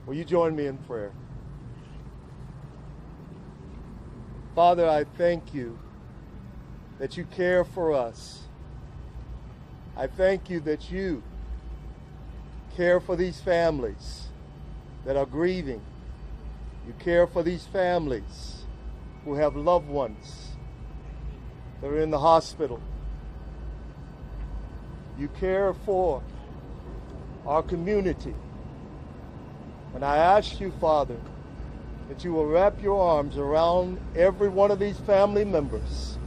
Will you join me in prayer? Father, I thank you that you care for us. I thank you that you care for these families that are grieving. You care for these families who have loved ones that are in the hospital. You care for our community. And I ask you, Father, that you will wrap your arms around every one of these family members.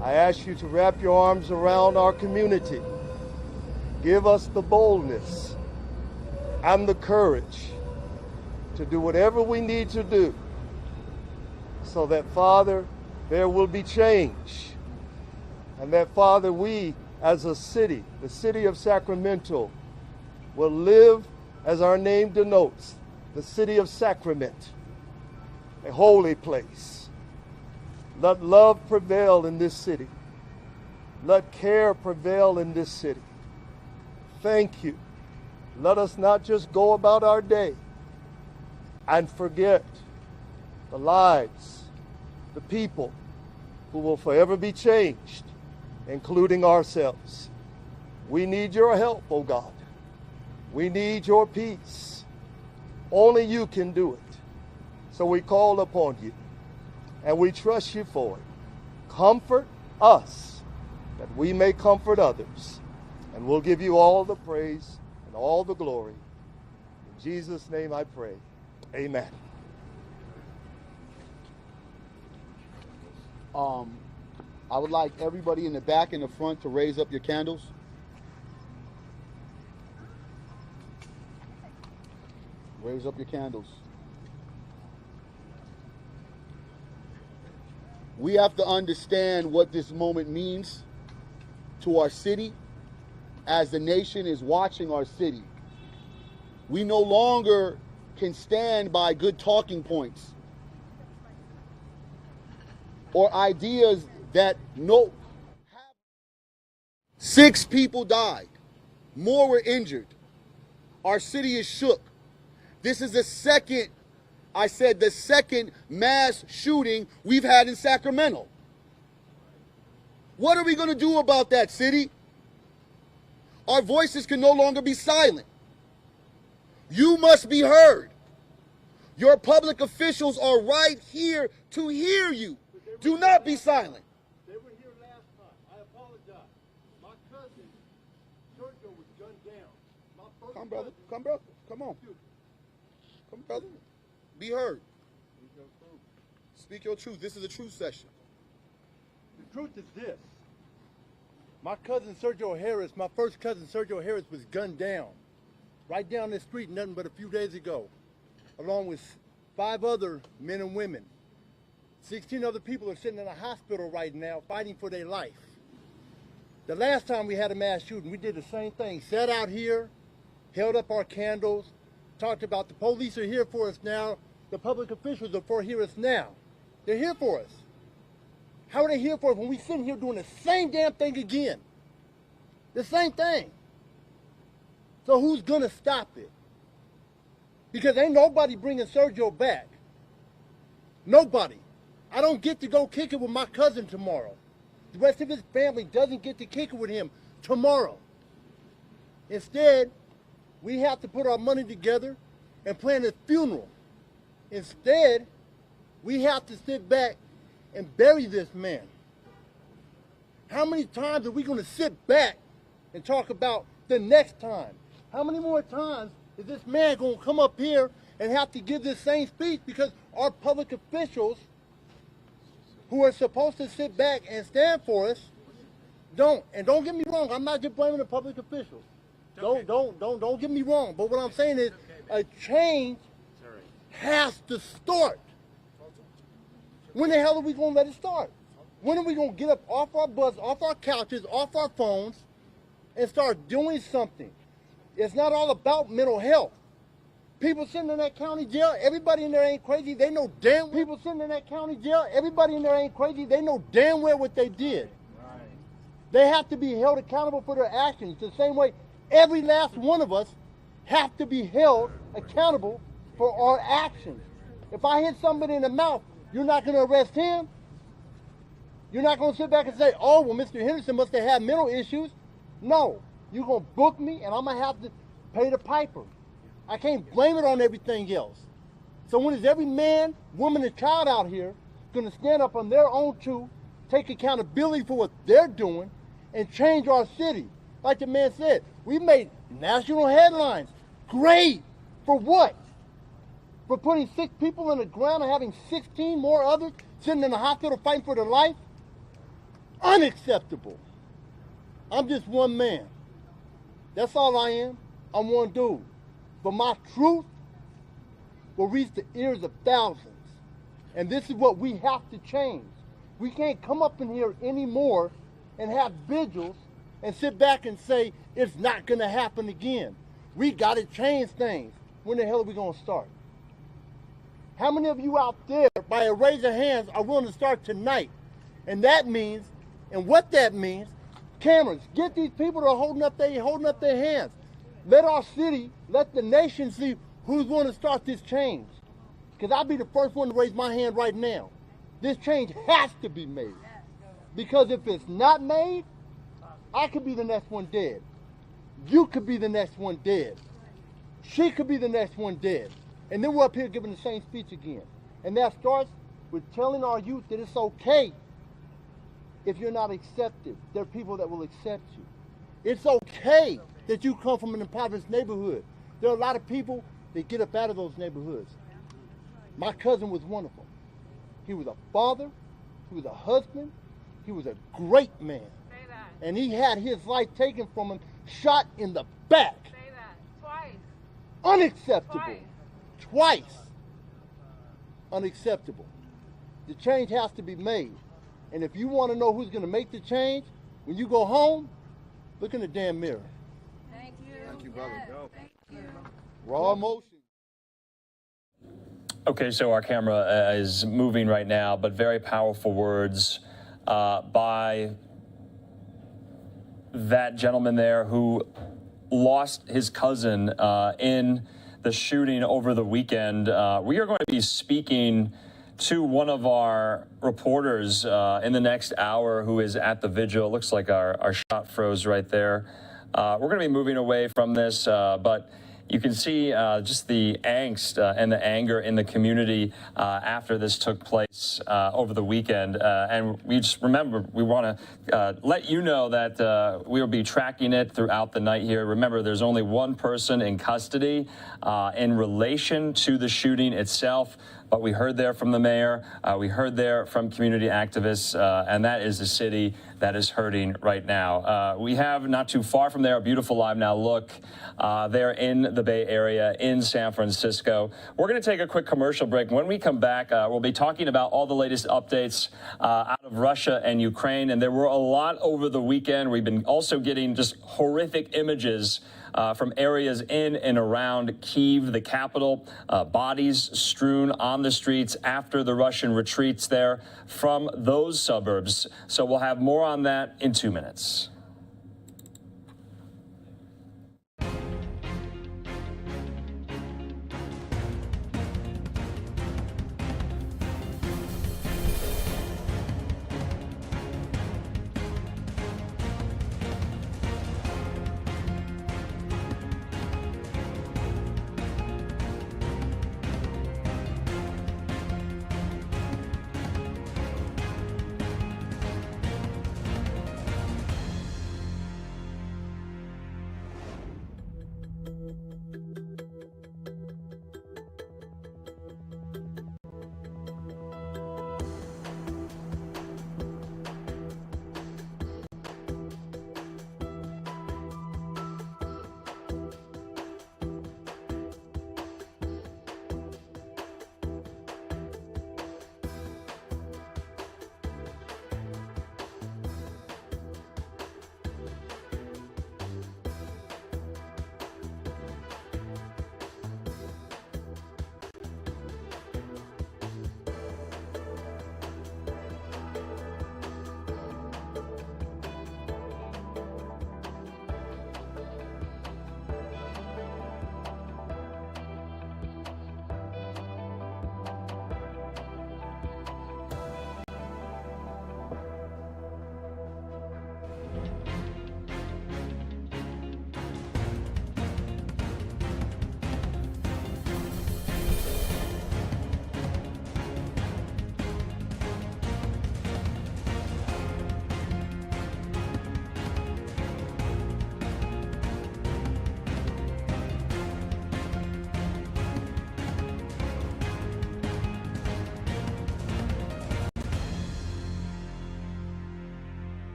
I ask you to wrap your arms around our community. Give us the boldness and the courage to do whatever we need to do so that, Father, there will be change. And that, Father, we as a city, the city of Sacramento, will live as our name denotes, the city of Sacrament, a holy place. Let love prevail in this city. Let care prevail in this city. Thank you. Let us not just go about our day and forget the lives, the people who will forever be changed, including ourselves. We need your help, oh God. We need your peace. Only you can do it. So we call upon you and we trust you for it. Comfort us that we may comfort others. And we'll give you all the praise and all the glory. In Jesus' name I pray. Amen. I would like everybody in the back and the front to raise up your candles. Raise up your candles. We have to understand what this moment means to our city as the nation is watching our city. We no longer can stand by good talking points or ideas that no. 6 people died. More were injured. Our city is shook. This is the second mass shooting we've had in Sacramento. What are we going to do about that, city? Our voices can no longer be silent. You must be heard. Your public officials are right here to hear you. Do not be silent. They were here last time. I apologize. My cousin, Sergio, was gunned down. Come, brother. Come, brother. Come on. Come, brother. Be heard. Speak your truth. This is a truth session. The truth is this. My cousin Sergio Harris, my first cousin Sergio Harris, was gunned down right down the street nothing but a few days ago, along with 5 other men and women. 16 other people are sitting in a hospital right now fighting for their life. The last time we had a mass shooting, we did the same thing. Sat out here, held up our candles, talked about the police are here for us now, the public officials are for here us now. They're here for us. How are they here for us when we sitting here doing the same damn thing again? The same thing. So who's gonna stop it? Because ain't nobody bringing Sergio back. Nobody. I don't get to go kick it with my cousin tomorrow. The rest of his family doesn't get to kick it with him tomorrow. Instead, we have to put our money together and plan his funeral. Instead, we have to sit back and bury this man. How many times are we going to sit back and talk about the next time? How many more times is this man going to come up here and have to give this same speech because our public officials who are supposed to sit back and stand for us don't? And don't get me wrong, I'm not just blaming the public officials. Don't get me wrong. But what I'm saying is a change has to start. When the hell are we going to let it start? When are we going to get up off our butts, off our couches, off our phones, and start doing something? It's not all about mental health. People sitting in that county jail, everybody in there ain't crazy. They know damn well. People sitting in that county jail, everybody in there ain't crazy. They know damn well what they did. Right. They have to be held accountable for their actions the same way every last one of us have to be held accountable for our actions. If I hit somebody in the mouth, you're not going to arrest him. You're not going to sit back and say, oh, well, Mr. Henderson must have had mental issues. No, you're going to book me, and I'm going to have to pay the piper. I can't blame it on everything else. So when is every man, woman, and child out here going to stand up on their own truth, take accountability for what they're doing, and change our city? Like the man said, we made national headlines. Great. For what? For putting 6 people on the ground and having 16 more others sitting in the hospital fighting for their life? Unacceptable. I'm just one man. That's all I am. I'm one dude. But my truth will reach the ears of thousands. And this is what we have to change. We can't come up in here anymore and have vigils and sit back and say it's not going to happen again. We got to change things. When the hell are we going to start? How many of you out there, by a raise of hands, are willing to start tonight? And that means, and what that means, cameras, get these people that are holding up their hands. Let our city, let the nation see who's going to start this change. Because I'll be the first one to raise my hand right now. This change has to be made. Because if it's not made, I could be the next one dead. You could be the next one dead. She could be the next one dead. And then we're up here giving the same speech again. And that starts with telling our youth that it's okay if you're not accepted. There are people that will accept you. It's okay that you come from an impoverished neighborhood. There are a lot of people that get up out of those neighborhoods. My cousin was one of them. He was a father, he was a husband, he was a great man. Say that. And he had his life taken from him, shot in the back. Say that. Twice. Unacceptable. Twice. Unacceptable. The change has to be made. And if you want to know who's going to make the change, when you go home, look in the damn mirror. Thank you. Thank you, brother. Yes, thank you. Raw emotion. Okay, so our camera is moving right now, but very powerful words by that gentleman there who lost his cousin in the shooting over the weekend. We are going to be speaking to one of our reporters in the next hour who is at the Vigil. It looks like our shot froze right there. We're going to be moving away from this, but you can see just the angst and the anger in the community after this took place over the weekend. And we just remember, we want to let you know that we will be tracking it throughout the night here. Remember, there's only one person in custody in relation to the shooting itself. But we heard there from the mayor, we heard there from community activists, and that is the city that is hurting right now. We have not too far from there a beautiful live now look there in the Bay Area in San Francisco. We're going to take a quick commercial break. When we come back, we'll be talking about all the latest updates out of Russia and Ukraine. And there were a lot over the weekend. We've been also getting just horrific images from areas in and around Kyiv, the capital, bodies strewn on the streets after the Russian retreats there from those suburbs. So we'll have more on that in 2 minutes.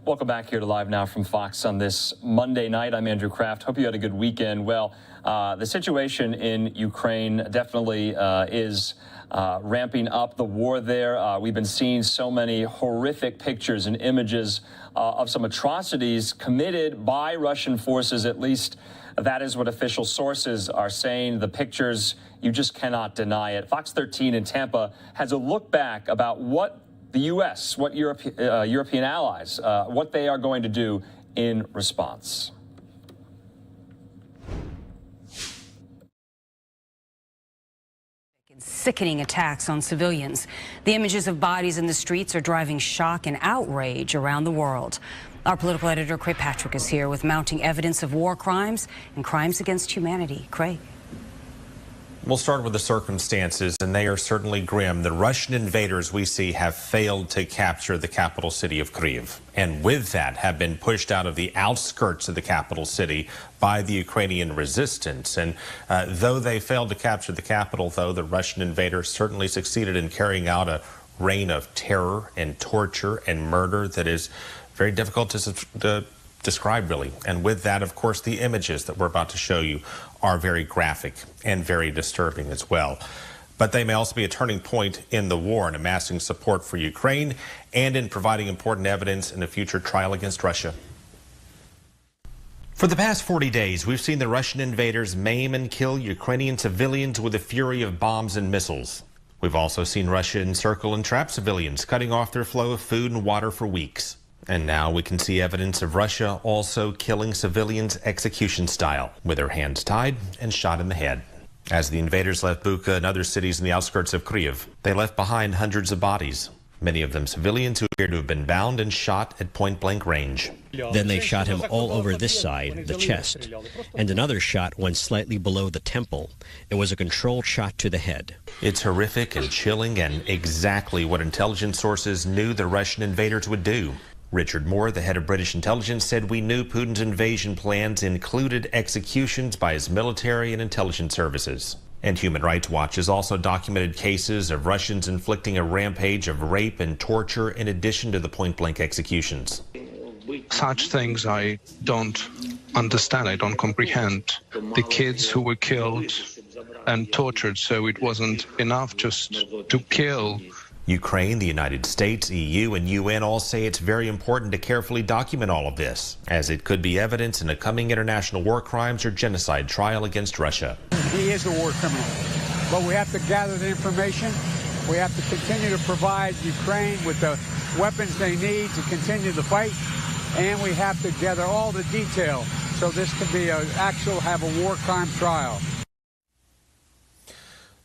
Welcome back here to Live Now from Fox on this Monday night. I'm Andrew Kraft. Hope you had a good weekend. Well, the situation in Ukraine definitely is ramping up. The war there, we've been seeing so many horrific pictures and images of some atrocities committed by Russian forces. At least that is what official sources are saying. The pictures, you just cannot deny it. Fox 13 in Tampa has a look back about what the U.S., what European allies, what they are going to do in response. Sickening attacks on civilians. The images of bodies in the streets are driving shock and outrage around the world. Our political editor, Craig Patrick, is here with mounting evidence of war crimes and crimes against humanity. Craig. We'll start with the circumstances, and they are certainly grim. The Russian invaders we see have failed to capture the capital city of Kyiv, and with that have been pushed out of the outskirts of the capital city by the Ukrainian resistance. And though they failed to capture the capital, though, the Russian invaders certainly succeeded in carrying out a reign of terror and torture and murder that is very difficult to describe, really. And with that, of course, the images that we're about to show you are very graphic and very disturbing as well. But they may also be a turning point in the war in amassing support for Ukraine and in providing important evidence in a future trial against Russia. For the past 40 days, we've seen the Russian invaders maim and kill Ukrainian civilians with the fury of bombs and missiles. We've also seen Russia encircle and trap civilians, cutting off their flow of food and water for weeks. And now we can see evidence of Russia also killing civilians execution style, with their hands tied and shot in the head. As the invaders left Bucha and other cities in the outskirts of Kyiv, they left behind hundreds of bodies, many of them civilians who appear to have been bound and shot at point-blank range. Then they shot him all over this side, the chest, and another shot went slightly below the temple. It was a controlled shot to the head. It's horrific and chilling and exactly what intelligence sources knew the Russian invaders would do. Richard Moore, the head of British intelligence, said we knew Putin's invasion plans included executions by his military and intelligence services. And Human Rights Watch has also documented cases of Russians inflicting a rampage of rape and torture in addition to the point-blank executions. Such things I don't understand, I don't comprehend. The kids who were killed and tortured, so it wasn't enough just to kill. Ukraine, the United States, EU, and UN all say it's very important to carefully document all of this, as it could be evidence in a coming international war crimes or genocide trial against Russia. He is a war criminal, but we have to gather the information. We have to continue to provide Ukraine with the weapons they need to continue the fight, and we have to gather all the detail so this can be have a war crime trial.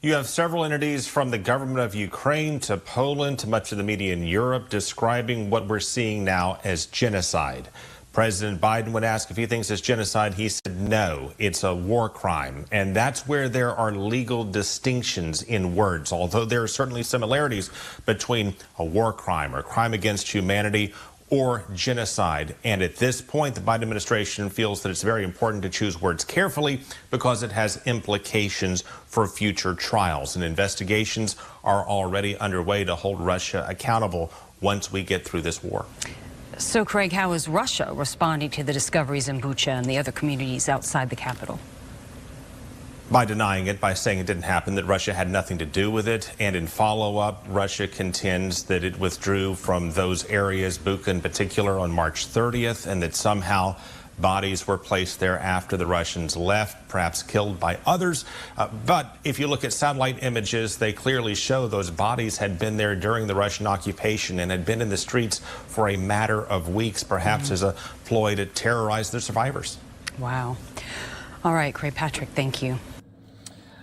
You have several entities from the government of Ukraine to Poland to much of the media in Europe describing what we're seeing now as genocide. President Biden, when asked if he thinks it's genocide, he said no, it's a war crime. And that's where there are legal distinctions in words, although there are certainly similarities between a war crime or crime against humanity or genocide. And at this point, the Biden administration feels that it's very important to choose words carefully because it has implications for future trials. And investigations are already underway to hold Russia accountable once we get through this war. So, Craig, how is Russia responding to the discoveries in Bucha and the other communities outside the capital? By denying it, by saying it didn't happen, that Russia had nothing to do with it. And in follow-up, Russia contends that it withdrew from those areas, Bucha in particular, on March 30th, and that somehow bodies were placed there after the Russians left, perhaps killed by others. But if you look at satellite images, they clearly show those bodies had been there during the Russian occupation and had been in the streets for a matter of weeks, perhaps as a ploy to terrorize the survivors. Wow. All right, Craig Patrick, thank you.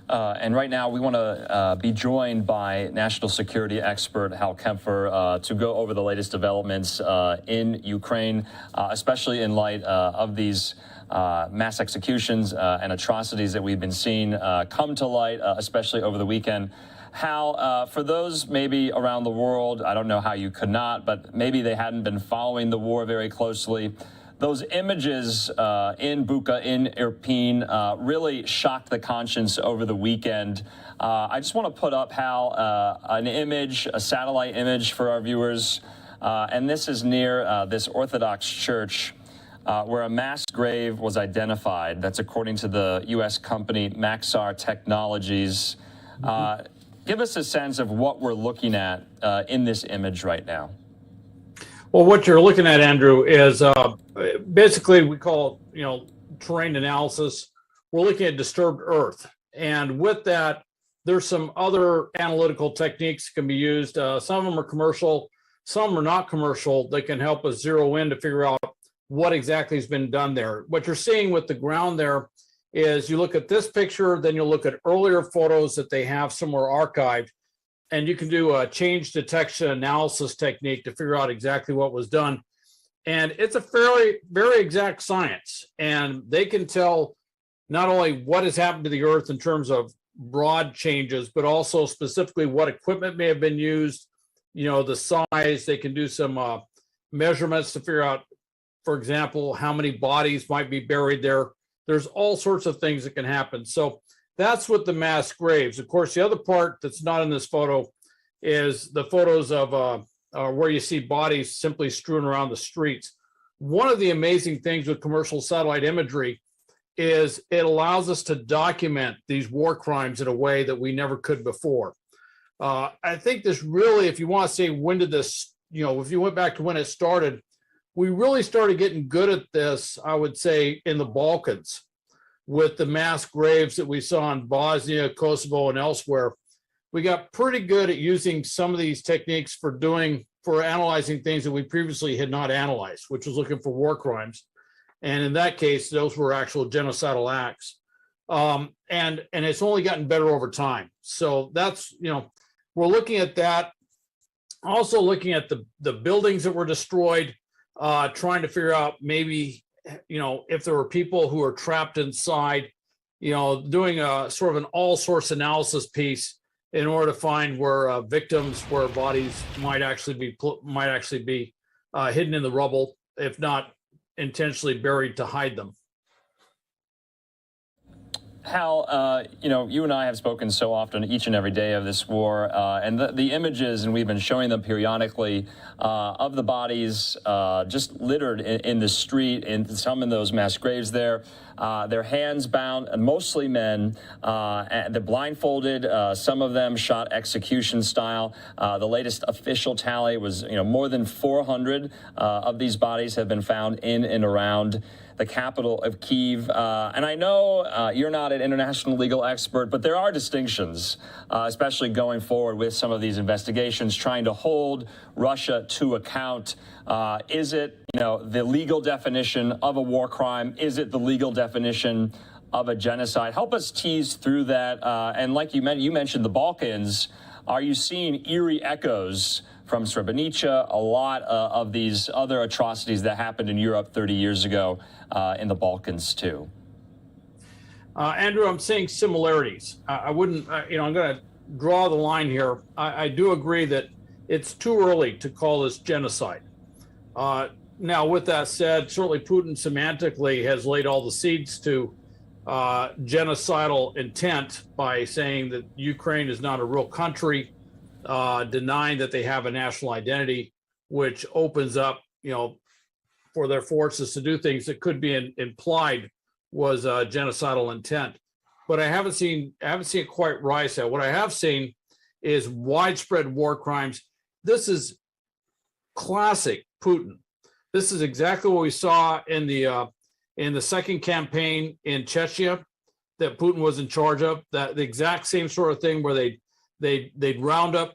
And right now, we want to be joined by national security expert Hal Kempfer to go over the latest developments in Ukraine, especially in light of these mass executions and atrocities that we've been seeing come to light, especially over the weekend. Hal, for those maybe around the world, I don't know how you could not, but maybe they hadn't been following the war very closely. Those images in Bucha, in Irpin, really shocked the conscience over the weekend. I just want to put up, Hal, an image, a satellite image for our viewers. and this is near this Orthodox church where a mass grave was identified. That's according to the U.S. company Maxar Technologies. Give us a sense of what we're looking at in this image right now. Well, what you're looking at, Andrew, is basically we call it, terrain analysis. We're looking at disturbed earth. And with that, there's some other analytical techniques that can be used. Some of them are commercial, some are not commercial. That can help us zero in to figure out what exactly has been done there. What you're seeing with the ground there is you look at this picture, then you'll look at earlier photos that they have somewhere archived, and you can do a change detection analysis technique to figure out exactly what was done. And it's a very exact science. And they can tell not only what has happened to the earth in terms of broad changes, but also specifically what equipment may have been used, the size. They can do some measurements to figure out, for example, how many bodies might be buried there. There's all sorts of things that can happen. So that's with the mass graves. Of course, the other part that's not in this photo is the photos of where you see bodies simply strewn around the streets. One of the amazing things with commercial satellite imagery is it allows us to document these war crimes in a way that we never could before. I think this really, if you want to say when did this, if you went back to when it started, we really started getting good at this, I would say, in the Balkans with the mass graves that we saw in Bosnia, Kosovo, and elsewhere. We got pretty good at using some of these techniques for analyzing things that we previously had not analyzed, which was looking for war crimes. And in that case, those were actual genocidal acts. And it's only gotten better over time. So that's, we're looking at that. Also looking at the buildings that were destroyed, trying to figure out maybe, if there were people who are trapped inside, doing a sort of an all source analysis piece in order to find where victims, where bodies might actually be hidden in the rubble, if not intentionally buried to hide them. Hal, you and I have spoken so often each and every day of this war, and the images, and we've been showing them periodically, of the bodies just littered in the street, and some in those mass graves there. Their hands bound, mostly men. They're blindfolded. Some of them shot execution style. The latest official tally was, more than 400 of these bodies have been found in and around the capital of Kyiv. And I know you're not an international legal expert, but there are distinctions, especially going forward with some of these investigations, trying to hold Russia to account. Is it, the legal definition of a war crime? Is it the legal definition of a genocide? Help us tease through that. And like you mentioned the Balkans. Are you seeing eerie echoes from Srebrenica, a lot of these other atrocities that happened in Europe 30 years ago in the Balkans too? Andrew, I'm seeing similarities. I wouldn't, I'm going to draw the line here. I do agree that it's too early to call this genocide. Now, with that said, certainly Putin semantically has laid all the seeds to genocidal intent by saying that Ukraine is not a real country, denying that they have a national identity, which opens up, for their forces to do things that could be implied was genocidal intent. But I haven't seen it quite rise yet. What I have seen is widespread war crimes. This is classic Putin. This is exactly what we saw in the second campaign in Chechnya that Putin was in charge of. That the exact same sort of thing where they'd round up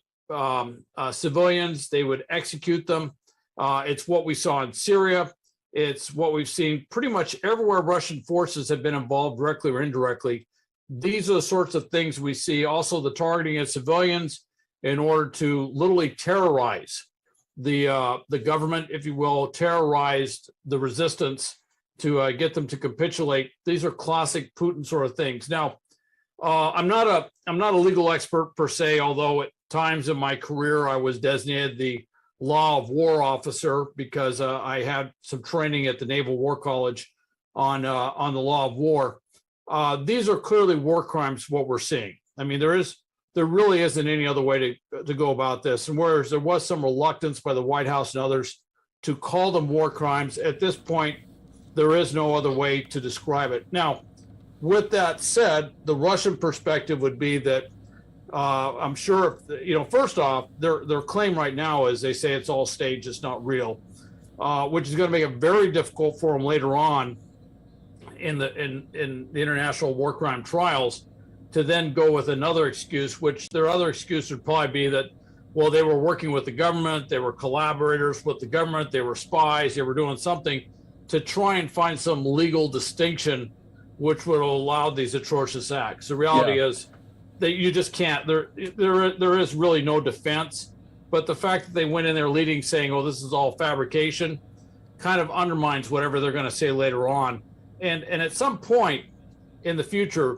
civilians, they would execute them. It's what we saw in Syria. It's what we've seen pretty much everywhere Russian forces have been involved directly or indirectly. These are the sorts of things we see. Also, the targeting of civilians in order to literally terrorize the government, if you will, terrorize the resistance to get them to capitulate. These are classic Putin sort of things. Now, I'm not a legal expert per se, although at times in my career I was designated the law of war officer because I had some training at the Naval War College on the law of war. These are clearly war crimes, what we're seeing. I mean, there is there really isn't any other way to go about this. And whereas there was some reluctance by the White House and others to call them war crimes, at this point, there is no other way to describe it. Now, with that said, the Russian perspective would be that I'm sure, first off, their claim right now is they say it's all staged, it's not real, which is going to make it very difficult for them later on in the international war crime trials to then go with another excuse, which their other excuse would probably be that, well, they were working with the government, they were collaborators with the government, they were spies, they were doing something to try and find some legal distinction which would allow these atrocious acts. The reality is that you just can't. There is really no defense, but the fact that they went in there leading saying, oh, this is all fabrication, kind of undermines whatever they're going to say later on. And at some point in the future,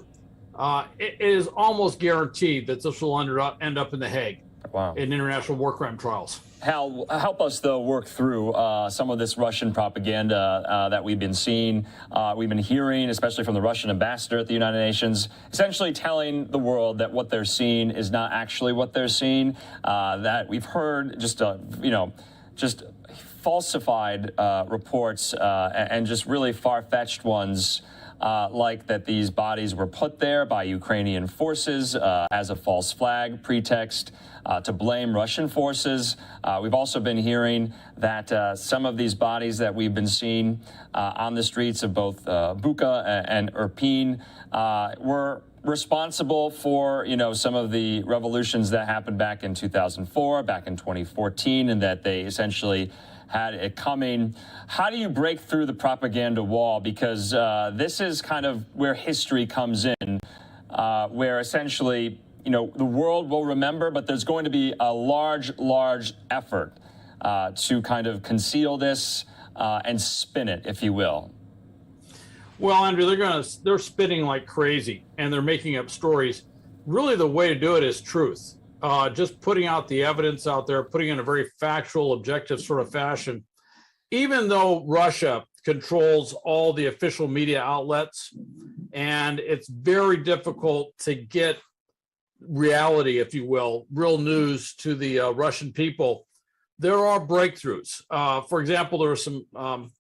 it is almost guaranteed that this will end up in The Hague. Wow. In international war crime trials. Hal, help us, though, work through some of this Russian propaganda that we've been seeing, we've been hearing, especially from the Russian ambassador at the United Nations, essentially telling the world that what they're seeing is not actually what they're seeing, that we've heard just falsified reports and just really far-fetched ones, like that these bodies were put there by Ukrainian forces as a false flag pretext to blame Russian forces. We've also been hearing that some of these bodies that we've been seeing on the streets of both Bucha and Irpin were responsible for, some of the revolutions that happened back in 2004, back in 2014, and that they essentially had it coming. How do you break through the propaganda wall? Because this is kind of where history comes in, where essentially, the world will remember, but there's going to be a large effort to kind of conceal this and spin it, if you will. Well, Andrew, they're spitting like crazy and they're making up stories. Really, the way to do it is truth. Just putting out the evidence out there, putting in a very factual, objective sort of fashion. Even though Russia controls all the official media outlets, and it's very difficult to get reality, if you will, real news to the Russian people, there are breakthroughs. For example, there were some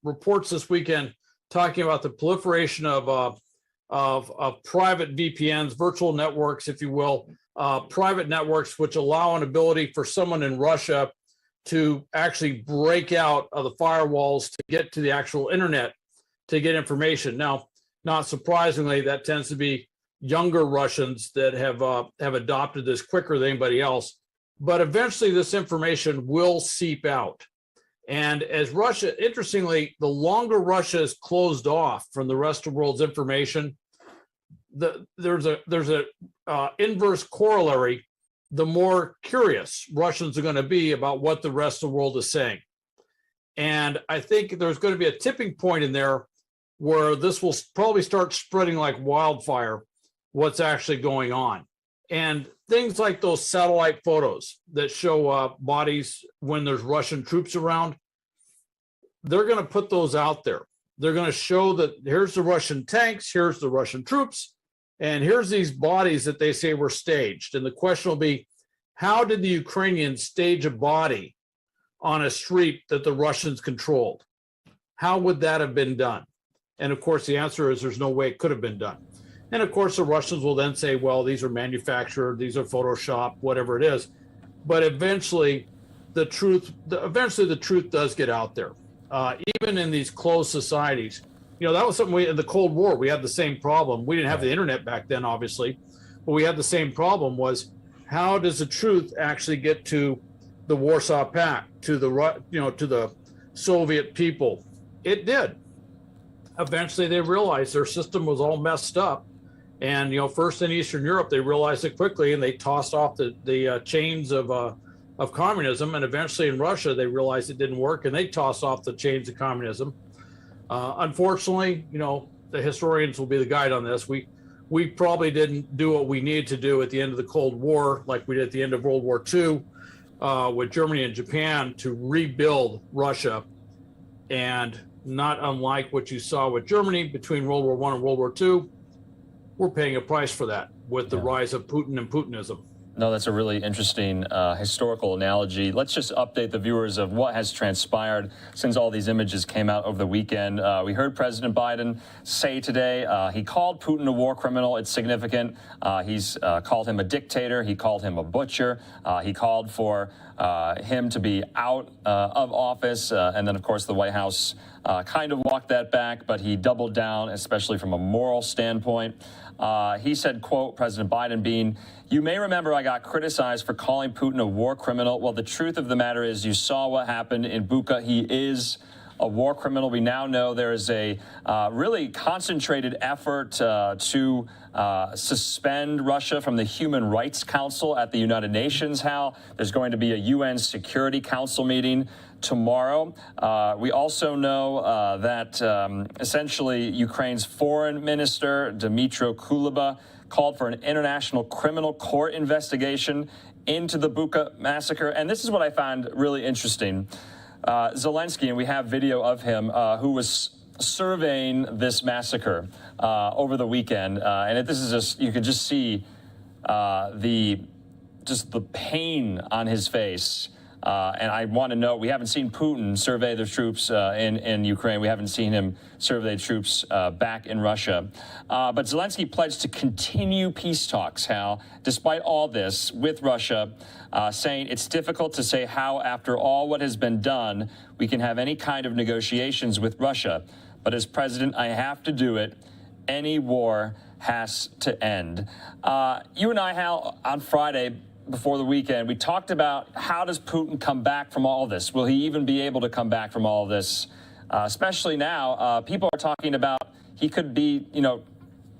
reports this weekend talking about the proliferation of private VPNs, virtual networks, if you will, private networks which allow an ability for someone in Russia to actually break out of the firewalls to get to the actual internet to get information. Now, not surprisingly, that tends to be younger Russians that have adopted this quicker than anybody else. But eventually this information will seep out. And as Russia, interestingly, the longer Russia is closed off from the rest of the world's information, there's a inverse corollary. The more curious Russians are going to be about what the rest of the world is saying. And I think there's going to be a tipping point in there where this will probably start spreading like wildfire, what's actually going on. And things like those satellite photos that show bodies when there's Russian troops around, they're going to put those out there. They're going to show that here's the Russian tanks, here's the Russian troops, and here's these bodies that they say were staged. And the question will be, how did the Ukrainians stage a body on a street that the Russians controlled? How would that have been done? And of course, the answer is there's no way it could have been done. And of course, the Russians will then say, well, these are manufactured, these are Photoshopped, whatever it is. But eventually, the truth does get out there. Even in these closed societies, that was something in the Cold War, we had the same problem. We didn't have the internet back then, obviously, but we had the same problem was how does the truth actually get to the Warsaw Pact, to the Soviet people? It did. Eventually they realized their system was all messed up. And, first in Eastern Europe, they realized it quickly and they tossed off the chains of communism. And eventually in Russia, they realized it didn't work and they tossed off the chains of communism. Unfortunately, the historians will be the guide on this. We probably didn't do what we needed to do at the end of the Cold War, like we did at the end of World War II with Germany and Japan to rebuild Russia. And not unlike what you saw with Germany between World War I and World War II, we're paying a price for that with the rise of Putin and Putinism. No, that's a really interesting historical analogy. Let's just update the viewers of what has transpired since all these images came out over the weekend. We heard President Biden say today he called Putin a war criminal. It's significant. He's called him a dictator. He called him a butcher. He called for him to be out of office. And then, of course, the White House kind of walked that back, but he doubled down, especially from a moral standpoint. He said, quote, President Biden being, "You may remember I got criticized for calling Putin a war criminal. Well, the truth of the matter is you saw what happened in Bucha. He is a war criminal. We now know there is a really concentrated effort to suspend Russia from the Human Rights Council at the United Nations, Hal. There's going to be a UN Security Council meeting tomorrow. We also know that essentially Ukraine's foreign minister, Dmytro Kuleba, called for an international criminal court investigation into the Bucha massacre. And this is what I found really interesting. Zelensky, and we have video of him, who was surveying this massacre over the weekend. And this is just, you could just see the pain on his face. And I want to note, we haven't seen Putin survey the troops in Ukraine. We haven't seen him survey troops back in Russia. But Zelensky pledged to continue peace talks, Hal, despite all this with Russia, saying it's difficult to say how, after all what has been done, we can have any kind of negotiations with Russia. But as president, I have to do it. Any war has to end. You and I, Hal, on Friday, before the weekend, we talked about how does Putin come back from all this? Will he even be able to come back from all of this? Especially now, people are talking about he could be,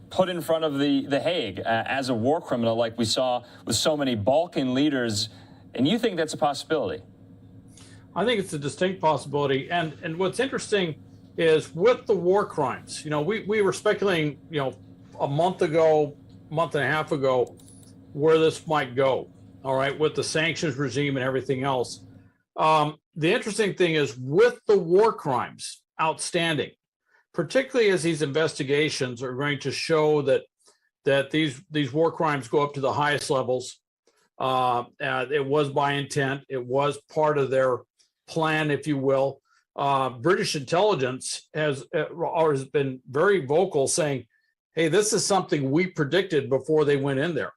put in front of the Hague as a war criminal, like we saw with so many Balkan leaders. And you think that's a possibility? I think it's a distinct possibility. And what's interesting is with the war crimes, we were speculating, a month and a half ago, where this might go, all right, with the sanctions regime and everything else. The interesting thing is with the war crimes outstanding, particularly as these investigations are going to show that these war crimes go up to the highest levels. It was by intent. It was part of their plan, if you will. British intelligence has been very vocal saying, hey, this is something we predicted before they went in there.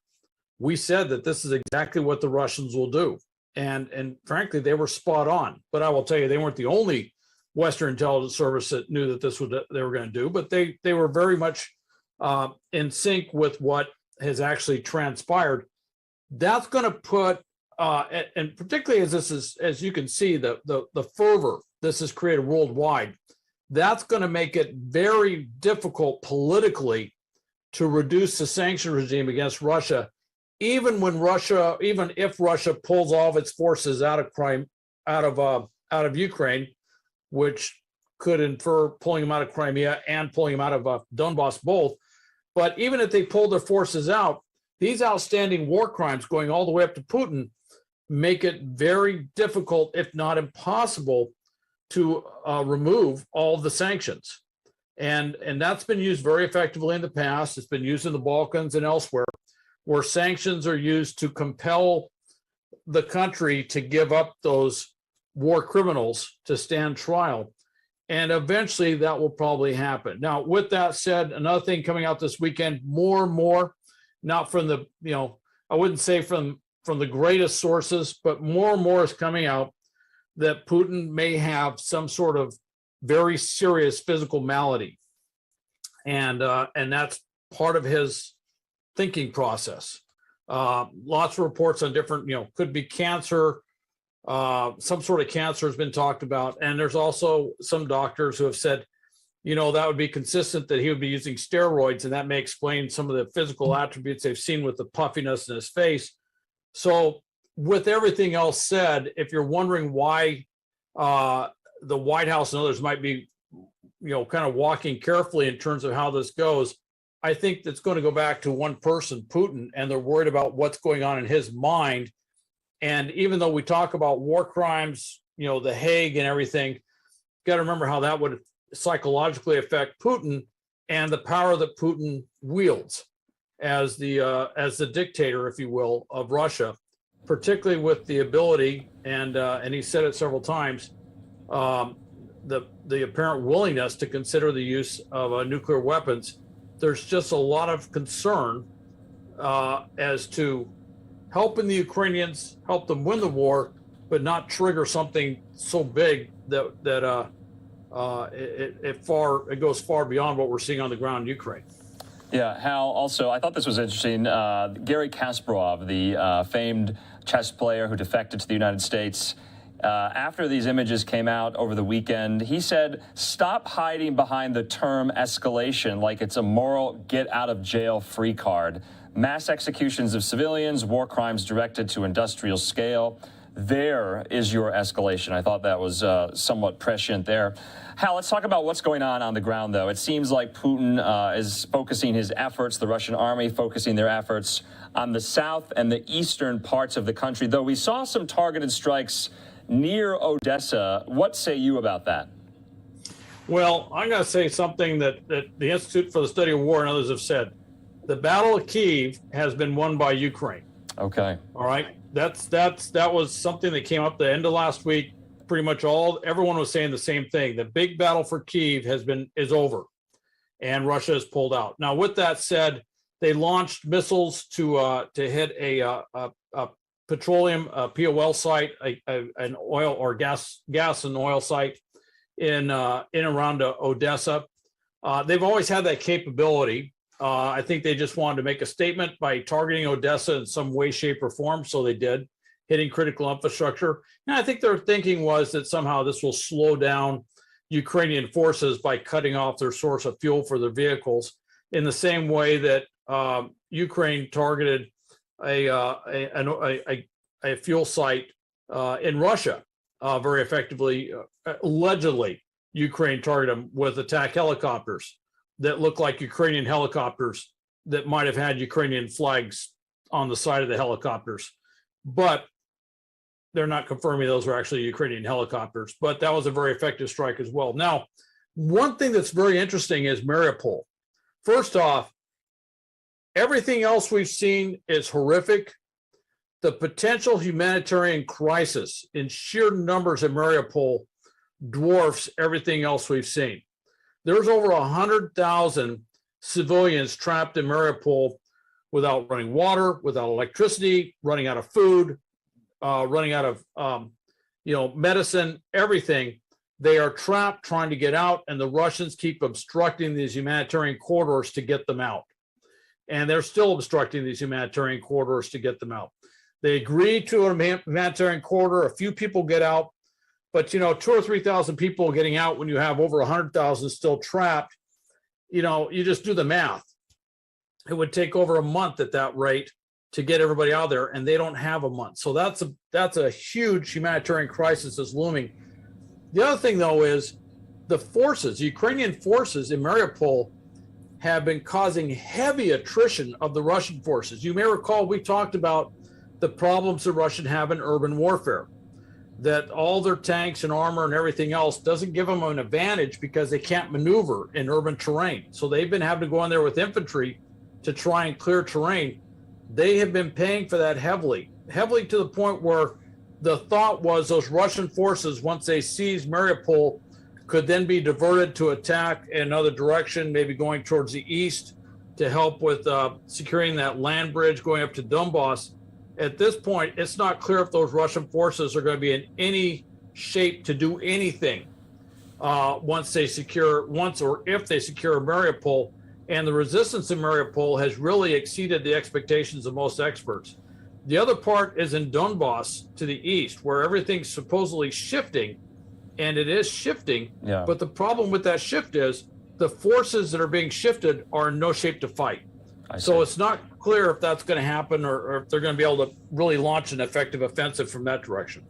We said that this is exactly what the Russians will do. And frankly, they were spot on. But I will tell you, they weren't the only Western intelligence service that knew that this was they were going to do, but they were very much in sync with what has actually transpired. That's going to put, and particularly as this is, as you can see, the fervor this has created worldwide, that's going to make it very difficult politically to reduce the sanction regime against Russia, even if Russia pulls all of its forces out of Ukraine, which could infer pulling them out of Crimea and pulling them out of Donbass both. But even if they pull their forces out, these outstanding war crimes going all the way up to Putin make it very difficult, if not impossible, to remove all of the sanctions. And that's been used very effectively in the past. It's been used in the Balkans and elsewhere, where sanctions are used to compel the country to give up those war criminals to stand trial. And eventually that will probably happen. Now, with that said, another thing coming out this weekend, more and more, not from the, I wouldn't say from the greatest sources, but more and more is coming out that Putin may have some sort of very serious physical malady. And that's part of his thinking process. Lots of reports on different, could be cancer, some sort of cancer has been talked about. And there's also some doctors who have said, that would be consistent that he would be using steroids, and that may explain some of the physical attributes they've seen with the puffiness in his face. So with everything else said, if you're wondering why the White House and others might be, kind of walking carefully in terms of how this goes, I think that's going to go back to one person, Putin, and they're worried about what's going on in his mind. And even though we talk about war crimes, the Hague and everything, got to remember how that would psychologically affect Putin and the power that Putin wields. as the dictator, if you will, of Russia, particularly with the ability and he said it several times, the apparent willingness to consider the use of nuclear weapons. There's just a lot of concern as to helping the Ukrainians, help them win the war, but not trigger something so big that it goes far beyond what we're seeing on the ground in Ukraine. Yeah, Hal, also, I thought this was interesting. Garry Kasparov, the famed chess player who defected to the United States, after these images came out over the weekend, he said, stop hiding behind the term escalation like it's a moral get-out-of-jail-free card. Mass executions of civilians, war crimes directed to industrial scale. There is your escalation. I thought that was somewhat prescient there. Hal, let's talk about what's going on the ground, though. It seems like Putin is focusing his efforts, the Russian army focusing their efforts on the south and the eastern parts of the country, though we saw some targeted strikes near Odessa. What say you about that? Well, I'm going to say something that the Institute for the Study of War and others have said. The Battle of Kyiv has been won by Ukraine. Okay. All right. That was something that came up the end of last week. Pretty much everyone was saying the same thing. The big battle for Kyiv is over, and Russia has pulled out. Now, with that said, they launched missiles to hit a petroleum POL site, an oil or gas and oil site in around Odessa. They've always had that capability. I think they just wanted to make a statement by targeting Odessa in some way, shape, or form. So they did, hitting critical infrastructure. And I think their thinking was that somehow this will slow down Ukrainian forces by cutting off their source of fuel for their vehicles, in the same way that Ukraine targeted a fuel site in Russia very effectively. Allegedly, Ukraine targeted them with attack helicopters that look like Ukrainian helicopters that might have had Ukrainian flags on the side of the helicopters. But they're not confirming those are actually Ukrainian helicopters. But that was a very effective strike as well. Now, one thing that's very interesting is Mariupol. First off, everything else we've seen is horrific. The potential humanitarian crisis in sheer numbers in Mariupol dwarfs everything else we've seen. There's over 100,000 civilians trapped in Mariupol without running water, without electricity, running out of food, running out of medicine, everything. They are trapped trying to get out, and the Russians keep obstructing these humanitarian corridors to get them out. And they're still obstructing these humanitarian corridors to get them out. They agreed to a humanitarian corridor. A few people get out. But, 2,000 or 3,000 people getting out when you have over 100,000 still trapped, you just do the math. It would take over a month at that rate to get everybody out there, and they don't have a month. So that's a huge humanitarian crisis that's looming. The other thing, though, is the Ukrainian forces in Mariupol have been causing heavy attrition of the Russian forces. You may recall we talked about the problems the Russians have in urban warfare, that all their tanks and armor and everything else doesn't give them an advantage because they can't maneuver in urban terrain. So they've been having to go in there with infantry to try and clear terrain. They have been paying for that heavily to the point where the thought was those Russian forces, once they seized Mariupol, could then be diverted to attack in another direction, maybe going towards the east to help with securing that land bridge going up to Donbass. At this point, it's not clear if those Russian forces are going to be in any shape to do anything once or if they secure Mariupol. And the resistance in Mariupol has really exceeded the expectations of most experts. The other part is in Donbass to the east, where everything's supposedly shifting, and it is shifting. Yeah. But the problem with that shift is the forces that are being shifted are in no shape to fight. So it's not clear if that's going to happen or if they're going to be able to really launch an effective offensive from that direction.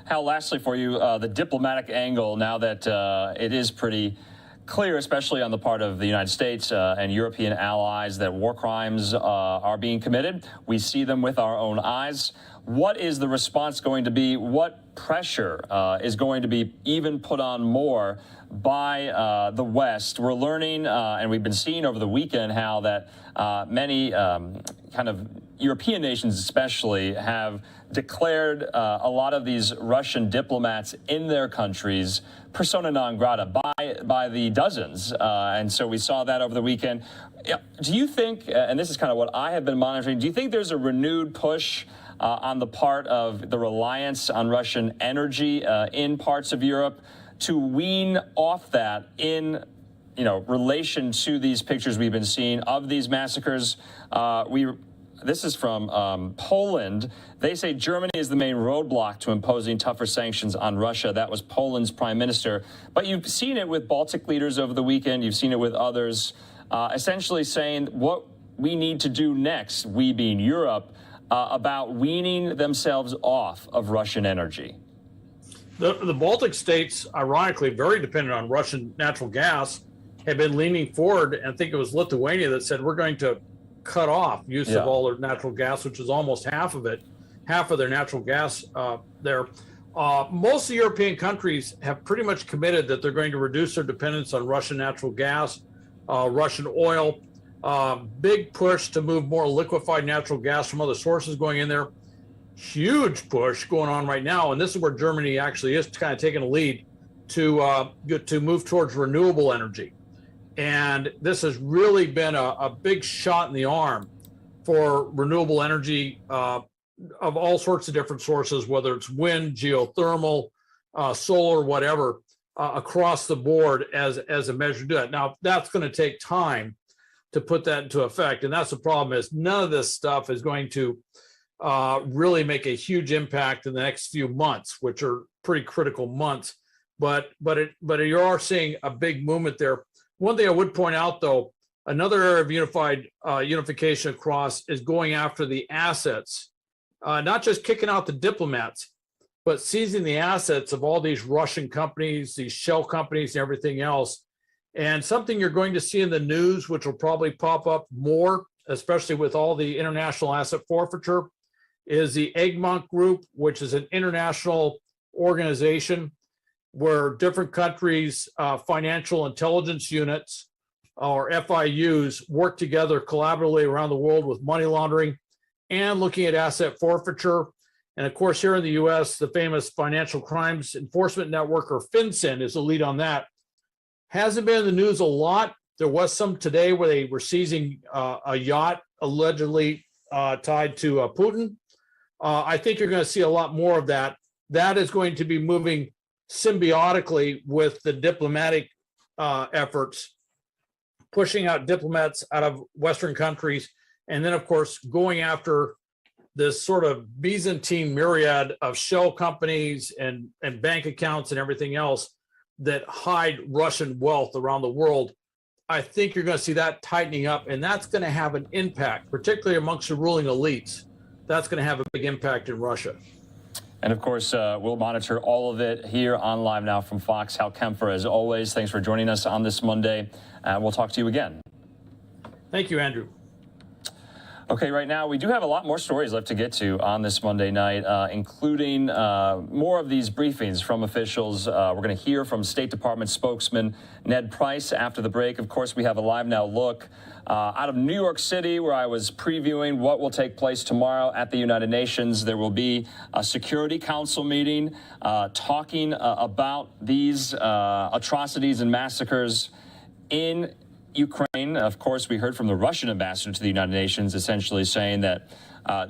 Hal, lastly for you, the diplomatic angle, now that it is pretty clear, especially on the part of the United States and European allies, that war crimes are being committed. We see them with our own eyes. what is the response going to be? What pressure is going to be even put on more by the West? We're learning, and we've been seeing over the weekend, how that many kind of European nations especially have declared a lot of these Russian diplomats in their countries persona non grata by the dozens. And so we saw that over the weekend. Do you think, and this is kind of what I have been monitoring, do you think there's a renewed push on the part of the reliance on Russian energy in parts of Europe to wean off that in relation to these pictures we've been seeing of these massacres? This is from Poland. They say Germany is the main roadblock to imposing tougher sanctions on Russia. That was Poland's prime minister. But you've seen it with Baltic leaders over the weekend. You've seen it with others, essentially saying what we need to do next, we being Europe, about weaning themselves off of Russian energy. The Baltic states, ironically, very dependent on Russian natural gas, have been leaning forward, and I think it was Lithuania that said we're going to cut off use of all their natural gas, which is almost half of their natural gas there. Most of the European countries have pretty much committed that they're going to reduce their dependence on Russian natural gas, Russian oil. Big push to move more liquefied natural gas from other sources going in there. Huge push going on right now, and this is where Germany actually is kind of taking a lead to move towards renewable energy. And this has really been a big shot in the arm for renewable energy of all sorts of different sources, whether it's wind, geothermal, solar, whatever, across the board as a measure to do it. Now, that's going to take time to put that into effect. And that's the problem, is none of this stuff is going to really make a huge impact in the next few months, which are pretty critical months. But you are seeing a big movement there. One thing I would point out, though, another area of unification across is going after the assets, not just kicking out the diplomats, but seizing the assets of all these Russian companies, these shell companies, and everything else. And something you're going to see in the news, which will probably pop up more, especially with all the international asset forfeiture, is the Egmont Group, which is an international organization where different countries' financial intelligence units, or FIUs, work together collaboratively around the world with money laundering and looking at asset forfeiture. And of course, here in the US, the famous Financial Crimes Enforcement Network, or FinCEN, is the lead on that. Hasn't been in the news a lot. There was some today where they were seizing a yacht allegedly tied to Putin. I think you're going to see a lot more of that. That is going to be moving symbiotically with the diplomatic efforts, pushing out diplomats out of Western countries, and then, of course, going after this sort of Byzantine myriad of shell companies and bank accounts and everything else that hide Russian wealth around the world. I think you're going to see that tightening up, and that's going to have an impact, particularly amongst the ruling elites. That's going to have a big impact in Russia. And of course, we'll monitor all of it here on Live Now from Fox. Hal Kempfer, as always, thanks for joining us on this Monday. We'll talk to you again. Thank you, Andrew. Okay, right now, we do have a lot more stories left to get to on this Monday night, including more of these briefings from officials. We're going to hear from State Department spokesman Ned Price after the break. Of course, we have a Live Now look out of New York City, where I was previewing what will take place tomorrow at the United Nations. There will be a Security Council meeting talking about these atrocities and massacres in Ukraine. Of course, we heard from the Russian ambassador to the United Nations, essentially saying that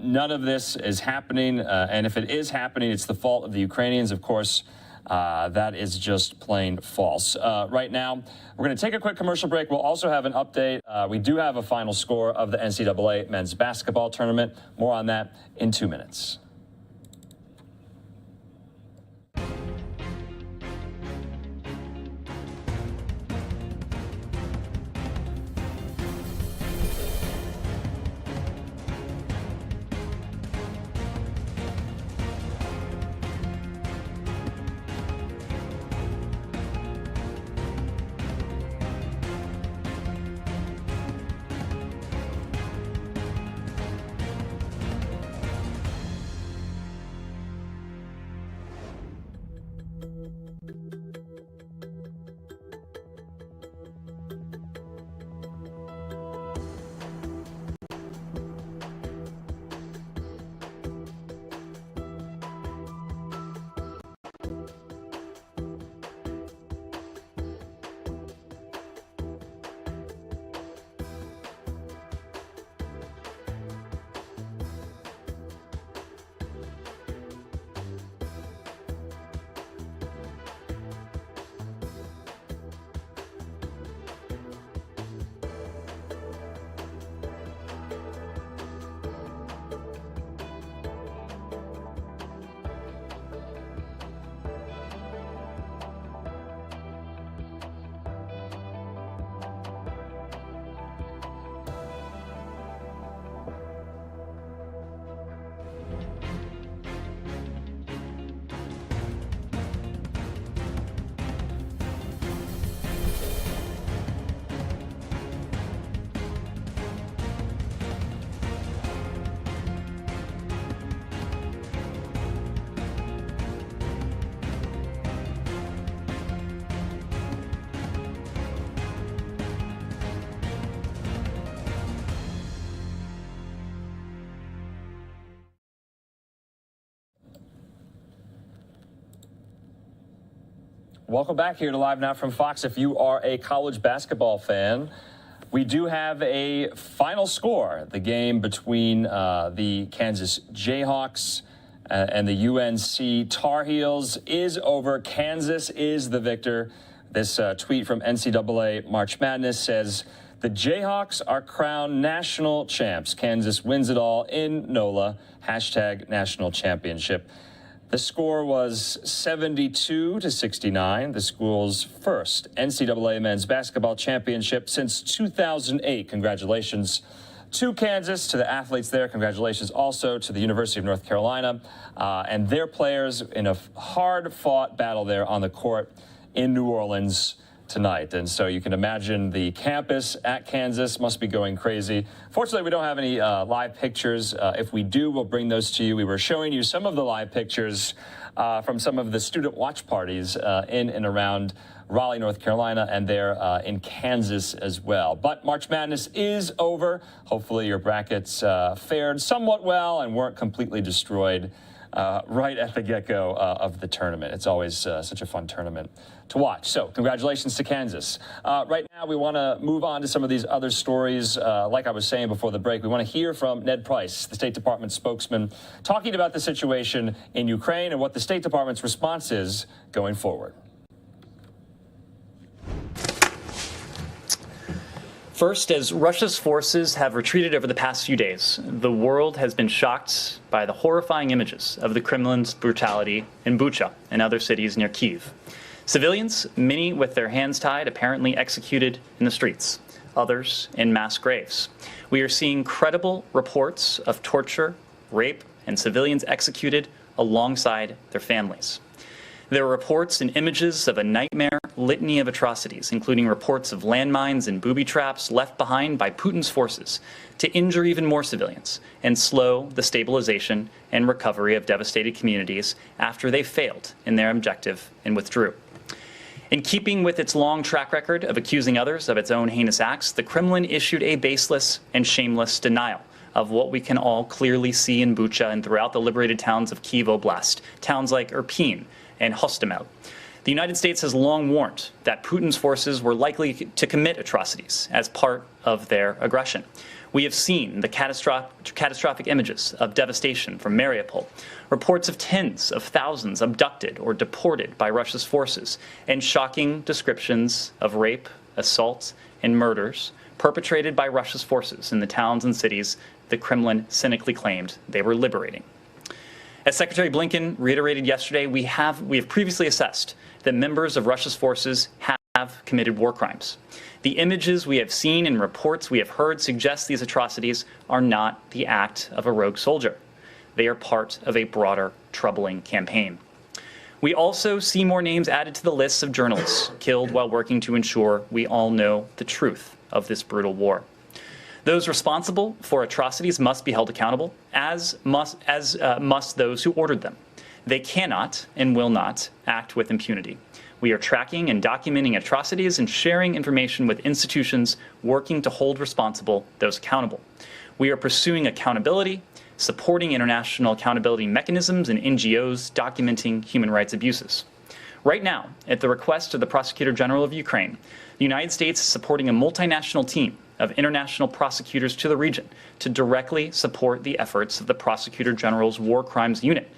none of this is happening. And if it is happening, it's the fault of the Ukrainians. Of course, that is just plain false. Right now, we're going to take a quick commercial break. We'll also have an update. We do have a final score of the NCAA men's basketball tournament. More on that in 2 minutes. Welcome back here to Live Now from Fox. If you are a college basketball fan, we do have a final score. The game between the Kansas Jayhawks and the UNC Tar Heels is over. Kansas is the victor. This tweet from NCAA March Madness says, "The Jayhawks are crowned national champs. Kansas wins it all in NOLA. Hashtag national championship." The score was 72-69, the school's first NCAA men's basketball championship since 2008. Congratulations to Kansas, to the athletes there. Congratulations also to the University of North Carolina and their players in a hard-fought battle there on the court in New Orleans tonight. And so you can imagine the campus at Kansas must be going crazy. Fortunately, we don't have any live pictures. If we do, we'll bring those to you. We were showing you some of the live pictures from some of the student watch parties in and around Raleigh, North Carolina, and there in Kansas as well. But March Madness is over. Hopefully your brackets fared somewhat well and weren't completely destroyed right at the get-go of the tournament. It's always such a fun tournament to watch. So congratulations to Kansas. Right now, we want to move on to some of these other stories. Like I was saying before the break, we want to hear from Ned Price, the State Department spokesman, talking about the situation in Ukraine and what the State Department's response is going forward. First, as Russia's forces have retreated over the past few days, the world has been shocked by the horrifying images of the Kremlin's brutality in Bucha and other cities near Kyiv. Civilians, many with their hands tied, apparently executed in the streets, others in mass graves. We are seeing credible reports of torture, rape, and civilians executed alongside their families. There are reports and images of a nightmare litany of atrocities, including reports of landmines and booby traps left behind by Putin's forces to injure even more civilians and slow the stabilization and recovery of devastated communities after they failed in their objective and withdrew. In keeping with its long track record of accusing others of its own heinous acts, the Kremlin issued a baseless and shameless denial of what we can all clearly see in Bucha and throughout the liberated towns of Kyiv Oblast, towns like Irpin and Hostomel. The United States has long warned that Putin's forces were likely to commit atrocities as part of their aggression. We have seen the catastrophic images of devastation from Mariupol, reports of tens of thousands abducted or deported by Russia's forces, and shocking descriptions of rape, assault, and murders perpetrated by Russia's forces in the towns and cities the Kremlin cynically claimed they were liberating. As Secretary Blinken reiterated yesterday, we have previously assessed that members of Russia's forces have committed war crimes. The images we have seen and reports we have heard suggest these atrocities are not the act of a rogue soldier. They are part of a broader, troubling campaign. We also see more names added to the lists of journalists killed while working to ensure we all know the truth of this brutal war. Those responsible for atrocities must be held accountable, as must those who ordered them. They cannot and will not act with impunity. We are tracking and documenting atrocities and sharing information with institutions working to hold responsible those accountable. We are pursuing accountability, supporting international accountability mechanisms and NGOs documenting human rights abuses. Right now, at the request of the Prosecutor General of Ukraine, the United States is supporting a multinational team of international prosecutors to the region to directly support the efforts of the Prosecutor General's War Crimes Unit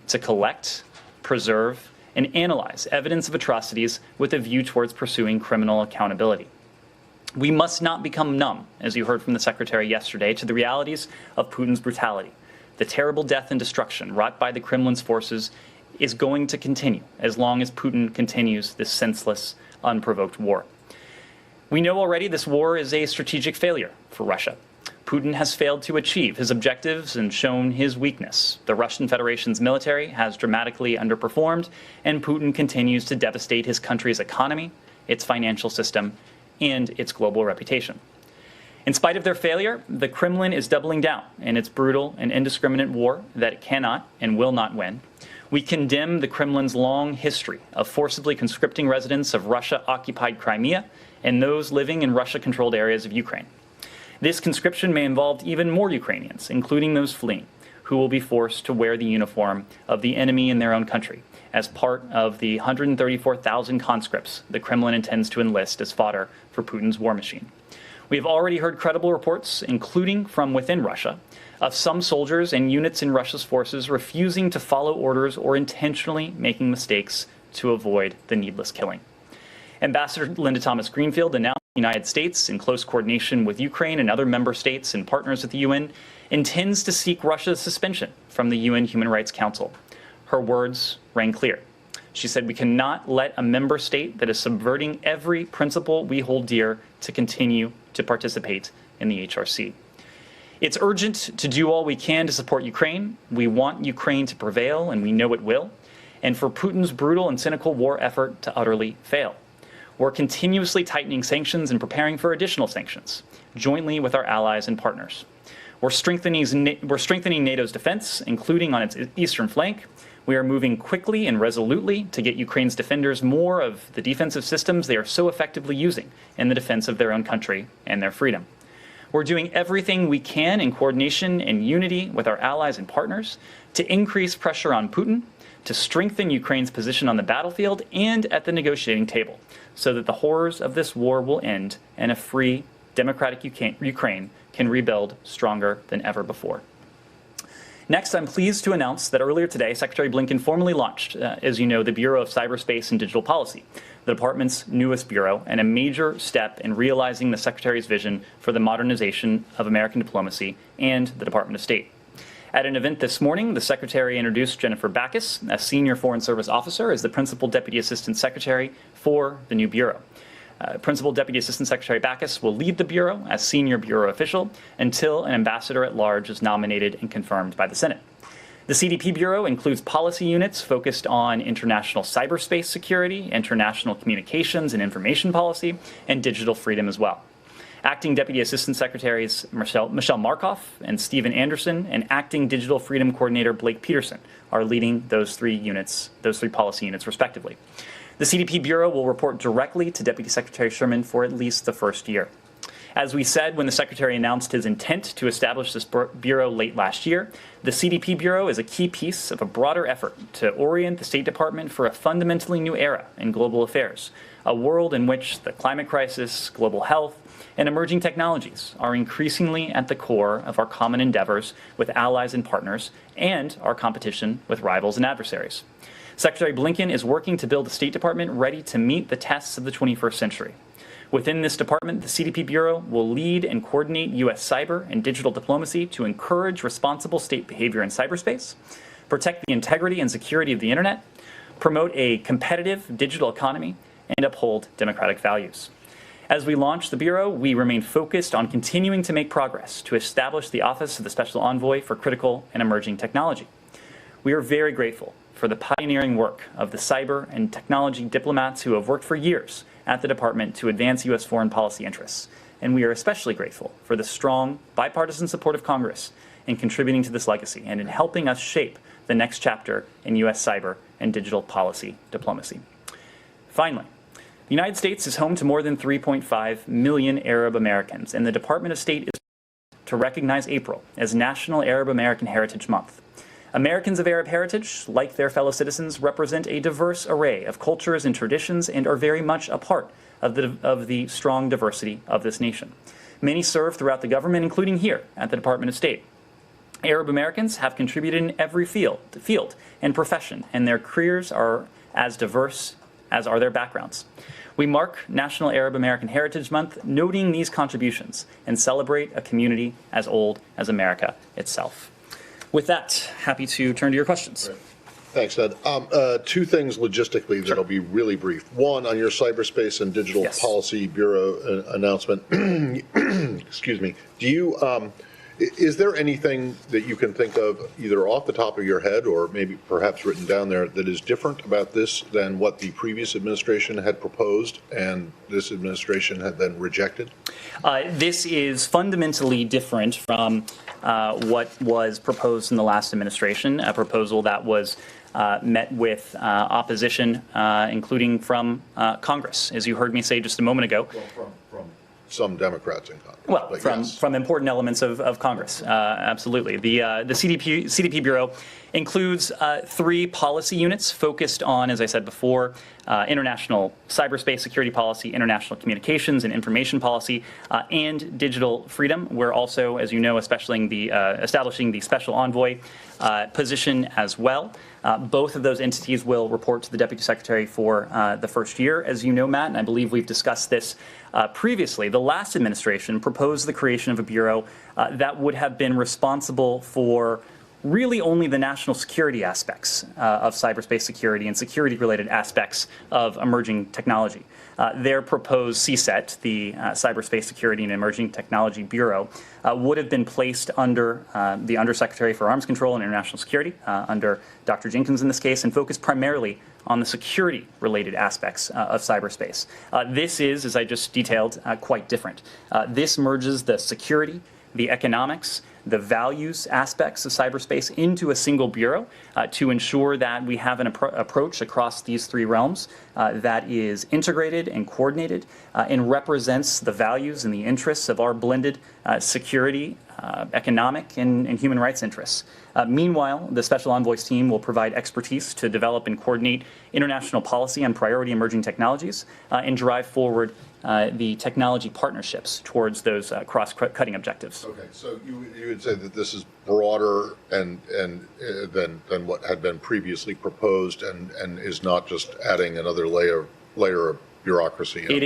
to collect, preserve, and analyze evidence of atrocities with a view towards pursuing criminal accountability. We must not become numb, as you heard from the Secretary yesterday, to the realities of Putin's brutality. The terrible death and destruction wrought by the Kremlin's forces is going to continue as long as Putin continues this senseless, unprovoked war. We know already this war is a strategic failure for Russia. Putin has failed to achieve his objectives and shown his weakness. The Russian Federation's military has dramatically underperformed, and Putin continues to devastate his country's economy, its financial system, and its global reputation. In spite of their failure, the Kremlin is doubling down in its brutal and indiscriminate war that it cannot and will not win. We condemn the Kremlin's long history of forcibly conscripting residents of Russia-occupied Crimea and those living in Russia-controlled areas of Ukraine. This conscription may involve even more Ukrainians, including those fleeing, who will be forced to wear the uniform of the enemy in their own country as part of the 134,000 conscripts the Kremlin intends to enlist as fodder for Putin's war machine. We have already heard credible reports, including from within Russia, of some soldiers and units in Russia's forces refusing to follow orders or intentionally making mistakes to avoid the needless killing. Ambassador Linda Thomas-Greenfield announced the United States, in close coordination with Ukraine and other member states and partners at the UN, intends to seek Russia's suspension from the UN Human Rights Council. Her words rang clear. She said, "We cannot let a member state that is subverting every principle we hold dear to continue to participate in the HRC." It's urgent to do all we can to support Ukraine. We want Ukraine to prevail, and we know it will, and for Putin's brutal and cynical war effort to utterly fail. We're continuously tightening sanctions and preparing for additional sanctions, jointly with our allies and partners. We're strengthening NATO's defense, including on its eastern flank. We are moving quickly and resolutely to get Ukraine's defenders more of the defensive systems they are so effectively using in the defense of their own country and their freedom. We're doing everything we can in coordination and unity with our allies and partners to increase pressure on Putin, to strengthen Ukraine's position on the battlefield and at the negotiating table, so that the horrors of this war will end and a free, democratic Ukraine can rebuild stronger than ever before. Next, I'm pleased to announce that earlier today, Secretary Blinken formally launched, as you know, the Bureau of Cyberspace and Digital Policy, the department's newest bureau, and a major step in realizing the Secretary's vision for the modernization of American diplomacy and the Department of State. At an event this morning, the Secretary introduced Jennifer Backus, a senior Foreign Service officer, as the Principal Deputy Assistant Secretary for the new bureau. Principal Deputy Assistant Secretary Backus will lead the Bureau as senior Bureau official until an ambassador at large is nominated and confirmed by the Senate. The CDP Bureau includes policy units focused on international cyberspace security, international communications and information policy, and digital freedom as well. Acting Deputy Assistant Secretaries Michelle Markoff and Stephen Anderson and Acting Digital Freedom Coordinator Blake Peterson are leading those three policy units respectively. The CDP Bureau will report directly to Deputy Secretary Sherman for at least the first year. As we said when the Secretary announced his intent to establish this bureau late last year, the CDP Bureau is a key piece of a broader effort to orient the State Department for a fundamentally new era in global affairs, a world in which the climate crisis, global health, and emerging technologies are increasingly at the core of our common endeavors with allies and partners and our competition with rivals and adversaries. Secretary Blinken is working to build a State Department ready to meet the tests of the 21st century. Within this department, the CDP Bureau will lead and coordinate U.S. cyber and digital diplomacy to encourage responsible state behavior in cyberspace, protect the integrity and security of the Internet, promote a competitive digital economy, and uphold democratic values. As we launch the Bureau, we remain focused on continuing to make progress to establish the Office of the Special Envoy for Critical and Emerging Technology. We are very grateful for the pioneering work of the cyber and technology diplomats who have worked for years at the department to advance U.S. foreign policy interests. And we are especially grateful for the strong bipartisan support of Congress in contributing to this legacy and in helping us shape the next chapter in U.S. cyber and digital policy diplomacy. Finally, the United States is home to more than 3.5 million Arab Americans, and the Department of State is to recognize April as National Arab American Heritage Month. Americans of Arab heritage, like their fellow citizens, represent a diverse array of cultures and traditions and are very much a part of the strong diversity of this nation. Many serve throughout the government, including here at the Department of State. Arab Americans have contributed in every field and profession, and their careers are as diverse as are their backgrounds. We mark National Arab American Heritage Month, noting these contributions and celebrate a community as old as America itself. With that, happy to turn to your questions. Right. Thanks, Ned. Two things logistically that'll be really brief. One, on your Cyberspace and Digital Policy Bureau announcement, excuse me, do you, is there anything that you can think of either off the top of your head or maybe perhaps written down there that is different about this than what the previous administration had proposed and this administration had then rejected? This is fundamentally different from what was proposed in the last administration, a proposal that was met with opposition, including from Congress, as you heard me say just a moment ago. Well, some Democrats in Congress. Well, but from important elements of Congress, absolutely. The CDP Bureau includes 3 policy units focused on, as I said before, international cyberspace security policy, international communications and information policy, and digital freedom. We're also, as you know, establishing the special envoy position as well. Both of those entities will report to the Deputy Secretary for the first year. As you know, Matt, and I believe we've discussed this previously, the last administration proposed the creation of a bureau that would have been responsible for really only the national security aspects of cyberspace security and security-related aspects of emerging technology. Their proposed CSET, the Cyberspace Security and Emerging Technology Bureau, would have been placed under the Undersecretary for Arms Control and International Security, under Dr. Jenkins in this case, and focused primarily on the security-related aspects of cyberspace. This is, as I just detailed, quite different. This merges the security, the economics, the values aspects of cyberspace into a single bureau to ensure that we have an approach across these 3 realms that is integrated and coordinated and represents the values and the interests of our blended security, economic, and human rights interests. Meanwhile, the Special Envoys team will provide expertise to develop and coordinate international policy on priority emerging technologies and drive forward the technology partnerships towards those cross-cutting objectives. Okay, so you would say that this is broader and than what had been previously proposed, and is not just adding another layer of bureaucracy. It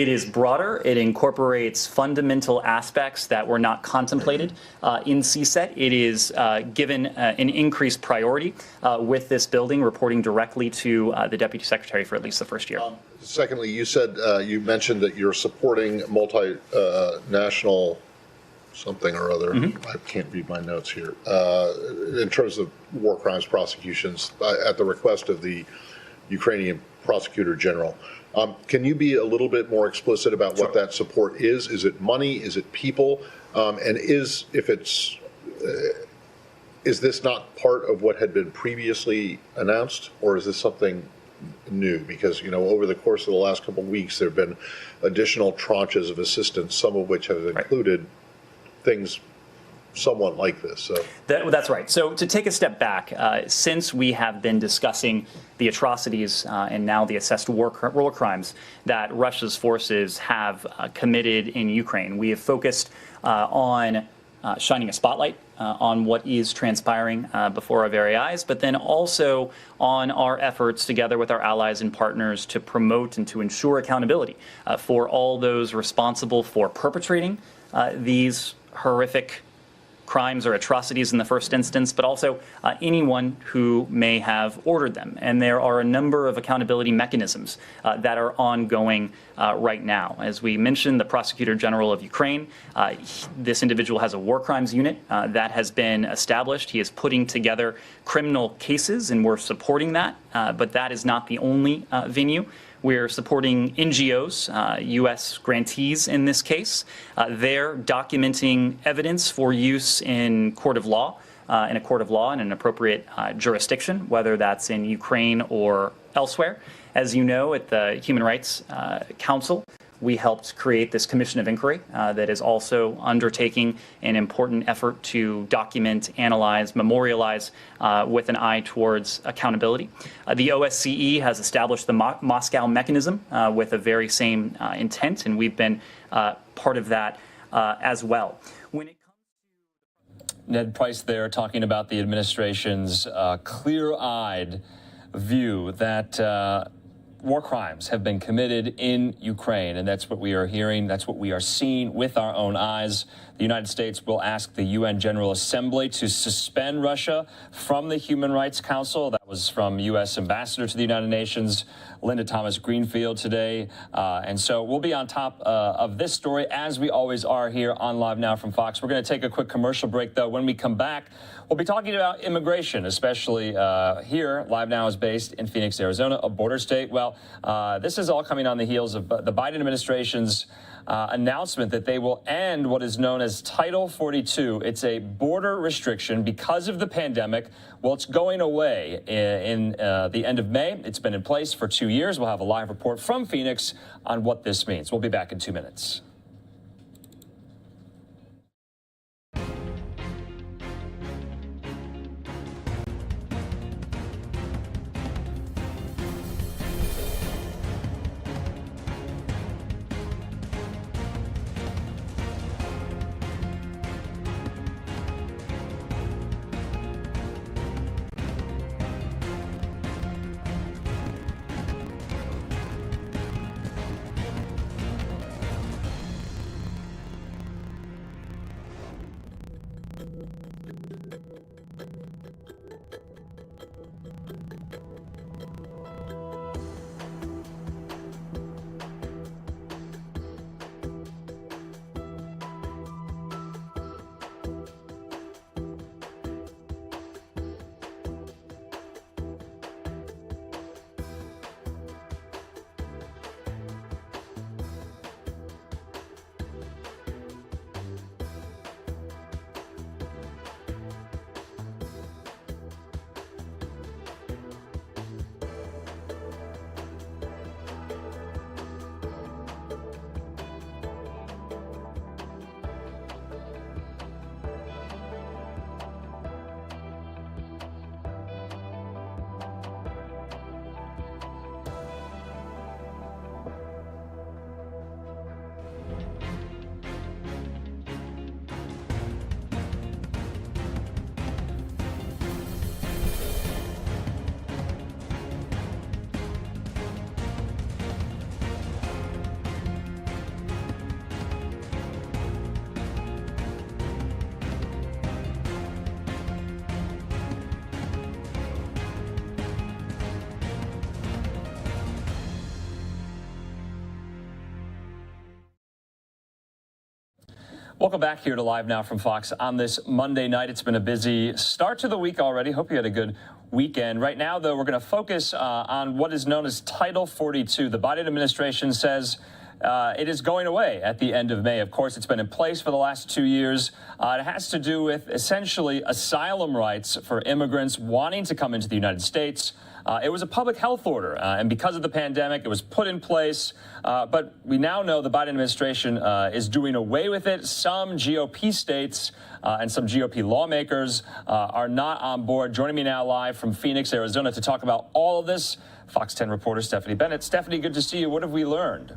is broader. It incorporates fundamental aspects that were not contemplated in CSET. It is given an increased priority with this building reporting directly to the Deputy Secretary for at least the first year. Secondly, you said you mentioned that you're supporting multinational something or other. I can't read my notes here. In terms of war crimes prosecutions, at the request of the Ukrainian Prosecutor General. Can you be a little bit more explicit about what that support is? Is it money? Is it people? And is this not part of what had been previously announced, or is this something new? Because, you know, over the course of the last couple of weeks, there have been additional tranches of assistance, some of which have included things somewhat like this. So. That's right. So to take a step back, since we have been discussing the atrocities and now the assessed war crimes that Russia's forces have committed in Ukraine, we have focused on shining a spotlight on what is transpiring before our very eyes, but then also on our efforts together with our allies and partners to promote and to ensure accountability for all those responsible for perpetrating these horrific crimes or atrocities in the first instance, but also anyone who may have ordered them. And there are a number of accountability mechanisms that are ongoing right now. As we mentioned, the Prosecutor General of Ukraine, this individual has a war crimes unit that has been established. He is putting together criminal cases, and we're supporting that, but that is not the only venue. We're supporting NGOs, U.S. grantees in this case. They're documenting evidence for use in court of law, in an appropriate jurisdiction, whether that's in Ukraine or elsewhere. As you know, at the Human Rights Council, we helped create this commission of inquiry that is also undertaking an important effort to document, analyze, memorialize with an eye towards accountability. The OSCE has established the Moscow mechanism with a very same intent, and we've been part of that as well. When it Ned Price there talking about the administration's clear-eyed view that war crimes have been committed in Ukraine, and that's what we are hearing. That's what we are seeing with our own eyes. The United States will ask the UN General Assembly to suspend Russia from the Human Rights Council. That was from U.S. Ambassador to the United Nations, Linda Thomas-Greenfield today. And so we'll be on top of this story, as we always are here on Live Now from Fox. We're going to take a quick commercial break, though. When we come back, we'll be talking about immigration, especially here. Live Now is based in Phoenix, Arizona, a border state. Well, this is all coming on the heels of the Biden administration's announcement that they will end what is known as Title 42. It's a border restriction because of the pandemic. Well, it's going away in the end of May. It's been in place for 2 years. We'll have a live report from Phoenix on what this means. We'll be back in 2 minutes. Welcome back here to Live Now from Fox on this Monday night. It's been a busy start to the week already. Hope you had a good weekend. Right now, though, we're going to focus on what is known as Title 42. The Biden administration says it is going away at the end of May. Of course, it's been in place for the last 2 years. It has to do with essentially asylum rights for immigrants wanting to come into the United States. It was a public health order, and because of the pandemic, it was put in place. But we now know the Biden administration is doing away with it. Some GOP states and some GOP lawmakers are not on board. Joining me now live from Phoenix, Arizona, to talk about all of this, Fox 10 reporter Stephanie Bennett. Stephanie, good to see you. What have we learned?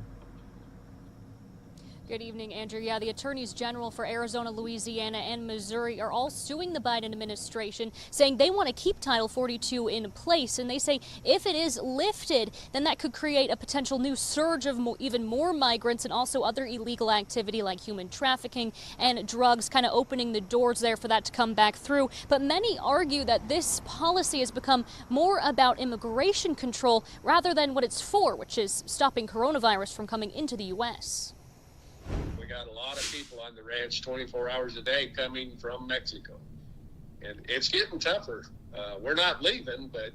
Good evening, Andrew. Yeah, the attorneys general for Arizona, Louisiana, and Missouri are all suing the Biden administration, saying they want to keep Title 42 in place. And they say if it is lifted, then that could create a potential new surge of even more migrants and also other illegal activity like human trafficking and drugs, kind of opening the doors there for that to come back through. But many argue that this policy has become more about immigration control rather than what it's for, which is stopping coronavirus from coming into the U.S. We got a lot of people on the ranch 24 hours a day coming from Mexico. And it's getting tougher. We're not leaving, but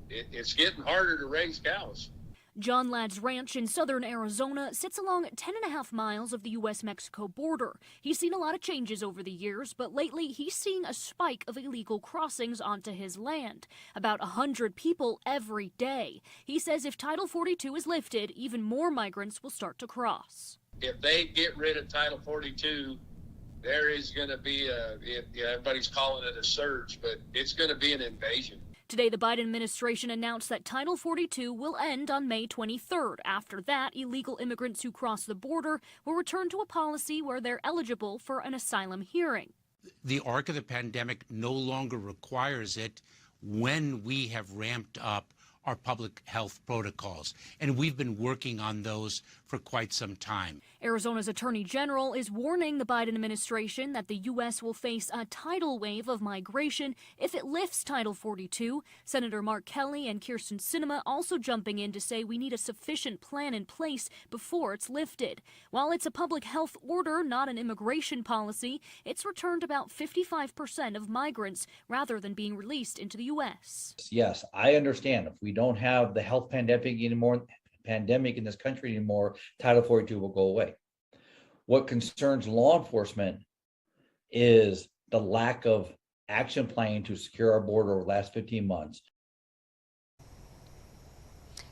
it's getting harder to raise cows. John Ladd's ranch in southern Arizona sits along 10.5 miles of the U.S.-Mexico border. He's seen a lot of changes over the years, but lately he's seeing a spike of illegal crossings onto his land. About 100 people every day. He says if Title 42 is lifted, even more migrants will start to cross. If they get rid of Title 42, there is going to be everybody's calling it a surge, but it's going to be an invasion. Today, the Biden administration announced that Title 42 will end on May 23rd. After that, illegal immigrants who cross the border will return to a policy where they're eligible for an asylum hearing. The arc of the pandemic no longer requires it when we have ramped up our public health protocols, and we've been working on those for quite some time. Arizona's Attorney General is warning the Biden administration that the U.S. will face a tidal wave of migration if it lifts Title 42. Senator Mark Kelly and Kyrsten Sinema also jumping in to say we need a sufficient plan in place before it's lifted. While it's a public health order, not an immigration policy, it's returned about 55% of migrants rather than being released into the U.S. Yes, I understand if we don't have the health pandemic in this country anymore, Title 42 will go away. What concerns law enforcement is the lack of action plan to secure our border over the last 15 months.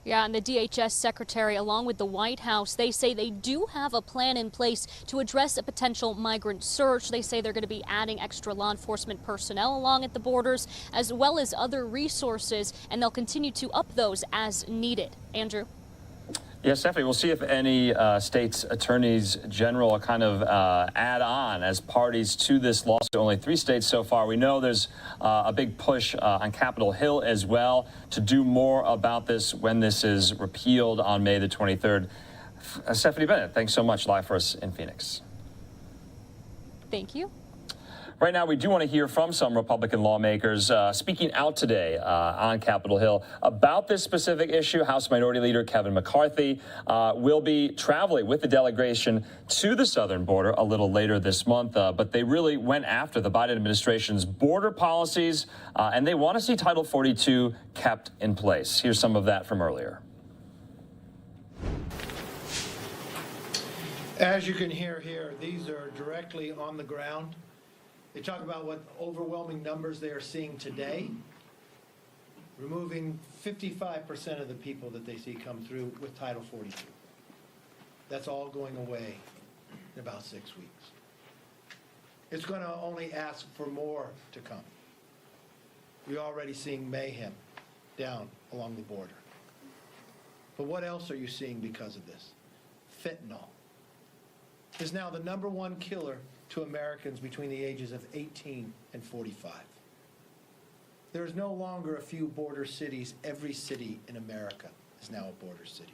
Yeah, and the DHS secretary, along with the White House, they say they do have a plan in place to address a potential migrant surge. They say they're going to be adding extra law enforcement personnel along at the borders, as well as other resources, and they'll continue to up those as needed. Andrew? Yes, Stephanie, we'll see if any states' attorneys general kind of add on as parties to this lawsuit. Only 3 states so far. We know there's a big push on Capitol Hill as well to do more about this when this is repealed on May the 23rd. Stephanie Bennett, thanks so much live for us in Phoenix. Thank you. Right now, we do want to hear from some Republican lawmakers speaking out today on Capitol Hill about this specific issue. House Minority Leader Kevin McCarthy will be traveling with the delegation to the southern border a little later this month, but they really went after the Biden administration's border policies, and they want to see Title 42 kept in place. Here's some of that from earlier. As you can hear here, these are directly on the ground. They talk about what overwhelming numbers they are seeing today, removing 55% of the people that they see come through with Title 42. That's all going away in about 6 weeks. It's going to only ask for more to come. We're already seeing mayhem down along the border. But what else are you seeing because of this? Fentanyl is now the #1 killer to Americans between the ages of 18 and 45. There is no longer a few border cities. Every city in America is now a border city.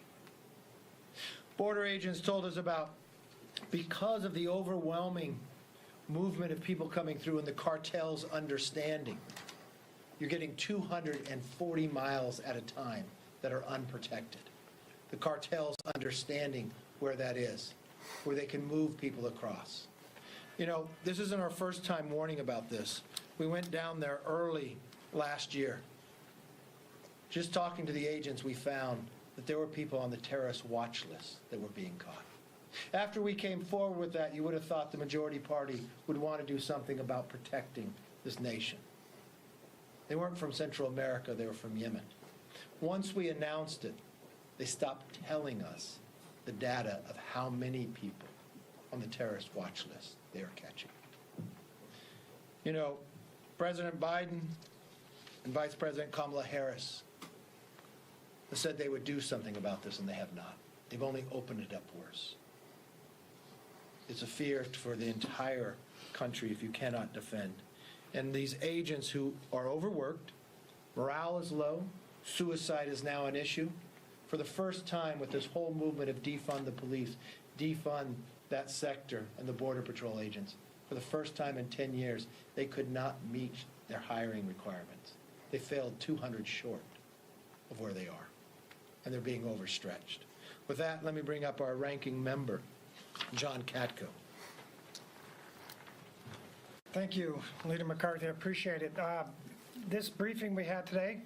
Border agents told us about, because of the overwhelming movement of people coming through and the cartel's understanding, you're getting 240 miles at a time that are unprotected. The cartel's understanding where that is, where they can move people across. You know, this isn't our first time warning about this. We went down there early last year. Just talking to the agents, we found that there were people on the terrorist watch list that were being caught. After we came forward with that, you would have thought the majority party would want to do something about protecting this nation. They weren't from Central America, they were from Yemen. Once we announced it, they stopped telling us the data of how many people on the terrorist watch list they are catching. You know, President Biden and Vice President Kamala Harris have said they would do something about this, and they have not. They've only opened it up worse. It's a fear for the entire country if you cannot defend. And these agents who are overworked, morale is low, suicide is now an issue. For the first time with this whole movement of defund the police, defund that sector and the Border Patrol agents, for the first time in 10 years, they could not meet their hiring requirements. They failed 200 short of where they are, and they're being overstretched. With that, let me bring up our ranking member, John Katko. Thank you, Leader McCarthy. I appreciate it. This briefing we had today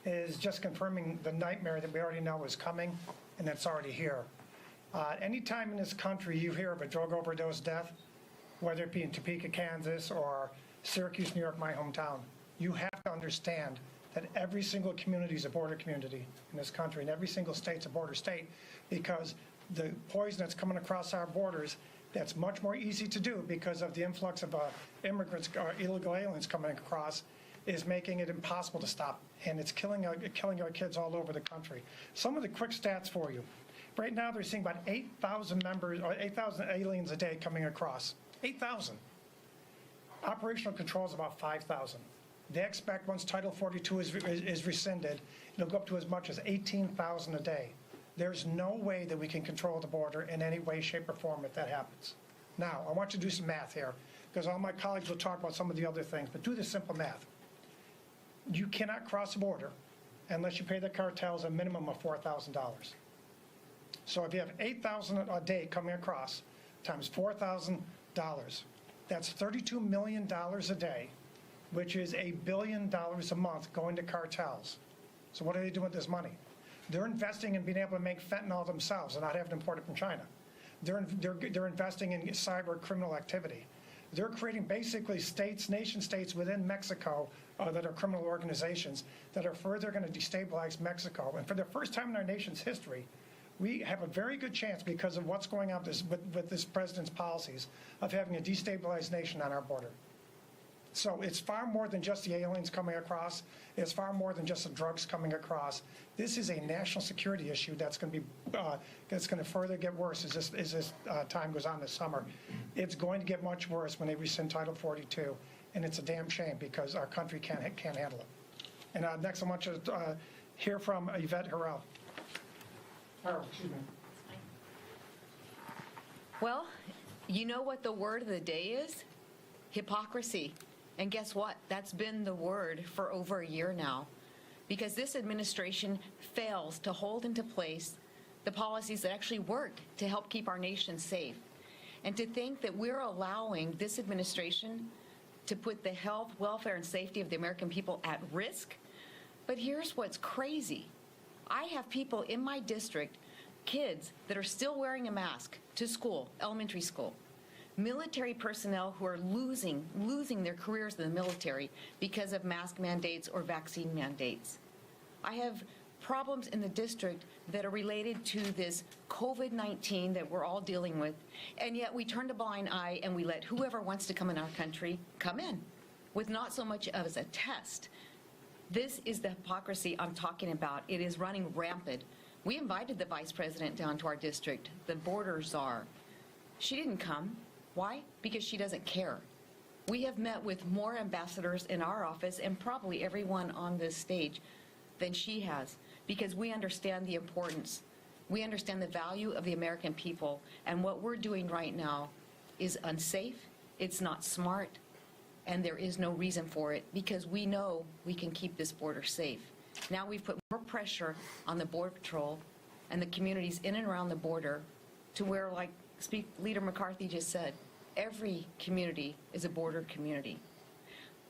is just confirming the nightmare that we already know is coming, and that's already here. Anytime in this country you hear of a drug overdose death, whether it be in Topeka, Kansas, or Syracuse, New York, my hometown, you have to understand that every single community is a border community in this country, and every single state's a border state, because the poison that's coming across our borders, that's much more easy to do because of the influx of immigrants, illegal aliens coming across, is making it impossible to stop, and it's killing our kids all over the country. Some of the quick stats for you. Right now, they're seeing about 8,000 members, or 8,000 aliens a day coming across. 8,000. Operational control is about 5,000. They expect once Title 42 is rescinded, it'll go up to as much as 18,000 a day. There's no way that we can control the border in any way, shape, or form if that happens. Now, I want you to do some math here, because all my colleagues will talk about some of the other things, but do this simple math. You cannot cross the border unless you pay the cartels a minimum of $4,000. So if you have 8,000 a day coming across times $4,000, that's $32 million a day, which is $1 billion a month going to cartels. So what are they doing with this money? They're investing in being able to make fentanyl themselves and not have it imported from China. They're investing in cyber criminal activity. They're creating basically states, nation states within Mexico that are criminal organizations that are further going to destabilize Mexico. And for the first time in our nation's history, we have a very good chance, because of what's going on with this president's policies, of having a destabilized nation on our border. So it's far more than just the aliens coming across. It's far more than just the drugs coming across. This is a national security issue that's going to further get worse as this time goes on this summer. It's going to get much worse when they rescind Title 42, and it's a damn shame because our country can't handle it. And next, I want you to hear from Yvette Harrell. Excuse me. Well, you know what the word of the day is? Hypocrisy. And guess what? That's been the word for over a year now, because this administration fails to hold into place the policies that actually work to help keep our nation safe. And to think that we're allowing this administration to put the health, welfare, and safety of the American people at risk. But here's what's crazy. I have people in my district, kids that are still wearing a mask to school, elementary school. Military personnel who are losing their careers in the military because of mask mandates or vaccine mandates. I have problems in the district that are related to this COVID-19 that we're all dealing with, and yet we turn a blind eye and we let whoever wants to come in our country come in with not so much as a test. This is the hypocrisy I'm talking about. It is running rampant. We invited the vice president down to our district, the border czar. She didn't come. Why? Because she doesn't care. We have met with more ambassadors in our office and probably everyone on this stage than she has, because we understand the importance. We understand the value of the American people, and what we're doing right now is unsafe, it's not smart, and there is no reason for it, because we know we can keep this border safe. Now we've put more pressure on the Border Patrol and the communities in and around the border to where, like Leader McCarthy just said, every community is a border community.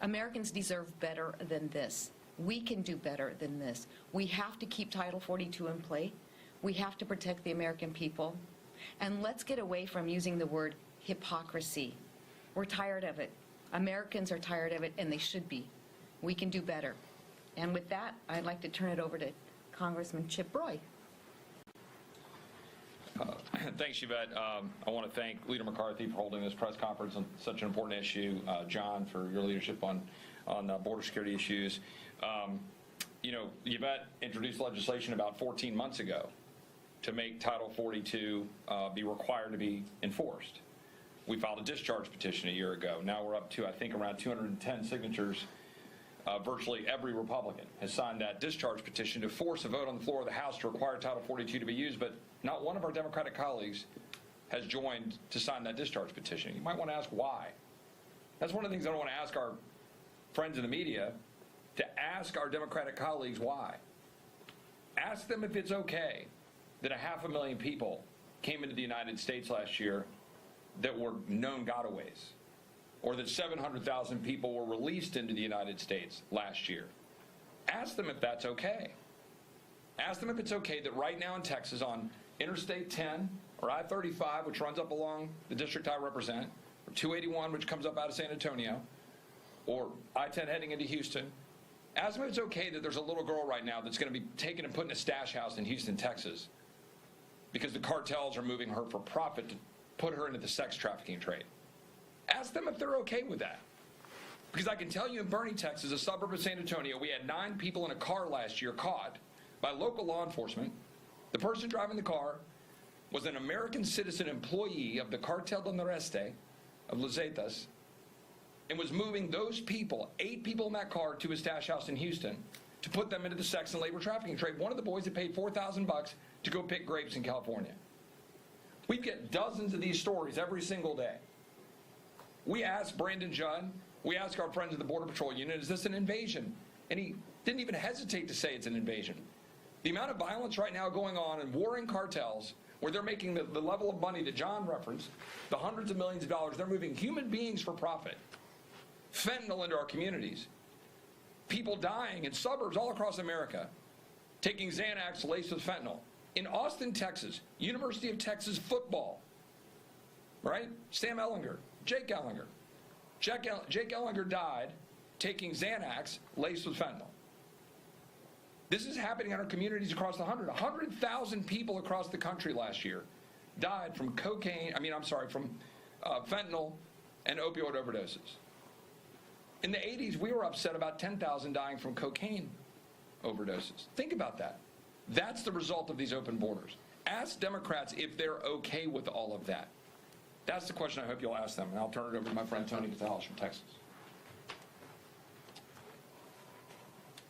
Americans deserve better than this. We can do better than this. We have to keep Title 42 in play. We have to protect the American people. And let's get away from using the word hypocrisy. We're tired of it. Americans are tired of it, and they should be. We can do better. And with that, I'd like to turn it over to Congressman Chip Roy. Thanks, Yvette. I want to thank Leader McCarthy for holding this press conference on such an important issue. John, for your leadership on border security issues. You know, Yvette introduced legislation about 14 months ago to make Title 42 be required to be enforced. We filed a discharge petition a year ago. Now we're up to, I think, around 210 signatures. Virtually every Republican has signed that discharge petition to force a vote on the floor of the House to require Title 42 to be used, but not one of our Democratic colleagues has joined to sign that discharge petition. You might want to ask why. That's one of the things I don't want to ask our friends in the media, to ask our Democratic colleagues why. Ask them if it's okay that 500,000 people came into the United States last year that were known gotaways, or that 700,000 people were released into the United States last year. Ask them if that's okay. Ask them if it's okay that right now in Texas on Interstate 10 or I-35, which runs up along the district I represent, or 281, which comes up out of San Antonio, or I-10 heading into Houston, ask them if it's okay that there's a little girl right now that's going to be taken and put in a stash house in Houston, Texas, because the cartels are moving her for profit to put her into the sex trafficking trade. Ask them if they're okay with that. Because I can tell you in Bernie, Texas, a suburb of San Antonio, we had 9 people in a car last year caught by local law enforcement. The person driving the car was an American citizen employee of the Cartel de Noreste of Los Zetas, and was moving those people, 8 people in that car, to a stash house in Houston to put them into the sex and labor trafficking trade. One of the boys had paid $4,000 to go pick grapes in California. We get dozens of these stories every single day. We asked Brandon Judd, we asked our friends at the Border Patrol Unit, is this an invasion? And he didn't even hesitate to say it's an invasion. The amount of violence right now going on in warring cartels, where they're making the level of money that John referenced, the hundreds of millions of dollars, they're moving human beings for profit. Fentanyl into our communities. People dying in suburbs all across America, taking Xanax laced with fentanyl. In Austin, Texas, University of Texas football, right? Sam Ellinger, Jake Ellinger. Jake Ellinger died taking Xanax laced with fentanyl. This is happening in our communities across the 100,000 people across the country last year died from from fentanyl and opioid overdoses. In the 80s, we were upset about 10,000 dying from cocaine overdoses. Think about that. That's the result of these open borders. Ask Democrats if they're okay with all of that. That's the question I hope you'll ask them, and I'll turn it over to my friend Tony Gonzalez from Texas.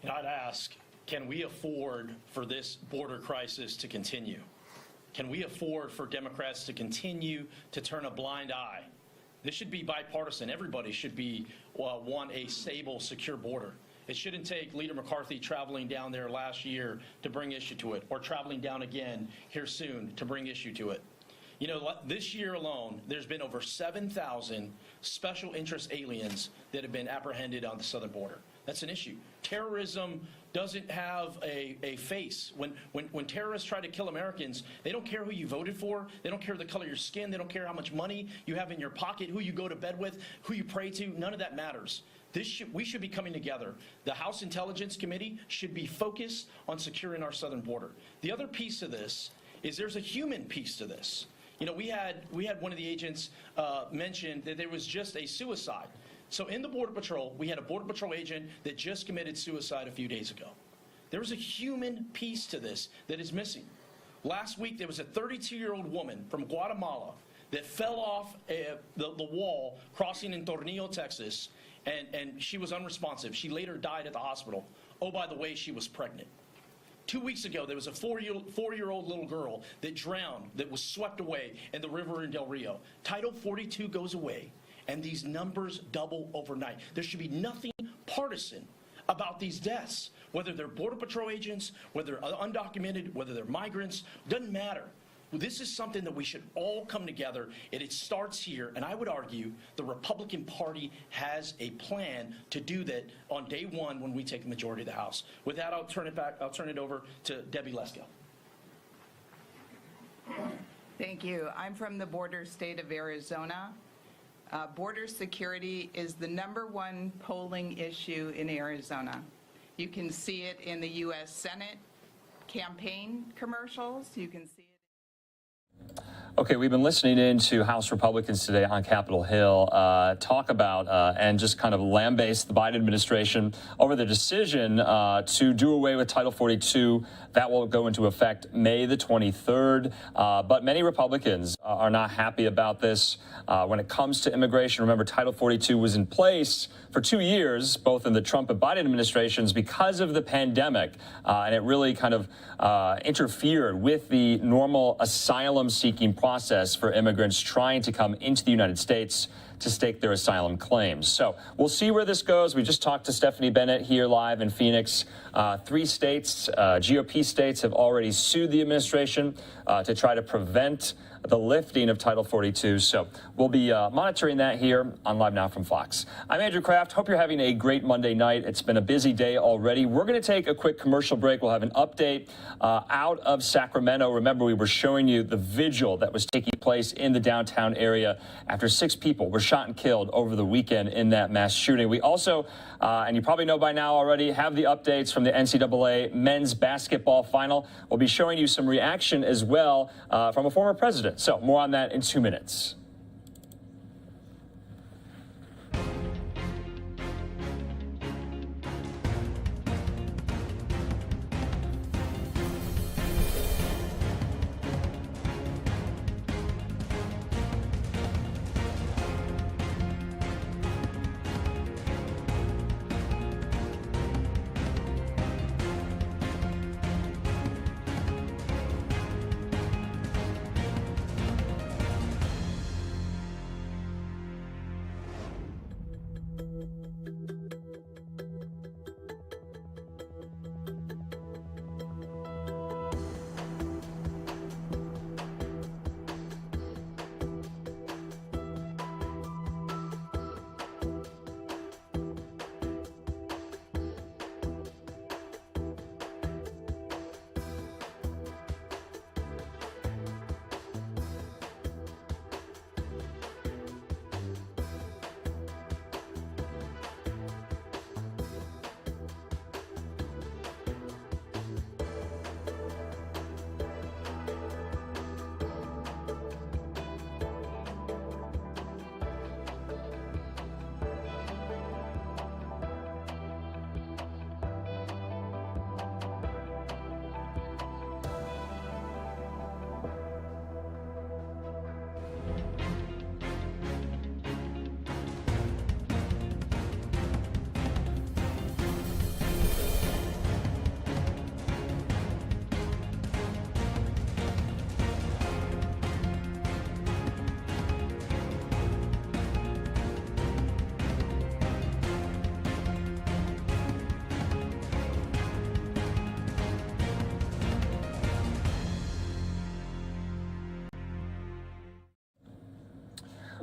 And I'd ask, can we afford for this border crisis to continue? Can we afford for Democrats to continue to turn a blind eye? This should be bipartisan. Everybody should want a stable, secure border. It shouldn't take Leader McCarthy traveling down there last year to bring issue to it, or traveling down again here soon to bring issue to it. You know, this year alone, there's been over 7,000 special interest aliens that have been apprehended on the southern border. That's an issue. Terrorism doesn't have a face. When terrorists try to kill Americans, they don't care who you voted for. They don't care the color of your skin. They don't care how much money you have in your pocket, who you go to bed with, who you pray to. None of that matters. We should be coming together. The House Intelligence Committee should be focused on securing our southern border. The other piece of this is there's a human piece to this. You know, we had one of the agents mention that there was just a suicide. So in the Border Patrol, we had a Border Patrol agent that just committed suicide a few days ago. There was a human piece to this that is missing. Last week, there was a 32-year-old woman from Guatemala that fell off the wall crossing in Tornillo, Texas, and she was unresponsive. She later died at the hospital. Oh, by the way, she was pregnant. 2 weeks ago, there was a four-year-old little girl that drowned, that was swept away in the river in Del Rio. Title 42 goes away, and these numbers double overnight. There should be nothing partisan about these deaths, whether they're Border Patrol agents, whether they're undocumented, whether they're migrants, doesn't matter. This is something that we should all come together, and it starts here. And I would argue the Republican Party has a plan to do that on day one when we take the majority of the House. With that, I'll turn it over to Debbie Lesko. Thank you. I'm from the border state of Arizona. Border security is the #1 polling issue in Arizona. You can see it in the U.S. Senate campaign commercials. You can see it. Okay, we've been listening in to House Republicans today on Capitol Hill talk about and just kind of lambaste the Biden administration over the decision to do away with Title 42. That will go into effect May the 23rd. But many Republicans are not happy about this. When it comes to immigration, remember, Title 42 was in place for 2 years, both in the Trump and Biden administrations, because of the pandemic. And it really kind of interfered with the normal asylum-seeking process for immigrants trying to come into the United States to stake their asylum claims. So we'll see where this goes. We just talked to Stephanie Bennett here live in Phoenix. 3 states, GOP states, have already sued the administration to try to prevent the lifting of Title 42. So we'll be monitoring that here on Live Now from Fox. I'm Andrew Kraft. Hope you're having a great Monday night. It's been a busy day already. We're going to take a quick commercial break. We'll have an update out of Sacramento. Remember, we were showing you the vigil that was taking place in the downtown area after 6 people were shot and killed over the weekend in that mass shooting. We also, and you probably know by now already, have the updates from the NCAA men's basketball final. We'll be showing you some reaction as well from a former president. So more on that in 2 minutes.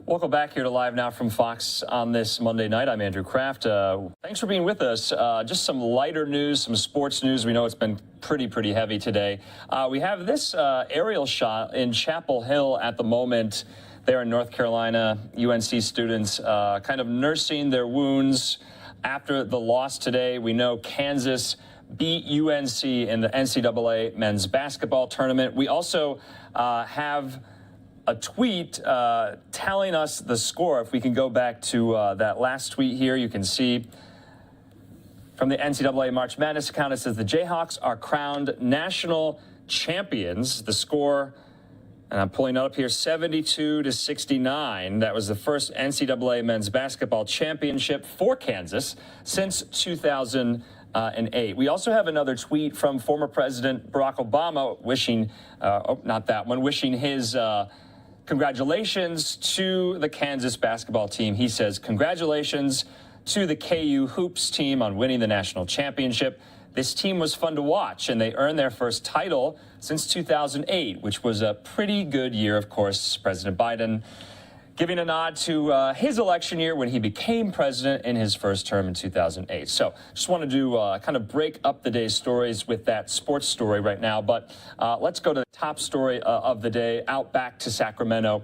Welcome back here to Live Now from Fox on this Monday night. I'm Andrew Kraft. Thanks for being with us. Just some lighter news, some sports news. We know it's been pretty heavy today. We have this aerial shot in Chapel Hill at the moment there in North Carolina. UNC students kind of nursing their wounds after the loss today. We know Kansas beat UNC in the NCAA men's basketball tournament. We also have a tweet telling us the score. If we can go back to that last tweet here, you can see from the NCAA March Madness account, it says the Jayhawks are crowned national champions. The score, and I'm pulling it up here, 72-69. That was the first NCAA men's basketball championship for Kansas since 2008. We also have another tweet from former President Barack Obama wishing, wishing his congratulations to the Kansas basketball team. He says, congratulations to the KU Hoops team on winning the national championship. This team was fun to watch, and they earned their first title since 2008, which was a pretty good year, of course. President Biden giving a nod to his election year when he became president in his first term in 2008. So just wanted to kind of break up the day's stories with that sports story right now. But let's go to the top story of the day, out back to Sacramento,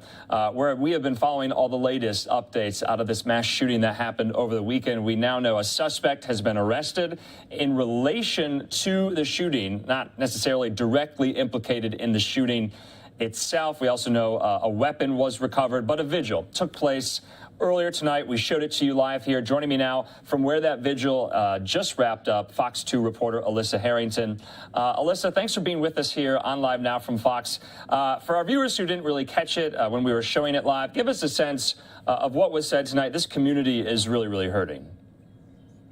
where we have been following all the latest updates out of this mass shooting that happened over the weekend. We now know a suspect has been arrested in relation to the shooting, not necessarily directly implicated in the shooting itself. We also know a weapon was recovered, but a vigil took place earlier tonight. We showed it to you live here. Joining me now from where that vigil just wrapped up, Fox 2 reporter Alyssa Harrington. Alyssa, thanks for being with us here on Live Now from Fox. For our viewers who didn't really catch it when we were showing it live, give us a sense of what was said tonight. This community is really hurting.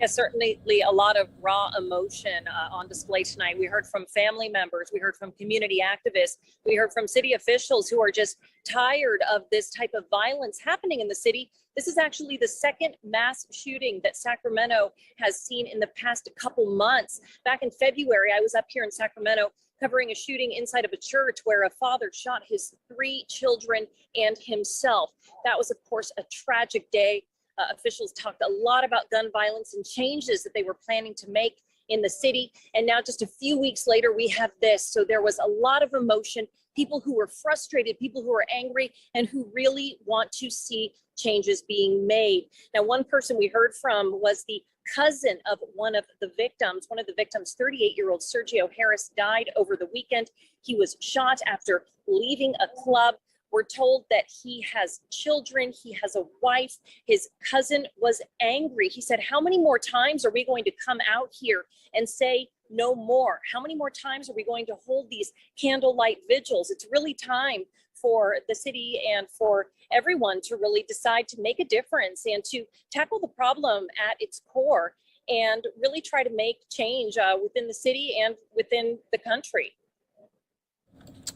Yes, certainly a lot of raw emotion on display tonight. We heard from family members. We heard from community activists. We heard from city officials who are just tired of this type of violence happening in the city. This is actually the second mass shooting that Sacramento has seen in the past couple months. Back in February, I was up here in Sacramento covering a shooting inside of a church where a father shot his 3 children and himself. That was, of course, a tragic day. Officials talked a lot about gun violence and changes that they were planning to make in the city. And now just a few weeks later, we have this. So there was a lot of emotion, people who were frustrated, people who were angry, and who really want to see changes being made. Now, one person we heard from was the cousin of one of the victims. One of the victims, 38-year-old Sergio Harris, died over the weekend. He was shot after leaving a club. We're told that he has children, he has a wife. His cousin was angry. He said, how many more times are we going to come out here and say no more? How many more times are we going to hold these candlelight vigils? It's really time for the city and for everyone to really decide to make a difference and to tackle the problem at its core and really try to make change within the city and within the country.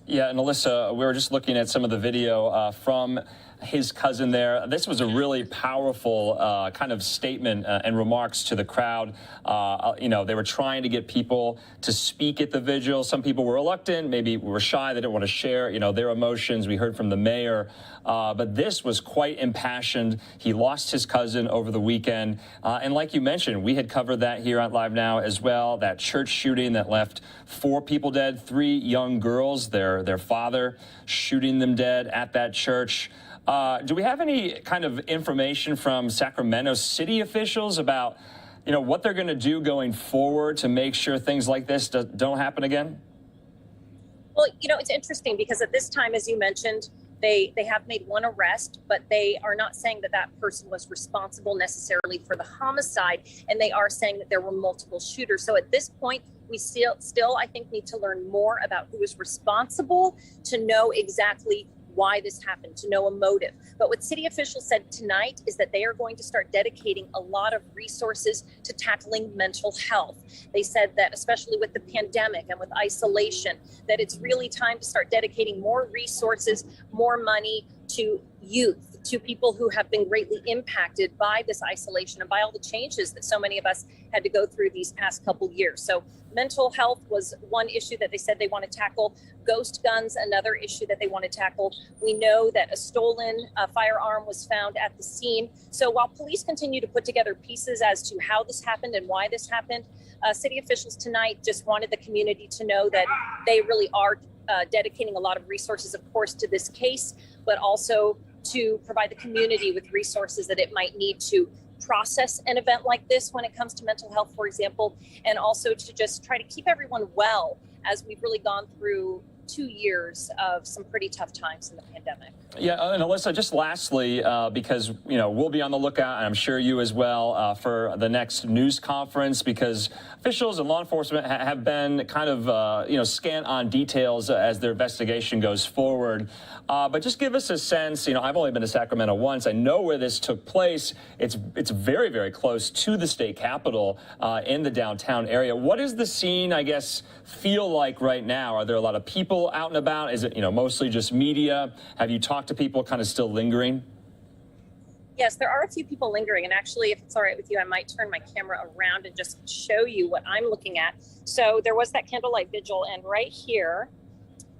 Yeah, and Alyssa, we were just looking at some of the video from his cousin there. This was a really powerful kind of statement and remarks to the crowd. You know, they were trying to get people to speak at the vigil. Some people were reluctant, maybe were shy. They didn't want to share, you know, their emotions. We heard from the mayor. But this was quite impassioned. He lost his cousin over the weekend. And like you mentioned, we had covered that here on Live Now as well, that church shooting that left 4 people dead, 3 young girls, their father shooting them dead at that church. Do we have any kind of information from Sacramento city officials about, you know, what they're going to do going forward to make sure things like this don't happen again? Well, you know, it's interesting because at this time, as you mentioned, they have made 1 arrest, but they are not saying that that person was responsible necessarily for the homicide, and they are saying that there were multiple shooters. So at this point, we still I think, need to learn more about who is responsible to know exactly why this happened, to know a motive. But what city officials said tonight is that they are going to start dedicating a lot of resources to tackling mental health. They said that especially with the pandemic and with isolation, that it's really time to start dedicating more resources, more money to youth, to people who have been greatly impacted by this isolation and by all the changes that so many of us had to go through these past couple years. So mental health was one issue that they said they want to tackle. Ghost guns, another issue that they want to tackle. We know that a stolen firearm was found at the scene. So while police continue to put together pieces as to how this happened and why this happened, city officials tonight just wanted the community to know that they really are dedicating a lot of resources, of course, to this case, but also to provide the community with resources that it might need to process an event like this when it comes to mental health, for example, and also to just try to keep everyone well as we've really gone through 2 years of some pretty tough times in the pandemic. Yeah, and Alyssa, just lastly, because, we'll be on the lookout, and I'm sure you as well, for the next news conference, because officials and law enforcement have been kind of, scant on details as their investigation goes forward. But just give us a sense, I've only been to Sacramento once. I know where this took place. It's very, very close to the state capitol in the downtown area. What does the scene, I guess, feel like right now? Are there a lot of people out and about? Is it, mostly just media? Have you talked to people kind of still lingering? Yes, there are a few people lingering. And actually, if it's all right with you, I might turn my camera around and just show you what I'm looking at. So there was that candlelight vigil. And right here,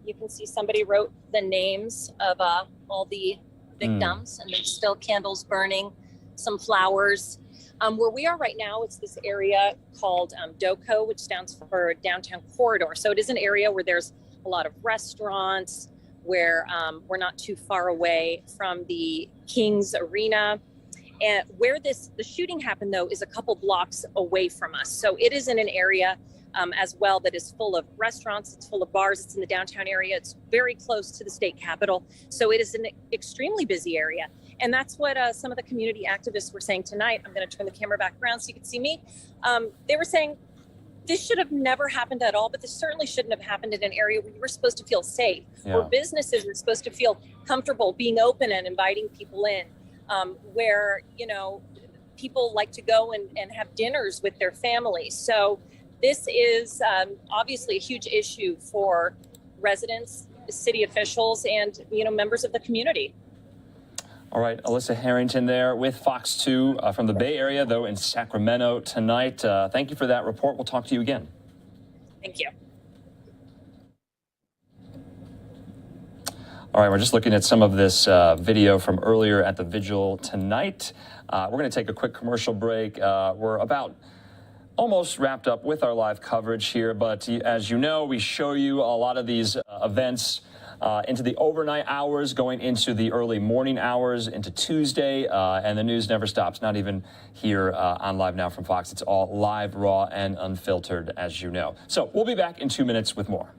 you can see somebody wrote the names of all the victims. And there's still candles burning, some flowers. Where we are right now, it's this area called DOCO, which stands for Downtown Corridor. So it is an area where there's a lot of restaurants, where we're not too far away from the King's Arena. And where the shooting happened, though, is a couple blocks away from us. So it is in an area as well that is full of restaurants, it's full of bars, it's in the downtown area, it's very close to the state capitol. So it is an extremely busy area. And that's what some of the community activists were saying tonight. I'm going to turn the camera back around so you can see me. They were saying, this should have never happened at all, but this certainly shouldn't have happened in an area where you were supposed to feel safe, where businesses were supposed to feel comfortable being open and inviting people in, where, people like to go and have dinners with their families. So this is obviously a huge issue for residents, city officials, and, members of the community. All right, Alyssa Harrington there with Fox 2 from the Bay Area, though, in Sacramento tonight. Thank you for that report. We'll talk to you again. Thank you. All right, we're just looking at some of this video from earlier at the Vigil tonight. We're going to take a quick commercial break. We're about almost wrapped up with our live coverage here, but as you know, we show you a lot of these events into the overnight hours, going into the early morning hours, into Tuesday, and the news never stops, not even here on Live Now from Fox. It's all live, raw, and unfiltered, as you know. So we'll be back in 2 minutes with more.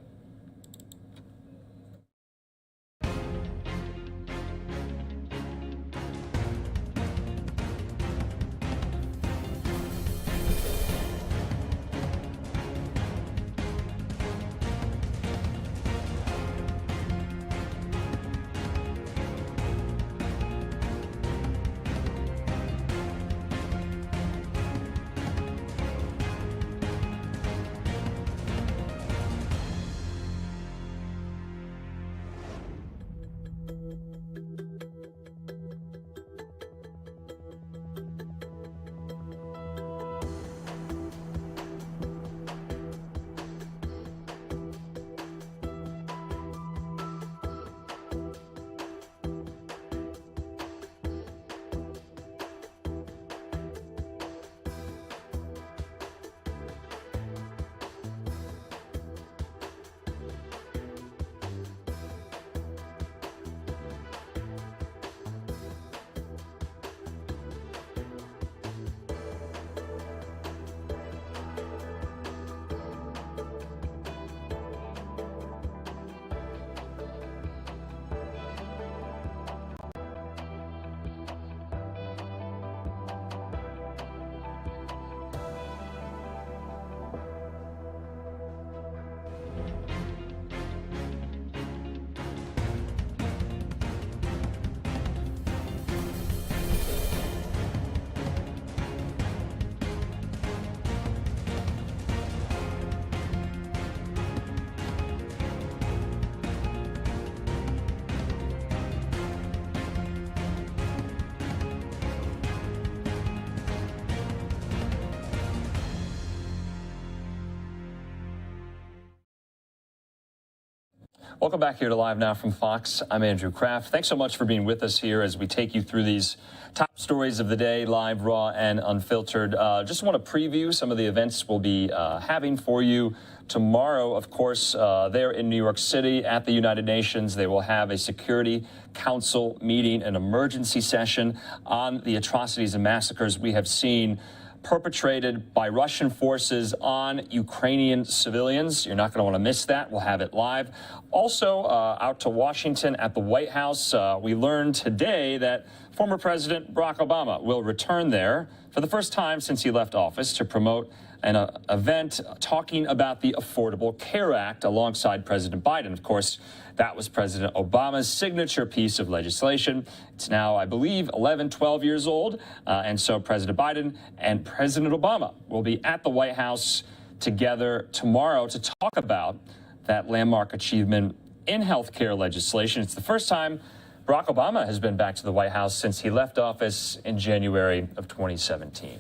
Welcome back here to Live Now from Fox. I'm Andrew Kraft. Thanks so much for being with us here as we take you through these top stories of the day, live, raw, and unfiltered. Just want to preview some of the events we'll be having for you tomorrow. Of course, there in New York City at the United Nations, they will have a Security Council meeting, an emergency session on the atrocities and massacres we have seen perpetrated by Russian forces on Ukrainian civilians. You're not going to want to miss that. We'll have it live. Also, out to Washington at the White House, we learned today that former President Barack Obama will return there for the first time since he left office to promote an event talking about the Affordable Care Act alongside President Biden. Of course, that was President Obama's signature piece of legislation. It's now, I believe, 11, 12 years old. And so President Biden and President Obama will be at the White House together tomorrow to talk about that landmark achievement in healthcare legislation. It's the first time Barack Obama has been back to the White House since he left office in January of 2017.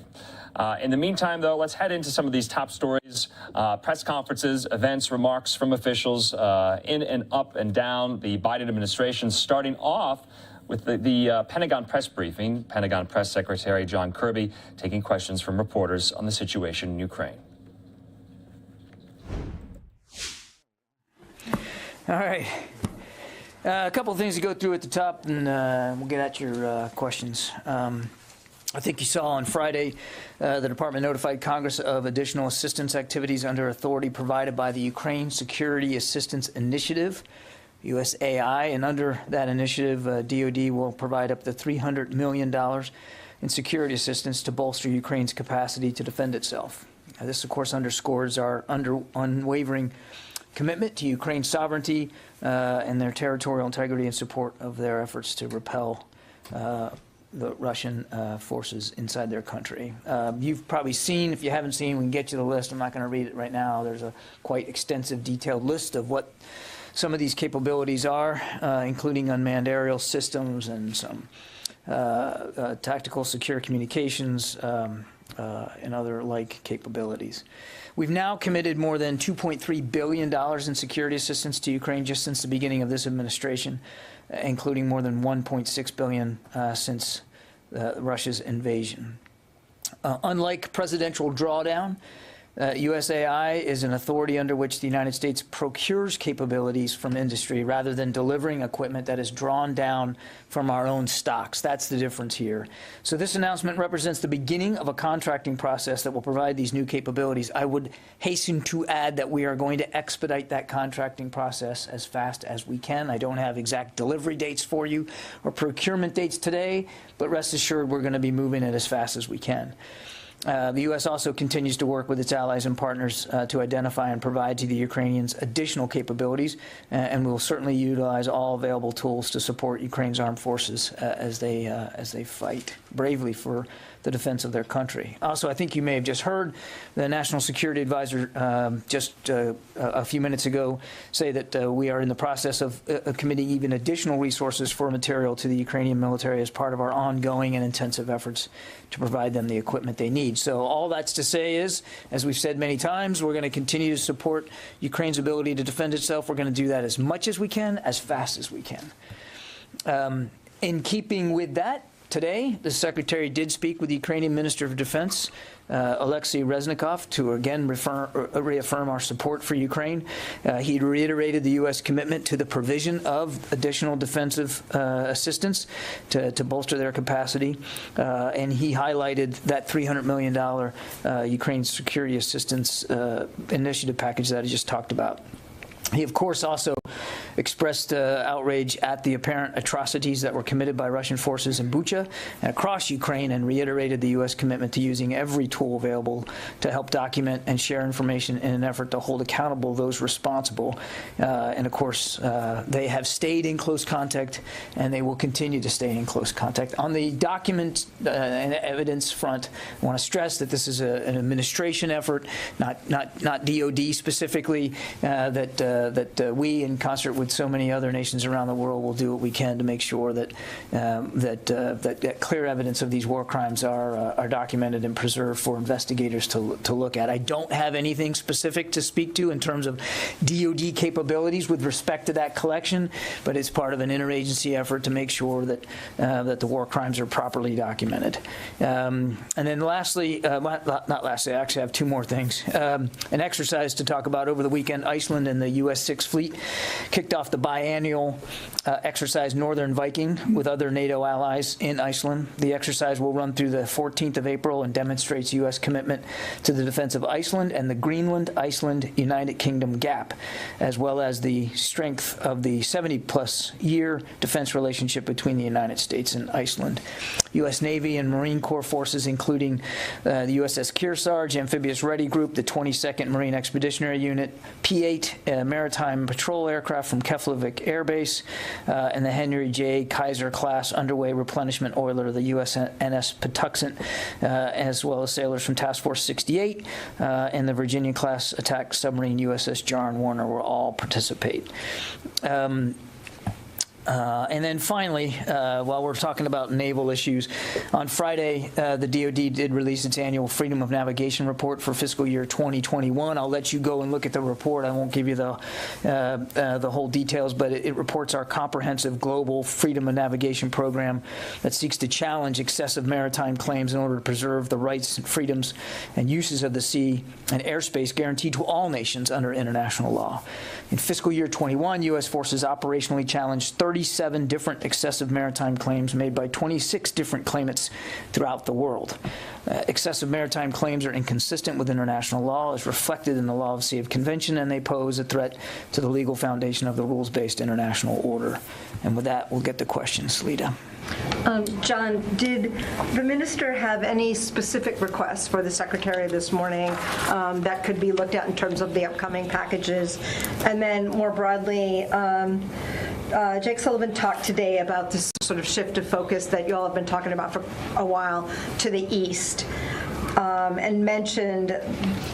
In the meantime, though, let's head into some of these top stories, press conferences, events, remarks from officials in and up and down the Biden administration, starting off with the Pentagon press briefing. Pentagon Press Secretary John Kirby taking questions from reporters on the situation in Ukraine. All right. A couple of things to go through at the top, and we'll get at your questions. I think you saw on Friday the department notified Congress of additional assistance activities under authority provided by the Ukraine Security Assistance Initiative, USAI, and under that initiative, DoD will provide up to $300 million in security assistance to bolster Ukraine's capacity to defend itself. This, of course, underscores our unwavering commitment to Ukraine's sovereignty and their territorial integrity in support of their efforts to repel the Russian forces inside their country. You've probably seen, if you haven't seen, we can get you the list. I'm not going to read it right now. There's a quite extensive, detailed list of what some of these capabilities are, including unmanned aerial systems and some tactical secure communications and other like capabilities. We've now committed more than $2.3 billion in security assistance to Ukraine just since the beginning of this administration, including more than $1.6 billion since Russia's invasion. Unlike presidential drawdown, USAI is an authority under which the United States procures capabilities from industry rather than delivering equipment that is drawn down from our own stocks. That's the difference here. So this announcement represents the beginning of a contracting process that will provide these new capabilities. I would hasten to add that we are going to expedite that contracting process as fast as we can. I don't have exact delivery dates for you or procurement dates today, but rest assured we're going to be moving it as fast as we can. The U.S. also continues to work with its allies and partners to identify and provide to the Ukrainians additional capabilities, and will certainly utilize all available tools to support Ukraine's armed forces as they fight bravely for the defense of their country. Also, I think you may have just heard the National Security Advisor just a few minutes ago say that we are in the process of committing even additional resources for material to the Ukrainian military as part of our ongoing and intensive efforts to provide them the equipment they need. So all that's to say is, as we've said many times, we're going to continue to support Ukraine's ability to defend itself. We're going to do that as much as we can, as fast as we can. In keeping with that, today, the Secretary did speak with the Ukrainian Minister of Defense, Alexei Reznikov, to again reaffirm our support for Ukraine. He reiterated the U.S. commitment to the provision of additional defensive assistance to bolster their capacity, and he highlighted that $300 million Ukraine security assistance initiative package that I just talked about. He, of course, also expressed outrage at the apparent atrocities that were committed by Russian forces in Bucha and across Ukraine, and reiterated the U.S. commitment to using every tool available to help document and share information in an effort to hold accountable those responsible. And, of course, they have stayed in close contact, and they will continue to stay in close contact. On the document and evidence front, I want to stress that this is an administration effort, not DoD specifically, that we, in concert with so many other nations around the world, will do what we can to make sure that that clear evidence of these war crimes are documented and preserved for investigators to look at. I don't have anything specific to speak to in terms of DoD capabilities with respect to that collection, but it's part of an interagency effort to make sure that that the war crimes are properly documented. And then lastly, not lastly, I actually have two more things. An exercise to talk about over the weekend. Iceland and the U.S. Sixth Fleet kicked off the biannual exercise Northern Viking with other NATO allies in Iceland. The exercise will run through the 14th of April and demonstrates U.S. commitment to the defense of Iceland and the Greenland-Iceland-United Kingdom gap, as well as the strength of the 70-plus year defense relationship between the United States and Iceland. U.S. Navy and Marine Corps forces, including the USS Kearsarge, Amphibious Ready Group, the 22nd Marine Expeditionary Unit, P-8 Maritime Patrol Aircraft from Keflavik Air Base, and the Henry J. Kaiser class underway replenishment oiler, the USNS Patuxent, as well as sailors from Task Force 68 and the Virginia class attack submarine USS John Warner will all participate. And then finally, while we're talking about naval issues, on Friday, the DoD did release its annual Freedom of Navigation report for fiscal year 2021. I'll let you go and look at the report. I won't give you the whole details, but it reports our comprehensive global Freedom of Navigation program that seeks to challenge excessive maritime claims in order to preserve the rights, freedoms, and uses of the sea and airspace guaranteed to all nations under international law. In fiscal year 21, U.S. forces operationally challenged 37 different excessive maritime claims made by 26 different claimants throughout the world. Excessive maritime claims are inconsistent with international law as reflected in the Law of Sea of Convention, and they pose a threat to the legal foundation of the rules-based international order. And with that, we'll get to questions. Lita. John, did the minister have any specific requests for the secretary this morning that could be looked at in terms of the upcoming packages? And then more broadly, Jake Sullivan talked today about this sort of shift of focus that you all have been talking about for a while to the east. And mentioned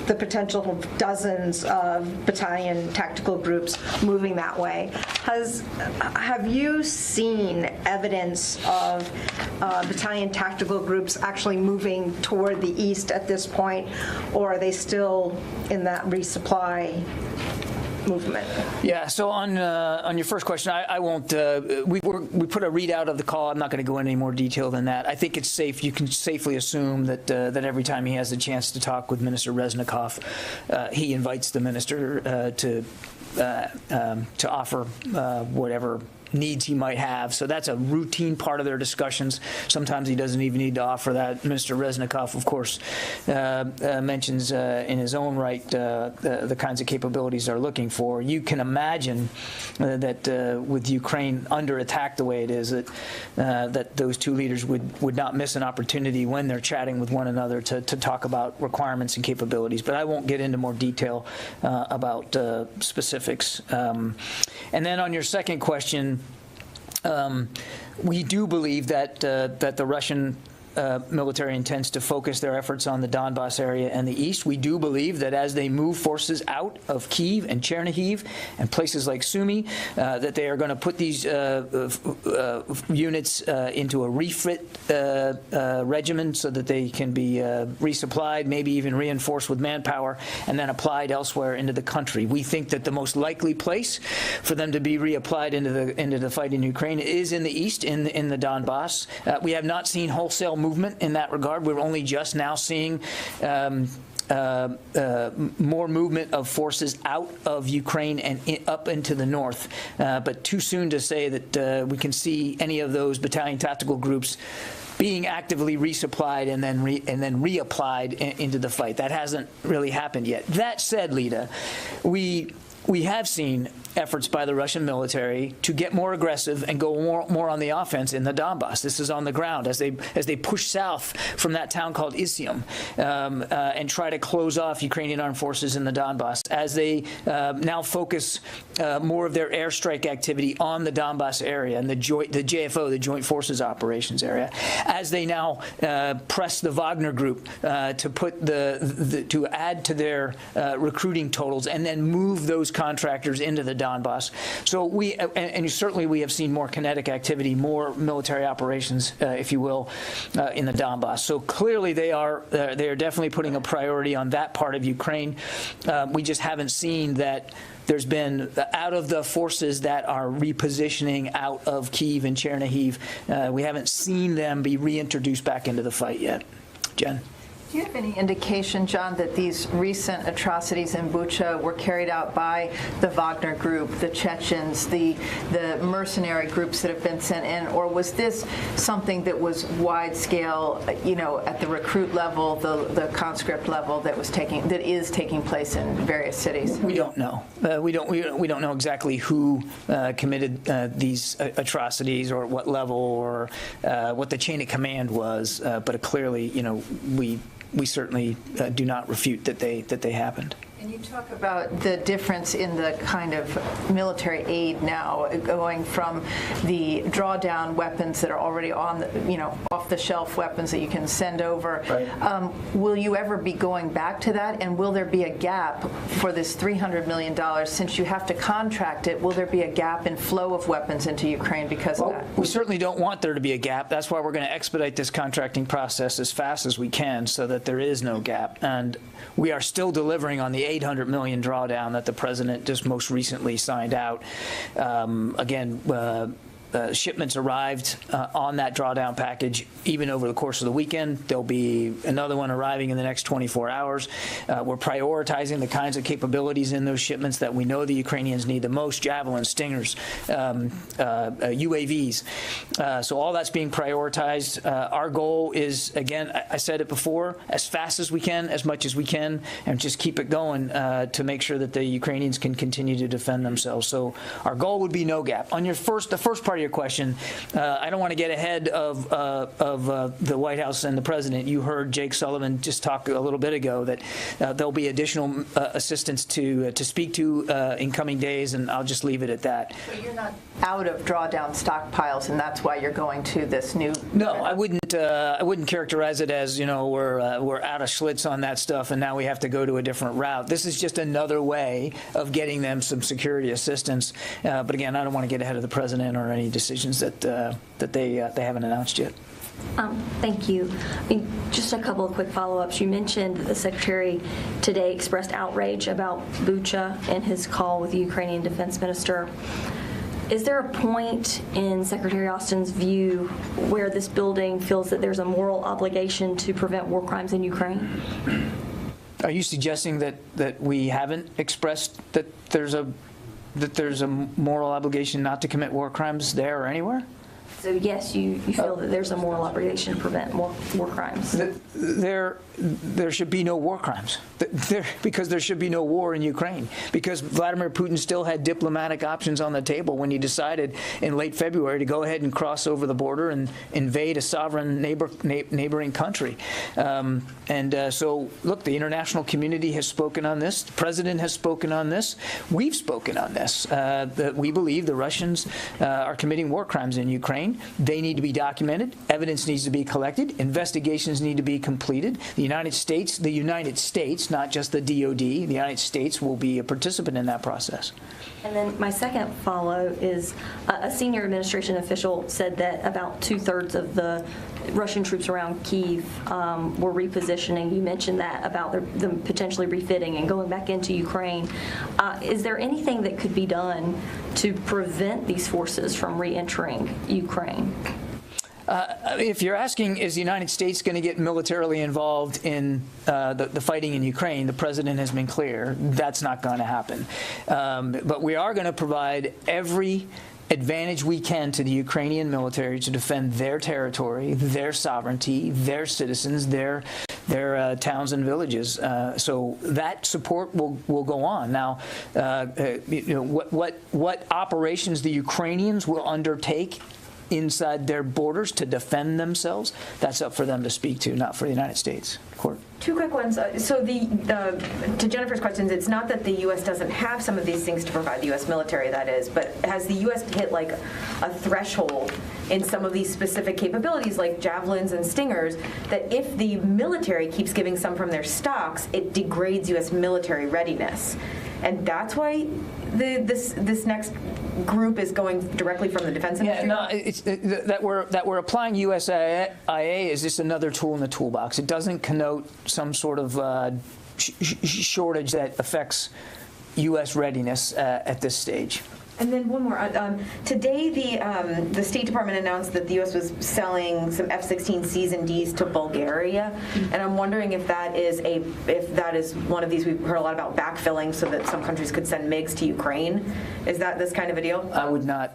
the potential of dozens of battalion tactical groups moving that way. Have you seen evidence of battalion tactical groups actually moving toward the east at this point, or are they still in that resupply movement? Yeah, so on your first question, I won't, we put a readout of the call. I'm not going to go into any more detail than that. I think it's safe, you can safely assume that every time he has a chance to talk with Minister Reznikov, he invites the minister to offer whatever needs he might have. So that's a routine part of their discussions. Sometimes he doesn't even need to offer that. Minister Reznikov, of course, mentions in his own right the kinds of capabilities they're looking for. You can imagine that with Ukraine under attack the way it is, that those two leaders would not miss an opportunity when they're chatting with one another to talk about requirements and capabilities. But I won't get into more detail about specifics. And then on your second question, we do believe that the Russian military intends to focus their efforts on the Donbass area and the east. We do believe that as they move forces out of Kyiv and Chernihiv and places like Sumy, that they are going to put these units into a refit regimen so that they can be resupplied, maybe even reinforced with manpower, and then applied elsewhere into the country. We think that the most likely place for them to be reapplied into the fight in Ukraine is in the east, in the Donbass. We have not seen wholesale movement in that regard. We're only just now seeing more movement of forces out of Ukraine and up into the north. But too soon to say that we can see any of those battalion tactical groups being actively resupplied and then reapplied into the fight. That hasn't really happened yet. That said, Lita, we have seen efforts by the Russian military to get more aggressive and go more on the offense in the Donbass. This is on the ground as they push south from that town called Izium and try to close off Ukrainian armed forces in the Donbass, as they now focus more of their airstrike activity on the Donbass area and the JFO, the Joint Forces Operations area, as they now press the Wagner Group to put to add to their recruiting totals and then move those contractors into the Donbass. So certainly we have seen more kinetic activity, more military operations, if you will, in the Donbass. So clearly they are definitely putting a priority on that part of Ukraine. We just haven't seen that there's been, out of the forces that are repositioning out of Kyiv and Chernihiv, we haven't seen them be reintroduced back into the fight yet. Jen? Do you have any indication, John, that these recent atrocities in Bucha were carried out by the Wagner Group, the Chechens, the mercenary groups that have been sent in, or was this something that was wide scale, at the recruit level, the conscript level that is taking place in various cities? We don't know. We don't know exactly who committed these atrocities, or at what level, or what the chain of command was. But clearly, we certainly do not refute that they happened. And you talk about the difference in the kind of military aid now, going from the drawdown weapons that are already on the, off-the-shelf weapons that you can send over. Right. Will you ever be going back to that? And will there be a gap for this $300 million? Since you have to contract it, will there be a gap in flow of weapons into Ukraine because of that? We certainly don't want there to be a gap. That's why we're going to expedite this contracting process as fast as we can so that there is no gap. And we are still delivering on the $800 million drawdown that the president just most recently signed out. Shipments arrived on that drawdown package even over the course of the weekend. There'll be another one arriving in the next 24 hours. We're prioritizing the kinds of capabilities in those shipments that we know the Ukrainians need the most: Javelins, Stingers, UAVs. So all that's being prioritized. Our goal is, again, I said it before, as fast as we can, as much as we can, and just keep it going to make sure that the Ukrainians can continue to defend themselves. So our goal would be no gap. On the first part of your question, I don't want to get ahead of the White House and the president. You heard Jake Sullivan just talk a little bit ago that there'll be additional assistance to speak to in coming days, and I'll just leave it at that. So you're not out of drawdown stockpiles, and that's why you're going to this new? No, I wouldn't characterize it as we're out of Schlitz on that stuff, and now we have to go to a different route. This is just another way of getting them some security assistance. But again, I don't want to get ahead of the president or any decisions that they haven't announced yet. Thank you. Just a couple of quick follow-ups. You mentioned that the Secretary today expressed outrage about Bucha in his call with the Ukrainian Defense Minister. Is there a point in Secretary Austin's view where this building feels that there's a moral obligation to prevent war crimes in Ukraine? Are you suggesting that we haven't expressed that there's a moral obligation not to commit war crimes there or anywhere? So yes, you feel that there's a moral obligation to prevent more war crimes? There should be no war crimes, because there should be no war in Ukraine, because Vladimir Putin still had diplomatic options on the table when he decided in late February to go ahead and cross over the border and invade a sovereign neighboring country. So, look, the international community has spoken on this. The president has spoken on this. We've spoken on this. That we believe the Russians are committing war crimes in Ukraine. They need to be documented. Evidence needs to be collected. Investigations need to be completed. The United States, not just the DOD, the United States will be a participant in that process. And then my second follow is a senior administration official said that about 2/3 of the Russian troops around Kyiv were repositioning. You mentioned that about them potentially refitting and going back into Ukraine. Is there anything that could be done to prevent these forces from re-entering Ukraine? If you're asking, is the United States going to get militarily involved in the fighting in Ukraine, the president has been clear that's not going to happen. But we are going to provide every advantage we can to the Ukrainian military to defend their territory, their sovereignty, their citizens, their their towns and villages. So that support will go on. Now, what operations the Ukrainians will undertake inside their borders to defend themselves, that's up for them to speak to, not for the United States. Court. Two quick ones. So to Jennifer's questions, it's not that the U.S. doesn't have some of these things to provide the U.S. military, that is, but has the U.S. hit like a threshold in some of these specific capabilities like javelins and stingers that if the military keeps giving some from their stocks, it degrades U.S. military readiness? And that's why this next group is going directly from the defense industry? Yeah, no, it's, that we're applying USIA is just another tool in the toolbox. It doesn't connote some sort of shortage that affects U.S. readiness at this stage. And then one more. Today, the State Department announced that the U.S. was selling some F-16Cs and Ds to Bulgaria, and I'm wondering if that is one of these. We've heard a lot about backfilling so that some countries could send MiGs to Ukraine. Is that this kind of a deal? I would not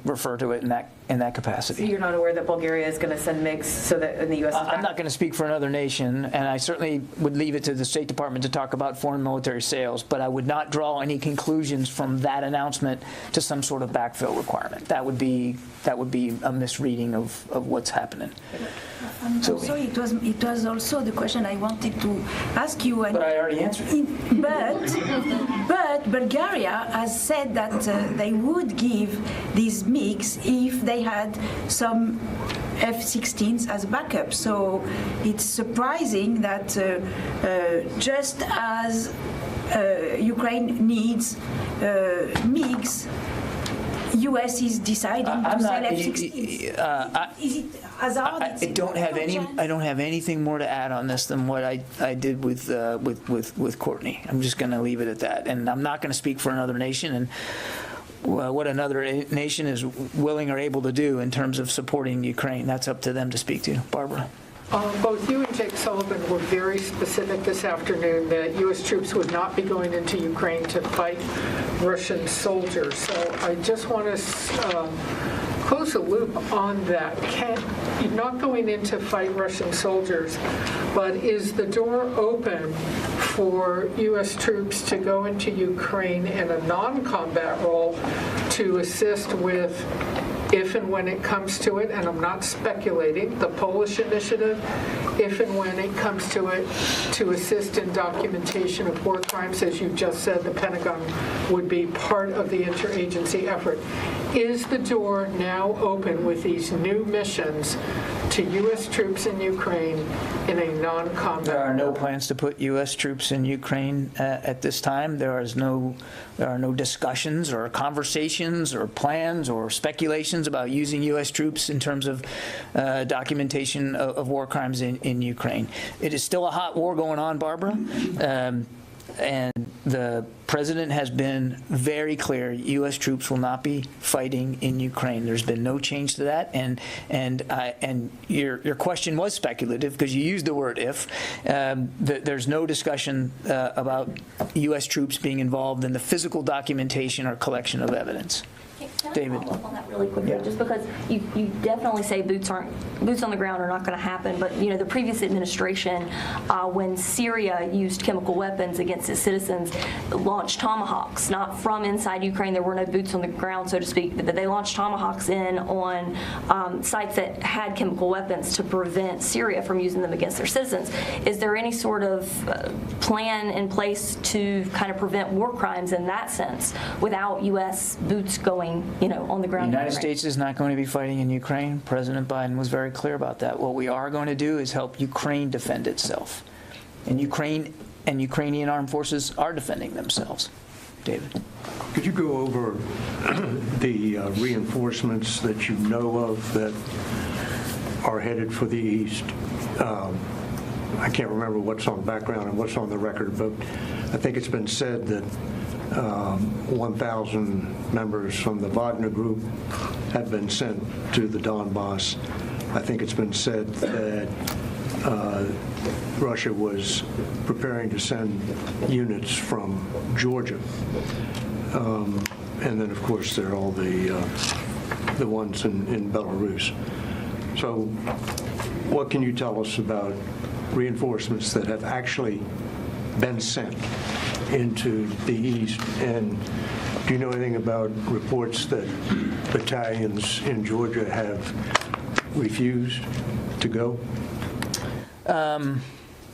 refer to it in that capacity. So you're not aware that Bulgaria is going to send MiGs so that in the U.S. I'm not going to speak for another nation, and I certainly would leave it to the State Department to talk about foreign military sales, but I would not draw any conclusions from that announcement to some sort of backfill requirement. That would be a misreading of what's happening. Also, it was also the question I wanted to ask you. But I already answered. But Bulgaria has said that they would give these MiGs if they had some F-16s as backup. So it's surprising that just as Ukraine needs MiGs, U.S. is deciding to sell F-16s. Is it hazard? I don't have anything more to add on this than what I did with Courtney. I'm just going to leave it at that, and I'm not going to speak for another nation and what another nation is willing or able to do in terms of supporting Ukraine. That's up to them to speak to. Barbara. Both you and Jake Sullivan were very specific this afternoon that U.S. troops would not be going into Ukraine to fight Russian soldiers. So I just want to close the loop on that. You're not going in to fight Russian soldiers, but is the door open for U.S. troops to go into Ukraine in a non-combat role to assist with, if and when it comes to it, and I'm not speculating, the Polish initiative, if and when it comes to it, to assist in documentation of war crimes? As you just said, the Pentagon would be part of the interagency effort. Is the door now open with these new missions to U.S. troops in Ukraine in a non-combat? There are no plans to put U.S. troops in Ukraine at this time. There are no discussions or conversations or plans or speculations about using U.S. troops in terms of documentation of war crimes in Ukraine. It is still a hot war going on, Barbara. And the president has been very clear, U.S. troops will not be fighting in Ukraine. There's been no change to that. And your question was speculative because you used the word if. There's no discussion about U.S. troops being involved in the physical documentation or collection of evidence. David. Follow up on that really quickly, just because you definitely say boots on the ground are not going to happen, but the previous administration, when Syria used chemical weapons against its citizens, launched Tomahawks, not from inside Ukraine. There were no boots on the ground, so to speak, but they launched Tomahawks in on sites that had chemical weapons to prevent Syria from using them against their citizens. Is there any sort of plan in place to kind of prevent war crimes in that sense without U.S. boots going on the ground? The United States is not going to be fighting in Ukraine. President Biden was very clear about that. What we are going to do is help Ukraine defend itself. And Ukraine and Ukrainian armed forces are defending themselves. David. Could you go over the reinforcements that you know of that are headed for the East? I can't remember what's on the background and what's on the record, but I think it's been said that 1,000 members from the Wagner Group have been sent to the Donbass. I think it's been said that Russia was preparing to send units from Georgia. And then, of course, there are all the ones in Belarus. So what can you tell us about reinforcements that have actually been sent into the east? And do you know anything about reports that battalions in Georgia have refused to go?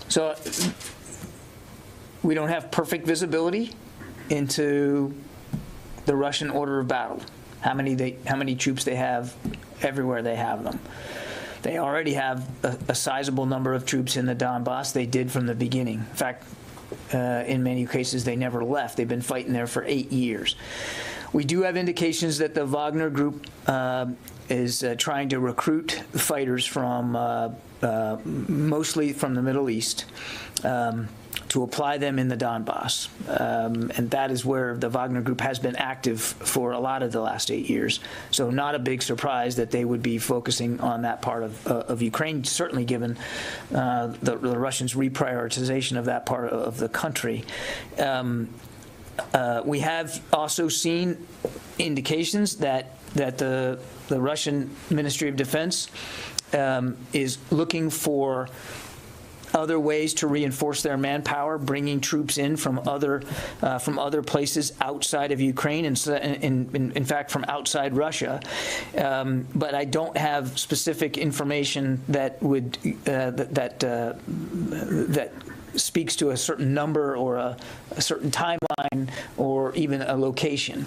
So we don't have perfect visibility into the Russian order of battle, how many troops they have everywhere they have them. They already have a sizable number of troops in the Donbass. They did from the beginning. In fact, in many cases, they never left. They've been fighting there for 8 years. We do have indications that the Wagner Group is trying to recruit fighters from mostly from the Middle East to apply them in the Donbass. And that is where the Wagner Group has been active for a lot of the last 8 years. So not a big surprise that they would be focusing on that part of Ukraine, certainly given the Russians' reprioritization of that part of the country. We have also seen indications that the Russian Ministry of Defense is looking for other ways to reinforce their manpower, bringing troops in from other places outside of Ukraine, and in fact from outside Russia. But I don't have specific information that would that speaks to a certain number or a certain timeline or even a location.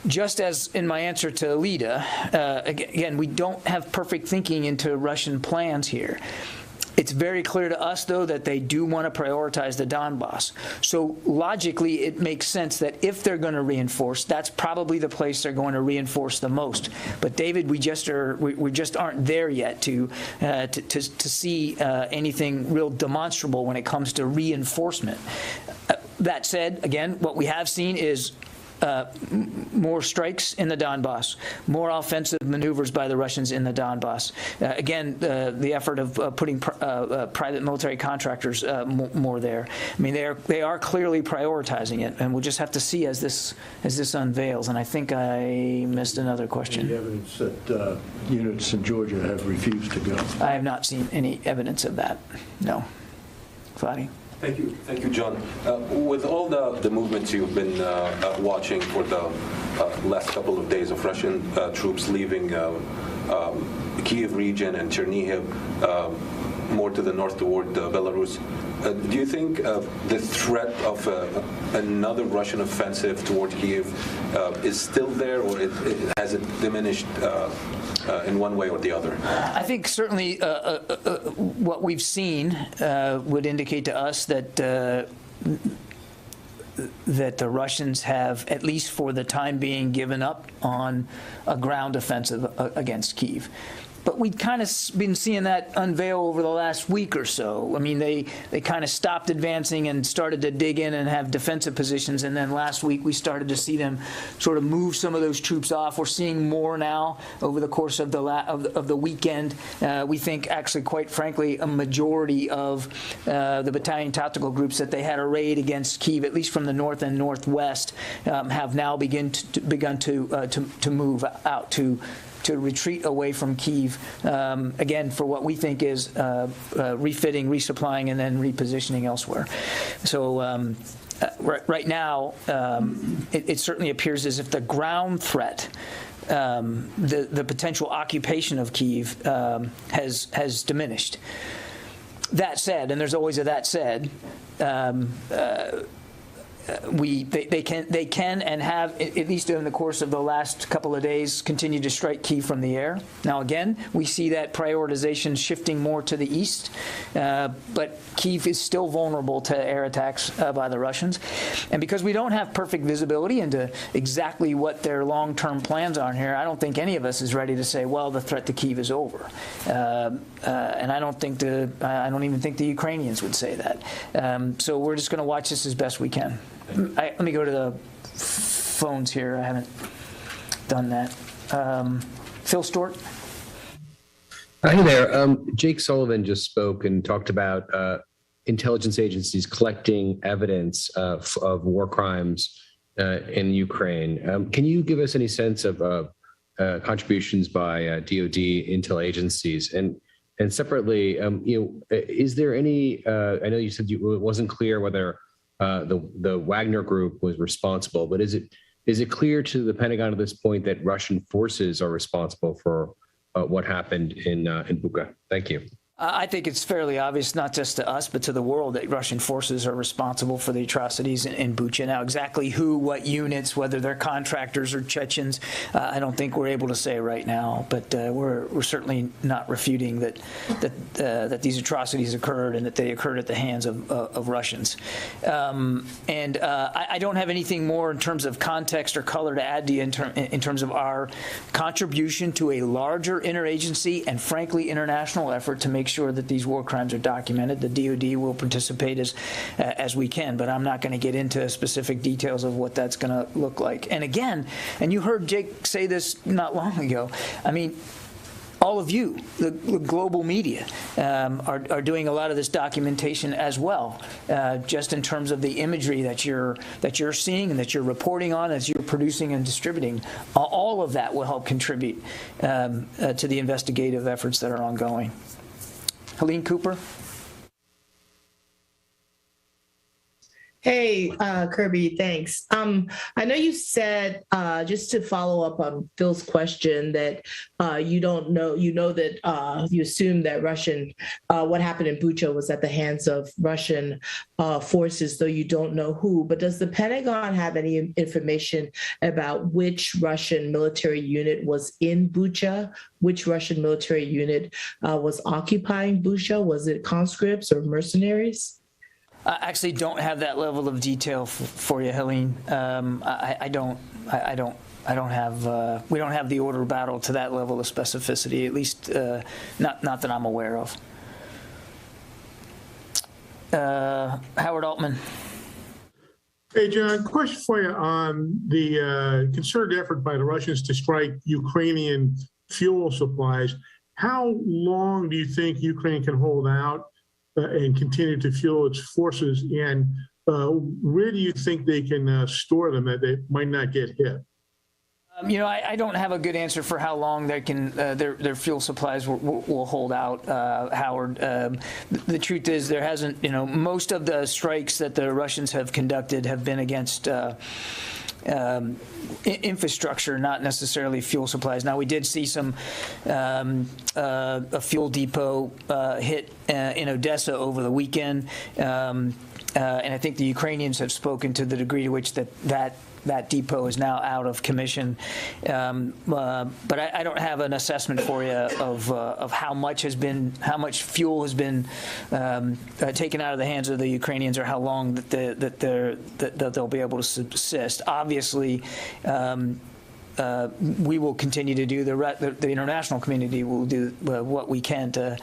Just as in my answer to Alida, again, we don't have perfect thinking into Russian plans here. It's very clear to us, though, that they do want to prioritize the Donbass. So logically, it makes sense that if they're going to reinforce, that's probably the place they're going to reinforce the most. But David, we just aren't there yet to see anything real demonstrable when it comes to reinforcement. That said, again, what we have seen is more strikes in the Donbass, more offensive maneuvers by the Russians in the Donbass. Again, the effort of putting private military contractors more there. I mean, they are clearly prioritizing it, and we'll just have to see as this unveils. And I think I missed another question. Any evidence that units in Georgia have refused to go? I have not seen any evidence of that. No. Fadi? Thank you, John. With all the movements you've been watching for the last couple of days of Russian troops leaving Kyiv region and Chernihiv, more to the north toward Belarus. Do you think the threat of another Russian offensive toward Kyiv is still there, or has it diminished in one way or the other? I think certainly what we've seen would indicate to us that the Russians have, at least for the time being, given up on a ground offensive against Kyiv. But we've kind of been seeing that unveil over the last week or so. I mean, they kind of stopped advancing and started to dig in and have defensive positions. And then last week, we started to see them sort of move some of those troops off. We're seeing more now over the course of the weekend. We think, actually, quite frankly, a majority of the battalion tactical groups that they had arrayed against Kyiv, at least from the north and northwest, have now begun to move out to retreat away from Kyiv, again, for what we think is refitting, resupplying, and then repositioning elsewhere. So right now, it certainly appears as if the ground threat, the potential occupation of Kyiv, has diminished. That said, and there's always a that said, they can and have, at least in the course of the last couple of days, continued to strike Kyiv from the air. Now again, we see that prioritization shifting more to the east, but Kyiv is still vulnerable to air attacks by the Russians. And because we don't have perfect visibility into exactly what their long-term plans are here, I don't think any of us is ready to say, well, the threat to Kyiv is over. And I don't even think the Ukrainians would say that. So we're just going to watch this as best we can. Let me go to the phones here. I haven't done that. Phil Stewart. Hi there. Jake Sullivan just spoke and talked about intelligence agencies collecting evidence of war crimes in Ukraine. Can you give us any sense of contributions by DoD intel agencies? And separately, is there any? I know you said it wasn't clear whether the Wagner Group was responsible, but is it clear to the Pentagon at this point that Russian forces are responsible for what happened in Bucha? Thank you. I think it's fairly obvious, not just to us, but to the world, that Russian forces are responsible for the atrocities in Bucha. Now, exactly who, what units, whether they're contractors or Chechens, I don't think we're able to say right now. But we're certainly not refuting that these atrocities occurred and that they occurred at the hands of Russians. I don't have anything more in terms of context or color to add to you in terms of our contribution to a larger interagency and, frankly, international effort to make sure that these war crimes are documented. The DoD will participate as we can, but I'm not going to get into specific details of what that's going to look like. And again, and you heard Jake say this not long ago, I mean, all of you, the global media, are doing a lot of this documentation as well, just in terms of the imagery that you're seeing and that you're reporting on as you're producing and distributing. All of that will help contribute to the investigative efforts that are ongoing. Helene Cooper. Hey, Kirby, thanks. I know you said, just to follow up on Phil's question, that you don't know, that you assume that what happened in Bucha was at the hands of Russian forces, though you don't know who. But does the Pentagon have any information about which Russian military unit was in Bucha? Which Russian military unit was occupying Bucha? Was it conscripts or mercenaries? I actually don't have that level of detail for you, Helene. I don't have. We don't have the order of battle to that level of specificity. At least, not that I'm aware of. Howard Altman. Hey, John, question for you on the concerted effort by the Russians to strike Ukrainian fuel supplies. How long do you think Ukraine can hold out and continue to fuel its forces? And where do you think they can store them that they might not get hit? You know, I don't have a good answer for how long they can their fuel supplies will hold out, Howard. The truth is, there hasn't. You know, most of the strikes that the Russians have conducted have been against infrastructure, not necessarily fuel supplies. Now, we did see some a fuel depot hit in Odessa over the weekend, and I think the Ukrainians have spoken to the degree to which that depot is now out of commission, but I don't have an assessment for you of how much fuel has been taken out of the hands of the Ukrainians, or how long that they'll be able to subsist. Obviously, we will continue to do the international community will do what we can to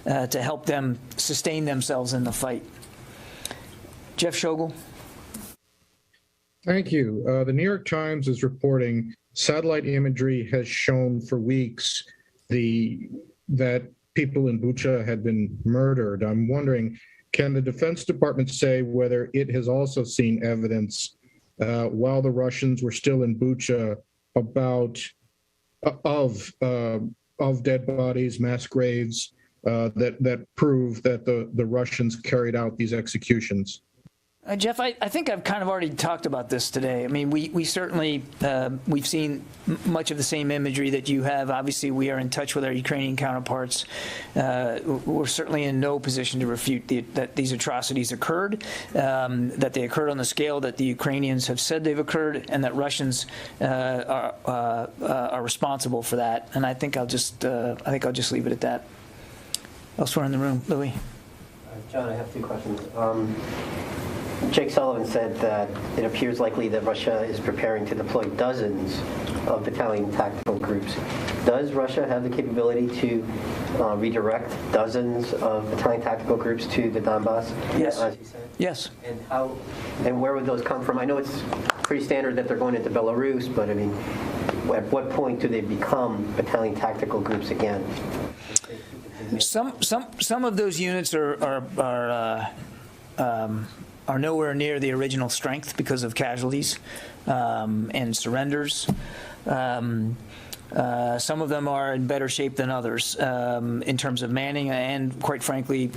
help them sustain themselves in the fight. Jeff Schogel. Thank you. The New York Times is reporting satellite imagery has shown for weeks that people in Bucha had been murdered. I'm wondering, can the Defense Department say whether it has also seen evidence while the Russians were still in Bucha of dead bodies, mass graves that prove that the Russians carried out these executions? Jeff, I think I've kind of already talked about this today. I mean, we certainly, we've seen much of the same imagery that you have. Obviously, we are in touch with our Ukrainian counterparts. We're certainly in no position to refute that these atrocities occurred, that they occurred on the scale that the Ukrainians have said they've occurred, and that Russians are responsible for that. And I think I'll just leave it at that. Elsewhere in the room, Louis. John, I have two questions. Jake Sullivan said that it appears likely that Russia is preparing to deploy dozens of battalion tactical groups. Does Russia have the capability to redirect dozens of battalion tactical groups to the Donbass? Yes. As he said? Yes. And where would those come from? I know it's pretty standard that they're going into Belarus, but I mean, at what point do they become battalion tactical groups again? Some of those units are nowhere near the original strength because of casualties and surrenders. Some of them are in better shape than others in terms of manning and, quite frankly,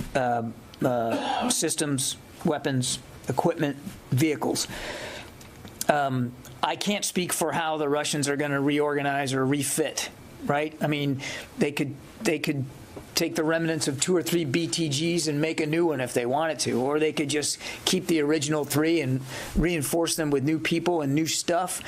systems, weapons, equipment, vehicles. I can't speak for how the Russians are going to reorganize or refit, right? I mean, they could take the remnants of 2 or 3 BTGs and make a new one if they wanted to, or they could just keep the original 3 and reinforce them with new people and new stuff.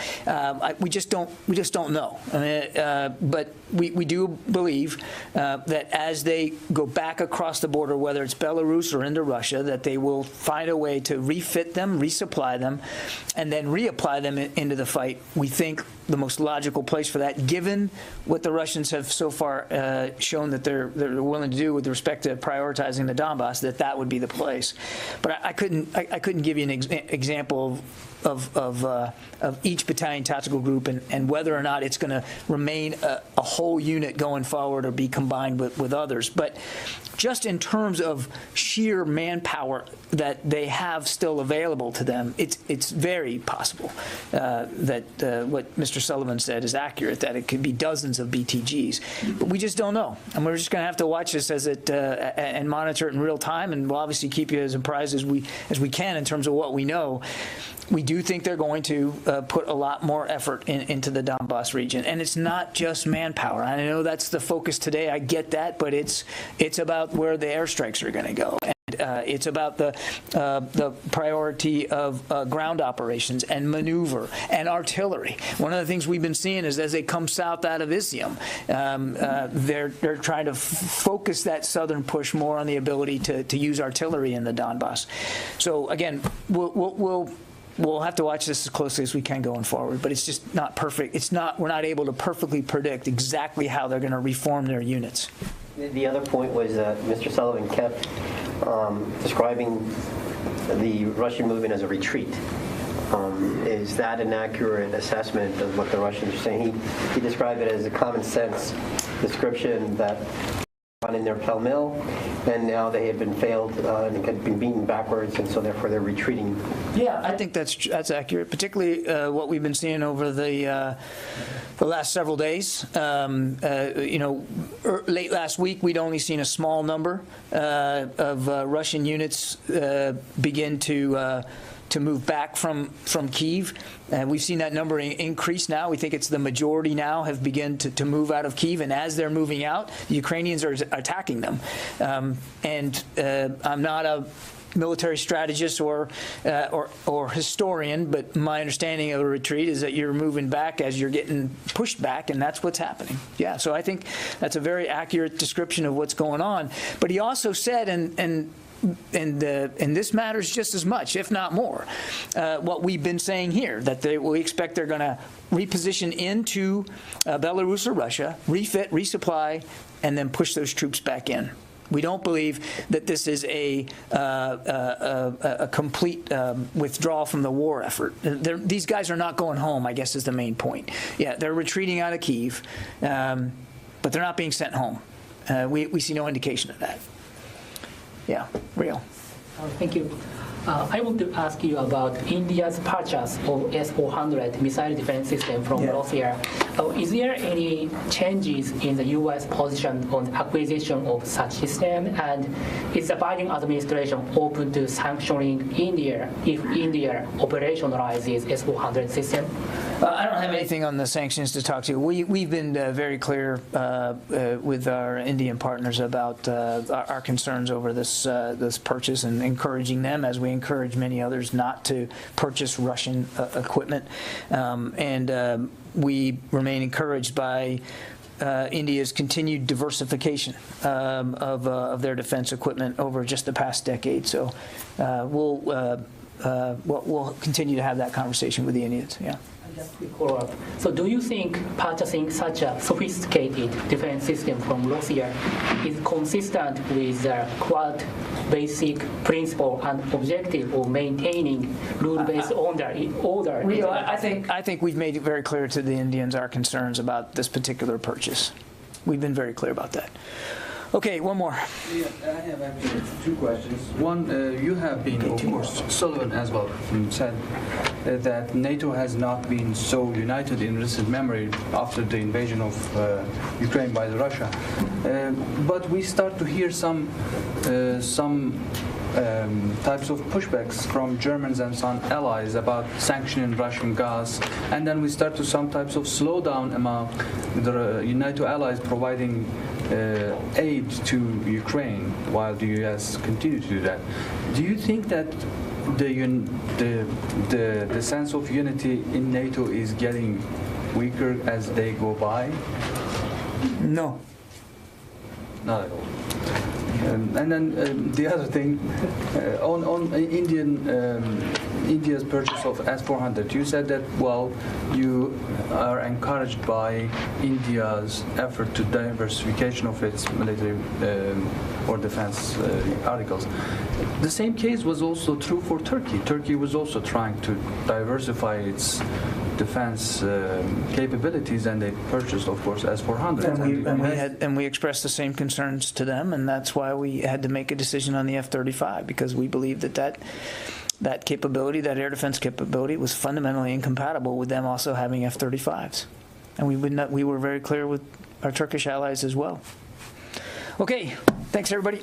We just don't know. I mean, but we do believe that as they go back across the border, whether it's Belarus or into Russia, that they will find a way to refit them, resupply them, and then reapply them into the fight. We think the most logical place for that, given what the Russians have so far shown that they're willing to do with respect to prioritizing the Donbass, that would be the place. But I couldn't give you an example of each battalion tactical group and whether or not it's going to remain a whole unit going forward or be combined with others. But just in terms of sheer manpower that they have still available to them, it's very possible that what Mr. Sullivan said is accurate, that it could be dozens of BTGs. But we just don't know. And we're just going to have to watch this and monitor it in real time, and we'll obviously keep you as apprised as we can in terms of what we know. We do think they're going to put a lot more effort into the Donbass region. And it's not just manpower. I know that's the focus today. I get that. But it's about where the airstrikes are going to go. And it's about the priority of ground operations and maneuver and artillery. One of the things we've been seeing is as they come south out of Izium, they're trying to focus that southern push more on the ability to use artillery in the Donbass. So, again, we'll have to watch this as closely as we can going forward, but it's just not perfect. We're not able to perfectly predict exactly how they're going to reform their units. The other point was that Mr. Sullivan kept describing the Russian movement as a retreat. Is that an accurate assessment of what the Russians are saying? He described it as a common sense description that on in their pell-mell, and now they have been failed and have been beaten backwards, and so therefore they're retreating. Yeah, I think that's accurate, particularly what we've been seeing over the last several days. Late last week, we'd only seen a small number of Russian units begin to move back from Kyiv. We've seen that number increase now. We think it's the majority now have begun to move out of Kyiv, and as they're moving out, the Ukrainians are attacking them. I'm not a military strategist or historian, but my understanding of a retreat is that you're moving back as you're getting pushed back, and that's what's happening. Yeah, so I think that's a very accurate description of what's going on. But he also said, and this matters just as much, if not more, what we've been saying here, that we expect they're going to reposition into Belarus or Russia, refit, resupply, and then push those troops back in. We don't believe that this is a complete withdrawal from the war effort. These guys are not going home, I guess, is the main point. Yeah, they're retreating out of Kyiv, but they're not being sent home. We see no indication of that. Yeah, real. Thank you. I want to ask you about India's purchase of S-400 missile defense system from Russia. Is there any changes in the U.S. position on acquisition of such system? And is the Biden administration open to sanctioning India if India operationalizes S-400 system? I don't have anything on the sanctions to talk to. We've been very clear with our Indian partners about our concerns over this purchase and encouraging them, as we encourage many others, not to purchase Russian equipment. We remain encouraged by India's continued diversification of their defense equipment over just the past decade. So we'll continue to have that conversation with the Indians. Yeah. Just a quick follow-up. So do you think purchasing such a sophisticated defense system from Russia is consistent with the Quad basic principle and objective of maintaining rule-based order? I think we've made it very clear to the Indians our concerns about this particular purchase. We've been very clear about that. Okay, one more. Yeah, I have actually two questions. One, you have been, of course, Sullivan as well, said that NATO has not been so united in recent memory after the invasion of Ukraine by Russia. But we start to hear some types of pushbacks from Germans and some allies about sanctioning Russian gas, and then we start to some types of slowdown among the NATO allies providing aid to Ukraine while the U.S. continue to do that. Do you think that the sense of unity in NATO is getting weaker as they go by? No. Not at all. And then the other thing, on India's purchase of S-400, you said that, well, you are encouraged by India's effort to diversification of its military or defense articles. The same case was also true for Turkey. Turkey was also trying to diversify its defense capabilities, and they purchased, of course, S-400. And we expressed the same concerns to them, and that's why we had to make a decision on the F-35, because we believe that capability, that air defense capability, was fundamentally incompatible with them also having F-35s. And we were very clear with our Turkish allies as well. Okay, thanks everybody.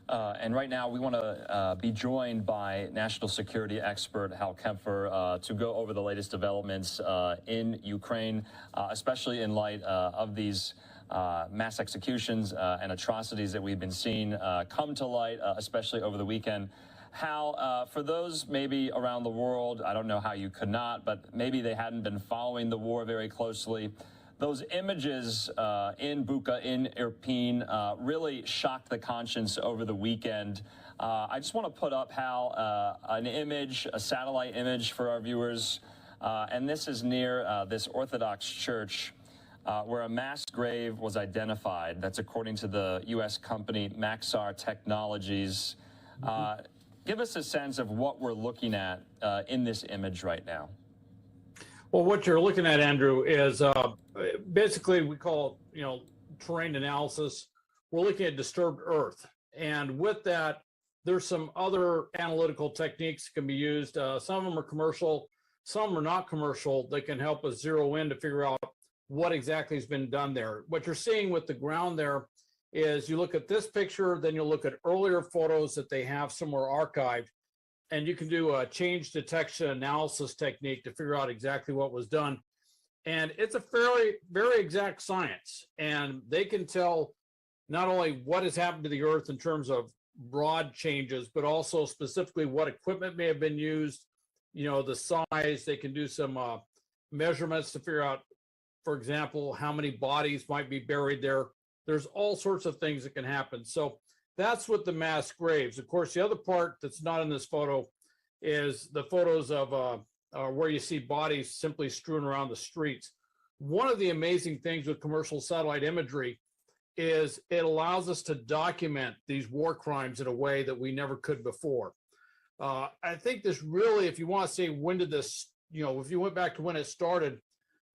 And right now, we want to be joined by national security expert Hal Kempfer to go over the latest developments in Ukraine, especially in light of these mass executions and atrocities that we've been seeing come to light, especially over the weekend. Hal, for those maybe around the world, I don't know how you could not, but maybe they hadn't been following the war very closely. Those images in Bucha, in Irpin, really shocked the conscience over the weekend. I just want to put up, Hal, an image, a satellite image for our viewers. And this is near this Orthodox church where a mass grave was identified. That's according to the U.S. company Maxar Technologies. Give us a sense of what we're looking at in this image right now. Well, what you're looking at, Andrew, is basically we call it, terrain analysis. We're looking at disturbed Earth, and with that, there's some other analytical techniques that can be used. Some of them are commercial, some are not commercial. That can help us zero in to figure out what exactly has been done there. What you're seeing with the ground there is you look at this picture, then you look at earlier photos that they have somewhere archived, and you can do a change detection analysis technique to figure out exactly what was done. And it's a very exact science. And they can tell not only what has happened to the Earth in terms of broad changes, but also specifically what equipment may have been used, the size. They can do some measurements to figure out, for example, how many bodies might be buried there. There's all sorts of things that can happen. So that's with the mass graves. Of course, the other part that's not in this photo is the photos of where you see bodies simply strewn around the streets. One of the amazing things with commercial satellite imagery is it allows us to document these war crimes in a way that we never could before. I think this really, if you want to say when did this, if you went back to when it started,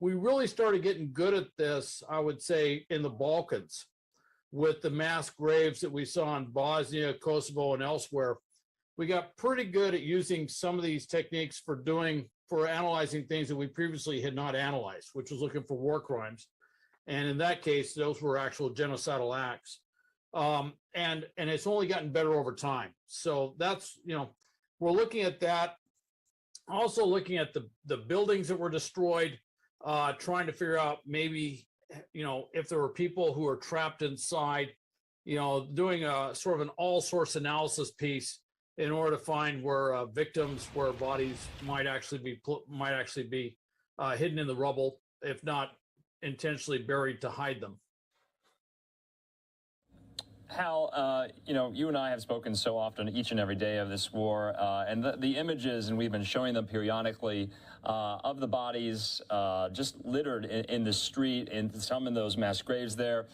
we really started getting good at this, I would say, in the Balkans, with the mass graves that we saw in Bosnia, Kosovo, and elsewhere. We got pretty good at using some of these techniques for analyzing things that we previously had not analyzed, which was looking for war crimes. And in that case, those were actual genocidal acts. And it's only gotten better over time. So that's, we're looking at that. Also looking at the buildings that were destroyed, trying to figure out maybe, if there were people who are trapped inside, doing a sort of an all source analysis piece in order to find where victims, where bodies might actually be hidden in the rubble, if not intentionally buried to hide them. Hal, you and I have spoken so often each and every day of this war, and the images, and we've been showing them periodically, of the bodies just littered in the street, and some in those mass graves there.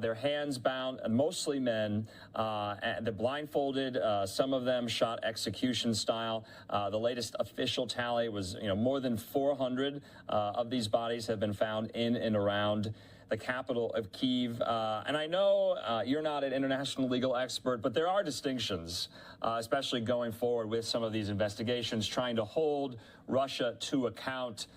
Their hands bound, mostly men. They're blindfolded. Some of them shot execution style. The latest official tally was, more than 400 of these bodies have been found in and around the capital of Kyiv. And I know you're not an international legal expert, but there are distinctions, especially going forward with some of these investigations, trying to hold Russia to account.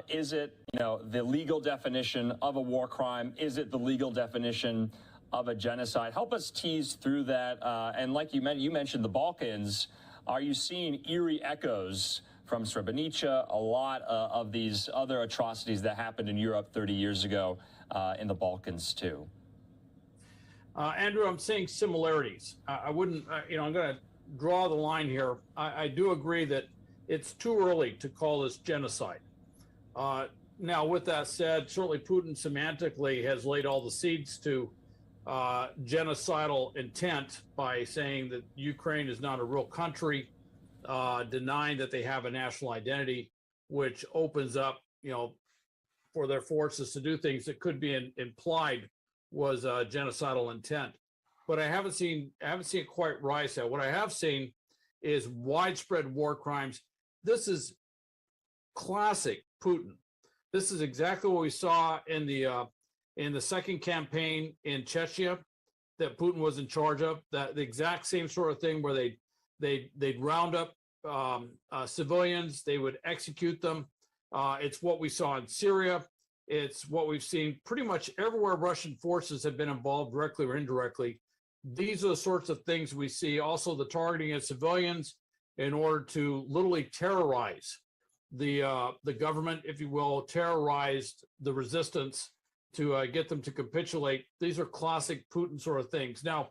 Is it, the legal definition of a war crime? Is it the legal definition of a genocide? Help us tease through that. And like you mentioned the Balkans. Are you seeing eerie echoes from Srebrenica, a lot of these other atrocities that happened in Europe 30 years ago in the Balkans too? Andrew, I'm seeing similarities. I wouldn't, I'm going to draw the line here. I do agree that it's too early to call this genocide. Now, with that said, certainly Putin semantically has laid all the seeds to genocidal intent by saying that Ukraine is not a real country, denying that they have a national identity, which opens up, for their forces to do things that could be implied was genocidal intent. But I haven't seen it quite rise yet. What I have seen is widespread war crimes. This is classic Putin. This is exactly what we saw in the second campaign in Chechnya that Putin was in charge of. That the exact same sort of thing where they'd round up civilians, they would execute them. It's what we saw in Syria. It's what we've seen pretty much everywhere Russian forces have been involved, directly or indirectly. these are the sorts of things we see. Also, the targeting of civilians in order to literally terrorize the government, if you will, terrorize the resistance to get them to capitulate. These are classic Putin sort of things. Now,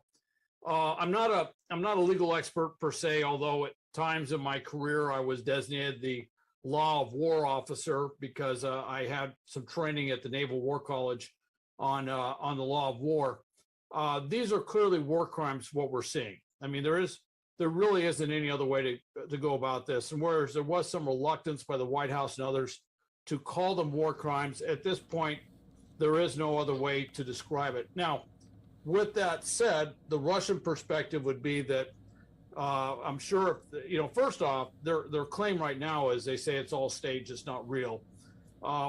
I'm not a legal expert per se, although at times in my career I was designated the law of war officer because I had some training at the Naval War College on the law of war. These are clearly war crimes, what we're seeing. I mean, there really isn't any other way to go about this. And whereas there was some reluctance by the White House and others to call them war crimes, at this point, there is no other way to describe it. Now, with that said, the Russian perspective would be that I'm sure, first off, their claim right now is they say it's all staged, it's not real,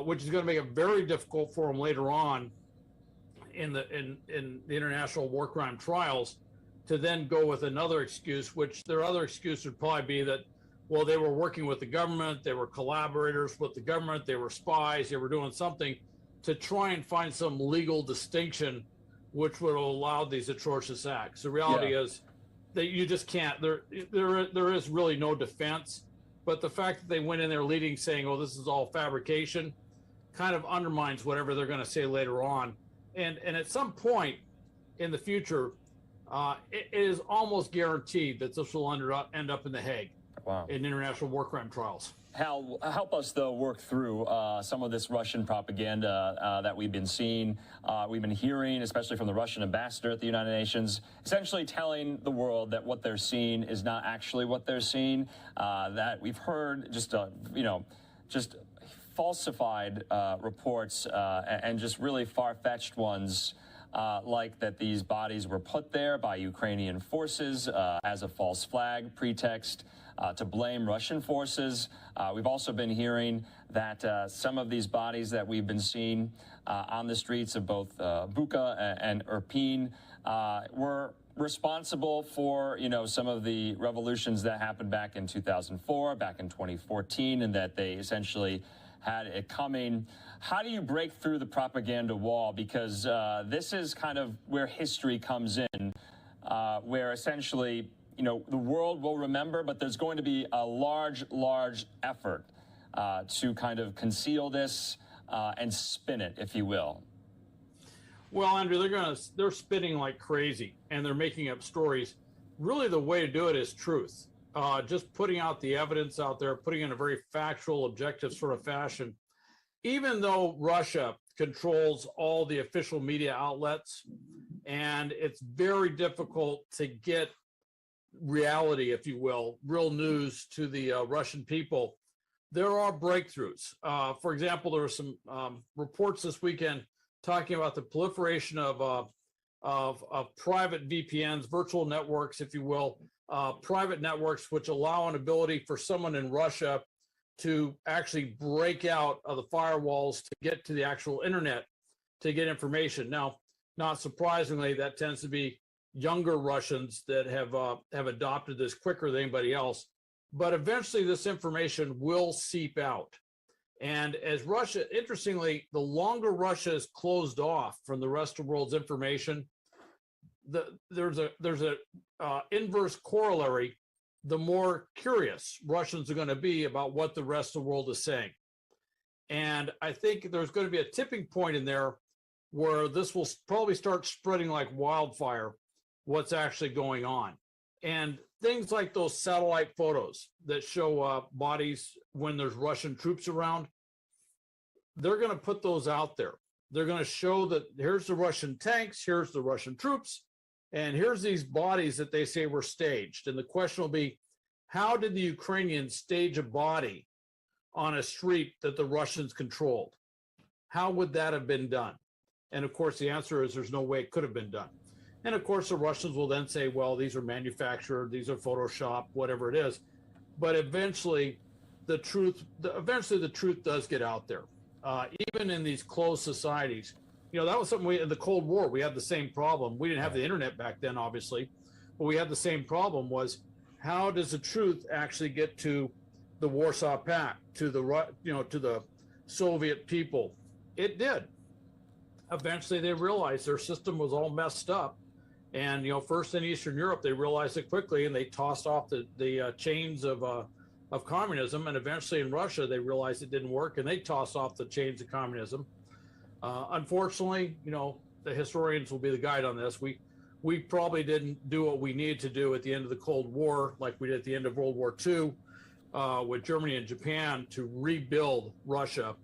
which is going to make it very difficult for them later on in the international war crime trials to then go with another excuse, which their other excuse would probably be that, well, they were working with the government, they were collaborators with the government, they were spies, they were doing something to try and find some legal distinction which would allow these atrocious acts. The reality is that you just can't, there is really no defense, but the fact that they went in there leading saying, oh, this is all fabrication, kind of undermines whatever they're going to say later on. And at some point in the future, it is almost guaranteed that this will end up in The Hague in international war crime trials. Hal, help us, though, work through some of this Russian propaganda that we've been seeing, we've been hearing, especially from the Russian ambassador at the United Nations, essentially telling the world that what they're seeing is not actually what they're seeing, that we've heard just falsified reports and just really far-fetched ones, like that these bodies were put there by Ukrainian forces as a false flag pretext to blame Russian forces. We've also been hearing that some of these bodies that we've been seeing on the streets of both Bucha and Irpin were responsible for, some of the revolutions that happened back in 2004, back in 2014, and that they essentially had it coming. How do you break through the propaganda wall? Because this is kind of where history comes in, where essentially, the world will remember, but there's going to be a large effort to kind of conceal this and spin it, if you will. Well, Andrew, they're spinning like crazy, and they're making up stories. Really, the way to do it is truth. Just putting out the evidence out there, putting it in a very factual, objective sort of fashion. Even though Russia controls all the official media outlets, and it's very difficult to get reality, if you will, real news to the Russian people, there are breakthroughs. For example, there were some reports this weekend talking about the proliferation of private VPNs, virtual networks, if you will, private networks which allow an ability for someone in Russia to actually break out of the firewalls to get to the actual internet to get information. Now, not surprisingly, that tends to be younger Russians that have adopted this quicker than anybody else. But eventually this information will seep out. And as Russia, interestingly, the longer Russia is closed off from the rest of the world's information, there's a inverse corollary. The more curious Russians are going to be about what the rest of the world is saying. And I think there's going to be a tipping point in there where this will probably start spreading like wildfire, what's actually going on. And things like those satellite photos that show bodies when there's Russian troops around, they're going to put those out there. They're going to show that here's the Russian tanks, here's the Russian troops, and here's these bodies that they say were staged. And the question will be, how did the Ukrainians stage a body on a street that the Russians controlled? How would that have been done? And of course, the answer is there's no way it could have been done. And of course, the Russians will then say, well, these are manufactured, these are Photoshopped, whatever it is. But eventually, the truth does get out there. Even in these closed societies, that was something in the Cold War, we had the same problem. We didn't have the internet back then, obviously, but we had the same problem was how does the truth actually get to the Warsaw Pact, to the Soviet people? It did. Eventually they realized their system was all messed up And first in Eastern Europe, they realized it quickly, and they tossed off the chains of communism. And eventually in Russia, they realized it didn't work, and they tossed off the chains of communism. Unfortunately, the historians will be the guide on this. We probably didn't do what we needed to do at the end of the Cold War, like we did at the end of World War II, with Germany and Japan, to rebuild Russia.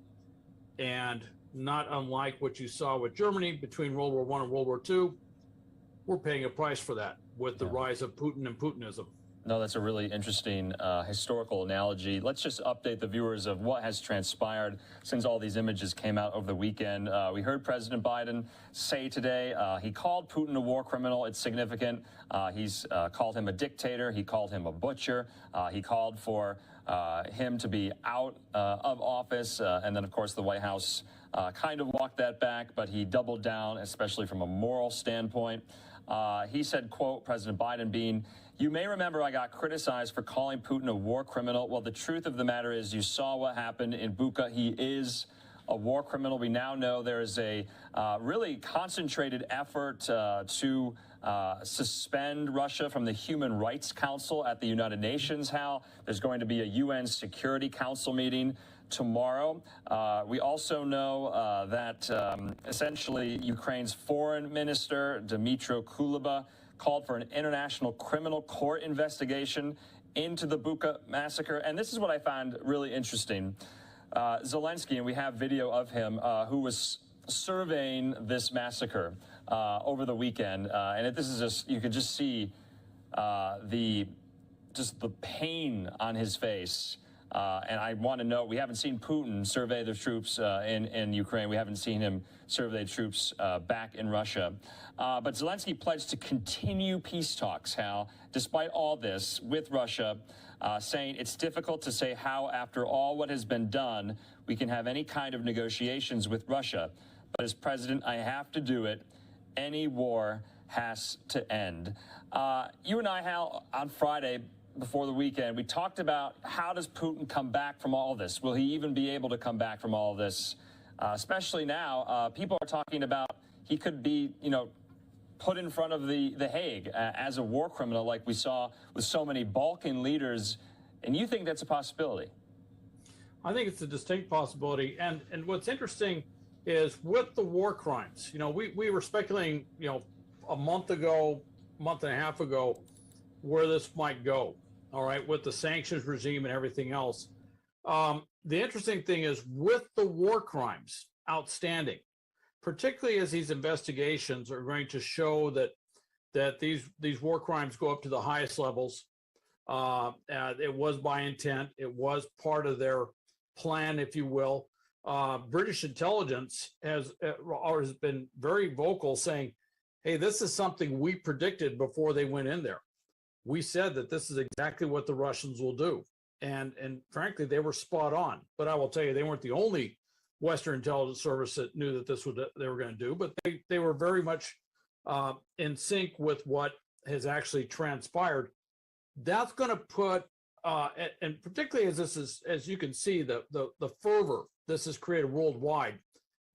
And not unlike what you saw with Germany between World War I and World War II, we're paying a price for that with the rise of Putin and Putinism. No, that's a really interesting historical analogy. Let's just update the viewers of what has transpired since all these images came out over the weekend. We heard President Biden say today he called Putin a war criminal. It's significant. He's called him a dictator. He called him a butcher. He called for him to be out of office. And then, of course, the White House kind of walked that back, but he doubled down, especially from a moral standpoint. He said, quote, President Biden being, "You may remember I got criticized for calling Putin a war criminal. Well, the truth of the matter is you saw what happened in Bucha. He is a war criminal. We now know there is a really concentrated effort to suspend Russia from the Human Rights Council at the United Nations. Hal, there's going to be a UN Security Council meeting tomorrow. We also know that essentially Ukraine's foreign minister, Dmytro Kuleba, called for an international criminal court investigation into the Bucha massacre. And this is what I found really interesting. Zelensky, and we have video of him, who was surveying this massacre over the weekend. And this is just, you could just see the pain on his face. And I want to note, we haven't seen Putin survey the troops in Ukraine. We haven't seen him survey troops back in Russia. But Zelensky pledged to continue peace talks, Hal, despite all this with Russia, saying it's difficult to say how, after all what has been done, we can have any kind of negotiations with Russia. But as president, I have to do it. Any war has to end. You and I, Hal, on Friday, before the weekend, we talked about how does Putin come back from all this? Will he even be able to come back from all this? Especially now, people are talking about he could be, put in front of the Hague as a war criminal, like we saw with so many Balkan leaders. And you think that's a possibility? I think it's a distinct possibility. And what's interesting is with the war crimes, we were speculating, a month and a half ago, where this might go, all right, with the sanctions regime and everything else. The interesting thing is with the war crimes outstanding, particularly as these investigations are going to show that these war crimes go up to the highest levels. It was by intent. It was part of their plan, if you will. British intelligence has been very vocal, saying, hey, this is something we predicted before they went in there. We said that this is exactly what the Russians will do. And frankly, they were spot on. But I will tell you, they weren't the only Western intelligence service that knew that they were going to do, but they were very much in sync with what has actually transpired. That's going to put, and particularly as you can see, the fervor this has created worldwide,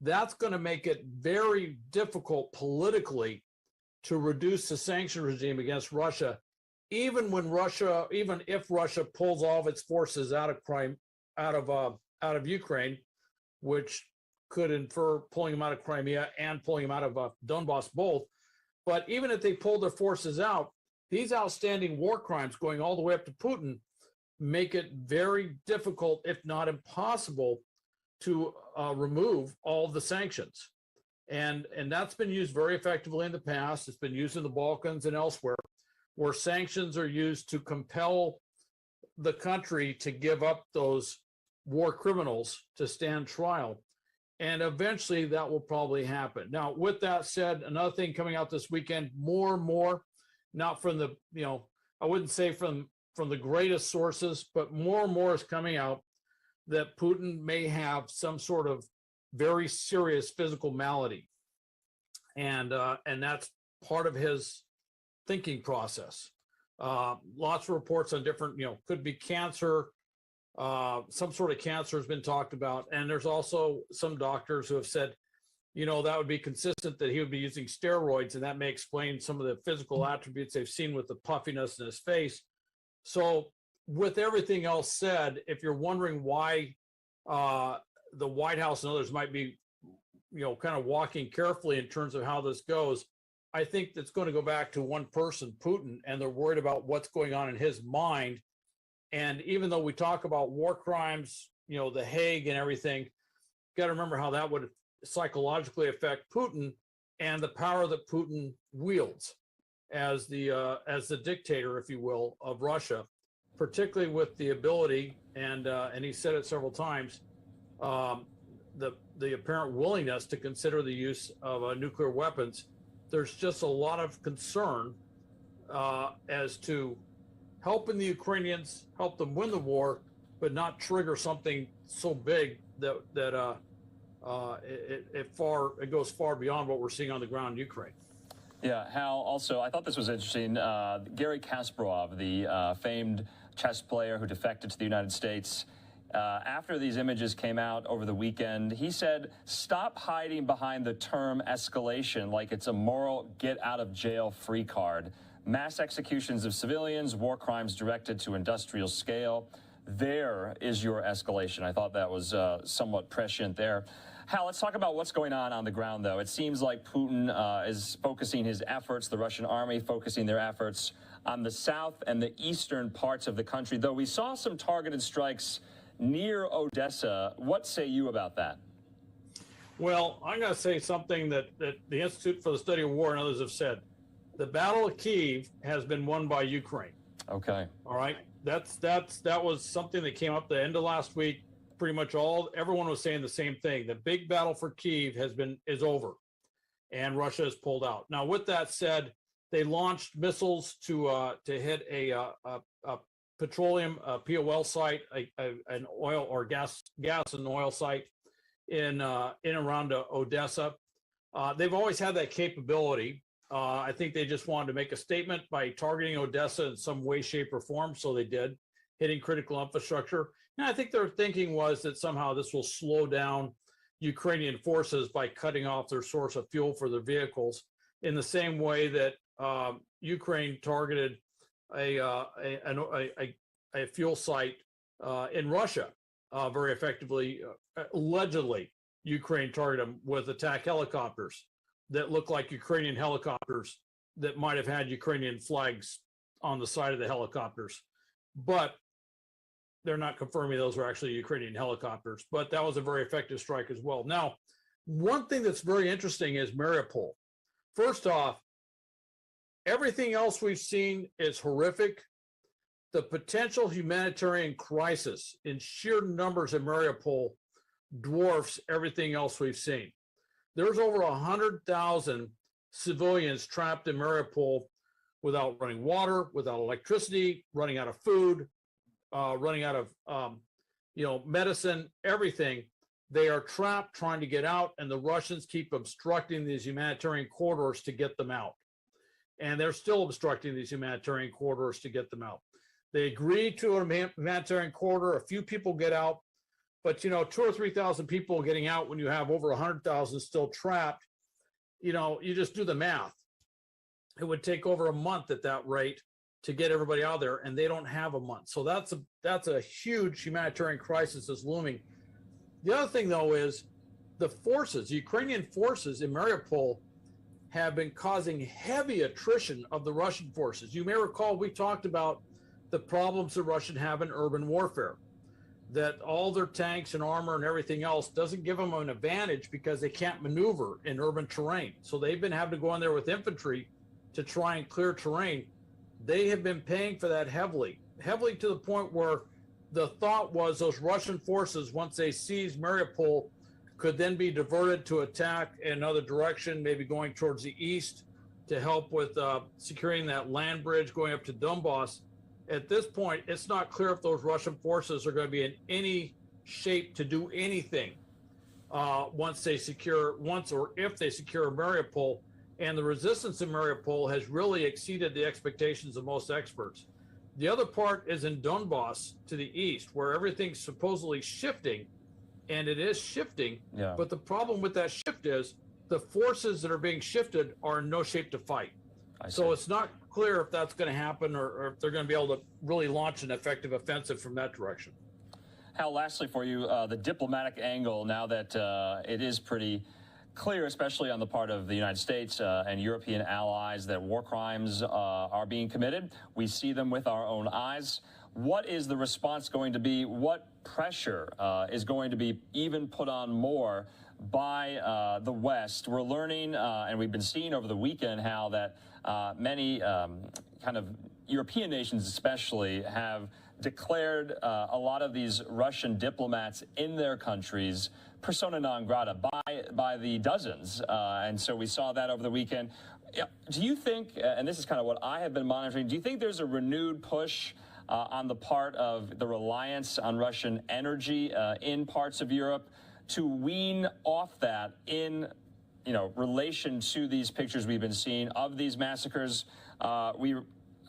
that's going to make it very difficult politically to reduce the sanction regime against Russia, even if Russia pulls all of its forces out of Ukraine, which could infer pulling them out of Crimea and pulling them out of Donbass both. But even if they pull their forces out, these outstanding war crimes going all the way up to Putin make it very difficult, if not impossible, to remove all of the sanctions. And that's been used very effectively in the past. It's been used in the Balkans and elsewhere, where sanctions are used to compel the country to give up those war criminals to stand trial. And eventually that will probably happen. Now, with that said, another thing coming out this weekend, more and more, not from the, I wouldn't say from the greatest sources, but more and more is coming out that Putin may have some sort of very serious physical malady. And that's part of his thinking process. Lots of reports on different, could be cancer, some sort of cancer has been talked about. And there's also some doctors who have said, that would be consistent that he would be using steroids, and that may explain some of the physical attributes they've seen with the puffiness in his face. So with everything else said, if you're wondering why the White House and others might be, kind of walking carefully in terms of how this goes, I think that's going to go back to one person, Putin, and they're worried about what's going on in his mind. And even though we talk about war crimes, the Hague and everything, got to remember how that would psychologically affect Putin and the power that Putin wields as the dictator, if you will, of Russia, particularly with the ability, and he said it several times, the apparent willingness to consider the use of nuclear weapons. There's just a lot of concern as to helping the Ukrainians, help them win the war, but not trigger something so big that it goes far beyond what we're seeing on the ground in Ukraine. Yeah, Hal, also, I thought this was interesting. Garry Kasparov, the famed chess player who defected to the United States, after these images came out over the weekend, he said, stop hiding behind the term escalation like it's a moral get-out-of-jail-free card. Mass executions of civilians, war crimes directed to industrial scale. There is your escalation. I thought that was somewhat prescient there. Hal, let's talk about what's going on the ground, though. It seems like Putin is focusing his efforts, the Russian army focusing their efforts on the south and the eastern parts of the country, though we saw some targeted strikes near Odessa. What say you about that? Well, I'm going to say something that the Institute for the Study of War and others have said. The Battle of Kyiv has been won by Ukraine. Okay. All right. That was something that came up the end of last week. Pretty much everyone was saying the same thing. The big battle for Kyiv is over, and Russia has pulled out. Now, with that said, they launched missiles to hit a petroleum POL site, an oil or gas and oil site in around Odessa. They've always had that capability. I think they just wanted to make a statement by targeting Odessa in some way, shape, or form. So they did, hitting critical infrastructure. And I think their thinking was that somehow this will slow down Ukrainian forces by cutting off their source of fuel for their vehicles, in the same way that Ukraine targeted a fuel site in Russia very effectively. Allegedly, Ukraine targeted them with attack helicopters that look like Ukrainian helicopters that might have had Ukrainian flags on the side of the helicopters. But they're not confirming those were actually Ukrainian helicopters. But that was a very effective strike as well. Now, one thing that's very interesting is Mariupol. First off, everything else we've seen is horrific. The potential humanitarian crisis in sheer numbers in Mariupol dwarfs everything else we've seen. There's over 100,000 civilians trapped in Mariupol without running water, without electricity, running out of food, running out of medicine, everything. They are trapped trying to get out, and the Russians keep obstructing these humanitarian corridors to get them out. And they're still obstructing these humanitarian corridors to get them out. They agreed to a humanitarian corridor. A few people get out, but 2,000 or 3,000 people getting out when you have over 100,000 still trapped. You just do the math. It would take over a month at that rate to get everybody out there, and they don't have a month. So that's a huge humanitarian crisis that's looming. The other thing, though, is the Ukrainian forces in Mariupol have been causing heavy attrition of the Russian forces. You may recall we talked about the problems the Russians have in urban warfare, that all their tanks and armor and everything else doesn't give them an advantage because they can't maneuver in urban terrain. So they've been having to go in there with infantry to try and clear terrain. They have been paying for that heavily to the point where the thought was those Russian forces, once they seized Mariupol, could then be diverted to attack in another direction, maybe going towards the east to help with securing that land bridge going up to Donbass. At this point, it's not clear if those Russian forces are going to be in any shape to do anything once or if they secure Mariupol. And the resistance in Mariupol has really exceeded the expectations of most experts. The other part is in Donbass to the east, where everything's supposedly shifting, and it is shifting. Yeah. But the problem with that shift is the forces that are being shifted are in no shape to fight. So it's not clear if that's going to happen or if they're going to be able to really launch an effective offensive from that direction. Hal, lastly for you, the diplomatic angle, now that it is pretty clear, especially on the part of the United States and European allies, that war crimes are being committed. We see them with our own eyes. What is the response going to be? What pressure is going to be even put on more by the West? We're learning, and we've been seeing over the weekend, how that many kind of European nations especially have declared a lot of these Russian diplomats in their countries persona non grata by the dozens. And so we saw that over the weekend. Do you think, and this is kind of what I have been monitoring, do you think there's a renewed push on the part of the reliance on Russian energy in parts of Europe to wean off that in relation to these pictures we've been seeing of these massacres?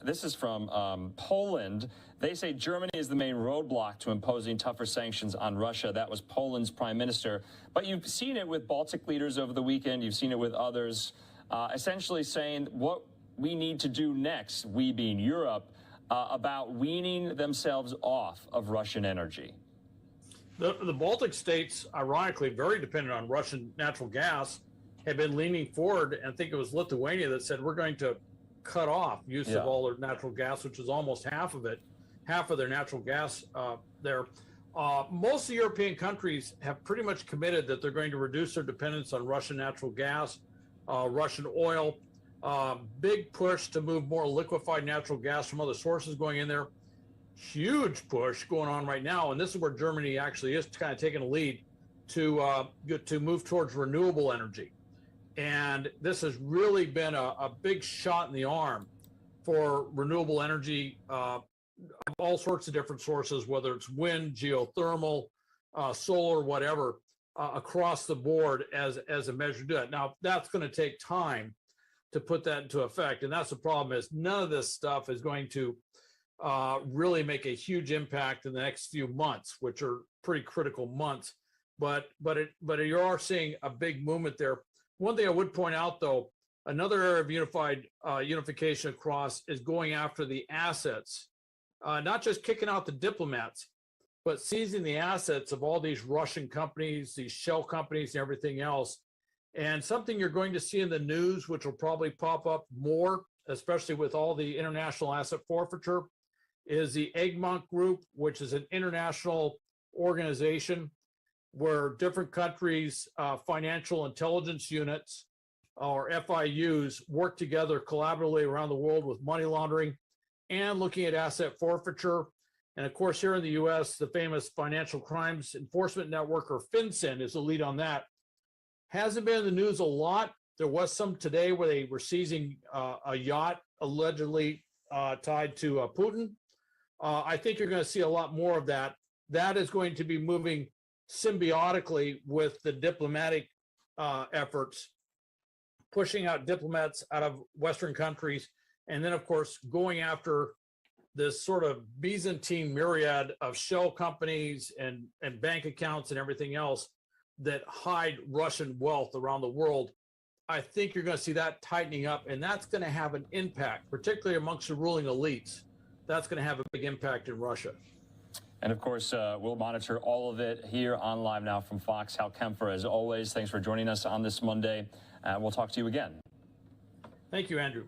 This is from Poland. They say Germany is the main roadblock to imposing tougher sanctions on Russia. That was Poland's prime minister. But you've seen it with Baltic leaders over the weekend. You've seen it with others, essentially saying what we need to do next, we being Europe, about weaning themselves off of Russian energy. The Baltic states, ironically, very dependent on Russian natural gas, have been leaning forward, and I think it was Lithuania that said we're going to cut off use of all their natural gas, which is almost half of their natural gas there. Most of the European countries have pretty much committed that they're going to reduce their dependence on Russian natural gas, Russian oil. Big push to move more liquefied natural gas from other sources going in there. Huge push going on right now, and this is where Germany actually is kind of taking a lead to move towards renewable energy. And this has really been a big shot in the arm for renewable energy, all sorts of different sources, whether it's wind, geothermal, solar, whatever, across the board as a measure to do it. Now, that's going to take time to put that into effect. And that's the problem, is none of this stuff is going to really make a huge impact in the next few months, which are pretty critical months. But you are seeing a big movement there. One thing I would point out, though, another area of unification across is going after the assets, not just kicking out the diplomats, but seizing the assets of all these Russian companies, these shell companies, and everything else. And something you're going to see in the news, which will probably pop up more, especially with all the international asset forfeiture, is the Egmont Group, which is an international organization where different countries' financial intelligence units, or FIUs, work together collaboratively around the world with money laundering and looking at asset forfeiture. And of course, here in the US, the famous Financial Crimes Enforcement Network, or FinCEN, is the lead on that. Hasn't been in the news a lot. There was some today where they were seizing a yacht allegedly tied to Putin. I think you're going to see a lot more of that. That is going to be moving symbiotically with the diplomatic efforts, pushing out diplomats out of Western countries, and then, of course, going after this sort of Byzantine myriad of shell companies and bank accounts and everything else that hide Russian wealth around the world. I think you're going to see that tightening up, and that's going to have an impact, particularly amongst the ruling elites. That's going to have a big impact in Russia. And of course, we'll monitor all of it here on Live Now from Fox. Hal Kempfer, as always, thanks for joining us on this Monday. We'll talk to you again. Thank you, Andrew.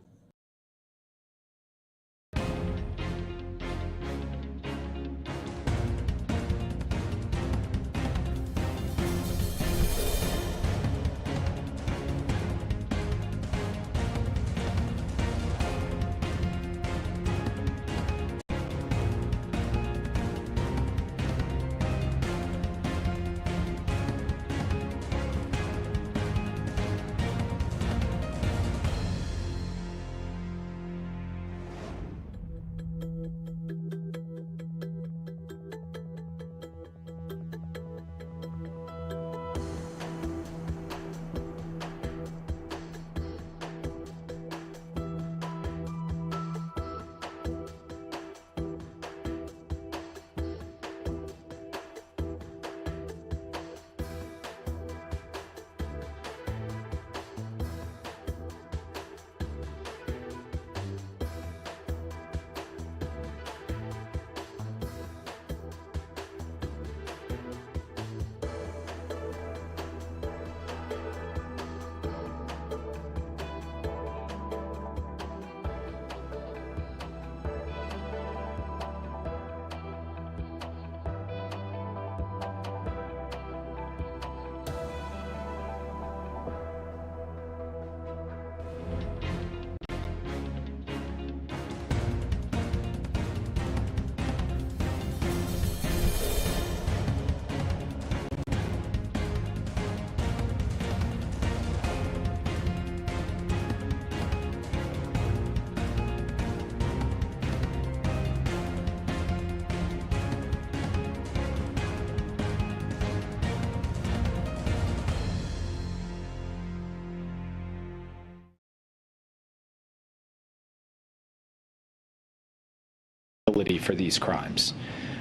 accountability for these crimes.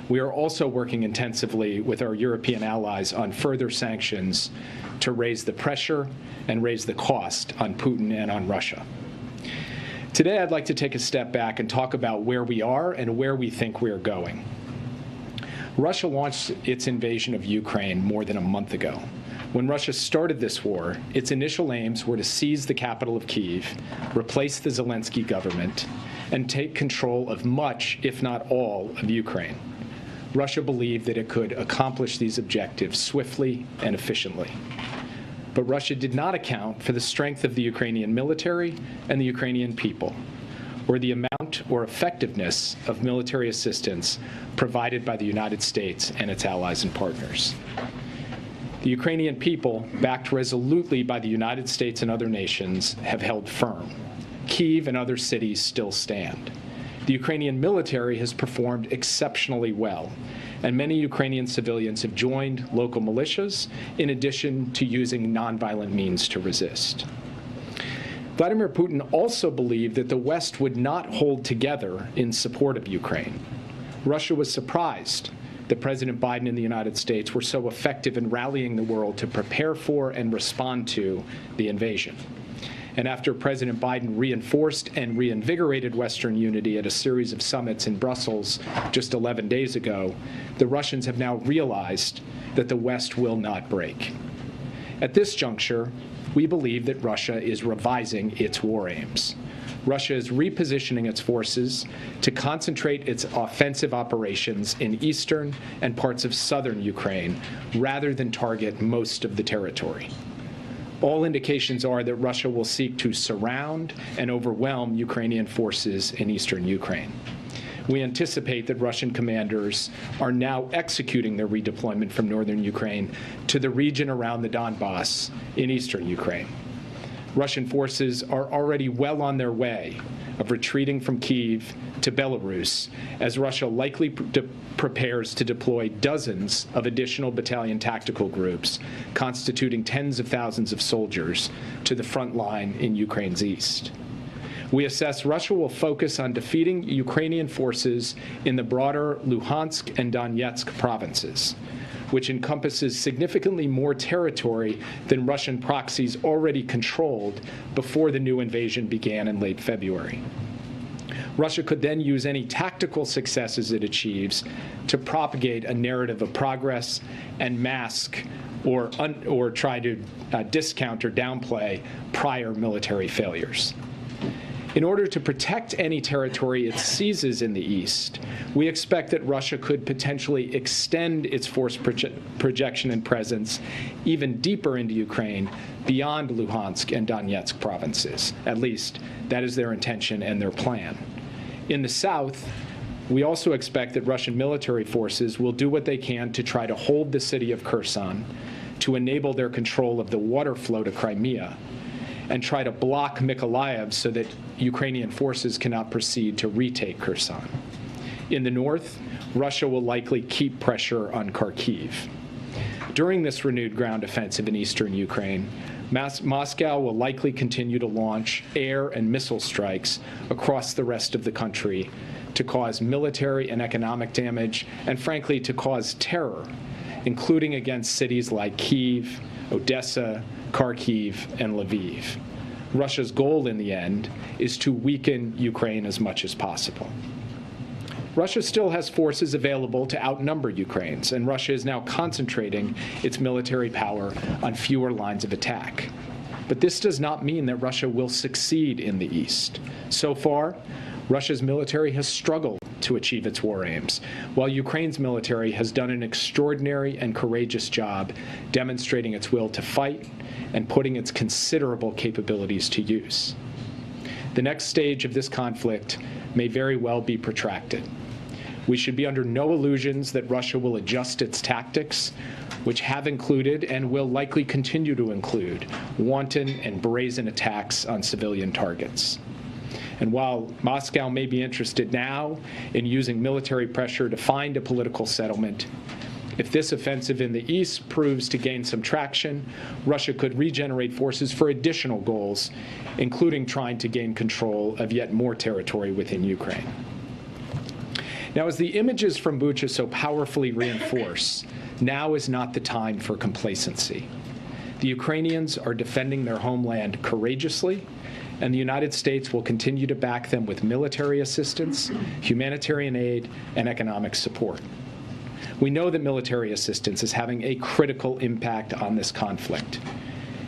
We are also working intensively with our European allies on further sanctions to raise the pressure and raise the cost on Putin and on Russia. Today, I'd like to take a step back and talk about where we are and where we think we're going. Russia launched its invasion of Ukraine more than a month ago. When Russia started this war, its initial aims were to seize the capital of Kyiv, replace the Zelensky government, and take control of much, if not all, of Ukraine. Russia believed that it could accomplish these objectives swiftly and efficiently. But Russia did not account for the strength of the Ukrainian military and the Ukrainian people, or the amount or effectiveness of military assistance provided by the United States and its allies and partners. The Ukrainian people, backed resolutely by the United States and other nations, have held firm. Kyiv and other cities still stand. The Ukrainian military has performed exceptionally well, and many Ukrainian civilians have joined local militias in addition to using nonviolent means to resist. Vladimir Putin also believed that the West would not hold together in support of Ukraine. Russia was surprised that President Biden and the United States were so effective in rallying the world to prepare for and respond to the invasion. And after President Biden reinforced and reinvigorated Western unity at a series of summits in Brussels just 11 days ago, the Russians have now realized that the West will not break. At this juncture, we believe that Russia is revising its war aims. Russia is repositioning its forces to concentrate its offensive operations in eastern and parts of southern Ukraine rather than target most of the territory. All indications are that Russia will seek to surround and overwhelm Ukrainian forces in eastern Ukraine. We anticipate that Russian commanders are now executing their redeployment from northern Ukraine to the region around the Donbass in eastern Ukraine. Russian forces are already well on their way of retreating from Kyiv to Belarus, as Russia likely prepares to deploy dozens of additional battalion tactical groups, constituting tens of thousands of soldiers, to the front line in Ukraine's east. We assess Russia will focus on defeating Ukrainian forces in the broader Luhansk and Donetsk provinces, which encompasses significantly more territory than Russian proxies already controlled before the new invasion began in late February. Russia could then use any tactical successes it achieves to propagate a narrative of progress and mask or try to discount or downplay prior military failures. In order to protect any territory it seizes in the east, we expect that Russia could potentially extend its force projection and presence even deeper into Ukraine beyond Luhansk and Donetsk provinces. At least, that is their intention and their plan. In the south, we also expect that Russian military forces will do what they can to try to hold the city of Kherson, to enable their control of the water flow to Crimea, and try to block Mykolaiv so that Ukrainian forces cannot proceed to retake Kherson. In the north, Russia will likely keep pressure on Kharkiv. During this renewed ground offensive in eastern Ukraine, Moscow will likely continue to launch air and missile strikes across the rest of the country to cause military and economic damage, and frankly, to cause terror, including against cities like Kyiv, Odessa, Kharkiv, and Lviv. Russia's goal in the end is to weaken Ukraine as much as possible. Russia still has forces available to outnumber Ukraine's, and Russia is now concentrating its military power on fewer lines of attack. But this does not mean that Russia will succeed in the east. So far, Russia's military has struggled to achieve its war aims, while Ukraine's military has done an extraordinary and courageous job demonstrating its will to fight and putting its considerable capabilities to use. The next stage of this conflict may very well be protracted. We should be under no illusions that Russia will adjust its tactics, which have included and will likely continue to include wanton and brazen attacks on civilian targets. And while Moscow may be interested now in using military pressure to find a political settlement, if this offensive in the east proves to gain some traction, Russia could regenerate forces for additional goals, including trying to gain control of yet more territory within Ukraine. Now, as the images from Bucha so powerfully reinforce, now is not the time for complacency. The Ukrainians are defending their homeland courageously, and the United States will continue to back them with military assistance, humanitarian aid, and economic support. We know that military assistance is having a critical impact on this conflict.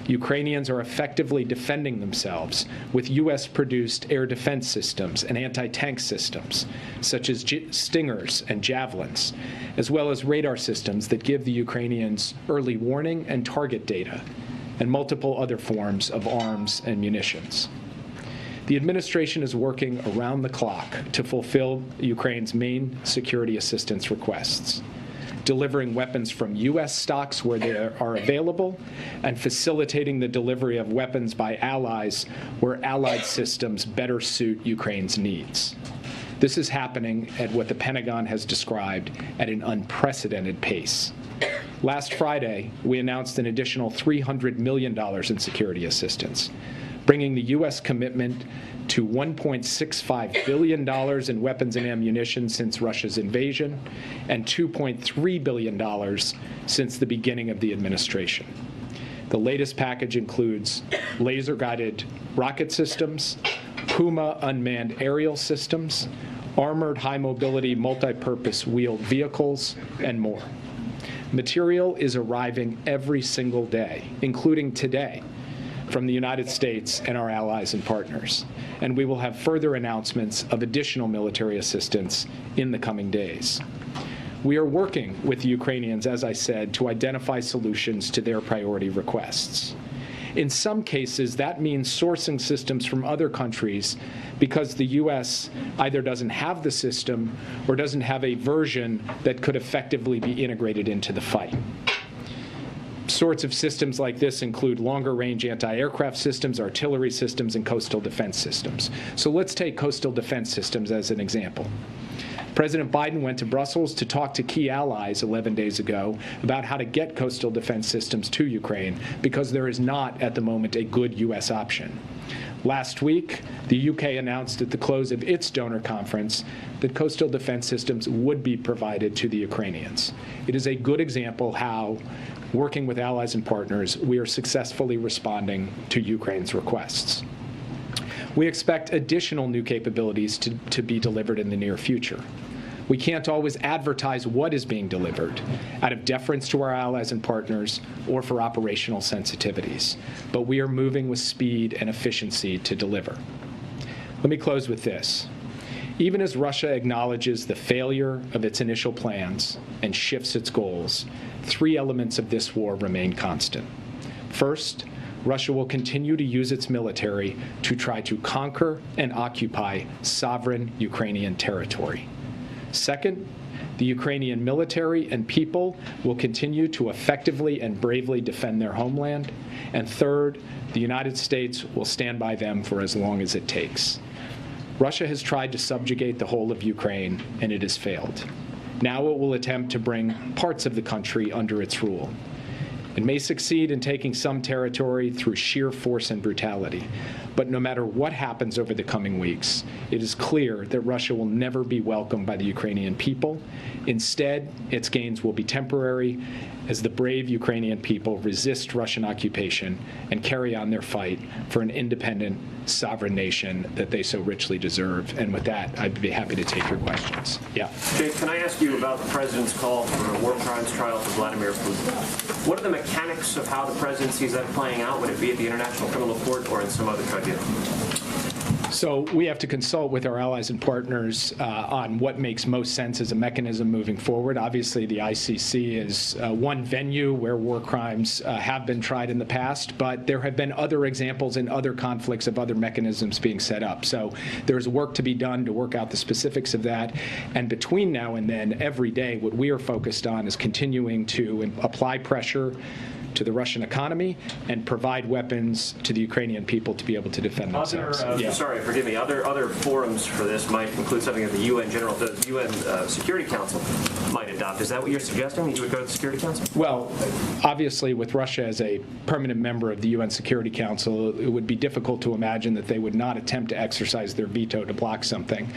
Ukrainians are effectively defending themselves with U.S.-produced air defense systems and anti-tank systems, such as Stingers and Javelins, as well as radar systems that give the Ukrainians early warning and target data, and multiple other forms of arms and munitions. The administration is working around the clock to fulfill Ukraine's main security assistance requests, delivering weapons from U.S. stocks where they are available, and facilitating the delivery of weapons by allies where allied systems better suit Ukraine's needs. This is happening at what the Pentagon has described at an unprecedented pace. Last Friday, we announced an additional $300 million in security assistance, bringing the U.S. commitment to $1.65 billion in weapons and ammunition since Russia's invasion, and $2.3 billion since the beginning of the administration. The latest package includes laser-guided rocket systems, Puma unmanned aerial systems, armored high-mobility multi-purpose wheeled vehicles, and more. Material is arriving every single day, including today, from the United States and our allies and partners. And we will have further announcements of additional military assistance in the coming days. We are working with the Ukrainians, as I said, to identify solutions to their priority requests. In some cases, that means sourcing systems from other countries because the U.S. either doesn't have the system or doesn't have a version that could effectively be integrated into the fight. Sorts of systems like this include longer-range anti-aircraft systems, artillery systems, and coastal defense systems. So let's take coastal defense systems as an example. President Biden went to Brussels to talk to key allies 11 days ago about how to get coastal defense systems to Ukraine, because there is not, at the moment, a good U.S. option. Last week, the UK announced at the close of its donor conference that coastal defense systems would be provided to the Ukrainians. It is a good example how, working with allies and partners, we are successfully responding to Ukraine's requests. We expect additional new capabilities to be delivered in the near future. We can't always advertise what is being delivered out of deference to our allies and partners or for operational sensitivities, but we are moving with speed and efficiency to deliver. Let me close with this. Even as Russia acknowledges the failure of its initial plans and shifts its goals, three elements of this war remain constant. First, Russia will continue to use its military to try to conquer and occupy sovereign Ukrainian territory. Second, the Ukrainian military and people will continue to effectively and bravely defend their homeland. And third, the United States will stand by them for as long as it takes. Russia has tried to subjugate the whole of Ukraine, and it has failed. Now it will attempt to bring parts of the country under its rule. It may succeed in taking some territory through sheer force and brutality. But no matter what happens over the coming weeks, it is clear that Russia will never be welcomed by the Ukrainian people. Instead, its gains will be temporary as the brave Ukrainian people resist Russian occupation and carry on their fight for an independent, sovereign nation that they so richly deserve. And with that, I'd be happy to take your questions. Yeah. Jake, can I ask you about the president's call for a war crimes trial for Vladimir Putin? What are the mechanics of how the president sees that playing out? Would it be at the International Criminal Court or in some other tribunal? So we have to consult with our allies and partners on what makes most sense as a mechanism moving forward. Obviously, the ICC is one venue where war crimes have been tried in the past, but there have been other examples in other conflicts of other mechanisms being set up. So there's work to be done to work out the specifics of that. And between now and then, every day, what we are focused on is continuing to apply pressure to the Russian economy and provide weapons to the Ukrainian people to be able to defend themselves. Sorry, forgive me. Other forums for this might include something that the UN Security Council might adopt. Is that what you're suggesting, that you would go to the Security Council? Well, obviously, with Russia as a permanent member of the UN Security Council, it would be difficult to imagine that they would not attempt to exercise their veto to block something.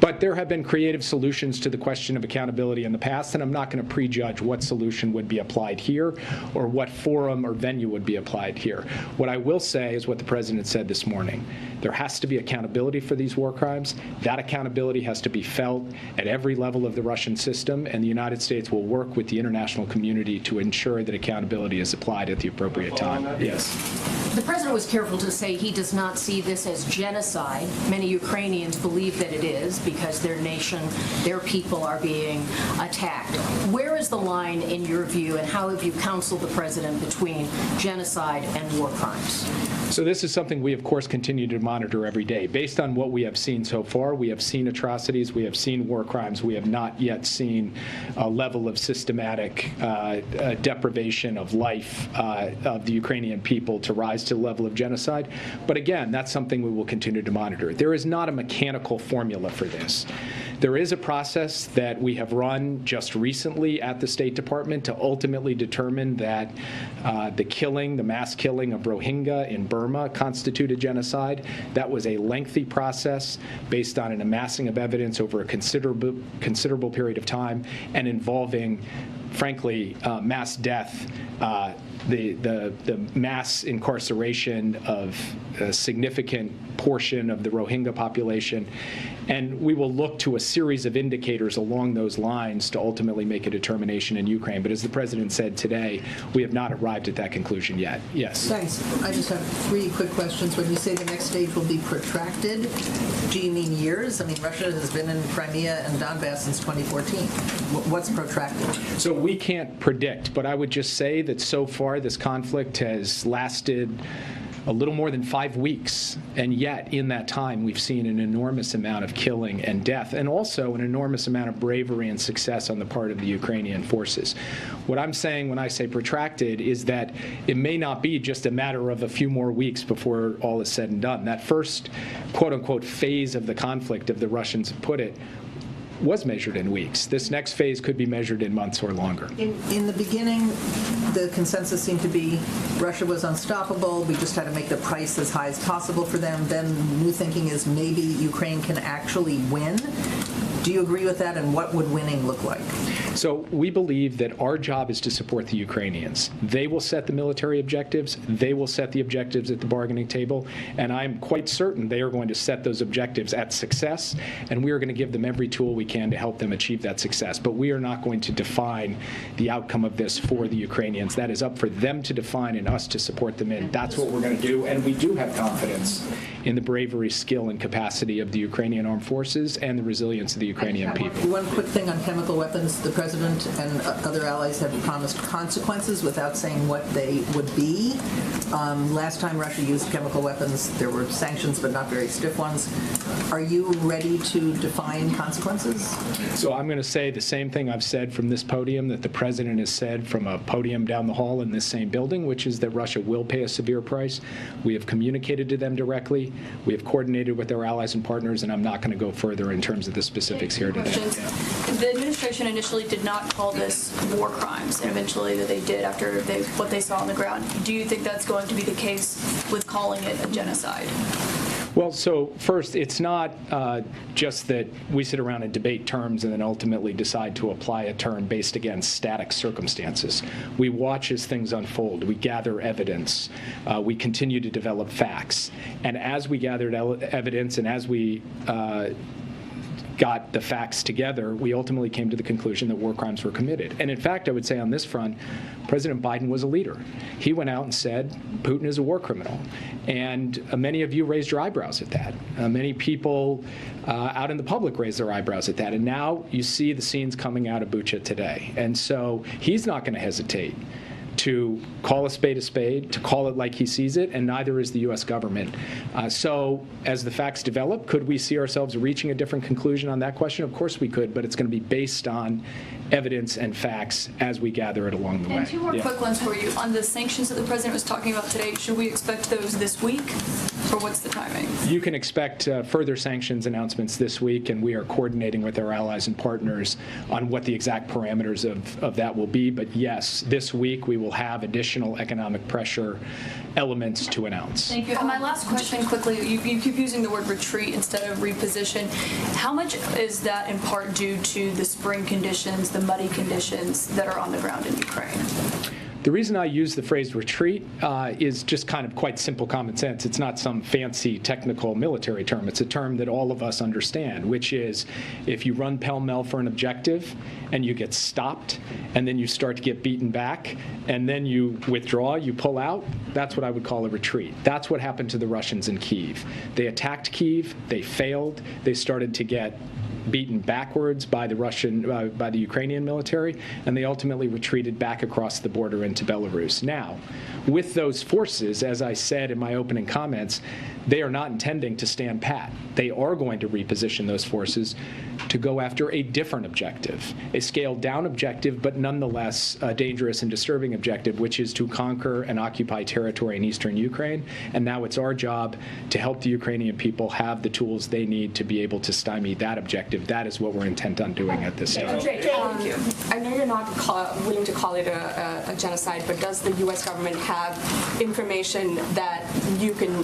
But there have been creative solutions to the question of accountability in the past, and I'm not going to prejudge what solution would be applied here or what forum or venue would be applied here. What I will say is what the President said this morning. There has to be accountability for these war crimes. That accountability has to be felt at every level of the Russian system, and the United States will work with the international community to ensure that accountability is applied at the appropriate time. Yes. The President was careful to say he does not see this as genocide. Many Ukrainians believe that it is because their nation, their people are being attacked. Where is the line in your view, and how have you counseled the President between genocide and war crimes? So this is something we, of course, continue to monitor every day. Based on what we have seen so far, we have seen atrocities, we have seen war crimes, we have not yet seen a level of systematic deprivation of life of the Ukrainian people to rise to the level of genocide. But again, that's something we will continue to monitor. There is not a mechanical formula for this. There is a process that we have run just recently at the State Department to ultimately determine that the mass killing of Rohingya in Burma constituted genocide. That was a lengthy process based on an amassing of evidence over a considerable period of time and involving, frankly, mass death, the mass incarceration of a significant portion of the Rohingya population. And we will look to a series of indicators along those lines to ultimately make a determination in Ukraine. But as the President said today, we have not arrived at that conclusion yet. Yes. Thanks. I just have 3 quick questions. When you say the next stage will be protracted, do you mean years? I mean, Russia has been in Crimea and Donbass since 2014. What's protracted? So we can't predict, but I would just say that so far this conflict has lasted a little more than 5 weeks, and yet in that time we've seen an enormous amount of killing and death, and also an enormous amount of bravery and success on the part of the Ukrainian forces. What I'm saying when I say protracted is that it may not be just a matter of a few more weeks before all is said and done. That first quote-unquote phase of the conflict, of the Russians put it, was measured in weeks. This next phase could be measured in months or longer. In the beginning, the consensus seemed to be Russia was unstoppable. We just had to make the price as high as possible for them. Then new thinking is maybe Ukraine can actually win. Do you agree with that, and what would winning look like? So we believe that our job is to support the Ukrainians. They will set the military objectives. They will set the objectives at the bargaining table. And I'm quite certain they are going to set those objectives at success, and we are going to give them every tool we can to help them achieve that success. But we are not going to define the outcome of this for the Ukrainians. That is up for them to define and us to support them in. That's what we're going to do. And we do have confidence in the bravery, skill, and capacity of the Ukrainian armed forces and the resilience of the Ukrainian people. One quick thing on chemical weapons. The President and other allies have promised consequences without saying what they would be. Last time Russia used chemical weapons, there were sanctions, but not very stiff ones. Are you ready to define consequences? So I'm going to say the same thing I've said from this podium that the President has said from a podium down the hall in this same building, which is that Russia will pay a severe price. We have communicated to them directly. We have coordinated with our allies and partners, and I'm not going to go further in terms of the specifics here today. The administration initially did not call this war crimes, and eventually that they did after what they saw on the ground. Do you think that's going to be the case with calling it a genocide? Well, so first, it's not just that we sit around and debate terms and then ultimately decide to apply a term based against static circumstances. We watch as things unfold. We gather evidence. We continue to develop facts. And as we gathered evidence and as we got the facts together, we ultimately came to the conclusion that war crimes were committed. And in fact, I would say on this front, President Biden was a leader. He went out and said, Putin is a war criminal. And many of you raised your eyebrows at that. Many people out in the public raised their eyebrows at that. And now you see the scenes coming out of Bucha today. And so he's not going to hesitate to call a spade, to call it like he sees it, and neither is the U.S. government. So as the facts develop, could we see ourselves reaching a different conclusion on that question? Of course we could, but it's going to be based on evidence and facts as we gather it along the way. And 2 more quick ones for you. On the sanctions that the President was talking about today, should we expect those this week? Or what's the timing? You can expect further sanctions announcements this week, and we are coordinating with our allies and partners on what the exact parameters of that will be. But yes, this week we will have additional economic pressure elements to announce. Thank you. And my last question quickly, you keep using the word retreat instead of reposition. How much is that in part due to the spring conditions, the muddy conditions that are on the ground in Ukraine? The reason I use the phrase retreat is just kind of quite simple common sense. It's not some fancy technical military term. It's a term that all of us understand, which is if you run pell-mell for an objective and you get stopped and then you start to get beaten back and then you withdraw, you pull out, that's what I would call a retreat. That's what happened to the Russians in Kyiv. They attacked Kyiv, they failed, they started to get beaten backwards by the Ukrainian military, and they ultimately retreated back across the border into Belarus. Now, with those forces, as I said in my opening comments, they are not intending to stand pat. They are going to reposition those forces to go after a different objective, a scaled-down objective, but nonetheless a dangerous and disturbing objective, which is to conquer and occupy territory in eastern Ukraine. And now it's our job to help the Ukrainian people have the tools they need to be able to stymie that objective. That is what we're intent on doing at this time. I know you're not willing to call it a genocide, but does the U.S. government have information that you can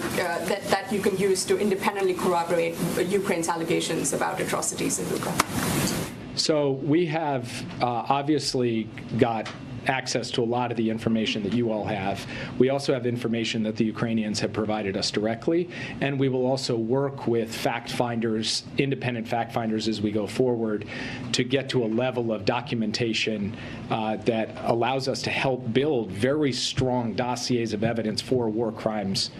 that you can use to independently corroborate Ukraine's allegations about atrocities in Bucha? So we have obviously got access to a lot of the information that you all have. We also have information that the Ukrainians have provided us directly, and we will also work with fact finders, independent fact finders as we go forward to get to a level of documentation that allows us to help build very strong dossiers of evidence for war crimes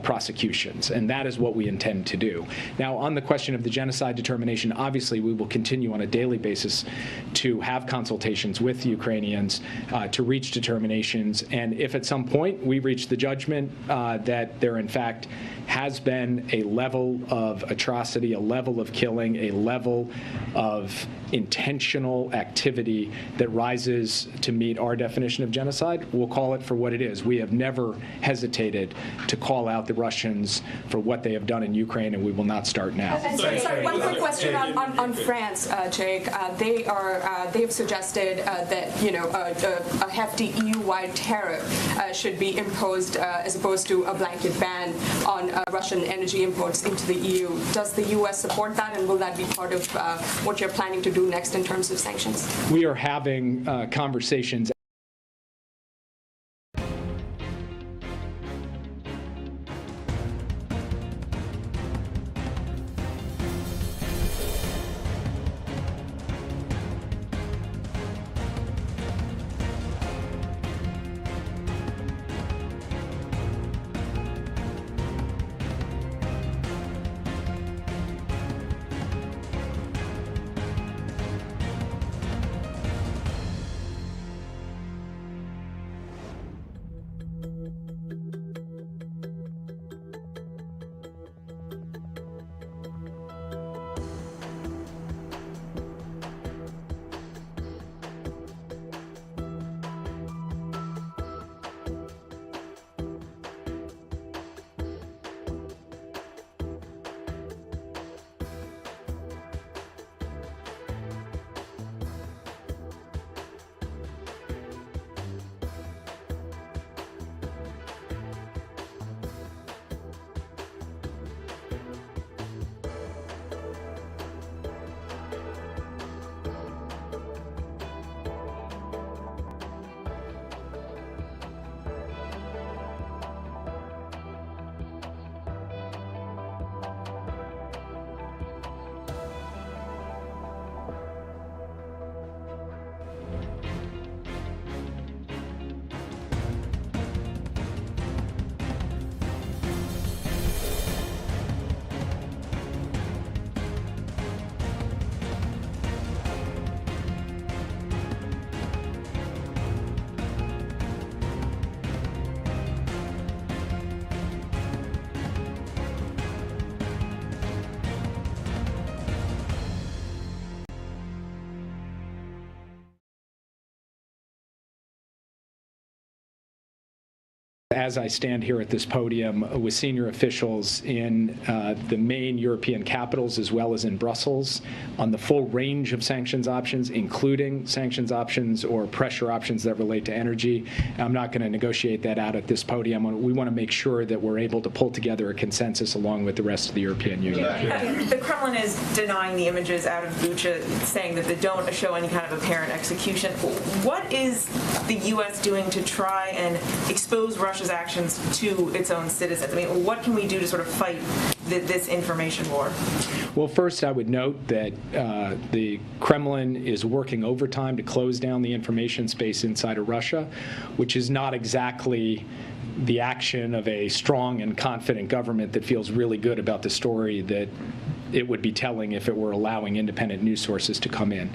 prosecutions, and that is what we intend to do. Now, on the question of the genocide determination, obviously we will continue on a daily basis to have consultations with the Ukrainians to reach determinations, and if at some point we reach the judgment that there in fact has been a level of atrocity, a level of killing, a level of intentional activity that rises to meet our definition of genocide, we'll call it for what it is. We have never hesitated to call out the Russians for what they have done in Ukraine, and we will not start now. Sorry, one quick question on France, Jake. They've suggested that a hefty EU-wide tariff should be imposed as opposed to a blanket ban on Russian energy imports into the EU. Does the U.S. support that, and will that be part of what you're planning to do next in terms of sanctions? We are having conversations. as I stand here at this podium with senior officials in the main European capitals as well as in Brussels on the full range of sanctions options, including sanctions options or pressure options that relate to energy. I'm not going to negotiate that out at this podium. We want to make sure that we're able to pull together a consensus along with the rest of the European Union. The Kremlin is denying the images out of Bucha, saying that they don't show any kind of apparent execution. What is the U.S. doing to try and expose Russia's actions to its own citizens? I mean, what can we do to sort of fight this information war? Well, first, I would note that the Kremlin is working overtime to close down the information space inside of Russia, which is not exactly the action of a strong and confident government that feels really good about the story that it would be telling if it were allowing independent news sources to come in.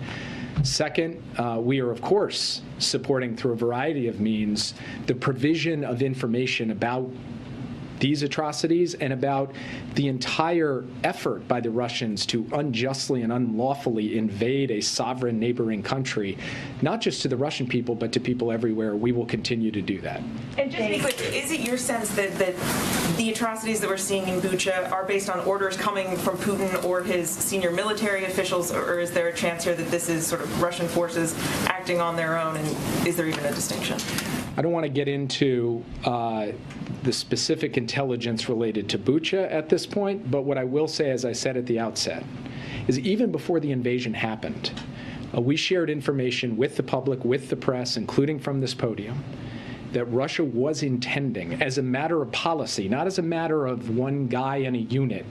Second, we are, of course, supporting through a variety of means the provision of information about these atrocities and about the entire effort by the Russians to unjustly and unlawfully invade a sovereign neighboring country, not just to the Russian people, but to people everywhere. We will continue to do that. And just to be clear, is it your sense that the atrocities that we're seeing in Bucha are based on orders coming from Putin or his senior military officials, or is there a chance here that this is sort of Russian forces acting on their own, and is there even a distinction? I don't want to get into the specific intelligence related to Bucha at this point, but what I will say, as I said at the outset, is even before the invasion happened, we shared information with the public, with the press, including from this podium, that Russia was intending, as a matter of policy, not as a matter of one guy in a unit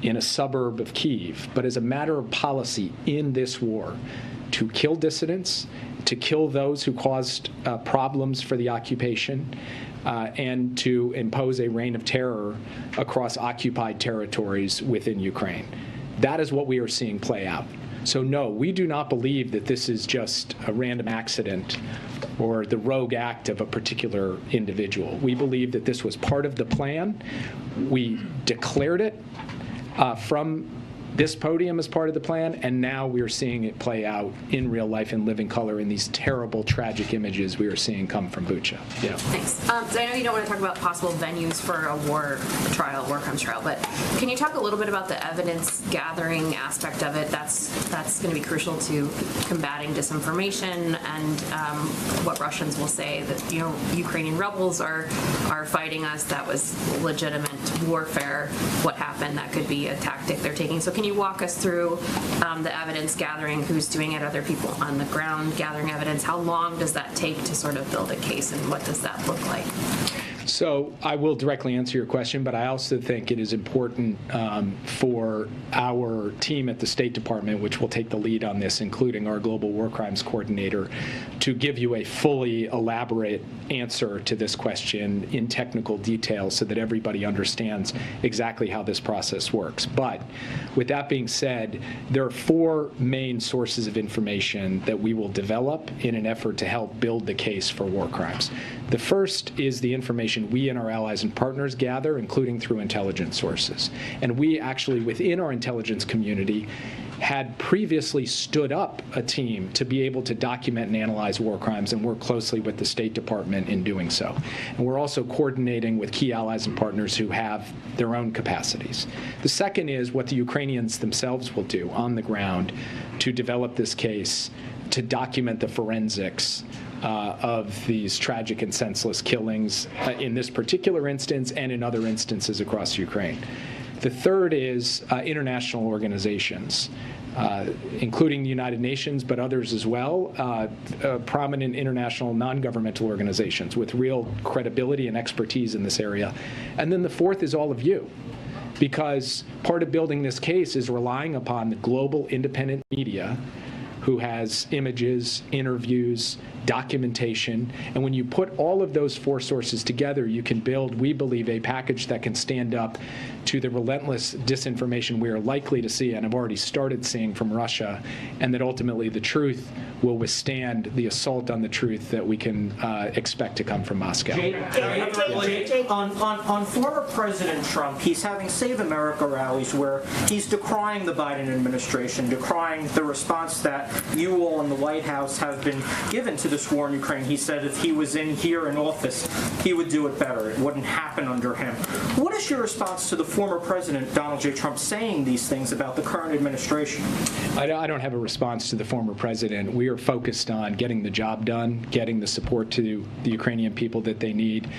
in a suburb of Kyiv, but as a matter of policy in this war, to kill dissidents, to kill those who caused problems for the occupation, and to impose a reign of terror across occupied territories within Ukraine. That is what we are seeing play out. So no, we do not believe that this is just a random accident or the rogue act of a particular individual. We believe that this was part of the plan. We declared it from this podium as part of the plan, and now we are seeing it play out in real life in living color in these terrible, tragic images we are seeing come from Bucha. Yeah. Thanks. So I know you don't want to talk about possible venues for a war crimes trial, but can you talk a little bit about the evidence gathering aspect of it? That's going to be crucial to combating disinformation and what Russians will say that Ukrainian rebels are fighting us. That was legitimate warfare. What happened? That could be a tactic they're taking. So can you walk us through the evidence gathering, who's doing it, other people on the ground gathering evidence? How long does that take to sort of build a case, and what does that look like? So I will directly answer your question, but I also think it is important for our team at the State Department, which will take the lead on this, including our Global War Crimes Coordinator, to give you a fully elaborate answer to this question in technical detail so that everybody understands exactly how this process works. But with that being said, there are four main sources of information that we will develop in an effort to help build the case for war crimes. The first is the information we and our allies and partners gather, including through intelligence sources. And we actually, within our intelligence community, had previously stood up a team to be able to document and analyze war crimes and work closely with the State Department in doing so. And we're also coordinating with key allies and partners who have their own capacities. The second is what the Ukrainians themselves will do on the ground to develop this case, to document the forensics of these tragic and senseless killings in this particular instance and in other instances across Ukraine. The third is international organizations, including the United Nations, but others as well, prominent international non-governmental organizations with real credibility and expertise in this area. And then the fourth is all of you, because part of building this case is relying upon the global independent media who has images, interviews, documentation. And when you put all of those four sources together, you can build, we believe, a package that can stand up to the relentless disinformation we are likely to see and have already started seeing from Russia, and that ultimately the truth will withstand the assault on the truth that we can expect to come from Moscow. On former President Trump, he's having Save America rallies where he's decrying the Biden administration, decrying the response that you all in the White House have been given to this war in Ukraine, he said if he was in here in office, he would do it better. It wouldn't happen under him. What is your response to the former president, Donald J. Trump, saying these things about the current administration? I don't have a response to the former president. We are focused on getting the job done, getting the support to the Ukrainian people that they need,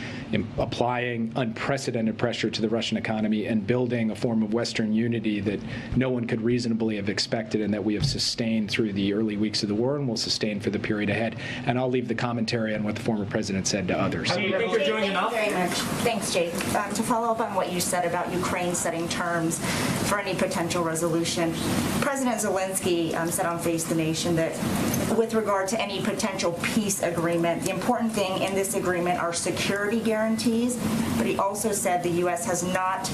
applying unprecedented pressure to the Russian economy, and building a form of Western unity that no one could reasonably have expected and that we have sustained through the early weeks of the war and will sustain for the period ahead. And I'll leave the commentary on what the former president said to others. Do you think you're doing enough? Thank you very much. Thanks, Jake. To follow up on what you said about Ukraine setting terms for any potential resolution, President Zelensky said on Face the Nation that with regard to any potential peace agreement, the important thing in this agreement are security guarantees, but he also said the U.S. has not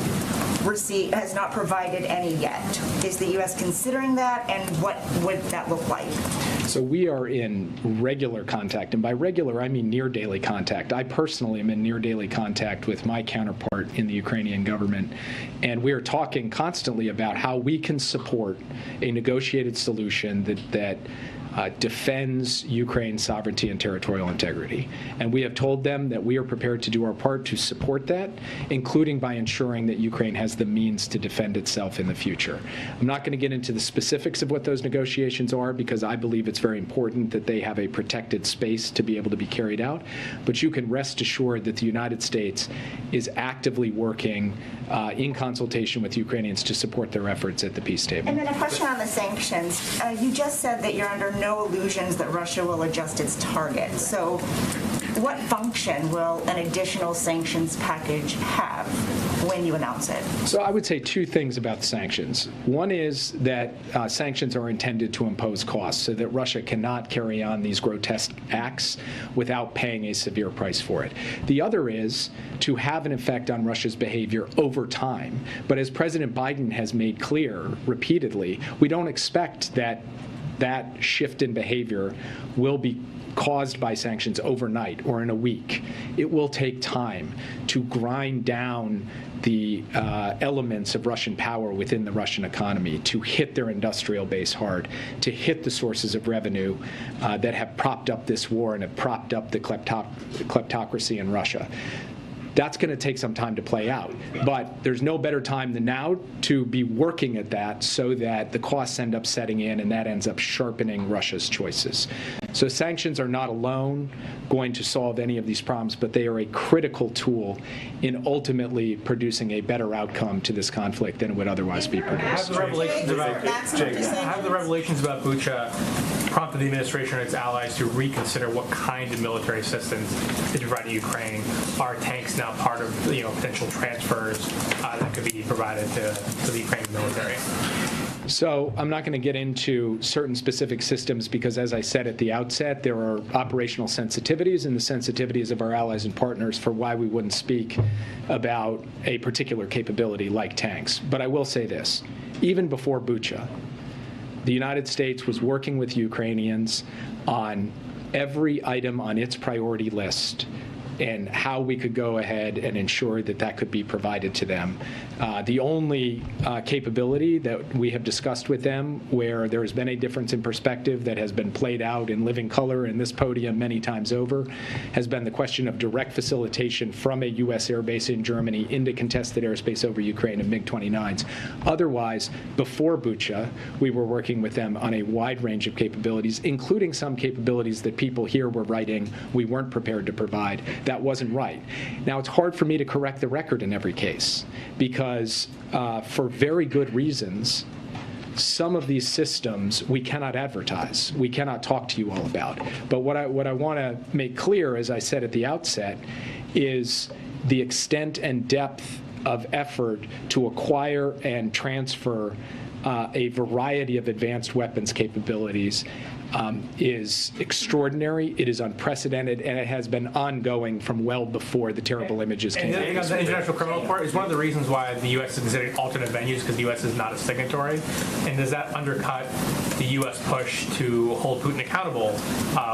provided any yet. Is the U.S. considering that, and what would that look like? So we are in regular contact, and by regular I mean near daily contact. I personally am in near daily contact with my counterpart in the Ukrainian government, and we are talking constantly about how we can support a negotiated solution that defends Ukraine's sovereignty and territorial integrity. And we have told them that we are prepared to do our part to support that, including by ensuring that Ukraine has the means to defend itself in the future. I'm not going to get into the specifics of what those negotiations are because I believe it's very important that they have a protected space to be able to be carried out. But you can rest assured that the United States is actively working in consultation with Ukrainians to support their efforts at the peace table. And then a question on the sanctions. You just said that you're under no illusions that Russia will adjust its target. So what function will an additional sanctions package have when you announce it? So I would say two things about sanctions. One is that sanctions are intended to impose costs so that Russia cannot carry on these grotesque acts without paying a severe price for it. The other is to have an effect on Russia's behavior over time. But as President Biden has made clear repeatedly, we don't expect that shift in behavior will be caused by sanctions overnight or in a week. It will take time to grind down the elements of Russian power within the Russian economy, to hit their industrial base hard, to hit the sources of revenue that have propped up this war and have propped up the kleptocracy in Russia. That's going to take some time to play out. But there's no better time than now to be working at that so that the costs end up setting in and that ends up sharpening Russia's choices. So sanctions are not alone going to solve any of these problems, but they are a critical tool in ultimately producing a better outcome to this conflict than it would otherwise be produced. Have the revelations about Bucha prompted the administration and its allies to reconsider what kind of military assistance to provide to Ukraine? Are tanks now part of potential transfers that could be provided to the Ukrainian military? So I'm not going to get into certain specific systems because, as I said at the outset, there are operational sensitivities and the sensitivities of our allies and partners for why we wouldn't speak about a particular capability like tanks. But I will say this. Even before Bucha, the United States was working with Ukrainians on every item on its priority list and how we could go ahead and ensure that that could be provided to them. The only capability that we have discussed with them where there has been a difference in perspective that has been played out in living color in this podium many times over has been the question of direct facilitation from a U.S. airbase in Germany into contested airspace over Ukraine of MiG-29s. Otherwise, before Bucha, we were working with them on a wide range of capabilities, including some capabilities that people here were writing we weren't prepared to provide. That wasn't right. Now, it's hard for me to correct the record in every case because for very good reasons, some of these systems we cannot advertise. We cannot talk to you all about. But what I want to make clear, as I said at the outset, is the extent and depth of effort to acquire and transfer a variety of advanced weapons capabilities is extraordinary, it is unprecedented, and it has been ongoing from well before the terrible images came out. And the International Criminal Court is one of the reasons why the U.S. is considering alternate venues because the U.S. is not a signatory. And does that undercut the U.S. push to hold Putin accountable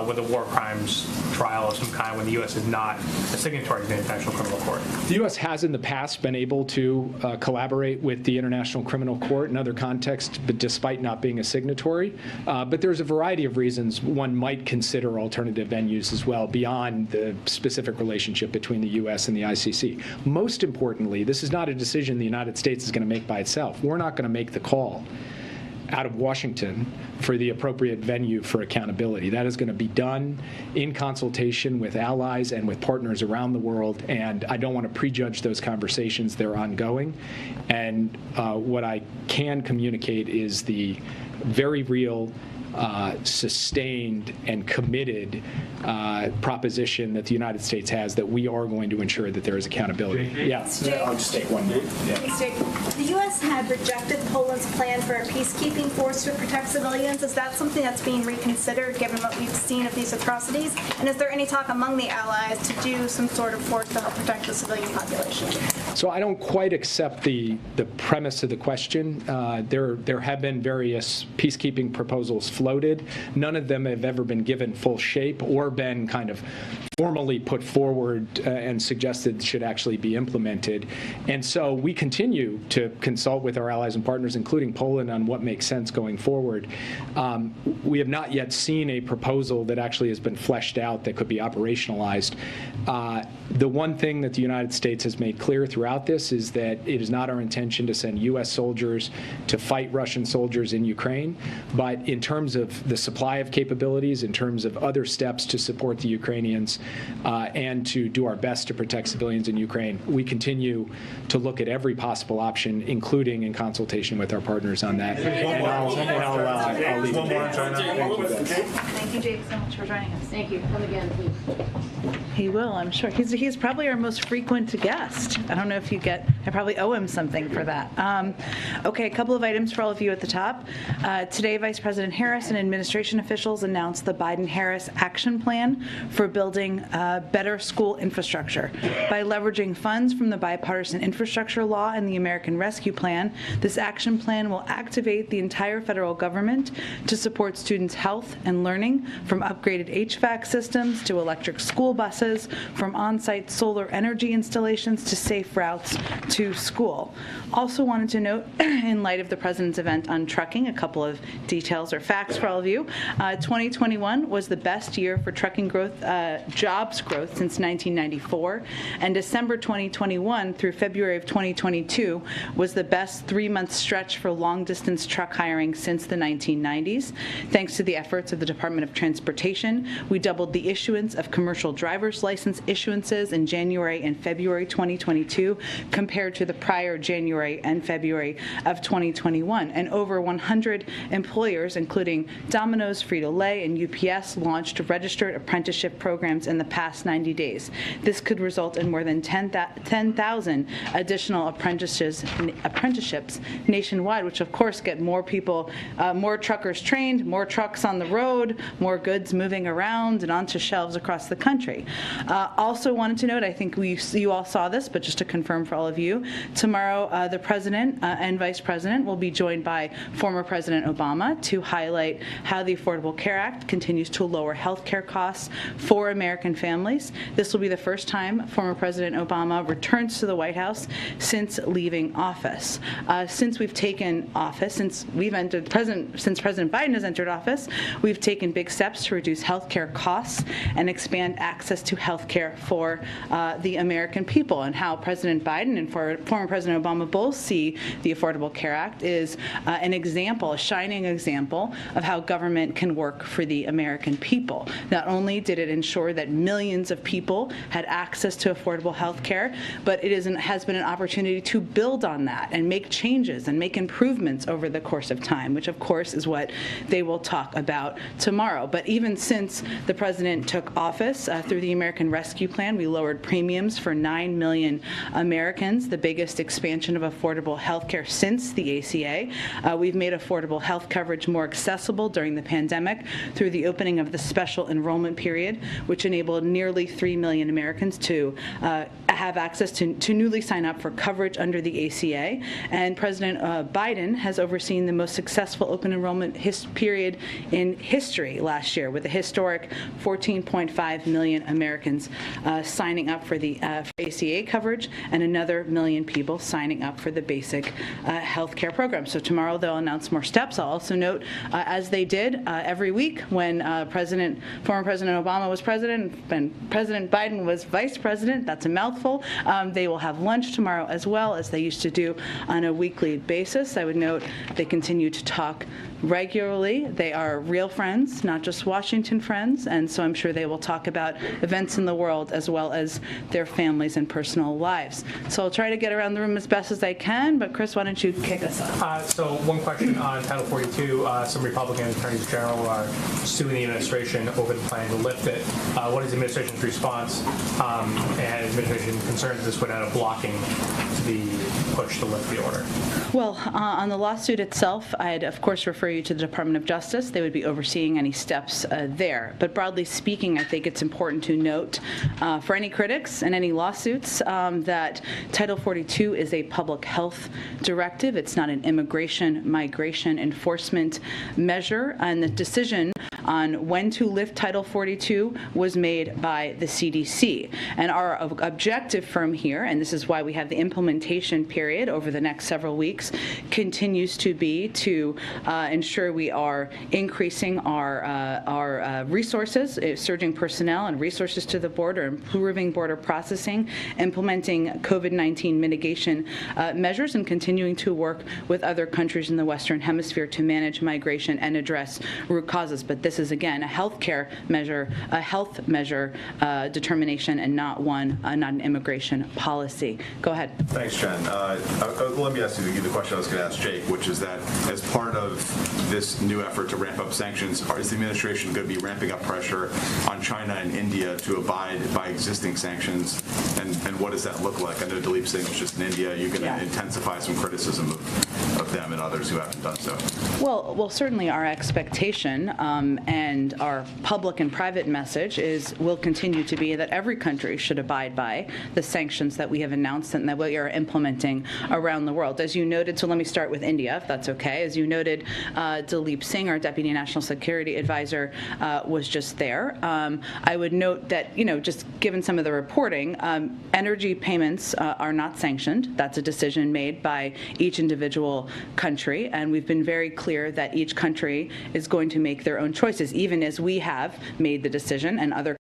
with a war crimes trial of some kind when the U.S. is not a signatory to the International Criminal Court? The U.S. has in the past been able to collaborate with the International Criminal Court in other contexts, but despite not being a signatory. But there's a variety variety of reasons, one might consider alternative venues as well beyond the specific relationship between the U.S. and the ICC. Most importantly, this is not a decision the United States is going to make by itself. We're not going to make the call out of Washington for the appropriate venue for accountability. That is going to be done in consultation with allies and with partners around the world, and I don't want to prejudge those conversations. They're ongoing. And what I can communicate is the very real, sustained and committed proposition that the United States has that we are going to ensure that there is accountability. Yeah, I'll just take one minute. The U.S. had rejected Poland's plan for a peacekeeping force to protect civilians. Is that something that's being reconsidered given what we've seen of these atrocities? And is there any talk among the allies to do some sort of force to help protect the civilian population? So I don't quite accept the premise of the question. There have been various peacekeeping proposals floated. None of them have ever been given full shape or been kind of formally put forward and suggested should actually be implemented. And so we continue to consult with our allies and partners, including Poland, on what makes sense going forward. We have not yet seen a proposal that actually has been fleshed out that could be operationalized. The one thing that the United States has made clear throughout this is that it is not our intention to send U.S. soldiers to fight Russian soldiers in Ukraine, but in terms of the supply of capabilities, in terms of other steps to support the Ukrainians, and to do our best to protect civilians in Ukraine, we continue to look at every possible option, including in consultation with our partners on that. And I'll leave it there. Thank you, Jake, so much for joining us. Thank you. Come again, please. He will, I'm sure. He's probably our most frequent guest. I don't know if you get, I probably owe him something for that. Okay, a couple of items for all of you at the top. Today, Vice President Harris and administration officials announced the Biden-Harris Action Plan for building better school infrastructure. By leveraging funds from the Bipartisan Infrastructure Law and the American Rescue Plan, this action plan will activate the entire federal government to support students' health and learning, from upgraded HVAC systems to electric school buses, from on-site solar energy installations to safe routes to school. Also wanted to note, in light of the President's event on trucking, a couple of details or facts for all of you. 2021 was the best year for trucking growth, jobs growth since 1994, and December 2021 through February of 2022 was the best 3-month stretch for long-distance truck hiring since the 1990s. Thanks to the efforts of the Department of Transportation, we doubled the issuance of commercial driver's license issuances in January and February 2022 compared to the prior January and February of 2021. And over 100 employers, including Domino's, Frito-Lay, and UPS, launched registered apprenticeship programs in the past 90 days. This could result in more than 10,000 additional apprenticeships nationwide, which of course get more people, more truckers trained, more trucks on the road, more goods moving around and onto shelves across the country. Also wanted to note, I think you all saw this, but just to confirm for all of you, tomorrow the President and Vice President will be joined by former President Obama to highlight how the Affordable Care Act continues to lower health care costs for American families. This will be the first time former President Obama returns to the White House since leaving office. Since we've taken office, since President Biden has entered office, we've taken big steps to reduce health care costs and expand access to health care for the American people. And how President Biden and former President Obama both see the Affordable Care Act is an example, a shining example of how government can work for the American people. Not only did it ensure that millions of people had access to affordable health care, but it has been an opportunity to build on that and make changes and make improvements over the course of time, which of course is what they will talk about tomorrow. But even since the President took office, through the American Rescue Plan, we lowered premiums for 9 million Americans, the biggest expansion of affordable health care since the ACA. We've made affordable health coverage more accessible during the pandemic through the opening of the special enrollment period, which enabled nearly 3 million Americans to have access to newly sign up for coverage under the ACA. And President Biden has overseen the most successful open enrollment period in history last year, with a historic 14.5 million Americans signing up for the ACA coverage and another million people signing up for the basic health care program. So tomorrow they'll announce more steps. I'll also note, as they did every week when former President Obama was president and President Biden was vice president, that's a mouthful, they will have lunch tomorrow as well, as they used to do on a weekly basis. I would note they continue to talk regularly. They are real friends, not just Washington friends, and so I'm sure they will talk about events in the world as well as their families and personal lives. So I'll try to get around the room as best as I can, but Chris, why don't you kick us off? So one question on Title 42. Some Republican attorneys general are suing the administration over the plan to lift it. What is the administration's response? And is the administration concerned that this would end up blocking the push to lift the order? Well, on the lawsuit itself, I'd of course refer you to the Department of Justice. They would be overseeing any steps there. But broadly speaking, I think it's important to note for any critics and any lawsuits that Title 42 is a public health directive. It's not an immigration, migration enforcement measure. And the decision on when to lift Title 42 was made by the CDC. And our objective from here, and this is why we have the implementation period over the next several weeks, continues to be to ensure we are increasing our resources, surging personnel and resources to the border, improving border processing, implementing COVID-19 mitigation measures, and continuing to work with other countries in the Western Hemisphere to manage migration and address root causes. But this is, again, a healthcare measure, a health measure determination, and not an immigration policy. Go ahead. Thanks, Jen. Let me ask you the question I was going to ask Jake, which is that as part of this new effort to ramp up sanctions, is the administration going to be ramping up pressure on China and India to abide by existing sanctions? And what does that look like? I know Dept Singh was just in India. You're going to intensify some criticism of them and others who haven't done so. Well, certainly our expectation and our public and private message will continue to be that every country should abide by the sanctions that we have announced and that we are implementing around the world. As you noted, so let me start with India, if that's okay. As you noted, Dept Singh, our Deputy National Security Advisor, was just there. I would note that, just given some of the reporting, energy payments are not sanctioned. That's a decision made by each individual country, and we've been very clear that each country is going to make their own choices, even as we have made the decision and other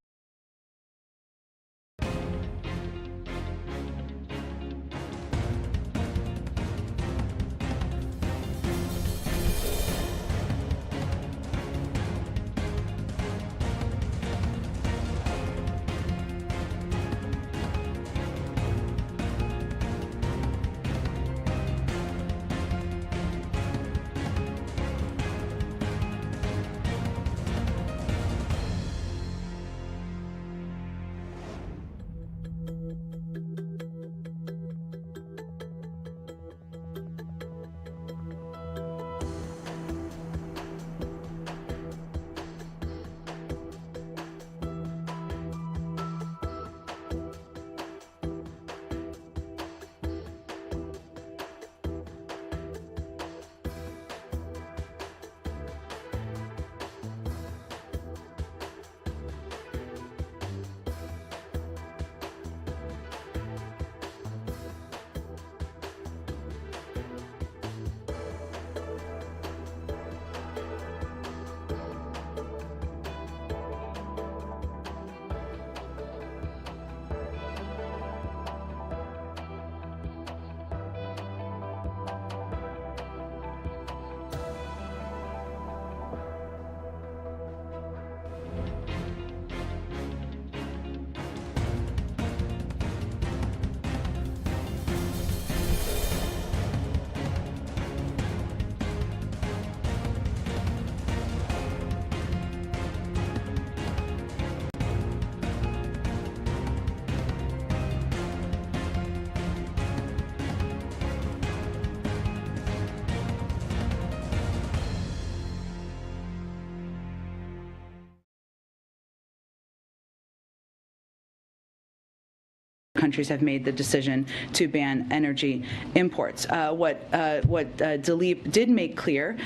countries have made the decision to ban energy imports. What Dept did make clear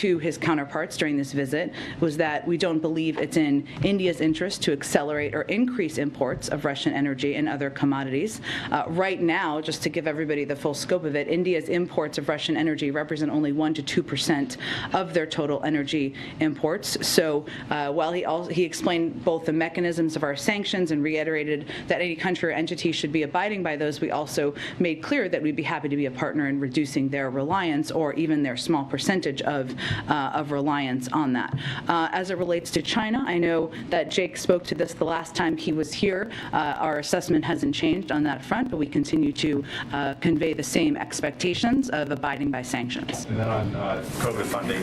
to his counterparts during this visit was that we don't believe it's in India's interest to accelerate or increase imports of Russian energy and other commodities. Right now, just to give everybody the full scope of it, India's imports of Russian energy represent only 1% to 2% of their total energy imports. So while he explained both the mechanisms of our sanctions and reiterated that any country or entity should be abiding by those, we also made clear that we'd be happy to be a partner in reducing their reliance or even their small percentage of reliance on that. As it relates to China, I know that Jake spoke to this the last time he was here. Our assessment hasn't changed on that front, but we continue to convey the same expectations of abiding by sanctions. And then on COVID funding,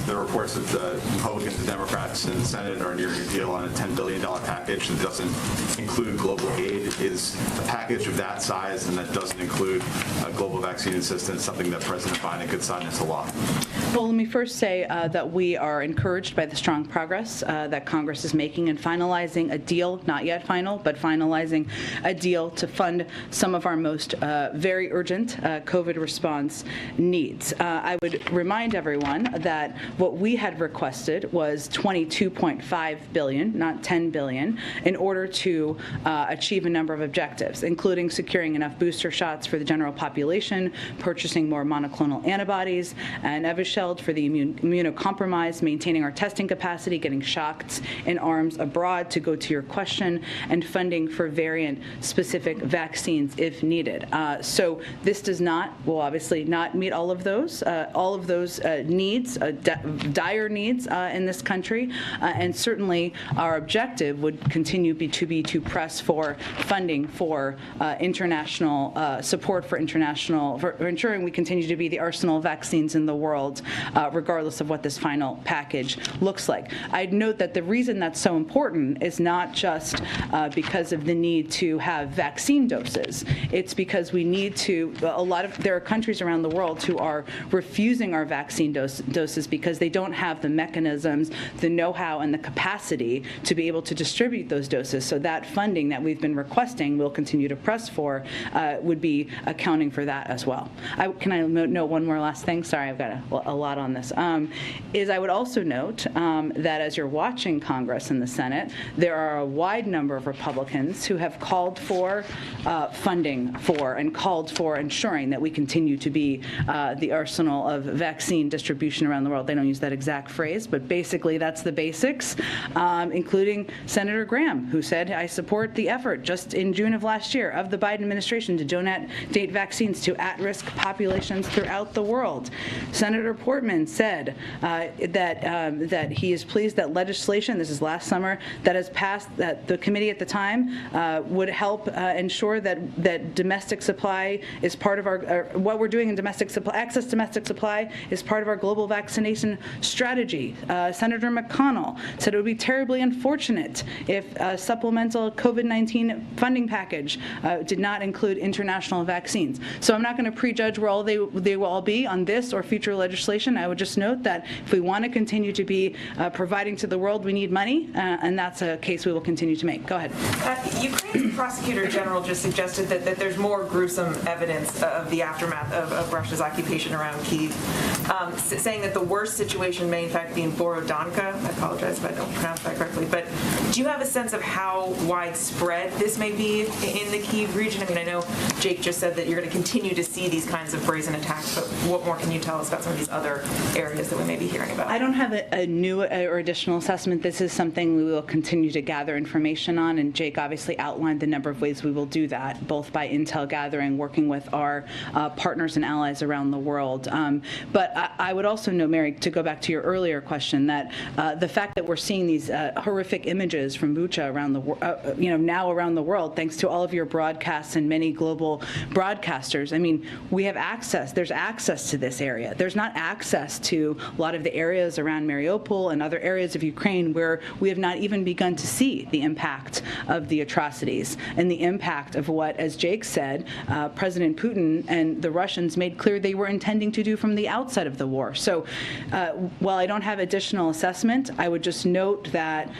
there are reports that the Republicans and Democrats in the Senate are nearing a deal on a $10 billion package that doesn't include global aid. Is a package of that size and that doesn't include global vaccine assistance something that President Biden could sign into law? Well, let me first say that we are encouraged by the strong progress that Congress is making in finalizing a deal, not yet final, but finalizing a deal to fund some of our most very urgent COVID response needs. I would remind everyone that what we had requested was $22.5 billion, not $10 billion, in order to achieve a number of objectives, including securing enough booster shots for the general population, purchasing more monoclonal antibodies and Evusheld for the immunocompromised, maintaining our testing capacity, getting shots in arms abroad, to go to your question, and funding for variant-specific vaccines if needed. So this does not, will obviously not meet all of those needs, dire needs in this country, and certainly our objective would continue to press for funding for international support for ensuring we continue to be the arsenal of vaccines in the world, regardless of what this final package looks like. I'd note that the reason that's so important is not just because of the need to have vaccine doses. It's because we need to, there are countries around the world who are refusing our vaccine doses because they don't have the mechanisms, the know-how, and the capacity to be able to distribute those doses. So that funding that we've been requesting, we'll continue to press for, would be accounting for that as well. Can I note one more last thing? Sorry, I've got a lot on this. I would also note that as you're watching Congress and the Senate, there are a wide number of Republicans who have called for funding for and called for ensuring that we continue to be the arsenal of vaccine distribution around the world. They don't use that exact phrase, but basically that's the basics, including Senator Graham, who said, I support the effort just in June of last year of the Biden administration to donate vaccines to at-risk populations throughout the world. Senator Portman said that he is pleased that legislation, this is last summer, that has passed, that the committee at the time would help ensure that domestic supply is part of our, what we're doing in domestic supply, access to domestic supply is part of our global vaccination strategy. Senator McConnell said it would be terribly unfortunate if a supplemental COVID-19 funding package did not include international vaccines. So I'm not going to prejudge where they will all be on this or future legislation. I would just note that if we want to continue to be providing to the world, we need money, and that's a case we will continue to make. Go ahead. Ukraine's prosecutor general just suggested that there's more gruesome evidence of the aftermath of Russia's occupation around Kyiv, saying that the worst situation may in fact be in Borodanka. I apologize if I don't pronounce that correctly, but do you have a sense of how widespread this may be in the Kyiv region? I mean, I know Jake just said that you're going to continue to see these kinds of brazen attacks, but what more can you tell us about some of these other areas that we may be hearing about? I don't have a new or additional assessment. This is something we will continue to gather information on, and Jake obviously outlined the number of ways we will do that, both by intel gathering, working with our partners and allies around the world. But I would also note, Mary, to go back to your earlier question, that the fact that we're seeing these horrific images from Bucha around the now around the world, thanks to all of your broadcasts and many global broadcasters. I mean, we have access. There's access to this area. There's not access to a lot of the areas around Mariupol and other areas of Ukraine where we have not even begun to see the impact of the atrocities and the impact of what, as Jake said, President Putin and the Russians made clear they were intending to do from the outset of the war. So while I don't have additional assessment, I would just note that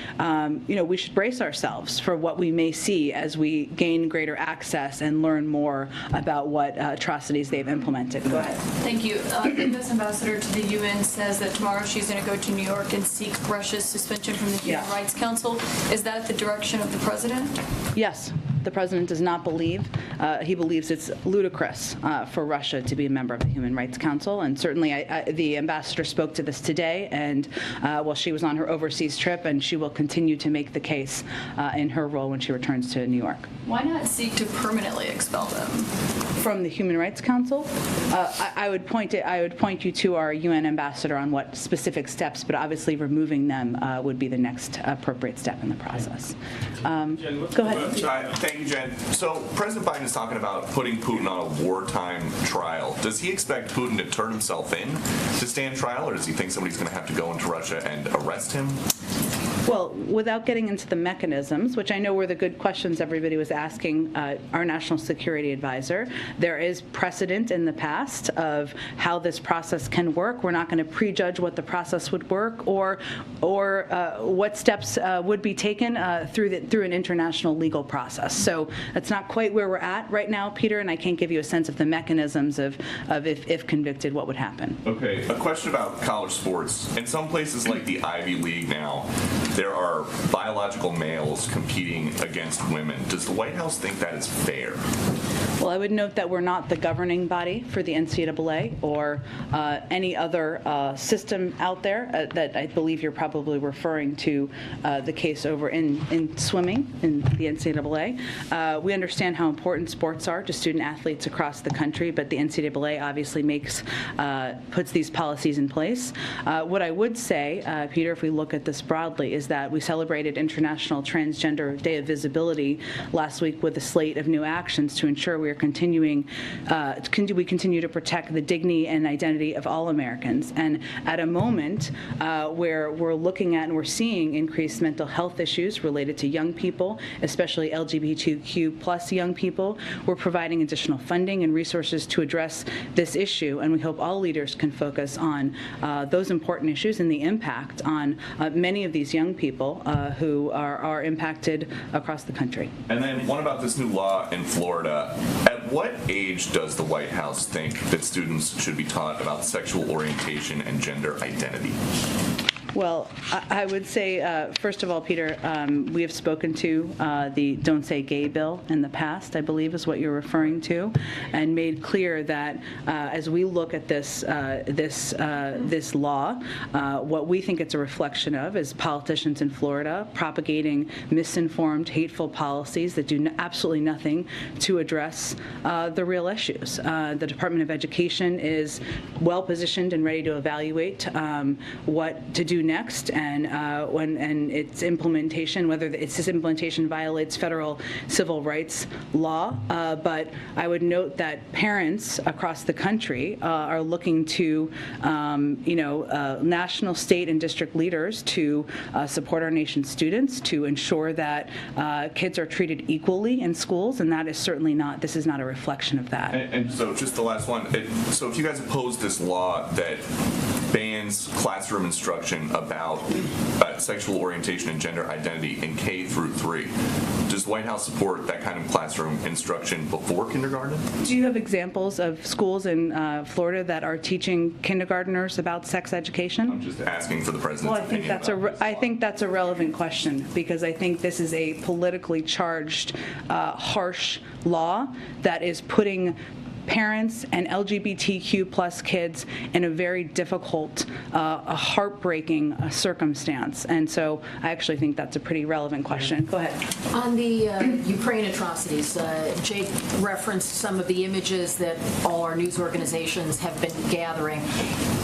we should brace ourselves for what we may see as we gain greater access and learn more about what atrocities they've implemented. Go ahead. Thank you. The U.S. ambassador to the UN says that tomorrow she's going to go to New York and seek Russia's suspension from the Human Rights Council. Is that the direction of the president? Yes. The president does not believe. He believes it's ludicrous for Russia to be a member of the Human Rights Council. And certainly the ambassador spoke to this today, and while she was on her overseas trip, and she will continue to make the case in her role when she returns to New York. Why not seek to permanently expel them? From the Human Rights Council? I would point you to our UN ambassador on what specific steps, but obviously removing them would be the next appropriate step in the process. Go ahead. Thank you, Jen. So President Biden is talking about putting Putin on a wartime trial. Does he expect Putin to turn himself in to stand trial, or does he think somebody's going to have to go into Russia and arrest him? Well, without getting into the mechanisms, which I know were the good questions everybody was asking our national security advisor, there is precedent in the past of how this process can work. We're not going to prejudge what the process would work or what steps would be taken through an international legal process. So that's not quite where we're at right now, Peter, and I can't give you a sense of the mechanisms of if convicted, what would happen. Okay, a question about college sports. In some places like the Ivy League now, there are biological males competing against women. Does the White House think that is fair? Well, I would note that we're not the governing body for the NCAA or any other system out there that I believe you're probably referring to the case over in swimming in the NCAA. We understand how important sports are to student athletes across the country, but the NCAA obviously puts these policies in place. What I would say, Peter, if we look at this broadly, is that we celebrated International Transgender Day of Visibility last week with a slate of new actions to ensure we continue to protect the dignity and identity of all Americans. And at a moment where we're looking at and we're seeing increased mental health issues related to young people, especially LGBTQ plus young people, we're providing additional funding and resources to address this issue. And we hope all leaders can focus on those important issues and the impact on many of these young people who are impacted across the country. And then one about this new law in Florida. At what age does the White House think that students should be taught about sexual orientation and gender identity? Well, I would say, first of all, Peter, we have spoken to the Don't Say Gay bill in the past, I believe is what you're referring to, and made clear that as we look at this law, what we think it's a reflection of is politicians in Florida propagating misinformed, hateful policies that do absolutely nothing to address the real issues. The Department of Education is well positioned and ready to evaluate what to do next, and its implementation, whether its implementation violates federal civil rights law. But I would note that parents across the country are looking to, national, state, and district leaders to support our nation's students, to ensure that kids are treated equally in schools, and that is certainly not. This is not a reflection of that. And so, just the last one. So, if you guys oppose this law that bans classroom instruction about sexual orientation and gender identity in K through 3, does the White House support that kind of classroom instruction before kindergarten? Do you have examples of schools in Florida that are teaching kindergartners about sex education? I'm just asking for the president's opinion. I think that's a relevant question, because I think this is a politically charged, harsh law that is putting parents and LGBTQ plus kids in a very difficult, a heartbreaking circumstance. And so I actually think that's a pretty relevant question. Go ahead. On the Ukraine atrocities, Jake referenced some of the images that all our news organizations have been gathering.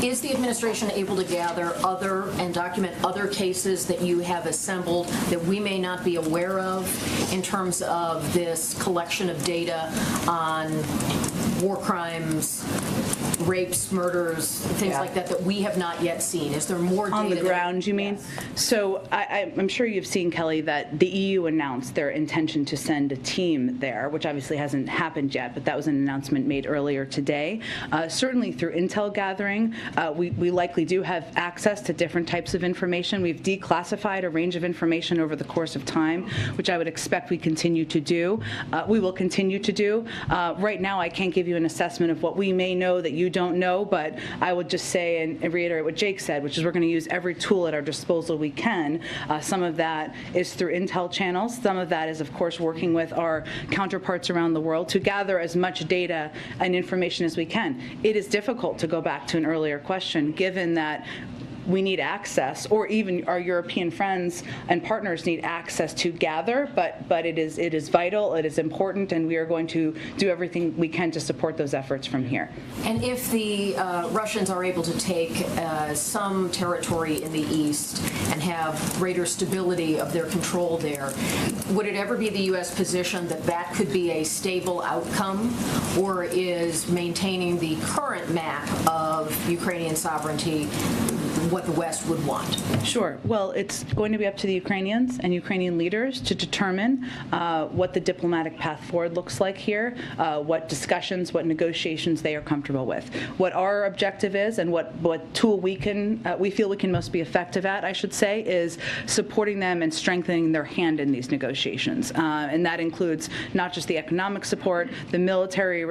Is the administration able to gather other and document other cases that you have assembled that we may not be aware of in terms of this collection of data on war crimes, rapes, murders, things like that that we have not yet seen? Is there more data? On the ground, you mean? So I'm sure you've seen, Kelly, that the EU announced their intention to send a team there, which obviously hasn't happened yet, but that was an announcement made earlier today. Certainly through intel gathering, we likely do have access to different types of information. We've declassified a range of information over the course of time, which I would expect we continue to do. We will continue to do. Right now, I can't give you an assessment of what we may know that you don't know, but I would just say and reiterate what Jake said, which is we're going to use every tool at our disposal we can. Some of that is through intel channels. Some of that is, of course, working with our counterparts around the world to gather as much data and information as we can. It is difficult to go back to an earlier question, given that we need access, or even our European friends and partners need access to gather, but it is vital, it is important, and we are going to do everything we can to support those efforts from here. And if the Russians are able to take some territory in the east and have greater stability of their control there, would it ever be the U.S. position that that could be a stable outcome, or is maintaining the current map of Ukrainian sovereignty what the West would want? Sure. Well, it's going to be up to the Ukrainians and Ukrainian leaders to determine what the diplomatic path forward looks like here, what discussions, what negotiations they are comfortable with. What our objective is and what tool we feel we can most be effective at, I should say, is supporting them and strengthening their hand in these negotiations. And that includes not just the economic support, the military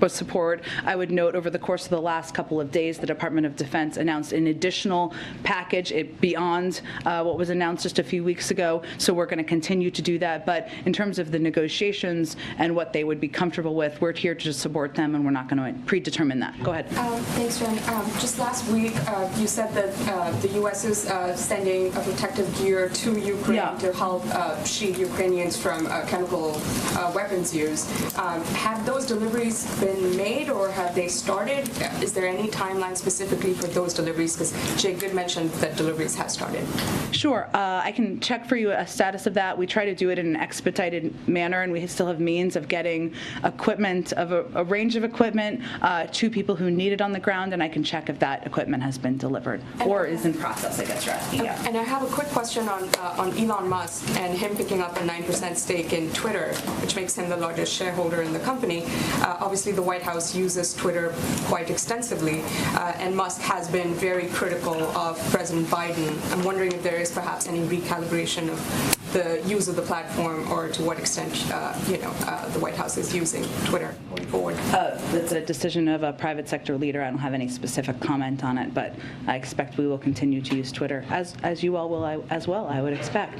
support. I would note over the course of the last couple of days, the Department of Defense announced an additional package beyond what was announced just a few weeks ago. So we're going to continue to do that. But in terms of the negotiations and what they would be comfortable with, we're here to support them, and we're not going to predetermine that. Go ahead. Thanks, Jen. Just last week, you said that the U.S. is sending a protective gear to Ukraine to help shield Ukrainians from chemical weapons use. Have those deliveries been made, or have they started? Is there any timeline specifically for those deliveries? Because Jake did mention that deliveries have started. Sure. I can check for you a status of that. We try to do it in an expedited manner, and we still have means of getting equipment, of a range of equipment, to people who need it on the ground, and I can check if that equipment has been delivered or is in process, I guess you're asking. Yeah. And I have a quick question on Elon Musk and him picking up a 9% stake in Twitter, which makes him the largest shareholder in the company. Obviously, the White House uses Twitter quite extensively, and Musk has been very critical of President Biden. I'm wondering if there is perhaps any recalibration of the use of the platform, or to what extent the White House is using Twitter going forward. That's a decision of a private sector leader. I don't have any specific comment on it, but I expect we will continue to use Twitter, as you all will as well, I would expect.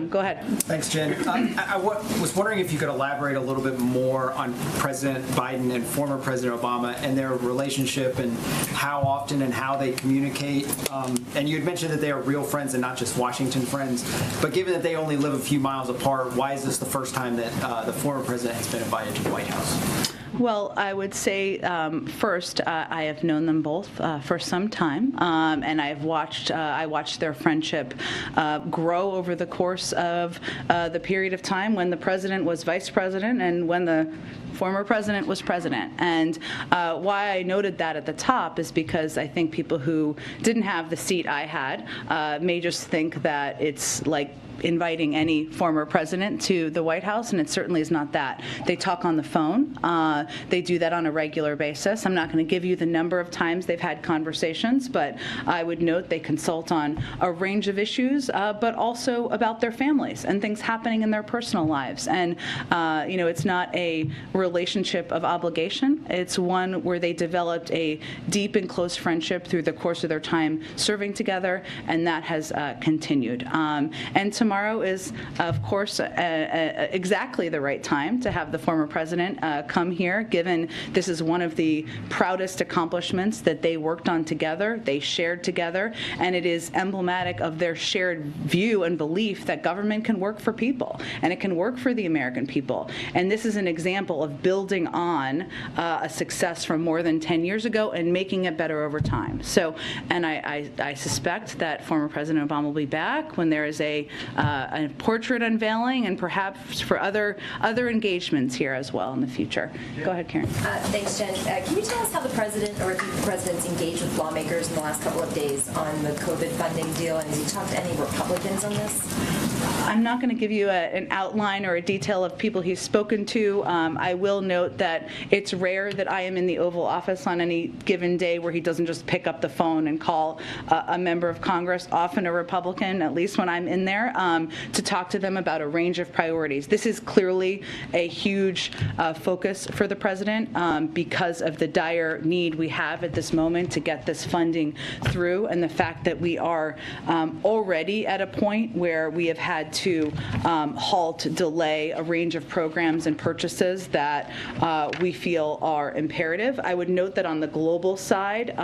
Go ahead. Thanks, Jen. I was wondering if you could elaborate a little bit more on President Biden and former President Obama and their relationship, and how often and how they communicate. And you had mentioned that they are real friends and not just Washington friends. But given that they only live a few miles apart, why is this the first time that the former president has been invited to the White House? Well, I would say first, I have known them both for some time, and I watched their friendship grow over the course of the period of time when the president was vice president and when the former president was president. And why I noted that at the top is because I think people who didn't have the seat I had may just think that it's like inviting any former president to the White House, and it certainly is not that. They talk on the phone. They do that on a regular basis. I'm not going to give you the number of times they've had conversations, but I would note they consult on a range of issues, but also about their families and things happening in their personal lives. And it's not a relationship of obligation. It's one where they developed a deep and close friendship through the course of their time serving together, and that has continued. And tomorrow is, of course, exactly the right time to have the former president come here, given this is one of the proudest accomplishments that they worked on together, they shared together, and it is emblematic of their shared view and belief that government can work for people, and it can work for the American people. And this is an example of building on a success from more than 10 years ago and making it better over time. So, and I suspect that former President Obama will be back when there is a a portrait unveiling and perhaps for other engagements here as well in the future. Go ahead, Karen. Thanks, Jen. Can you tell us how the president or the president's engaged with lawmakers in the last couple of days on the COVID funding deal, and has he talked to any Republicans on this? I'm not going to give you an outline or a detail of people he's spoken to. I will note that it's rare that I am in the Oval Office on any given day where he doesn't just pick up the phone and call a member of Congress, often a Republican, at least when I'm in there, to talk to them about a range of priorities. This is clearly a huge focus for the president because of the dire need we have at this moment to get this funding through, and the fact that we are already at a point where we have had to halt, delay a range of programs and purchases that we feel are imperative. I would note that on the global side,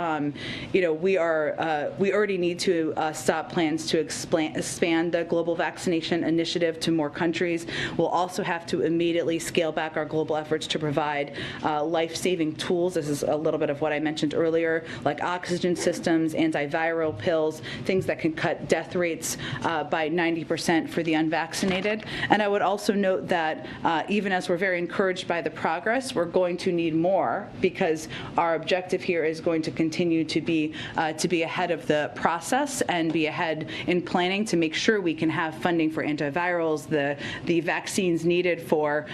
we already need to stop plans to expand the global vaccination initiative to more countries. We'll also have to immediately scale back our global efforts to provide life-saving tools. This is a little bit of what I mentioned earlier, like oxygen systems, antiviral pills, things that can cut death rates by 90% for the unvaccinated. And I would also note that even as we're very encouraged by the progress, we're going to need more, because our objective here is going to continue to be ahead of the process and be ahead in planning to make sure we can have funding for antivirals, the vaccines needed for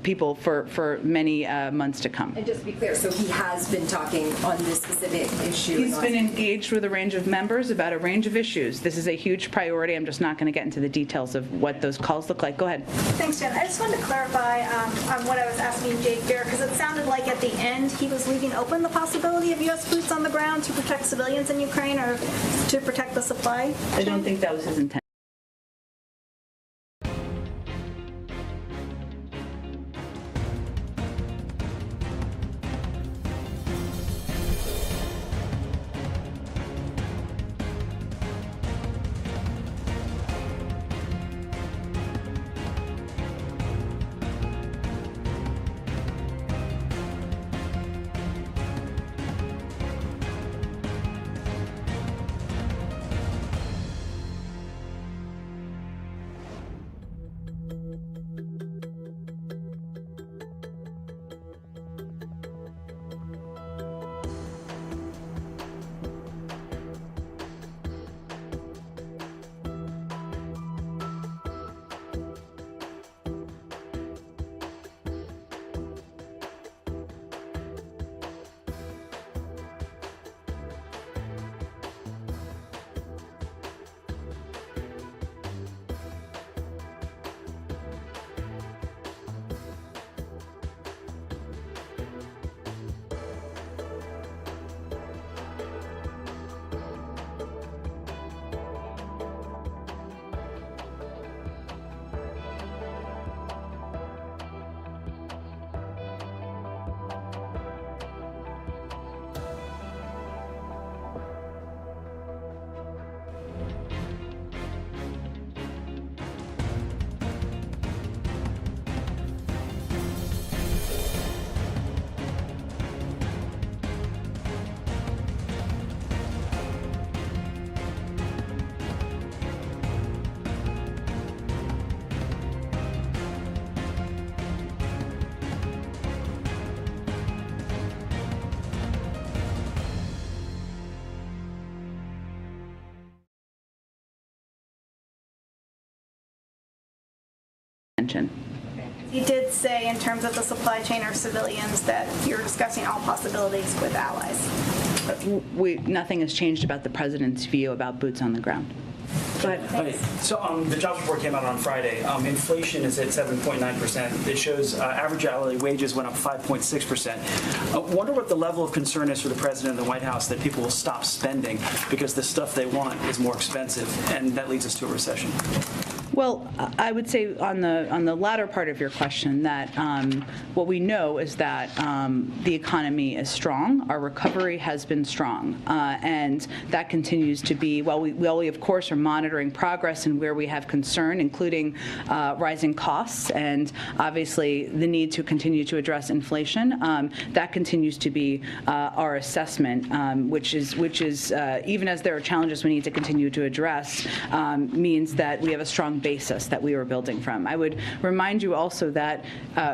people for many months to come. And just to be clear, so he has been talking on this specific issue? He's been engaged with a range of members about a range of issues. This is a huge priority. I'm just not going to get into the details of what those calls look like. Go ahead. Thanks, Jen. I just wanted to clarify on what I was asking Jake there, because it sounded like at the end he was leaving open the possibility of U.S. boots on the ground to protect civilians in Ukraine or to protect the supply. I don't think that was his intent. He did say in terms of the supply chain or civilians that you're discussing all possibilities with allies. Nothing has changed about the president's view about boots on the ground. Go ahead. So the jobs report came out on Friday. Inflation is at 7.9%. It shows average hourly wages went up 5.6%. I wonder what the level of concern is for the president and the White House that people will stop spending because the stuff they want is more expensive, and that leads us to a recession. Well, I would say on the latter part of your question that what we know is that the economy is strong. Our recovery has been strong, and that continues to be. While we of course are monitoring progress and where we have concern, including rising costs and obviously the need to continue to address inflation. That continues to be our assessment, which is even as there are challenges we need to continue to address, means that we have a strong basis that we are building from. I would remind you also that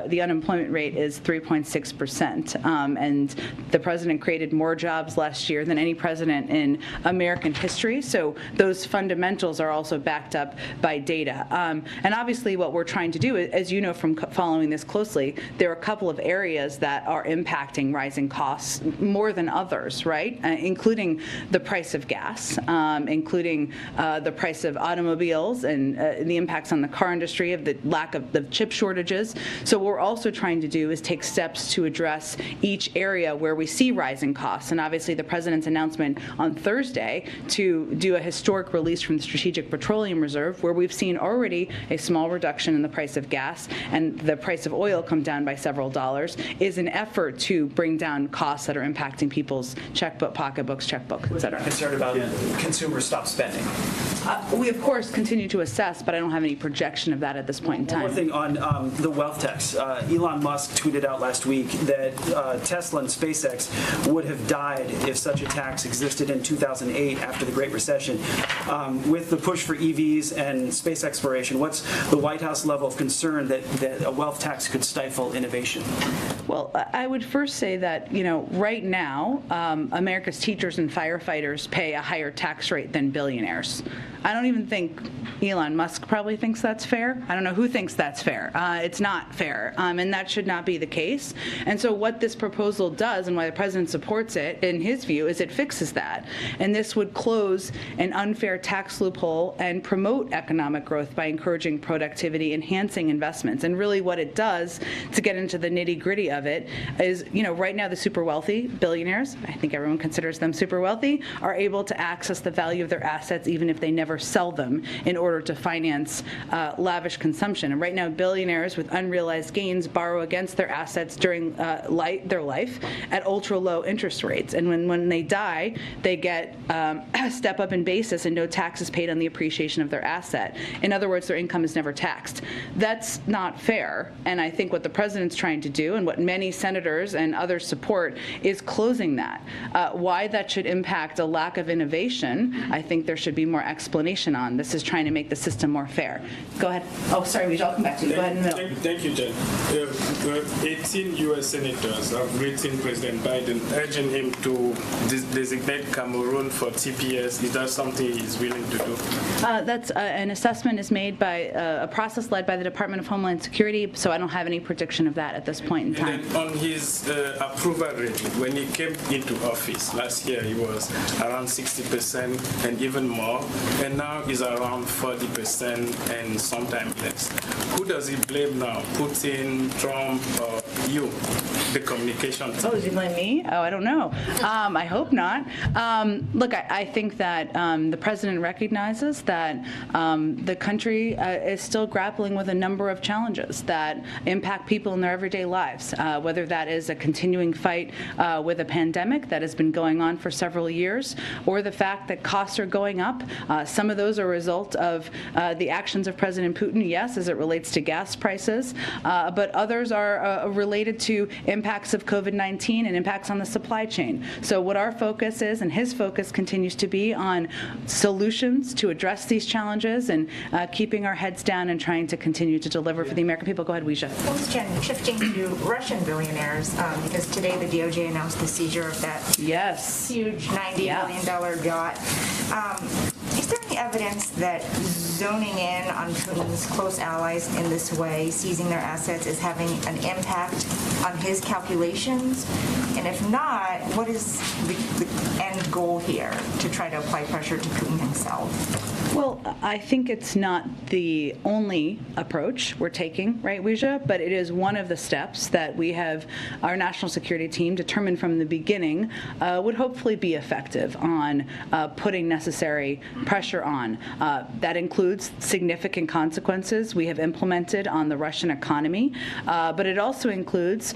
the unemployment rate is 3.6%, and the president created more jobs last year than any president in American history. So those fundamentals are also backed up by data. And obviously what we're trying to do, as you know from following this closely, there are a couple of areas that are impacting rising costs more than others, right? Including the price of gas, including the price of automobiles and the impacts on the car industry of the lack of the chip shortages. So what we're also trying to do is take steps to address each area where we see rising costs. And obviously the president's announcement on Thursday to do a historic release from the Strategic Petroleum Reserve, where we've seen already a small reduction in the price of gas and the price of oil come down by several dollars, is an effort to bring down costs that are impacting people's pocketbooks, checkbooks, et cetera. I'm concerned about consumers stop spending. We, of course, continue to assess, but I don't have any projection of that at this point in time. One more thing on the wealth tax. Elon Musk tweeted out last week that Tesla and SpaceX would have died if such a tax existed in 2008 after the Great Recession. With the push for EVs and space exploration, what's the White House level of concern that a wealth tax could stifle innovation? Well, I would first say that, right now, America's teachers and firefighters pay a higher tax rate than billionaires. I don't even think Elon Musk probably thinks that's fair. I don't know who thinks that's fair. It's not fair, and that should not be the case. And so what this proposal does, and why the president supports it, in his view, is it fixes that. And this would close an unfair tax loophole and promote economic growth by encouraging productivity, enhancing investments. And really what it does, to get into the nitty-gritty of it, is, right now the super wealthy, billionaires, I think everyone considers them super wealthy, are able to access the value of their assets even if they never sell them in order to finance lavish consumption. And right now, billionaires with unrealized gains borrow against their assets during their life at ultra-low interest rates. And when they die, they get a step up in basis and no taxes paid on the appreciation of their asset. In other words, their income is never taxed. That's not fair. And I think what the president's trying to do, and what many senators and others support, is closing that. Why that should impact a lack of innovation, I think there should be more explanation on. This is trying to make the system more fair. Go ahead. Oh, sorry, Vigil, I'll come back to you. Go ahead in the middle. Thank you, Jen. 18 U.S. senators have written President Biden urging him to designate Cameroon for TPS. Is that something he's willing to do? That's an assessment is made by a process led by the Department of Homeland Security, so I don't have any prediction of that at this point in time. And then on his approval rating, when he came into office last year, he was around 60% and even more, and now he's around 40% and sometimes less. Who does he blame now? Putin, Trump, or you, the communication team? Oh, does he blame me? Oh, I don't know. I hope not. Look, I think that the president recognizes that the country is still grappling with a number of challenges that impact people in their everyday lives, whether that is a continuing fight with a pandemic that has been going on for several years, or the fact that costs are going up. Some of those are a result of the actions of President Putin, yes, as it relates to gas prices, but others are related to impacts of COVID-19 and impacts on the supply chain. So what our focus is, and his focus continues to be, on solutions to address these challenges and keeping our heads down and trying to continue to deliver for the American people. Go ahead, Weijia. Thanks, Jen. Shifting to Russian billionaires, because today the DOJ announced the seizure of that huge $90 million yacht. Is there any evidence that zoning in on Putin's close allies in this way, seizing their assets, is having an impact on his calculations? And if not, what is the end goal here to try to apply pressure to Putin himself? Well, I think it's not the only approach we're taking, right, Weijia? But it is one of the steps that we have, our national security team determined from the beginning would hopefully be effective on putting necessary pressure on. That includes includes significant consequences we have implemented on the Russian economy, but it also includes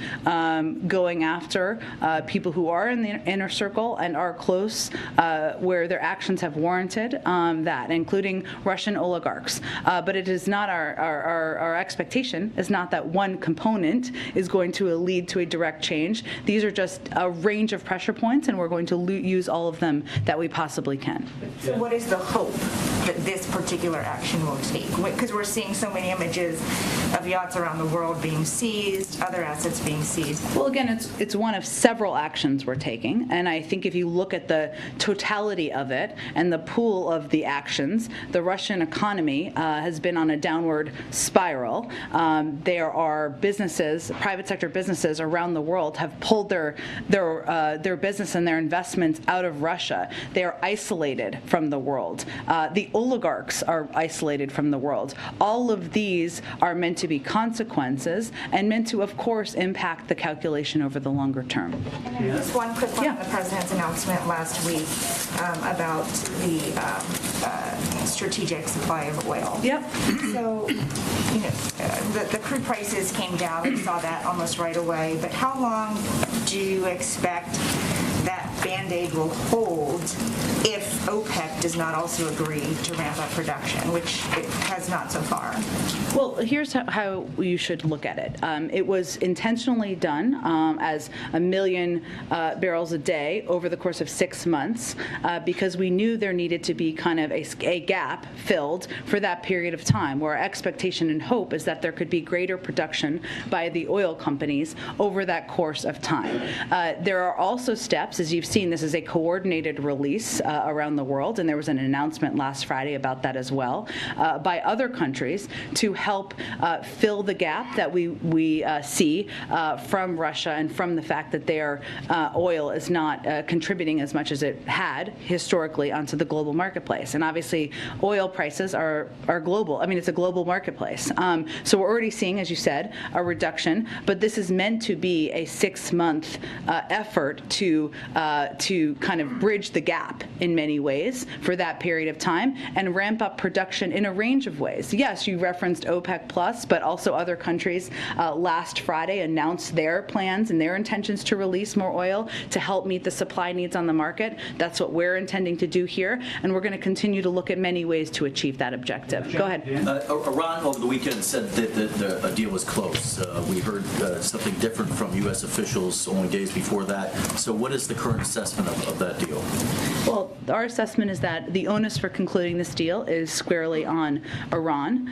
going after people who are in the inner circle and are close, where their actions have warranted that, including Russian oligarchs. But it is not our expectation is not that one component is going to lead to a direct change. These are just a range of pressure points, and we're going to use all of them that we possibly can. So what is the hope that this particular action will take? Because we're seeing so many images of yachts around the world being seized, other assets being seized. Well, again, it's one of several actions we're taking, and I think if you look at the totality of it and the pool of the actions, the Russian economy has been on a downward spiral. There are businesses, private sector businesses around the world have pulled their business and their investments out of Russia. They are isolated from the world. The oligarchs are isolated from the world. All of these are meant to be consequences and meant to, of course, impact the calculation over the longer term. And just one quick one on the president's announcement last week about the strategic supply of oil. Yep. So, the crude prices came down. We saw that almost right away. But how long do you expect that Band-Aid will hold if OPEC does not also agree to ramp up production, which it has not so far? Well, here's how you should look at it. It was intentionally done as 1 million barrels a day over the course of 6 months because we knew there needed to be kind of a gap filled for that period of time, where our expectation and hope is that there could be greater production by the oil companies over that course of time. There are also steps, as you've seen, this is a coordinated release around the world, and there was an announcement last Friday about that as well, by other countries to help fill the gap that we see from Russia and from the fact that their oil is not contributing as much as it had historically onto the global marketplace. And obviously, oil prices are global. I mean, it's a global marketplace. So we're already seeing, as you said, a reduction, but this is meant to be a 6-month effort to kind of bridge the gap in many ways for that period of time and ramp up production in a range of ways. Yes, you referenced OPEC Plus, but also other countries last Friday announced their plans and their intentions to release more oil to help meet the supply needs on the market. That's what we're intending to do here, and we're going to continue to look at many ways to achieve that objective. Go ahead. Iran over the weekend said that a deal was close. We heard something different from U.S. officials only days before that. So what is the current assessment of that deal? Well, our assessment is that the onus for concluding this deal is squarely on Iran.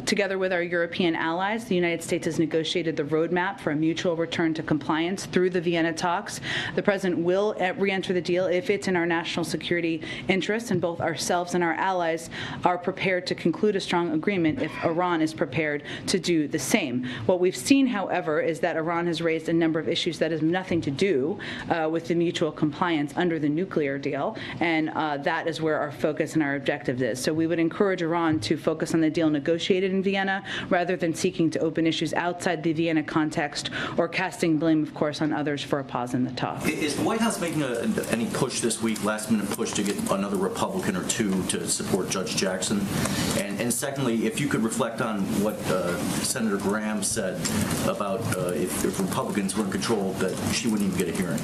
Together with our European allies, the United States has negotiated the roadmap for a mutual return to compliance through the Vienna talks. The president will re-enter the deal if it's in our national security interests, and both ourselves and our allies are prepared to conclude a strong agreement if Iran is prepared to do the same. What we've seen, however, is that Iran has raised a number of issues that have nothing to do with the mutual compliance under the nuclear deal, and that is where our focus and our objective is. So we would encourage Iran to focus on the deal negotiated in Vienna rather than seeking to open issues outside the Vienna context or casting blame, of course, on others for a pause in the talks. Is the White House making any push this week, last-minute push, to get another Republican or two to support Judge Jackson? And secondly, if you could reflect on what Senator Graham said about if Republicans were in control, that she wouldn't even get a hearing.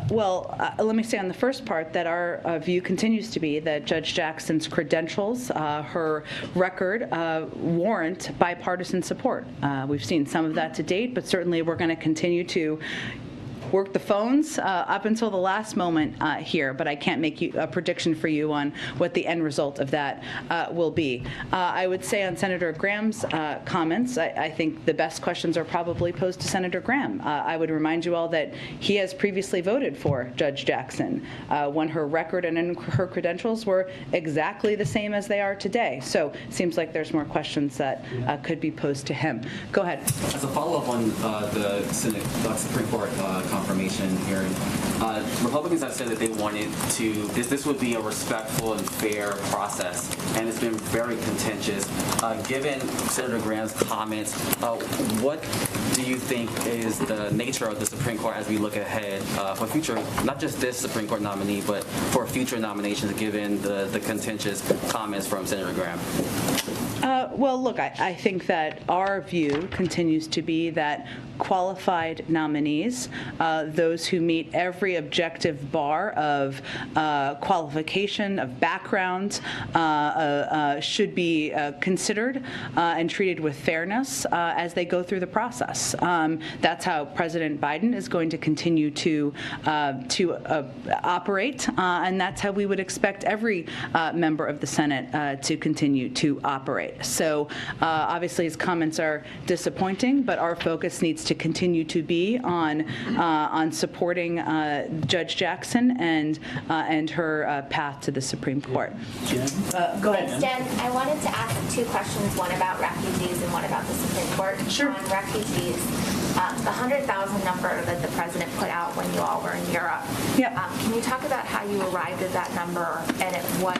Let me say on the first part that our view continues to be that Judge Jackson's credentials, her record, warrant bipartisan support. We've seen some of that to date, but certainly we're going to continue to work the phones up until the last moment here, but I can't make a prediction for you on what the end result of that will be. I would say on Senator Graham's comments, I think the best questions are probably posed to Senator Graham. I would remind you all that he has previously voted for Judge Jackson when her record and her credentials were exactly the same as they are today. So it seems like there's more questions that could be posed to him. Go ahead. As a follow-up on the Supreme Court confirmation hearing, Republicans have said that they wanted to, this would be a respectful and fair process, and it's been very contentious. Given Senator Graham's comments, what do you think is the nature of the Supreme Court as we look ahead for future, not just this Supreme Court nominee, but for future nominations, given the contentious comments from Senator Graham? Well, look, I think that our view continues to be that qualified nominees, those who meet every objective bar of qualification, of background, should be considered and treated with fairness as they go through the process. That's how President Biden is going to continue to operate, and that's how we would expect every member of the Senate to continue to operate. So obviously his comments are disappointing, but our focus needs to continue to be on supporting Judge Jackson and her path to the Supreme Court. Go ahead. Jen, I wanted to ask two questions, one about refugees and one about the Supreme Court. Sure. On refugees, the 100,000 number that the president put out when you all were in Europe. Yep. Can you talk about how you arrived at that number and what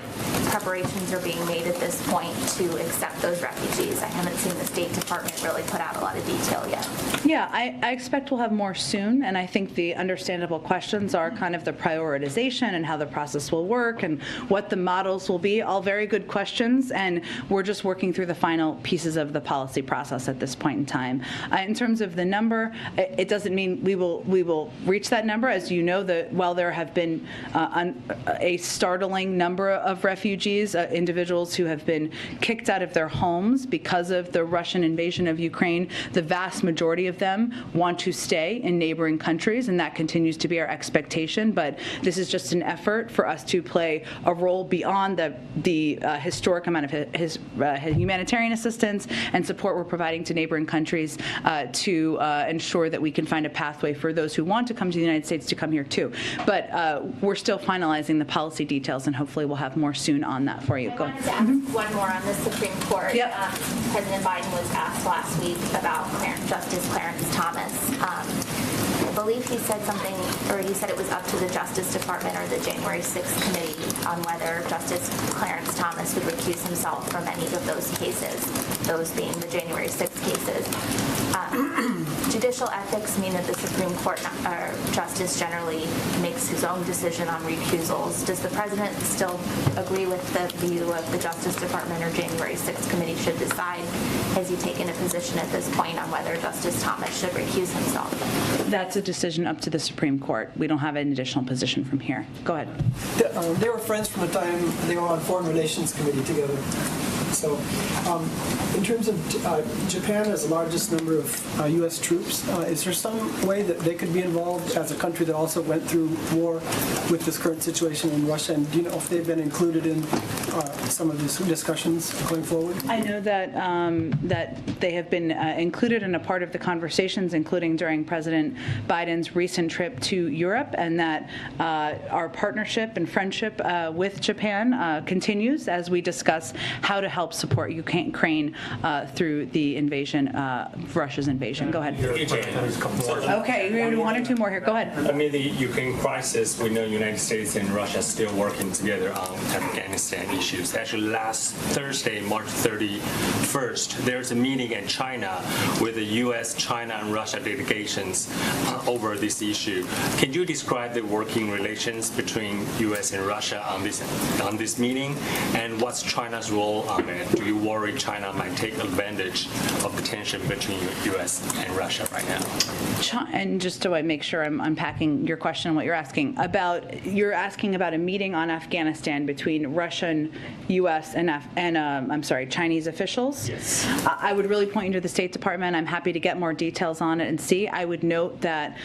preparations are being made at this point to accept those refugees? I haven't seen the State Department really put out a lot of detail yet. Yeah, I expect we'll have more soon, and I think the understandable questions are kind of the prioritization and how the process will work and what the models will be. All very good questions, and we're just working through the final pieces of the policy process at this point in time. In terms of the number, it doesn't mean we will reach that number. As you know, while there have been a startling number of refugees, individuals who have been kicked out of their homes because of the Russian invasion of Ukraine, the vast majority of them want to stay in neighboring countries, and that continues to be our expectation. But this is just an effort for us to play a role beyond the historic amount of humanitarian assistance and support we're providing to neighboring countries to ensure that we can find a pathway for those who want to come to the United States to come here too. But we're still finalizing the policy details, and hopefully we'll have more soon on that for you. I wanted to ask one more on the Supreme Court. Yep. President Biden was asked last week about Justice Clarence Thomas. I believe he said something, or he said it was up to the Justice Department or the January 6th committee on whether Justice Clarence Thomas would recuse himself from any of those cases, those being the January 6th cases. Judicial ethics mean that the Supreme Court justice generally makes his own decision on recusals. Does the president still agree with the view of the Justice Department or January 6th committee should decide? Has he taken a position at this point on whether Justice Thomas should recuse himself? That's a decision up to the Supreme Court. We don't have an additional position from here. Go ahead. They were friends from the time they were on Foreign Relations Committee together. So in terms of Japan has the largest number of U.S. troops, is there some way that they could be involved as a country that also went through war with this current situation in Russia? And do you know if they've been included in some of these discussions going forward? I know that that they have been included in a part of the conversations, including during President Biden's recent trip to Europe, and that our partnership and friendship with Japan continues as we discuss how to help support Ukraine through the invasion, Russia's invasion. Go ahead. Okay, we have one or two more here. Go ahead. Amid the Ukraine crisis, we know the United States and Russia are still working together on Afghanistan issues. Actually, last Thursday, March 31st, there's a meeting in China with the U.S., China, and Russia delegations over this issue. Can you describe the working relations between U.S. and Russia on this meeting, and what's China's role on it? Do you worry China might take advantage of the tension between U.S. and Russia right now? And just so I make sure I'm unpacking your question, what you're asking about, a meeting on Afghanistan between Russian, U.S., and Chinese officials. Yes. I would really point you to the State Department. I'm happy to get more details on it and see. I would note that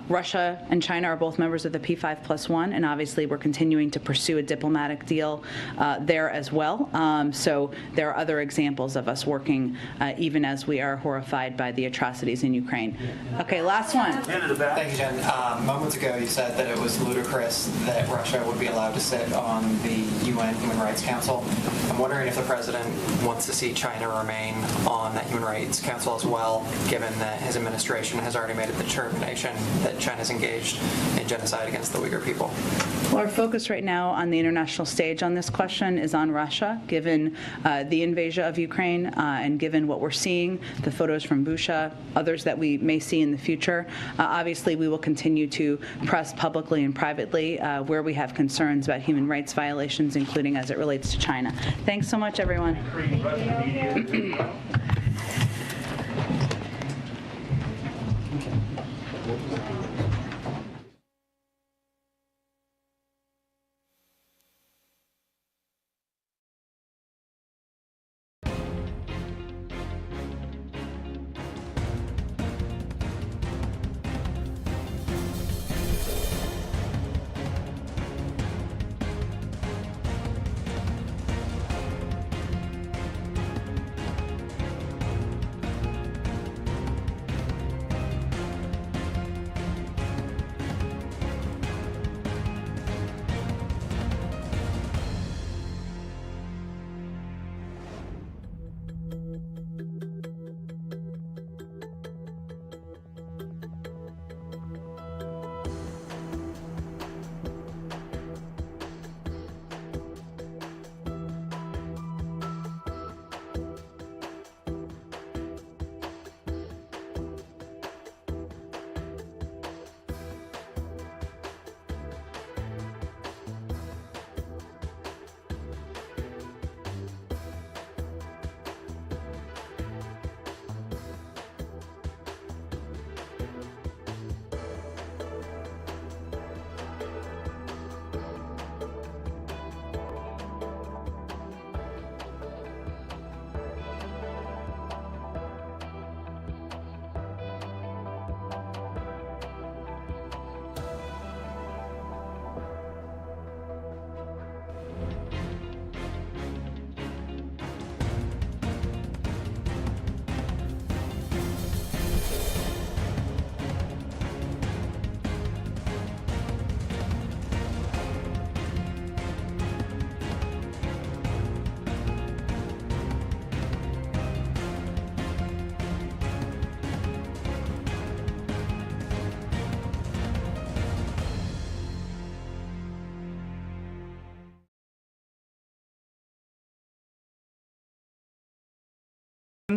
Russia and China are both members of the P5+1, and obviously we're continuing to pursue a diplomatic deal there as well. So there are other examples of us working even as we are horrified by the atrocities in Ukraine. Okay, last one. Thank you, Jen. Moments ago, you said that it was ludicrous that Russia would be allowed to sit on the UN Human Rights Council. I'm wondering if the president wants to see China remain on that Human Rights Council as well, given that his administration has already made a determination that China's engaged in genocide against the Uyghur people. Well, our focus right now on the international stage on this question is on Russia, given the invasion of Ukraine, and given what we're seeing, the photos from Bucha, others that we may see in the future, obviously we will continue to press publicly and privately where we have concerns about human rights violations, including as it relates to China. Thanks so much, everyone.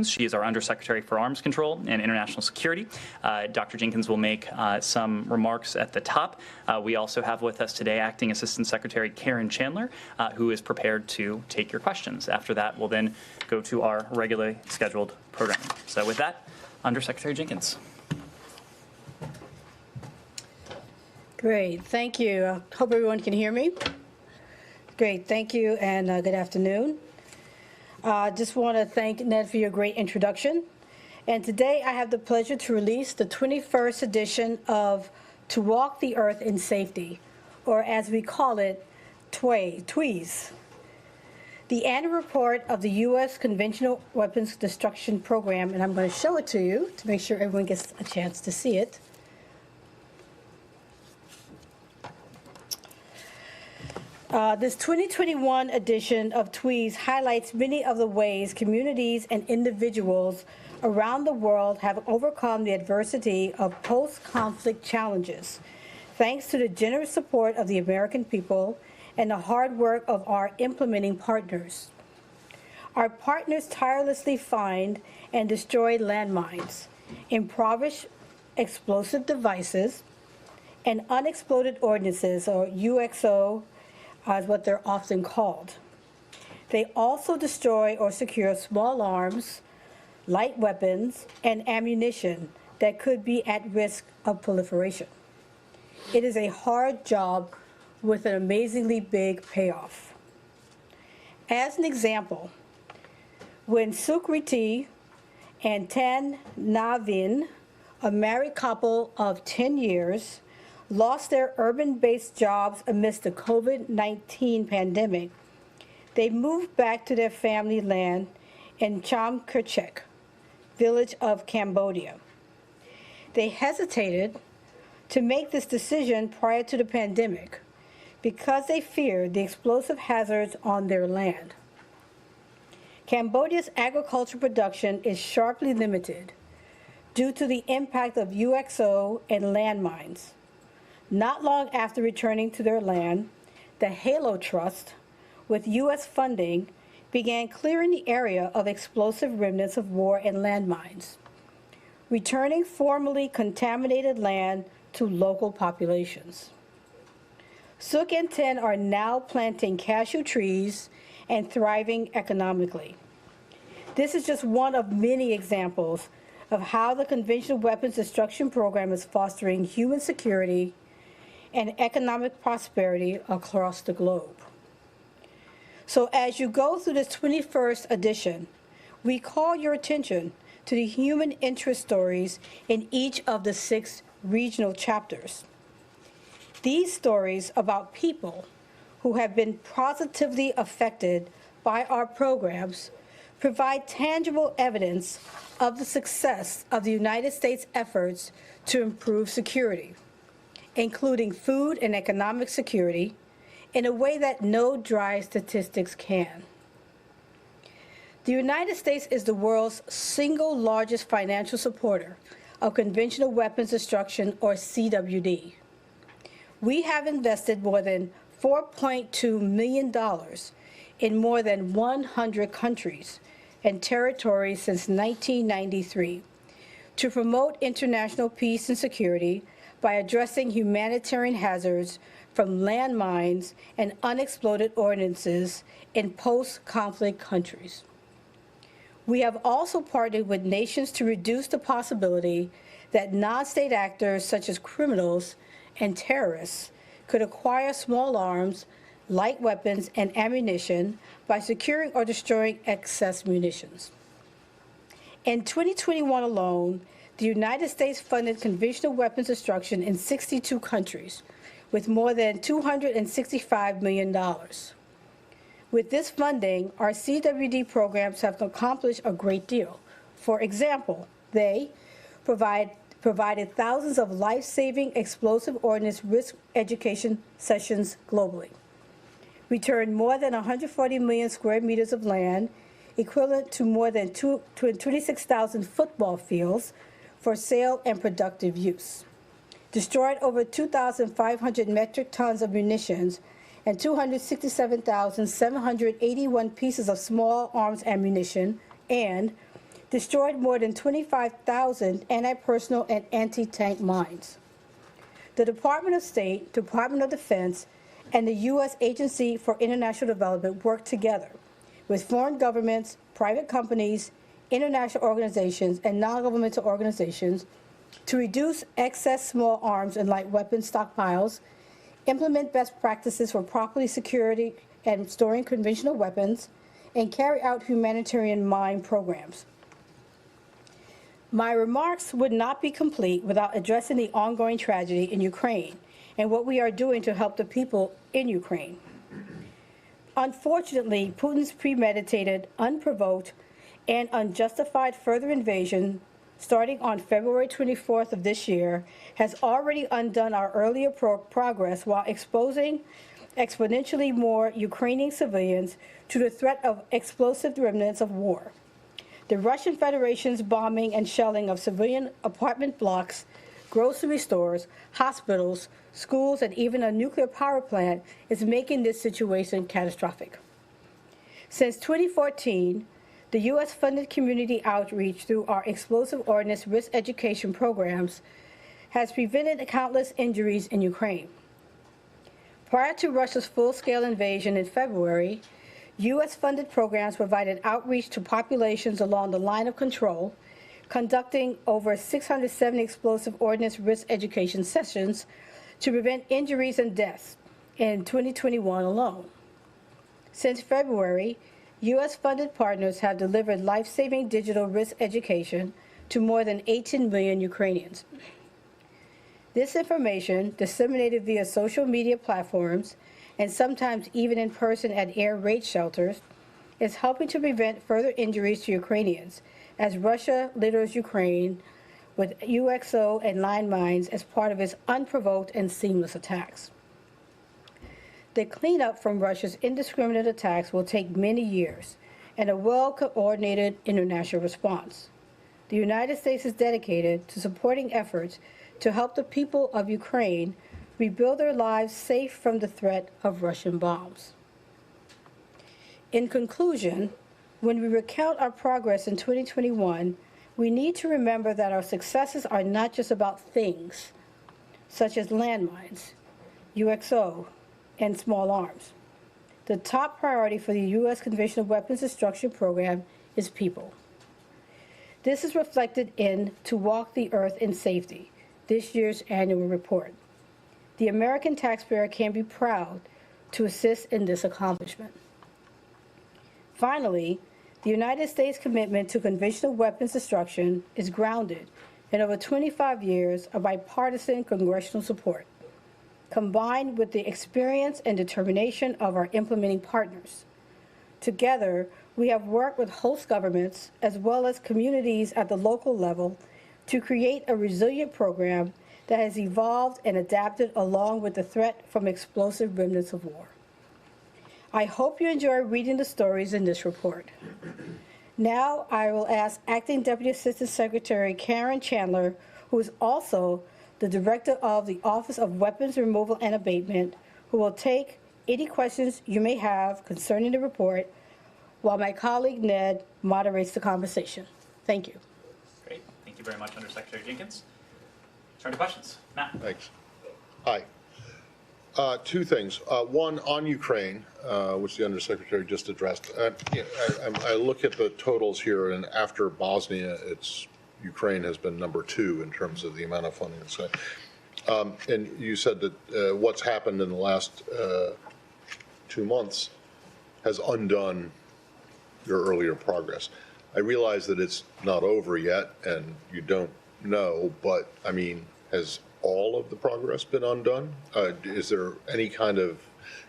She is our Undersecretary for Arms Control and International Security. Dr. Jenkins will make some remarks at the top. We also have with us today Acting Assistant Secretary Karen Chandler, who is prepared to take your questions. After that, we'll then go to our regularly scheduled programming. So with that, Undersecretary Jenkins. Great, thank you. I hope everyone can hear me. Great, thank you, and good afternoon. Just want to thank Ned for your great introduction. And today I have the pleasure to release the 21st edition of To Walk the Earth in Safety, or as we call it, TWEES. The annual report of the U.S. Conventional Weapons Destruction Program, and I'm going to show it to you to make sure everyone gets a chance to see it. This 2021 edition of TWEES highlights many of the ways communities and individuals around the world have overcome the adversity of post-conflict challenges, thanks to the generous support of the American people and the hard work of our implementing partners. Our partners tirelessly find and destroy landmines, impoverished explosive devices, and unexploded ordnances, or UXO, as what they're often called. They also destroy or secure small arms, light weapons, and ammunition that could be at risk of proliferation. It is a hard job with an amazingly big payoff. As an example, when Sukriti and Tan Navin, a married couple of 10 years, lost their urban-based jobs amidst the COVID-19 pandemic, they moved back to their family land in Cham Kerchek, village of Cambodia. They hesitated to make this decision prior to the pandemic because they feared the explosive hazards on their land. Cambodia's agricultural production is sharply limited due to the impact of UXO and landmines. Not long after returning to their land, the Halo Trust, with U.S. funding, began clearing the area of explosive remnants of war and landmines, returning formerly contaminated land to local populations. Sook and Ten are now planting cashew trees and thriving economically. This is just one of many examples of how the conventional weapons destruction program is fostering human security and economic prosperity across the globe. So as you go through this 21st edition, we call your attention to the human interest stories in each of the 6 regional chapters. These stories about people who have been positively affected by our programs provide tangible evidence of the success of the United States efforts to improve security, including food and economic security, in a way that no dry statistics can. The United States is the world's single largest financial supporter of conventional weapons destruction, or CWD. We have invested more than $4.2 million in more than 100 countries and territories since 1993 to promote international peace and security by addressing humanitarian hazards from landmines and unexploded ordnances in post-conflict countries. We have also partnered with nations to reduce the possibility that non-state actors such as criminals and terrorists could acquire small arms, light weapons, and ammunition by securing or destroying excess munitions. In 2021 alone, the United States funded conventional weapons destruction in 62 countries with more than $265 million. With this funding, our CWD programs have accomplished a great deal. For example, they provided thousands of life-saving explosive ordnance risk education sessions globally, returned more than 140 million square meters of land, equivalent to more than 26,000 football fields, for sale and productive use, destroyed over 2,500 metric tons of munitions and 267,781 pieces of small arms ammunition, and destroyed more than 25,000 anti-personnel and anti-tank mines. The Department of State, Department of Defense, and the U.S. Agency for International Development work together with foreign governments, private companies, international organizations, and non-governmental organizations to reduce excess small arms and light weapons stockpiles, implement best practices for properly securing and storing conventional weapons, and carry out humanitarian mine programs. My remarks would not be complete without addressing the ongoing tragedy in Ukraine and what we are doing to help the people in Ukraine. Unfortunately, Putin's premeditated, unprovoked, and unjustified further invasion, starting on February 24th of this year, has already undone our earlier progress while exposing exponentially more Ukrainian civilians to the threat of explosive remnants of war. The Russian Federation's bombing and shelling of civilian apartment blocks, grocery stores, hospitals, schools, and even a nuclear power plant is making this situation catastrophic. Since 2014, the U.S.-funded community outreach through our explosive ordnance risk education programs has prevented countless injuries in Ukraine. Prior to Russia's full-scale invasion in February, U.S.-funded programs provided outreach to populations along the line of control, conducting over 670 explosive ordnance risk education sessions to prevent injuries and deaths in 2021 alone. Since February, U.S.-funded partners have delivered life-saving digital risk education to more than 18 million Ukrainians. This information, disseminated via social media platforms and sometimes even in person at air raid shelters, is helping to prevent further injuries to Ukrainians as Russia litters Ukraine with UXO and landmines as part of its unprovoked and seamless attacks. The cleanup from Russia's indiscriminate attacks will take many years and a well-coordinated international response. The United States is dedicated to supporting efforts to help the people of Ukraine rebuild their lives safe from the threat of Russian bombs. In conclusion, when we recount our progress in 2021, we need to remember that our successes are not just about things, such as landmines, UXO, and small arms. The top priority for the U.S. Conventional Weapons Destruction Program is people. This is reflected in To Walk the Earth in Safety, this year's annual report. The American taxpayer can be proud to assist in this accomplishment. Finally, the United States commitment to conventional weapons destruction is grounded in over 25 years of bipartisan congressional support, combined with the experience and determination of our implementing partners. Together, we have worked with host governments as well as communities at the local level to create a resilient program that has evolved and adapted along with the threat from explosive remnants of war. I hope you enjoy reading the stories in this report. Now I will ask Acting Deputy Assistant Secretary Karen Chandler, who is also the Director of the Office of Weapons Removal and Abatement, who will take any questions you may have concerning the report, while my colleague Ned moderates the conversation. Thank you. Great. Thank you very much, Undersecretary Jenkins. Turn to questions. Matt. Thanks. Hi. Two things. One, on Ukraine, which the Undersecretary just addressed. I look at the totals here, and after Bosnia, Ukraine has been number 2 in terms of the amount of funding. And you said that what's happened in the last 2 months has undone your earlier progress. I realize that it's not over yet, and you don't know, but I mean, has all of the progress been undone? Is there any kind of,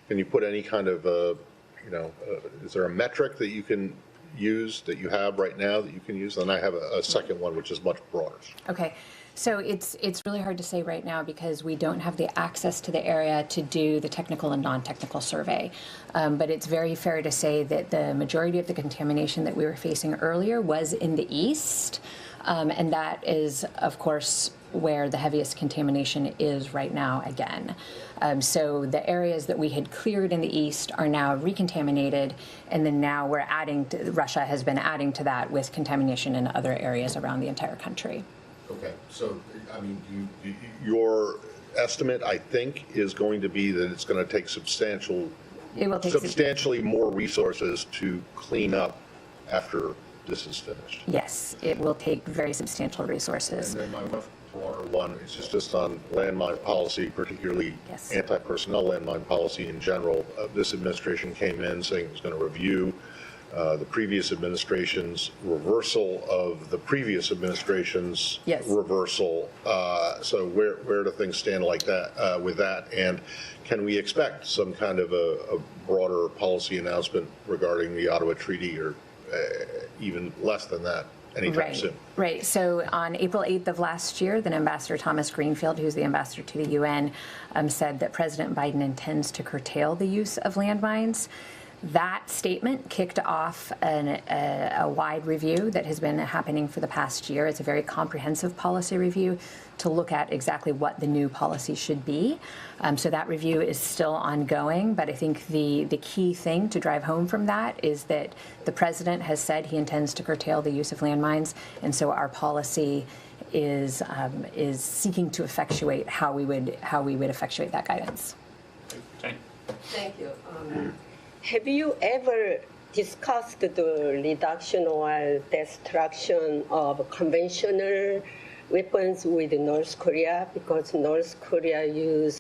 can you put any kind of, is there a metric that you can use, that you have right now that you can use? And I have a second one, which is much broader. Okay. So it's really hard to say right now because we don't have the access to the area to do the technical and non-technical survey. But it's very fair to say that the majority of the contamination that we were facing earlier was in the east. And that is, of course, where the heaviest contamination is right now again. So the areas that we had cleared in the east are now recontaminated, and then now we're Russia has been adding to that with contamination in other areas around the entire country. Okay, so, I mean, your estimate, I think, is going to be that it's going to take substantially more resources to clean up after this is finished. Yes, it will take very substantial resources. And then my broader one is just on landmine policy, particularly anti-personnel landmine policy in general. This administration came in saying it was going to review the previous administration's reversal of the previous administration's reversal. So where do things stand like that with that? And can we expect some kind of a broader policy announcement regarding the Ottawa Treaty, or even less than that anytime soon? Right. So on April 8th of last year, then Ambassador Thomas Greenfield, who's the ambassador to the UN, said that President Biden intends to curtail the use of landmines. That statement kicked off a wide review that has been happening for the past year. It's a very comprehensive policy review to look at exactly what the new policy should be. So that review is still ongoing, but I think the key thing to drive home from that is that the president has said he intends to curtail the use of landmines, and so our policy is seeking to effectuate how we would effectuate that guidance. Okay. Thank you. Have you ever discussed the reduction or destruction of conventional weapons with North Korea? Because North Korea used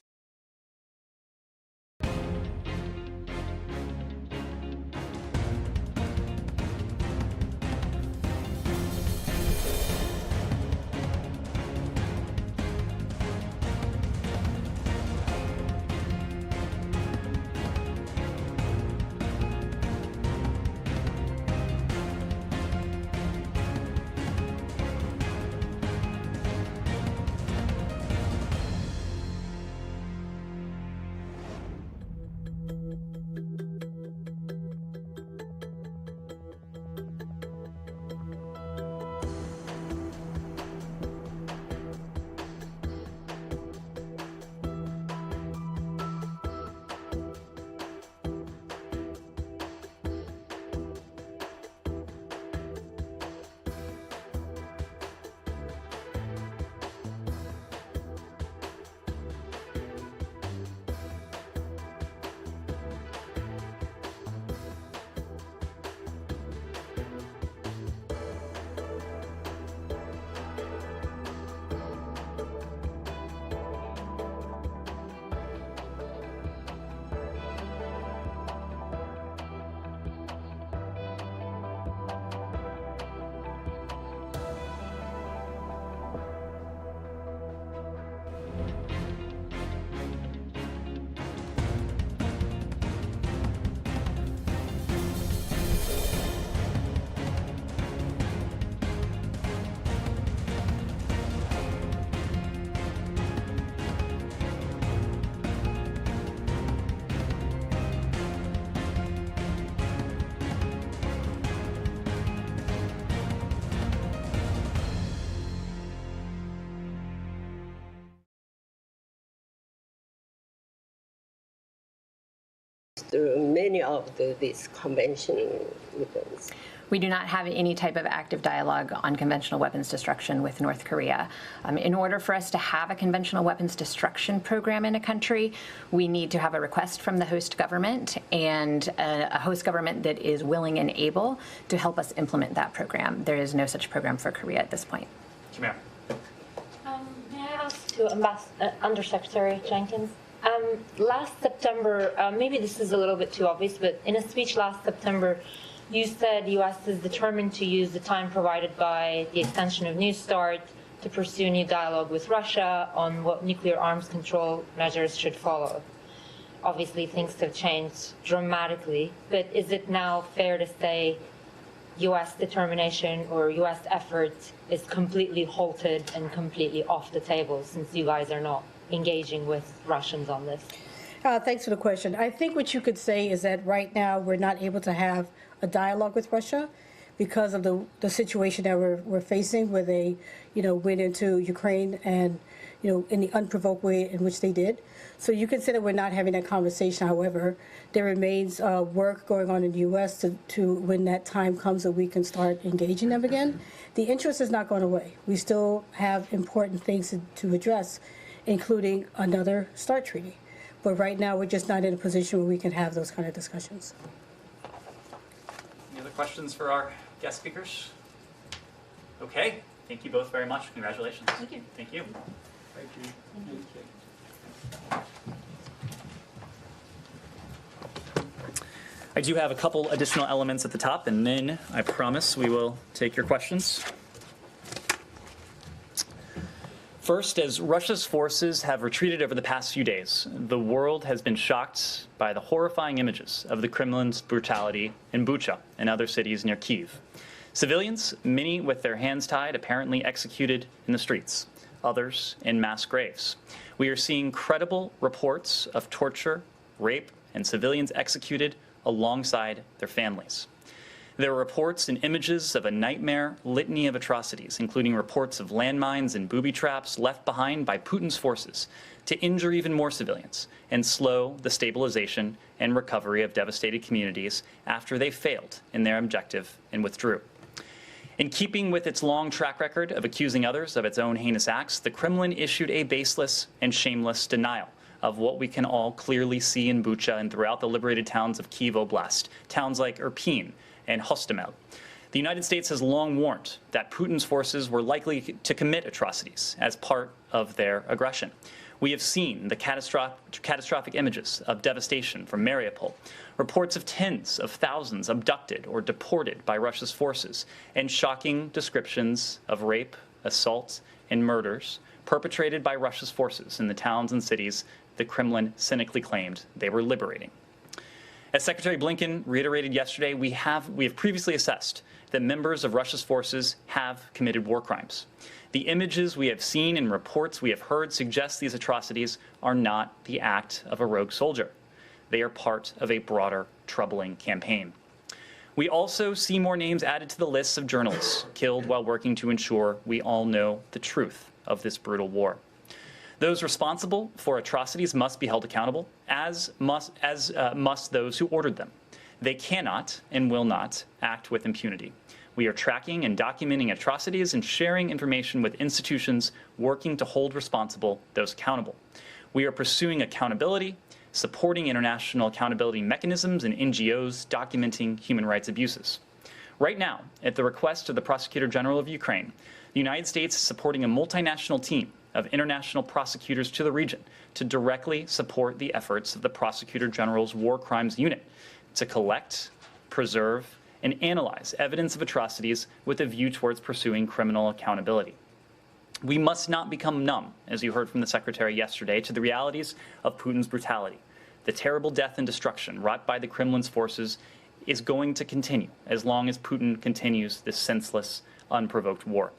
many of these conventional weapons? We do not have any type of active dialogue on conventional weapons destruction with North Korea. In order for us to have a conventional weapons destruction program in a country, we need to have a request from the host government and a host government that is willing and able to help us implement that program. There is no such program for Korea at this point. Jamir. May I ask to Undersecretary Jenkins? Last September, maybe this is a little bit too obvious, but in a speech last September, you said U.S. is determined to use the time provided by the extension of New START to pursue new dialogue with Russia on what nuclear arms control measures should follow. Obviously, things have changed dramatically, but is it now fair to say U.S. determination or U.S. effort is completely halted and completely off the table since you guys are not engaging with Russians on this? Thanks for the question. I think what you could say is that right now we're not able to have a dialogue with Russia because of the situation that we're facing, where they, went into Ukraine and, in the unprovoked way in which they did. So you can say that we're not having that conversation. However, there remains work going on in the U.S. to when that time comes that we can start engaging them again. The interest is not going away. We still have important things to address, including another START treaty. But right now, we're just not in a position where we can have those kind of discussions. Any other questions for our guest speakers? Okay. Thank you both very much. Congratulations. Thank you. Thank you. Thank you. I do have a couple additional elements at the top, and then I promise we will take your questions. First, as Russia's forces have retreated over the past few days, the world has been shocked by the horrifying images of the Kremlin's brutality in Bucha and other cities near Kyiv. Civilians, many with their hands tied, apparently executed in the streets, others in mass graves. We are seeing credible reports of torture, rape, and civilians executed alongside their families. There are reports and images of a nightmare litany of atrocities, including reports of landmines and booby traps left behind by Putin's forces to injure even more civilians and slow the stabilization and recovery of devastated communities after they failed in their objective and withdrew. In keeping with its long track record of accusing others of its own heinous acts, the Kremlin issued a baseless and shameless denial of what we can all clearly see in Bucha and throughout the liberated towns of Kyiv Oblast, towns like Irpin and Hostomel. The United States has long warned that Putin's forces were likely to commit atrocities as part of their aggression. We have seen the catastrophic images of devastation from Mariupol, reports of tens of thousands abducted or deported by Russia's forces, and shocking descriptions of rape, assault, and murders perpetrated by Russia's forces in the towns and cities the Kremlin cynically claimed they were liberating. As Secretary Blinken reiterated yesterday, we have previously assessed that members of Russia's forces have committed war crimes. The images we have seen and reports we have heard suggest these atrocities are not the act of a rogue soldier. They are part of a broader, troubling campaign. We also see more names added to the lists of journalists killed while working to ensure we all know the truth of this brutal war. Those responsible for atrocities must be held accountable, as must those who ordered them. They cannot and will not act with impunity. We are tracking and documenting atrocities and sharing information with institutions working to hold responsible those accountable. We are pursuing accountability, supporting international accountability mechanisms and NGOs documenting human rights abuses. Right now, at the request of the Prosecutor General of Ukraine, the United States is supporting a multinational team of international prosecutors to the region to directly support the efforts of the Prosecutor General's War Crimes Unit to collect, preserve, and analyze evidence of atrocities with a view towards pursuing criminal accountability. We must not become numb, as you heard from the Secretary yesterday, to the realities of Putin's brutality. The terrible death and destruction wrought by the Kremlin's forces is going to continue as long as Putin continues this senseless, unprovoked war.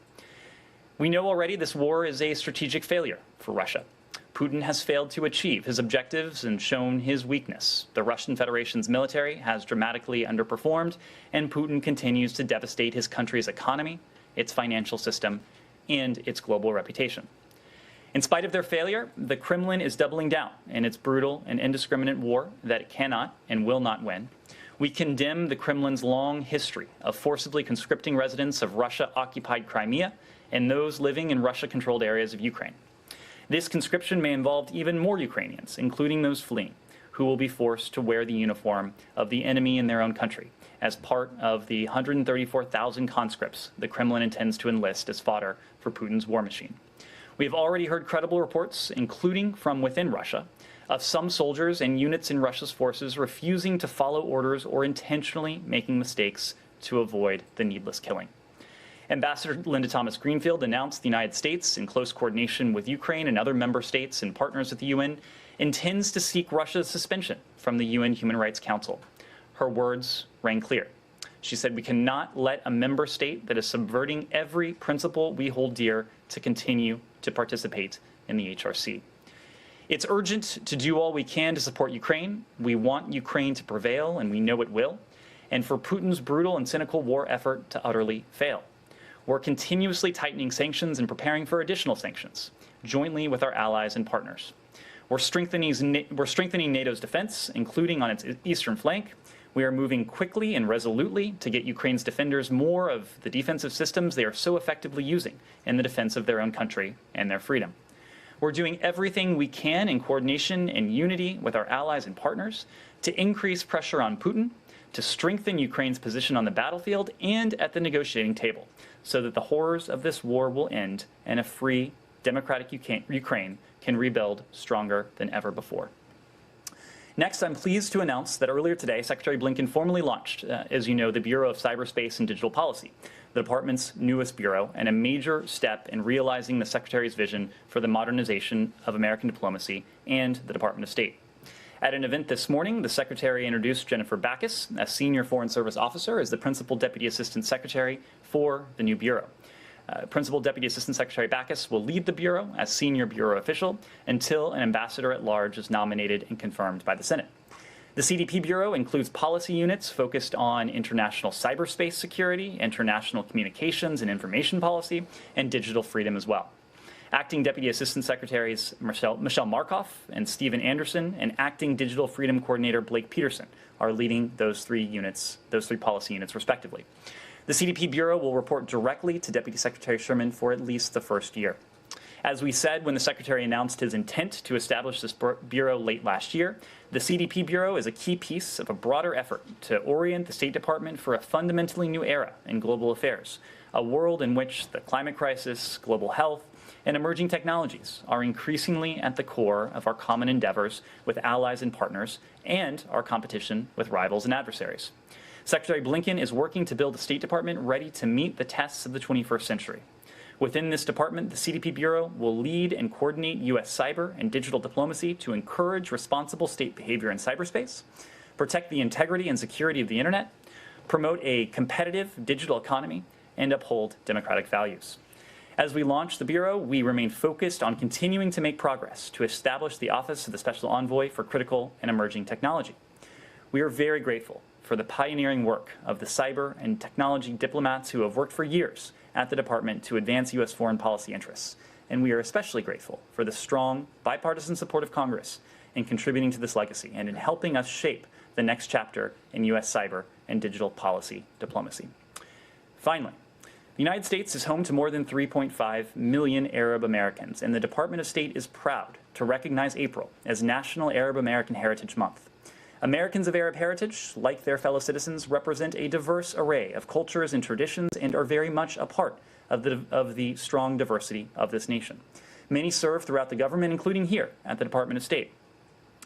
We know already this war is a strategic failure for Russia. Putin has failed to achieve his objectives and shown his weakness. The Russian Federation's military has dramatically underperformed, and Putin continues to devastate his country's economy, its financial system, and its global reputation. In spite of their failure, the Kremlin is doubling down in its brutal and indiscriminate war that it cannot and will not win. We condemn the Kremlin's long history of forcibly conscripting residents of Russia-occupied Crimea and those living in Russia-controlled areas of Ukraine. This conscription may involve even more Ukrainians, including those fleeing, who will be forced to wear the uniform of the enemy in their own country as part of the 134,000 conscripts the Kremlin intends to enlist as fodder for Putin's war machine. We have already heard credible reports, including from within Russia, of some soldiers and units in Russia's forces refusing to follow orders or intentionally making mistakes to avoid the needless killing. Ambassador Linda Thomas-Greenfield announced the United States, in close coordination with Ukraine and other member states and partners at the UN, intends to seek Russia's suspension from the UN Human Rights Council. Her words rang clear. She said, "We cannot let a member state that is subverting every principle we hold dear to continue to participate in the HRC." It's urgent to do all we can to support Ukraine. We want Ukraine to prevail, and we know it will, and for Putin's brutal and cynical war effort to utterly fail. We're continuously tightening sanctions and preparing for additional sanctions, jointly with our allies and partners. We're strengthening NATO's defense, including on its eastern flank. We are moving quickly and resolutely to get Ukraine's defenders more of the defensive systems they are so effectively using in the defense of their own country and their freedom. We're doing everything we can in coordination and unity with our allies and partners to increase pressure on Putin, to strengthen Ukraine's position on the battlefield and at the negotiating table, so that the horrors of this war will end and a free, democratic Ukraine can rebuild stronger than ever before. Next, I'm pleased to announce that earlier today, Secretary Blinken formally launched, as you know, the Bureau of Cyberspace and Digital Policy, the department's newest bureau, and a major step in realizing the Secretary's vision for the modernization of American diplomacy and the Department of State. At an event this morning, the Secretary introduced Jennifer Backus, a senior Foreign Service officer, as the Principal Deputy Assistant Secretary for the new bureau. Principal Deputy Assistant Secretary Backus will lead the Bureau as senior Bureau official until an ambassador at large is nominated and confirmed by the Senate. The CDP Bureau includes policy units focused on international cyberspace security, international communications and information policy, and digital freedom as well. Acting Deputy Assistant Secretaries Michelle Markoff and Stephen Anderson and Acting Digital Freedom Coordinator Blake Peterson are leading those three policy units respectively. The CDP Bureau will report directly to Deputy Secretary Sherman for at least the first year. As we said when the Secretary announced his intent to establish this bureau late last year, the CDP Bureau is a key piece of a broader effort to orient the State Department for a fundamentally new era in global affairs, a world in which the climate crisis, global health, and emerging technologies are increasingly at the core of our common endeavors with allies and partners and our competition with rivals and adversaries. Secretary Blinken is working to build a State Department ready to meet the tests of the 21st century. Within this department, the CDP Bureau will lead and coordinate U.S. cyber and digital diplomacy to encourage responsible state behavior in cyberspace, protect the integrity and security of the internet, promote a competitive digital economy, and uphold democratic values. As we launch the Bureau, we remain focused on continuing to make progress to establish the Office of the Special Envoy for Critical and Emerging Technology. We are very grateful for the pioneering work of the cyber and technology diplomats who have worked for years at the department to advance U.S. foreign policy interests. And we are especially grateful for the strong bipartisan support of Congress in contributing to this legacy and in helping us shape the next chapter in U.S. cyber and digital policy diplomacy. Finally, the United States is home to more than 3.5 million Arab Americans, and the Department of State is proud to recognize April as National Arab American Heritage Month. Americans of Arab heritage, like their fellow citizens, represent a diverse array of cultures and traditions and are very much a part of the strong diversity of this nation. Many serve throughout the government, including here at the Department of State.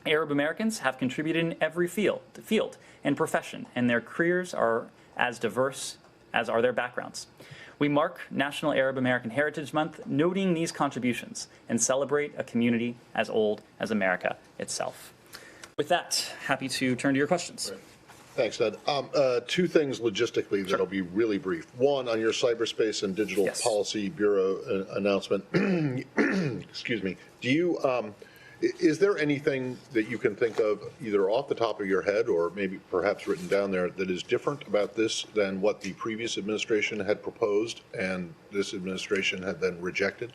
Arab Americans have contributed in every field and profession, and their careers are as diverse as are their backgrounds. We mark National Arab American Heritage Month noting these contributions and celebrate a community as old as America itself. With that, happy to turn to your questions. Thanks, Ned. Two things logistically that'll be really brief. One, on your Cyberspace and Digital Policy Bureau announcement, excuse me, do you, Is there anything that you can think of, either off the top of your head or maybe perhaps written down there, that is different about this than what the previous administration had proposed and this administration had then rejected?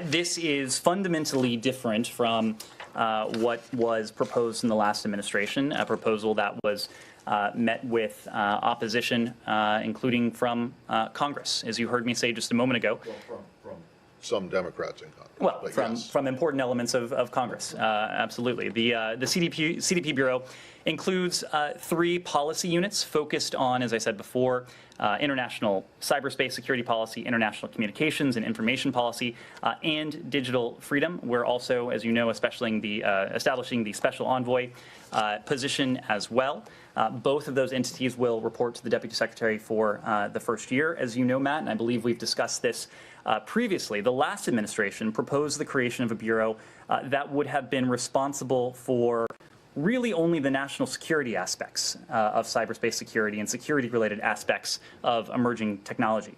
This is fundamentally different from what was proposed in the last administration, a proposal that was met with opposition, including from Congress, as you heard me say just a moment ago. Well, from some Democrats in Congress. Well, yes. from important elements of Congress, absolutely. The CDP Bureau includes 3 policy units focused on, as I said before, international cyberspace security policy, international communications and information policy, and digital freedom. We're also, as you know, establishing the special envoy position as well. Both of those entities will report to the Deputy Secretary for the first year, as you know, Matt, and I believe we've discussed this previously. The last administration proposed the creation of a bureau that would have been responsible for really only the national security aspects of cyberspace security and security-related aspects of emerging technology.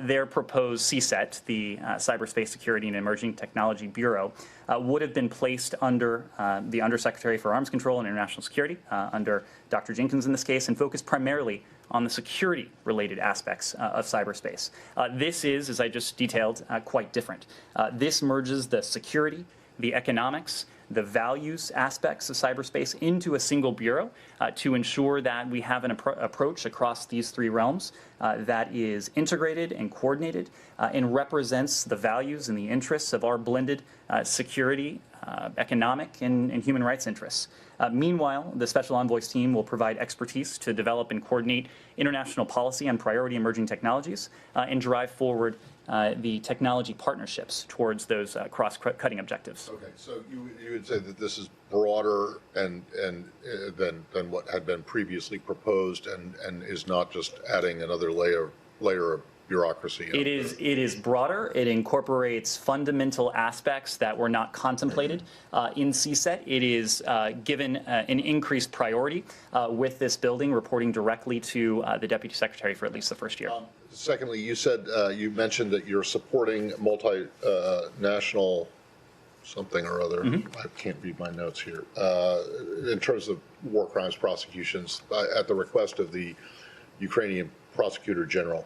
Their proposed CSET, the Cyberspace Security and Emerging Technology Bureau, would have been placed under the Undersecretary for Arms Control and International Security, under Dr. Jenkins in this case, and focused primarily on the security-related aspects of cyberspace. This is, as I just detailed, quite different. This merges the security, the economics, the values aspects of cyberspace into a single bureau to ensure that we have an approach across these 3 realms that is integrated and coordinated and represents the values and the interests of our blended security, economic, and human rights interests. Meanwhile, the Special Envoys team will provide expertise to develop and coordinate international policy on priority emerging technologies and drive forward the technology partnerships towards those cross-cutting objectives. Okay, so you would say that this is broader and than what had been previously proposed, and is not just adding another layer of bureaucracy. It is broader. It incorporates fundamental aspects that were not contemplated in CSET. It is given an increased priority with this building reporting directly to the Deputy Secretary for at least the first year. Secondly, you said, you mentioned that you're supporting multinational something or other. I can't read my notes here. In terms of war crimes prosecutions, at the request of the Ukrainian Prosecutor General.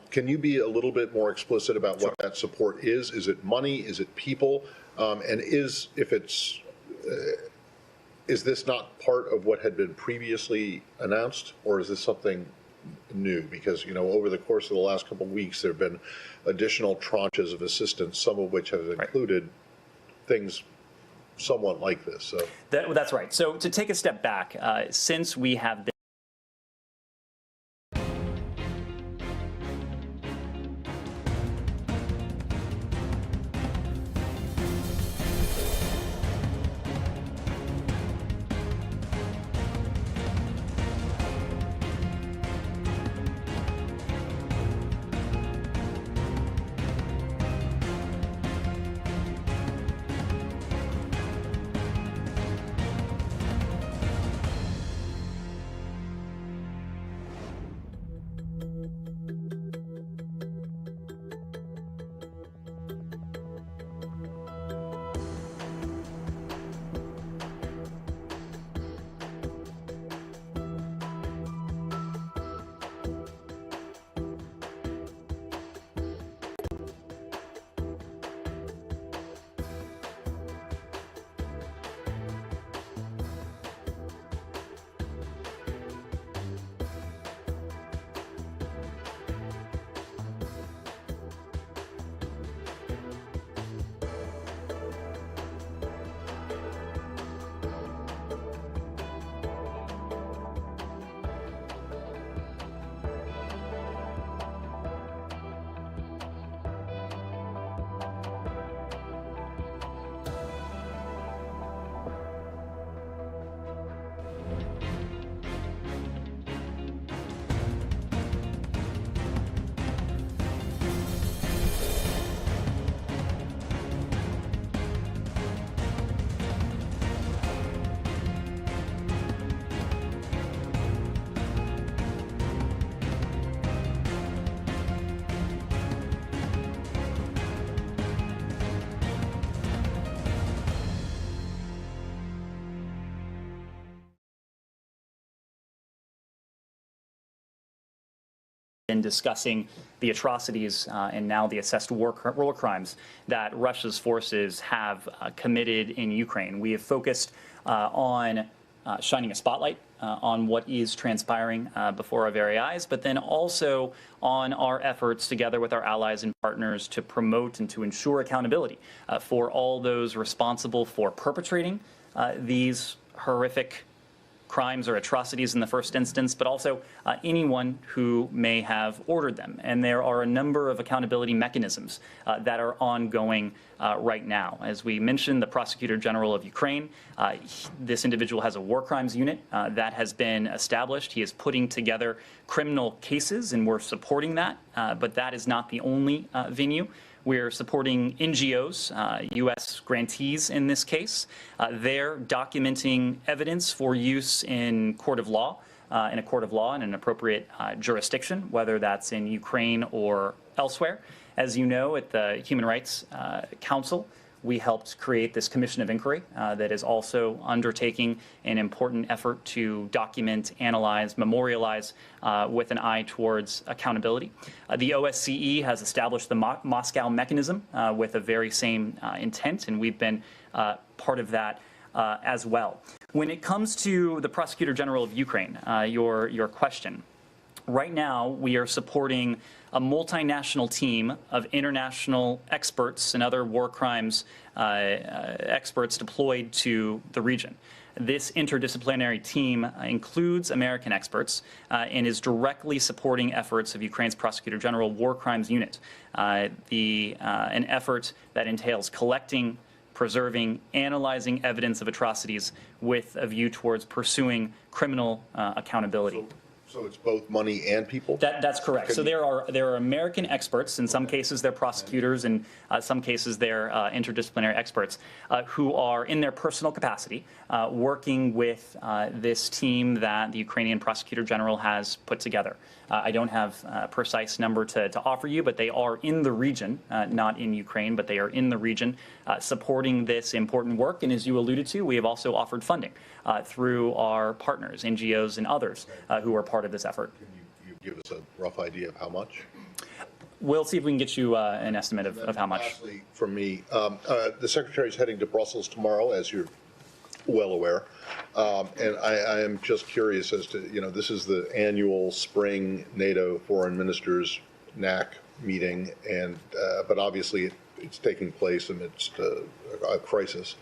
Can you be a little bit more explicit about what that support is? Is it money? Is it people? And is this not part of what had been previously announced, or is this something new? Because, you know, over the course of the last couple of weeks, there have been additional tranches of assistance, some of which have included things somewhat like this. So that's right. So to take a step back, since we have been been discussing the atrocities and now the assessed war crimes that Russia's forces have committed in Ukraine. We have focused on shining a spotlight on what is transpiring before our very eyes, but then also on our efforts together with our allies and partners to promote and to ensure accountability for all those responsible for perpetrating these horrific crimes or atrocities in the first instance, but also anyone who may have ordered them. And there are a number of accountability mechanisms that are ongoing right now. As we mentioned, the Prosecutor General of Ukraine, this individual has a war crimes unit that has been established. He is putting together criminal cases, and we're supporting that, but that is not the only venue. We're supporting NGOs, U.S. grantees in this case. They're documenting evidence for use in court of law, in an appropriate jurisdiction, whether that's in Ukraine or elsewhere. As you know, at the Human Rights Council, we helped create this commission of inquiry that is also undertaking an important effort to document, analyze, memorialize with an eye towards accountability. The OSCE has established the Moscow mechanism with a very same intent, and we've been part of that as well. When it comes to the Prosecutor General of Ukraine, your question, right now we are supporting a multinational team of international experts and other war crimes experts deployed to the region. This interdisciplinary team includes American experts and is directly supporting efforts of Ukraine's Prosecutor General War Crimes Unit, an effort that entails collecting, preserving, analyzing evidence of atrocities with a view towards pursuing criminal accountability. So it's both money and people? That's correct. So there are American experts. In some cases, they're prosecutors, and some cases they're interdisciplinary experts who are in their personal capacity working with this team that the Ukrainian Prosecutor General has put together. I don't have a precise number to offer you, but they are in the region, not in Ukraine, but they are in the region supporting this important work. And as you alluded to, we have also offered funding through our partners, NGOs and others who are part of this effort. Can you give us a rough idea of how much? We'll see if we can get you an estimate of how much. Lastly, from me, the Secretary's heading to Brussels tomorrow, as you're well aware. And I am just curious as to, this is the annual spring NATO foreign ministers NAC meeting, and but obviously it's taking place amidst a crisis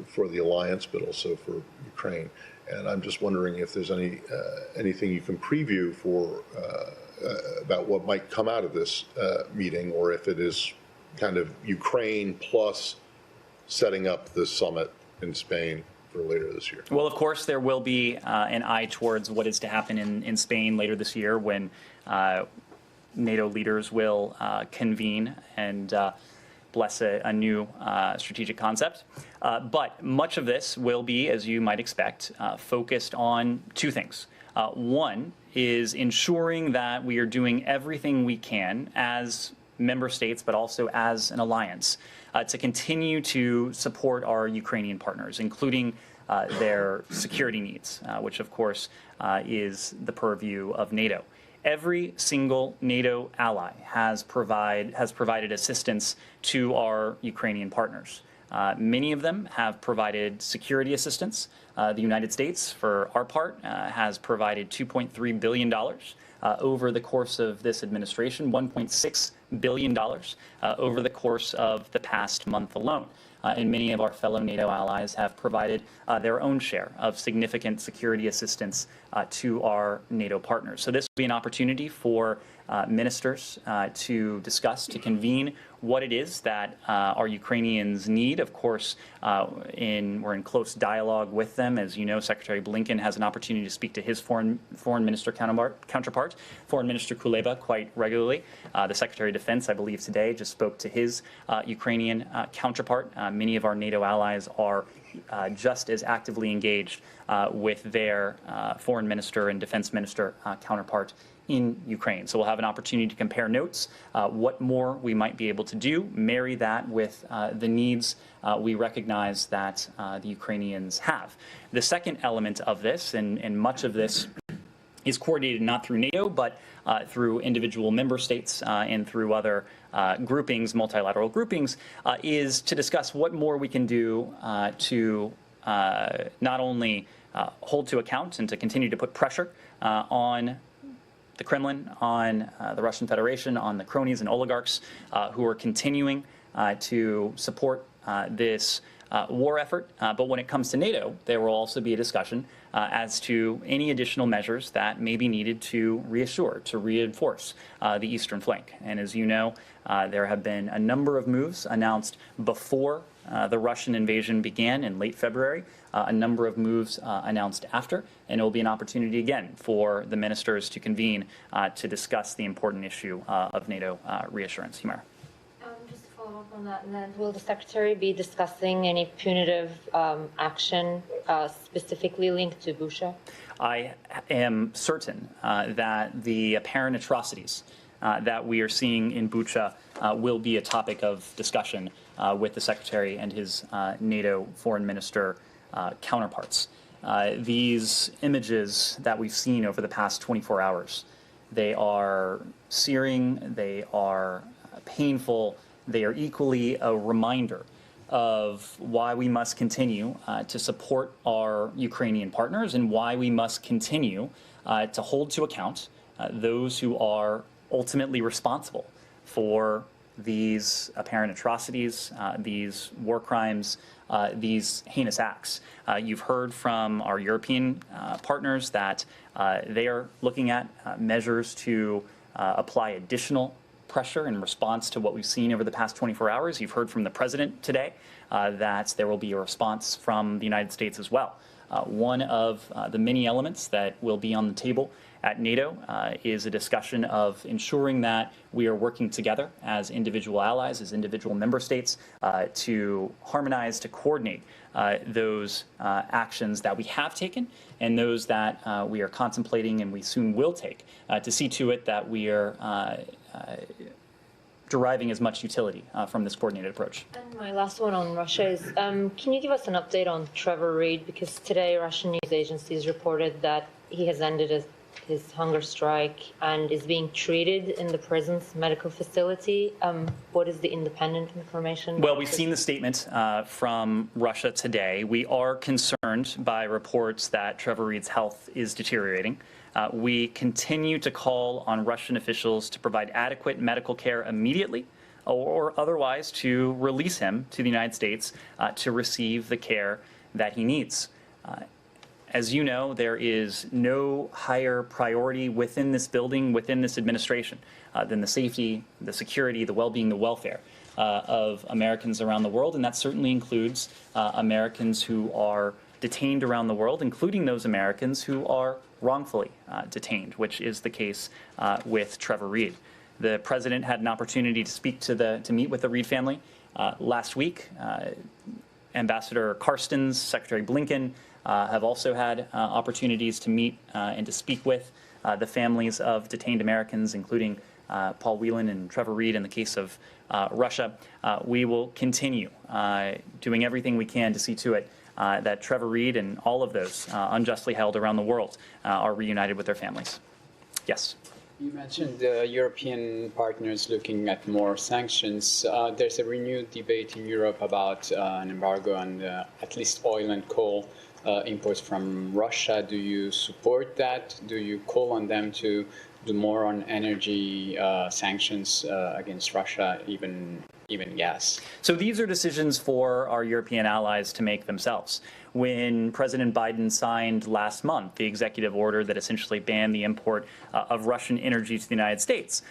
for the alliance, but also for Ukraine. And I'm just wondering if there's anything you can preview for about what might come out of this meeting, or if it is kind of Ukraine plus setting up the summit in Spain for later this year. Well, of course, there will be an eye towards what is to happen in Spain later this year when NATO leaders will convene and bless a new strategic concept. But much of this will be, as you might expect, focused on two things. One is ensuring that we are doing everything we can as member states, but also as an alliance, to continue to support our Ukrainian partners, including their security needs, which of course is the purview of NATO. Every single NATO ally has provided assistance to our Ukrainian partners. Many of them have provided security assistance. The United States, for our part, has provided $2.3 billion over the course of this administration, $1.6 billion over the course of the past month alone. And many of our fellow NATO allies have provided their own share of significant security assistance to our NATO partners. So this will be an opportunity for ministers to discuss, to convene what it is that our Ukrainians need. Of course, we're in close dialogue with them. As you know, Secretary Blinken has an opportunity to speak to his foreign minister counterpart, Foreign Minister Kuleba, quite regularly. The Secretary of Defense, I believe today, just spoke to his Ukrainian counterpart. Many of our NATO allies are just as actively engaged with their foreign minister and defense minister counterpart in Ukraine. So we'll have an opportunity to compare notes, what more we might be able to do, marry that with the needs we recognize that the Ukrainians have. The second element of this, and much of this is coordinated not through NATO, but through individual member states and through other groupings, multilateral groupings, is to discuss what more we can do to not only hold to account and to continue to put pressure on the Kremlin, on the Russian Federation, on the cronies and oligarchs who are continuing to support this war effort. But when it comes to NATO, there will also be a discussion as to any additional measures that may be needed to reassure, to reinforce the eastern flank. And as you know, there have been a number of moves announced before the Russian invasion began in late February, a number of moves announced after, and it will be an opportunity again for the ministers to convene to discuss the important issue of NATO reassurance. Humera. Just to follow up on that, and then will the Secretary be discussing any punitive action specifically linked to Bucha? I am certain that the apparent atrocities that we are seeing in Bucha will be a topic of discussion with the Secretary and his NATO foreign minister counterparts. These images that we've seen over the past 24 hours, they are searing, they are painful, they are equally a reminder of why we must continue to support our Ukrainian partners and why we must continue to hold to account those who are ultimately responsible for these apparent atrocities, these war crimes, these heinous acts. You've heard from our European partners that they are looking at measures to apply additional pressure in response to what we've seen over the past 24 hours. You've heard from the President today that there will be a response from the United States as well. One of the many elements that will be on the table at NATO is a discussion of ensuring that we are working together as individual allies, as individual member states, to harmonize, to coordinate those actions that we have taken and those that we are contemplating and we soon will take to see to it that we are deriving as much utility from this coordinated approach. And my last one on Russia is, can you give us an update on Trevor Reed? Because today Russian news agencies reported that he has ended his hunger strike and is being treated in the prison's medical facility. What is the independent information? Well, we've seen the statement from Russia today. We are concerned by reports that Trevor Reed's health is deteriorating. We continue to call on Russian officials to provide adequate medical care immediately or otherwise to release him to the United States to receive the care that he needs. As you know, there is no higher priority within this building, within this administration, than the safety, the security, the well-being, the welfare of Americans around the world, and that certainly includes Americans who are detained around the world, including those Americans who are wrongfully detained, which is the case with Trevor Reed. The President had an opportunity to meet with the Reed family last week. Ambassador Carstens, Secretary Blinken, have also had opportunities to meet and to speak with the families of detained Americans, including Paul Whelan and Trevor Reed in the case of Russia. We will continue doing everything we can to see to it that Trevor Reed and all of those unjustly held around the world are reunited with their families. Yes. You mentioned the European partners looking at more sanctions. There's a renewed debate in Europe about an embargo on at least oil and coal imports from Russia. Do you support that? Do you call on them to do more on energy sanctions against Russia, even gas? So these are decisions for our European allies to make themselves. When President Biden signed last month the executive order that essentially banned the import of Russian energy to the United States,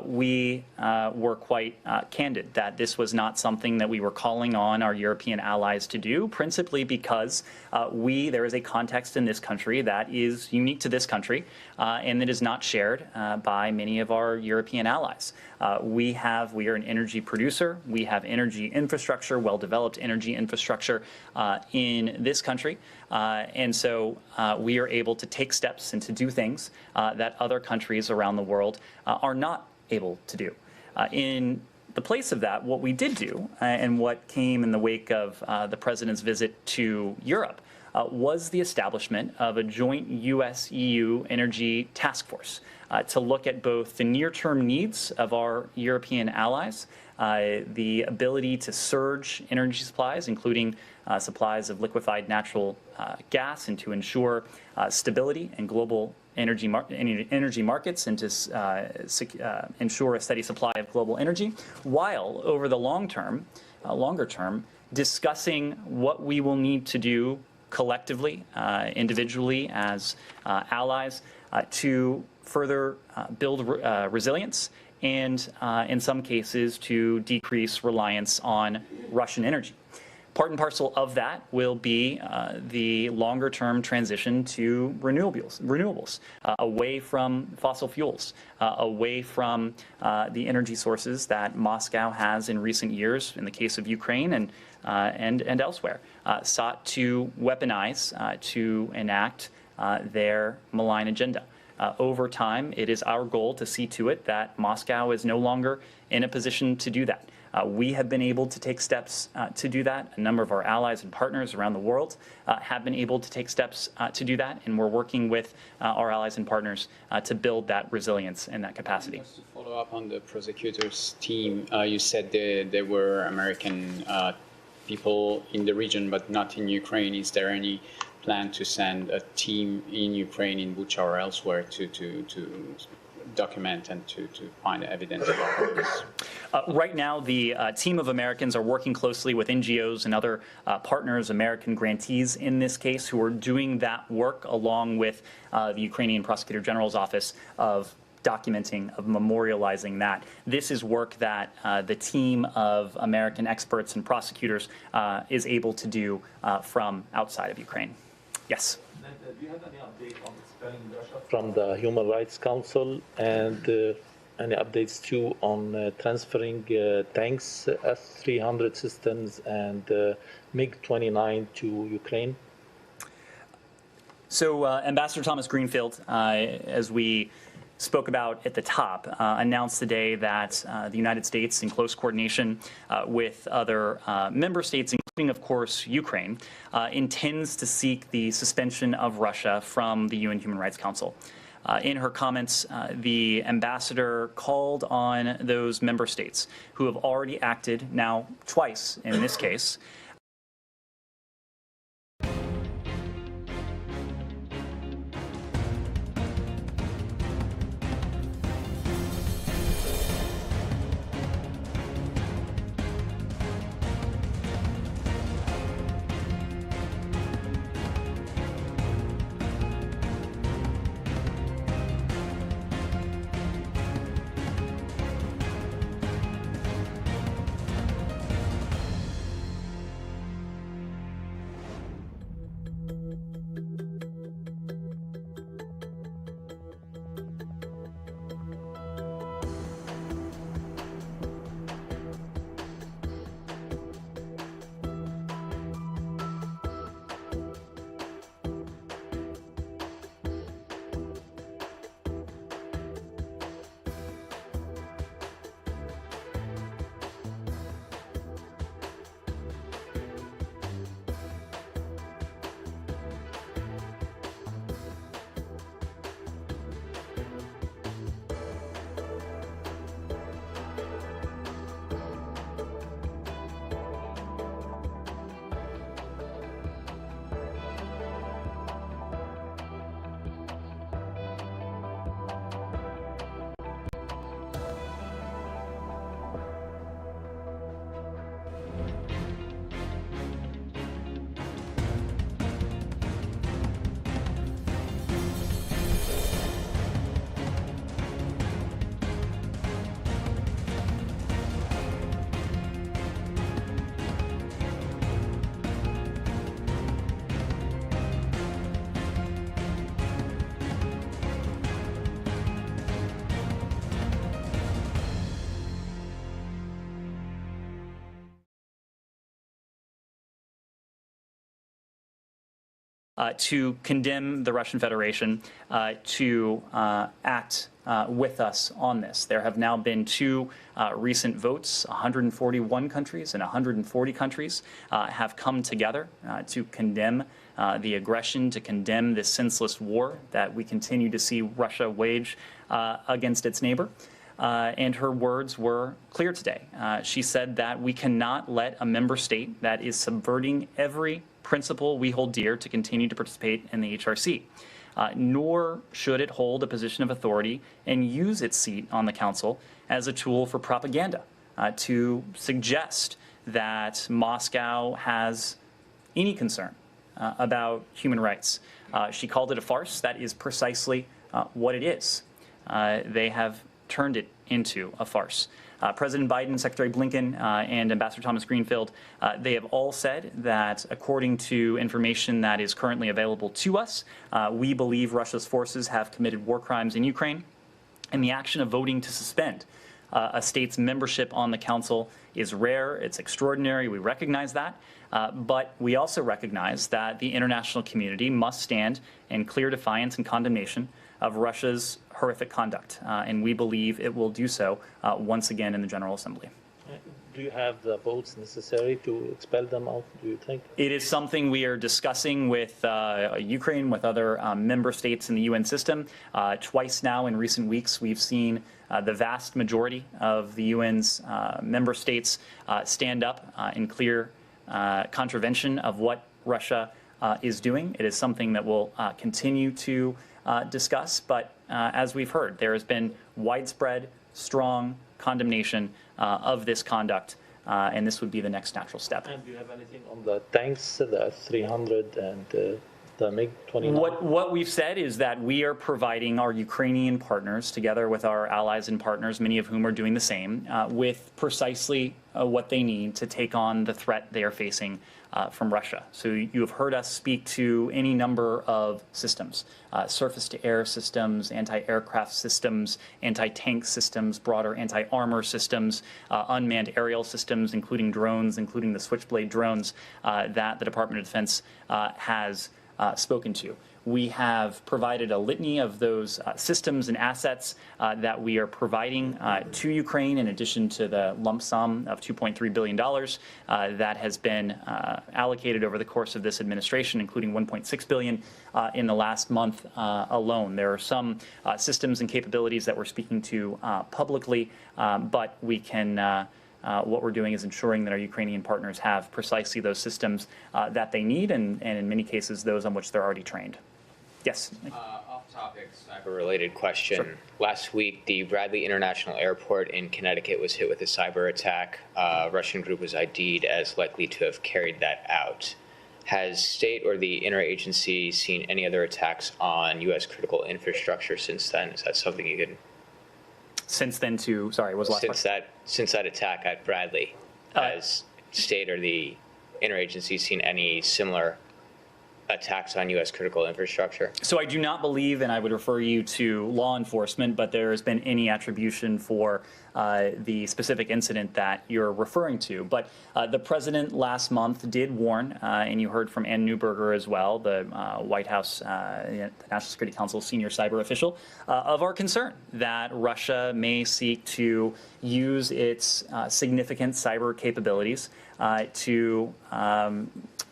we were quite candid that this was not something that we were calling on our European allies to do, principally because there is a context in this country that is unique to this country and that is not shared by many of our European allies. We are an energy producer. We have energy infrastructure, well-developed energy infrastructure in this country. And so we are able to take steps and to do things that other countries around the world are not able to do. In the place of that, what we did do and what came in the wake of the President's visit to Europe was the establishment of a joint U.S.-EU energy task force to look at both the near-term needs of our European allies, the ability to surge energy supplies, including supplies of liquefied natural gas, and to ensure stability in global energy markets, and to ensure a steady supply of global energy, while over the longer term, discussing what we will need to do collectively, individually as allies, to further build resilience, and in some cases to decrease reliance on Russian energy. Part and parcel of that will be the longer-term transition to renewables, away from fossil fuels, away from the energy sources that Moscow has in recent years, in the case of Ukraine and elsewhere, sought to weaponize to enact their malign agenda. Over time, it is our goal to see to it that Moscow is no longer in a position to do that. We have been able to take steps to do that. A number of our allies and partners around the world have been able to take steps to do that, and we're working with our allies and partners to build that resilience and that capacity. Just to follow up on the prosecutor's team, you said there were American people in the region, but not in Ukraine. Is there any plan to send a team in Ukraine, in Bucha or elsewhere, to document and to find evidence about this? Right now, the team of Americans are working closely with NGOs and other partners, American grantees in this case, who are doing that work along with the Ukrainian Prosecutor General's office of documenting, of memorializing that. This is work that the team of American experts and prosecutors is able to do from outside of Ukraine. Yes? Do you have any update on expelling Russia from the Human Rights Council, and any updates too on transferring tanks, S-300 systems, and MiG-29 to Ukraine? So Ambassador Thomas Greenfield, as we spoke about at the top, announced today that the United States, in close coordination with other member states, including, of course, Ukraine, intends to seek the suspension of Russia from the UN Human Rights Council. In her comments, the ambassador called on those member states who have already acted, now twice in this case, to condemn the Russian Federation to act with us on this. There have now been two recent votes. 141 countries and 140 countries have come together to condemn the aggression, to condemn this senseless war that we continue to see Russia wage against its neighbor. And her words were clear today. She said that we cannot let a member state that is subverting every principle we hold dear to continue to participate in the HRC. Nor should it hold a position of authority and use its seat on the Council as a tool for propaganda to suggest that Moscow has any concern about human rights. She called it a farce. That is precisely what it is. They have turned it into a farce. President Biden, Secretary Blinken, and Ambassador Thomas Greenfield, they have all said that according to information that is currently available to us, we believe Russia's forces have committed war crimes in Ukraine, and the action of voting to suspend a state's membership on the Council is rare, it's extraordinary, we recognize that, but we also recognize that the international community must stand in clear defiance and condemnation of Russia's horrific conduct, and we believe it will do so once again in the General Assembly. Do you have the votes necessary to expel them out, do you think? It is something we are discussing with Ukraine, with other member states in the UN system. Twice now in recent weeks, we've seen the vast majority of the UN's member states stand up in clear contravention of what Russia is doing. It is something that we'll continue to discuss, but as we've heard, there has been widespread, strong condemnation of this conduct, and this would be the next natural step. And do you have anything on the tanks, the 300 and the MiG-29? What we've said is that we are providing our Ukrainian partners, together with our allies and partners, many of whom are doing the same, with precisely what they need to take on the threat they are facing from Russia. So you have heard us speak to any number of systems, surface-to-air systems, anti-aircraft systems, anti-tank systems, broader anti-armor systems, unmanned aerial systems, including drones, including the Switchblade drones that the Department of Defense has spoken to. We have provided a litany of those systems and assets that we are providing to Ukraine, in addition to the lump sum of $2.3 billion that has been allocated over the course of this administration, including $1.6 billion in the last month alone. There are some systems and capabilities that we're speaking to publicly, but we can what we're doing is ensuring that our Ukrainian partners have precisely those systems that they need, and in many cases, those on which they're already trained. Yes? Off-topic, cyber-related question. Sure. Last week, the Bradley International Airport in Connecticut was hit with a cyber attack. A Russian group was ID'd as likely to have carried that out. Has state or the interagency seen any other attacks on U.S. critical infrastructure since then? Is that something you could... Since then to, sorry, was last Since that attack at Bradley, has state or the interagency seen any similar attacks on U.S. critical infrastructure? So I do not believe, and I would refer you to law enforcement, but there has been any attribution for the specific incident that you're referring to. But the president last month did warn, and you heard from Ann Neuberger as well, the White House, the National Security Council senior cyber official, of our concern that Russia may seek to use its significant cyber capabilities to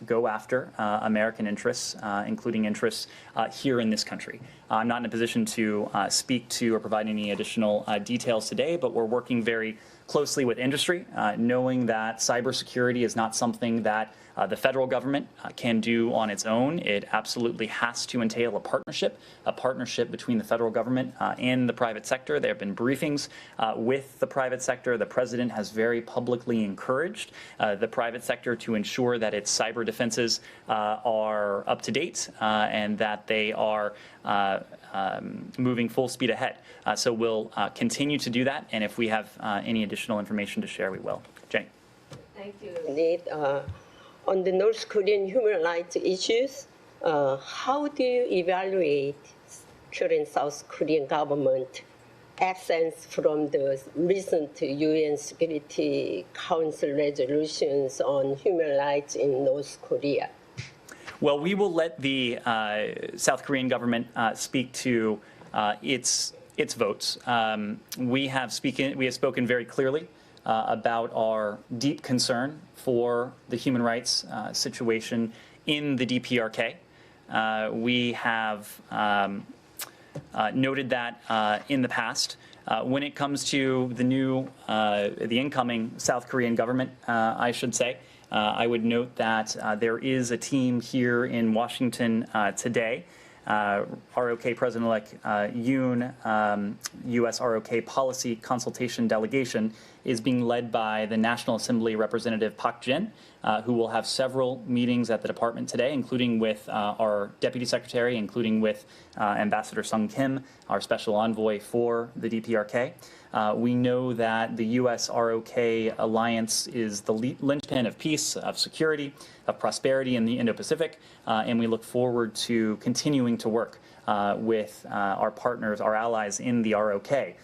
go after American interests, including interests here in this country. I'm not in a position to speak to or provide any additional details today, but we're working very closely with industry, knowing that cybersecurity is not something that the federal government can do on its own. It absolutely has to entail a partnership between the federal government and the private sector. There have been briefings with the private sector. The president has very publicly encouraged the private sector to ensure that its cyber defenses are up to date and that they are moving full speed ahead. So we'll continue to do that, and if we have any additional information to share, we will. Jenny. Thank you, Nate. On the North Korean human rights issues, how do you evaluate current South Korean government absence from the recent UN Security Council resolutions on human rights in North Korea? Well, we will let the South Korean government speak to its its votes. We have spoken very clearly about our deep concern for the human rights situation in the DPRK. We have noted that in the past. When it comes to the incoming South Korean government, I should say, I would note that there is a team here in Washington today. ROK President-elect Yoon, U.S. ROK Policy Consultation Delegation is being led by the National Assembly Representative Park Jin, who will have several meetings at the department today, including with our Deputy Secretary, including with Ambassador Sung Kim, our Special Envoy for the DPRK. We know that the U.S. ROK alliance is the linchpin of peace, of security, of prosperity in the Indo-Pacific, and we look forward to continuing to work with our partners, our allies in the ROK,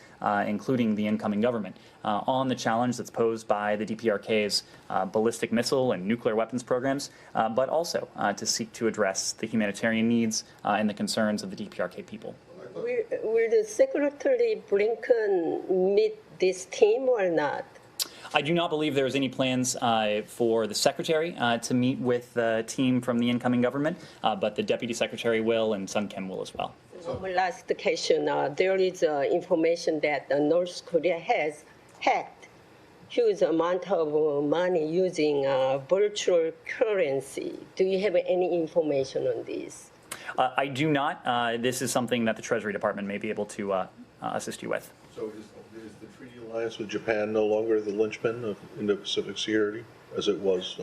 including the incoming government, on the challenge that's posed by the DPRK's ballistic missile and nuclear weapons programs, but also to seek to address the humanitarian needs and the concerns of the DPRK people. Will the Secretary Blinken meet this team or not? I do not believe there's any plans for the Secretary to meet with the team from the incoming government, but the Deputy Secretary will and Sung Kim will as well. One last question. There is information that North Korea has hacked huge amount of money using virtual currency. Do you have any information on this? I do not. This is something that the Treasury Department may be able to assist you with. So is the treaty alliance with Japan no longer the linchpin of Indo-Pacific security as it was?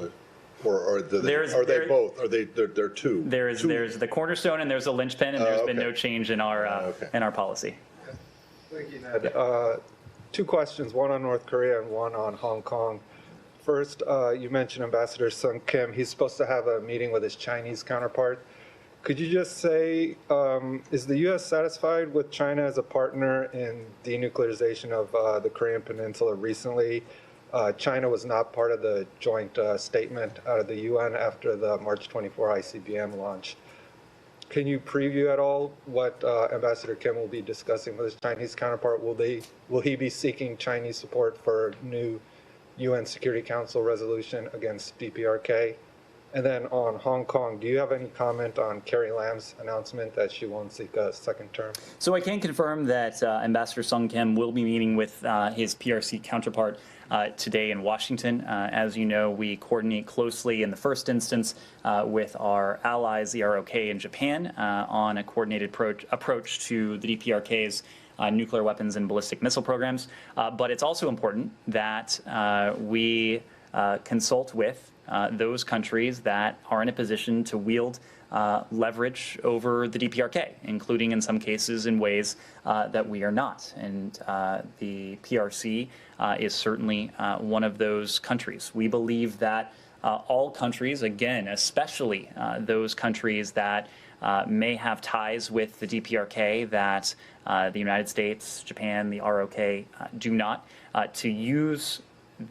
Or are they both? Are they're two? There's the cornerstone and there's a linchpin, and there's been no change in our policy. Thank you, Ned. Two questions, one on North Korea and one on Hong Kong. First, you mentioned Ambassador Sung Kim. He's supposed to have a meeting with his Chinese counterpart. Could you just say, is the U.S. satisfied with China as a partner in denuclearization of the Korean Peninsula recently? China was not part of the joint statement out of the UN after the March 24 ICBM launch. Can you preview at all what Ambassador Kim will be discussing with his Chinese counterpart? Will he be seeking Chinese support for new UN Security Council resolution against DPRK? And then on Hong Kong, do you have any comment on Carrie Lam's announcement that she won't seek a second term? So I can confirm that Ambassador Sung Kim will be meeting with his PRC counterpart today in Washington. As you know, we coordinate closely in the first instance with our allies, the ROK and Japan, on a coordinated approach to the DPRK's nuclear weapons and ballistic missile programs. But it's also important that we consult with those countries that are in a position to wield leverage over the DPRK, including in some cases in ways that we are not. And the PRC is certainly one of those countries. We believe that all countries, again, especially those countries that may have ties with the DPRK that the United States, Japan, the ROK do not, to use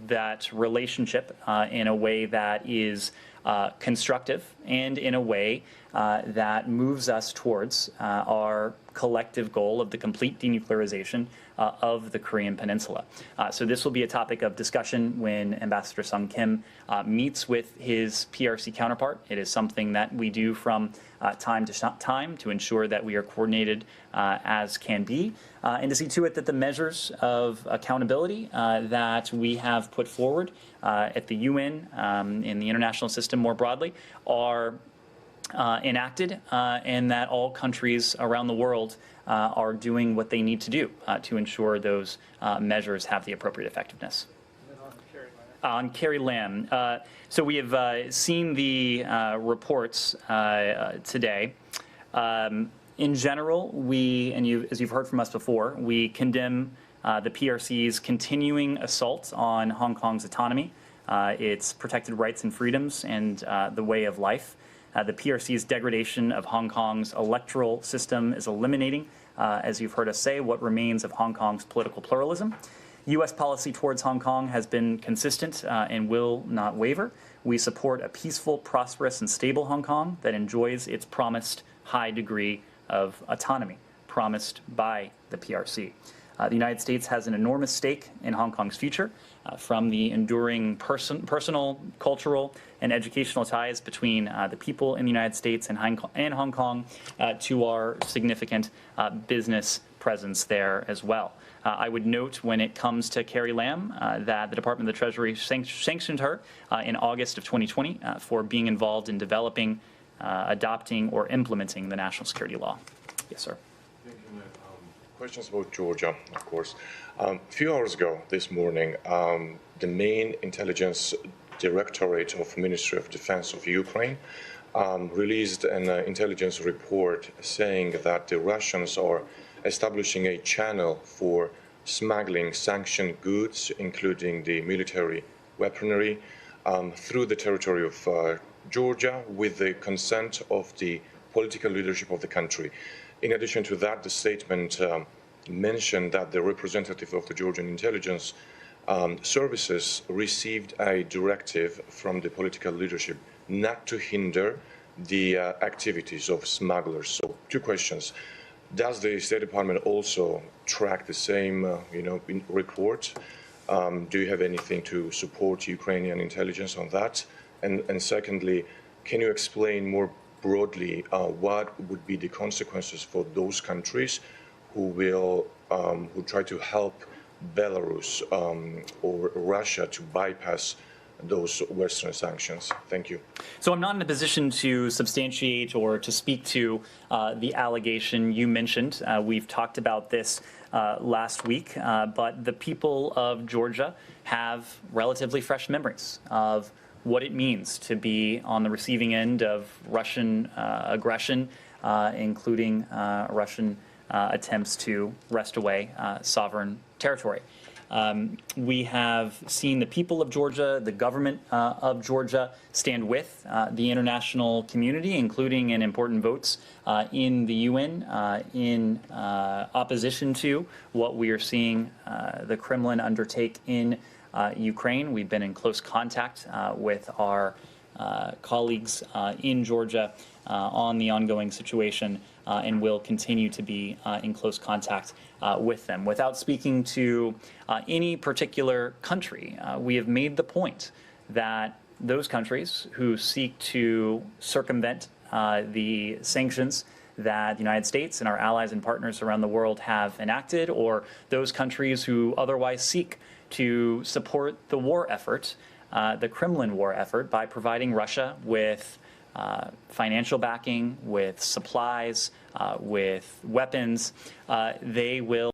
that relationship in a way that is constructive and in a way that moves us towards our collective goal of the complete denuclearization of the Korean Peninsula. So this will be a topic of discussion when Ambassador Sung Kim meets with his PRC counterpart. It is something that we do from time to time to ensure that we are coordinated as can be, and to see to it that the measures of accountability that we have put forward at the UN, in the international system more broadly, are enacted, and that all countries around the world are doing what they need to do to ensure those measures have the appropriate effectiveness. On Carrie Lam, so we have seen the reports today. In general, as you've heard from us before, we condemn the PRC's continuing assault on Hong Kong's autonomy, its protected rights and freedoms, and the way of life. The PRC's degradation of Hong Kong's electoral system is eliminating, as you've heard us say, what remains of Hong Kong's political pluralism. U.S. policy towards Hong Kong has been consistent and will not waver. We support a peaceful, prosperous, and stable Hong Kong that enjoys its promised high degree of autonomy. promised by the PRC. The United States has an enormous stake in Hong Kong's future, from the enduring personal, cultural, and educational ties between the people in the United States and Hong Kong to our significant business presence there as well. I would note when it comes to Carrie Lam that the Department of the Treasury sanctioned her in August of 2020 for being involved in developing, adopting, or implementing the national security law. Yes, sir. Questions about Georgia, of course. A few hours ago, this morning, the main intelligence directorate of Ministry of Defense of Ukraine released an intelligence report saying that the Russians are establishing a channel for smuggling sanctioned goods, including the military weaponry, through the territory of Georgia with the consent of the political leadership of the country. In addition to that, the statement mentioned that the representative of the Georgian intelligence services received a directive from the political leadership not to hinder the activities of smugglers. So, two questions. Does the State Department also track the same report? Do you have anything to support Ukrainian intelligence on that? And secondly, can you explain more broadly what would be the consequences for those countries who try to help Belarus or Russia to bypass those Western sanctions? Thank you. So I'm not in a position to substantiate or to speak to the allegation you mentioned. We've talked about this last week, but the people of Georgia have relatively fresh memories of what it means to be on the receiving end of Russian aggression, including Russian attempts to wrest away sovereign territory. We have seen the people of Georgia, the government of Georgia, stand with the international community, including in important votes in the UN in opposition to what we are seeing the Kremlin undertake in Ukraine. We've been in close contact with our colleagues in Georgia on the ongoing situation and will continue to be in close contact with them. Without speaking to any particular country, we have made the point that those countries who seek to circumvent the sanctions that the United States and our allies and partners around the world have enacted, or those countries who otherwise seek to support the war effort, the Kremlin war effort, by providing Russia with financial backing, with supplies, with weapons, they will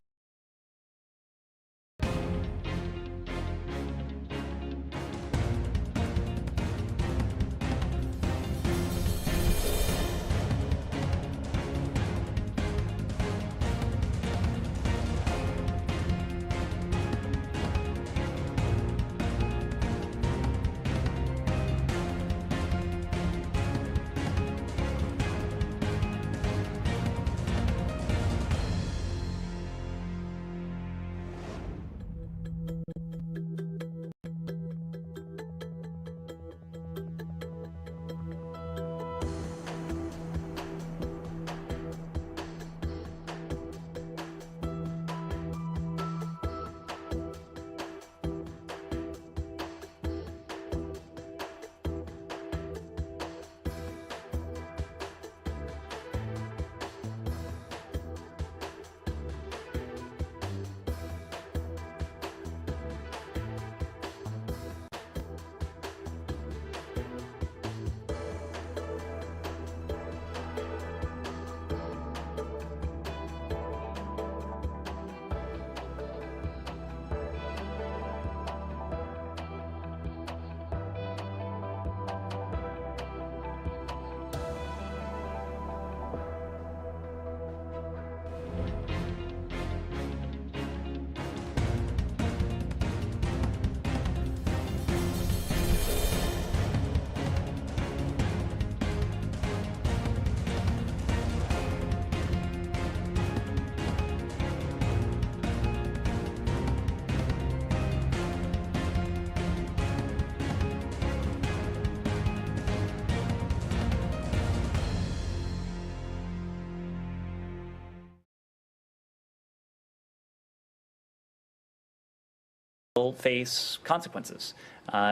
will face consequences.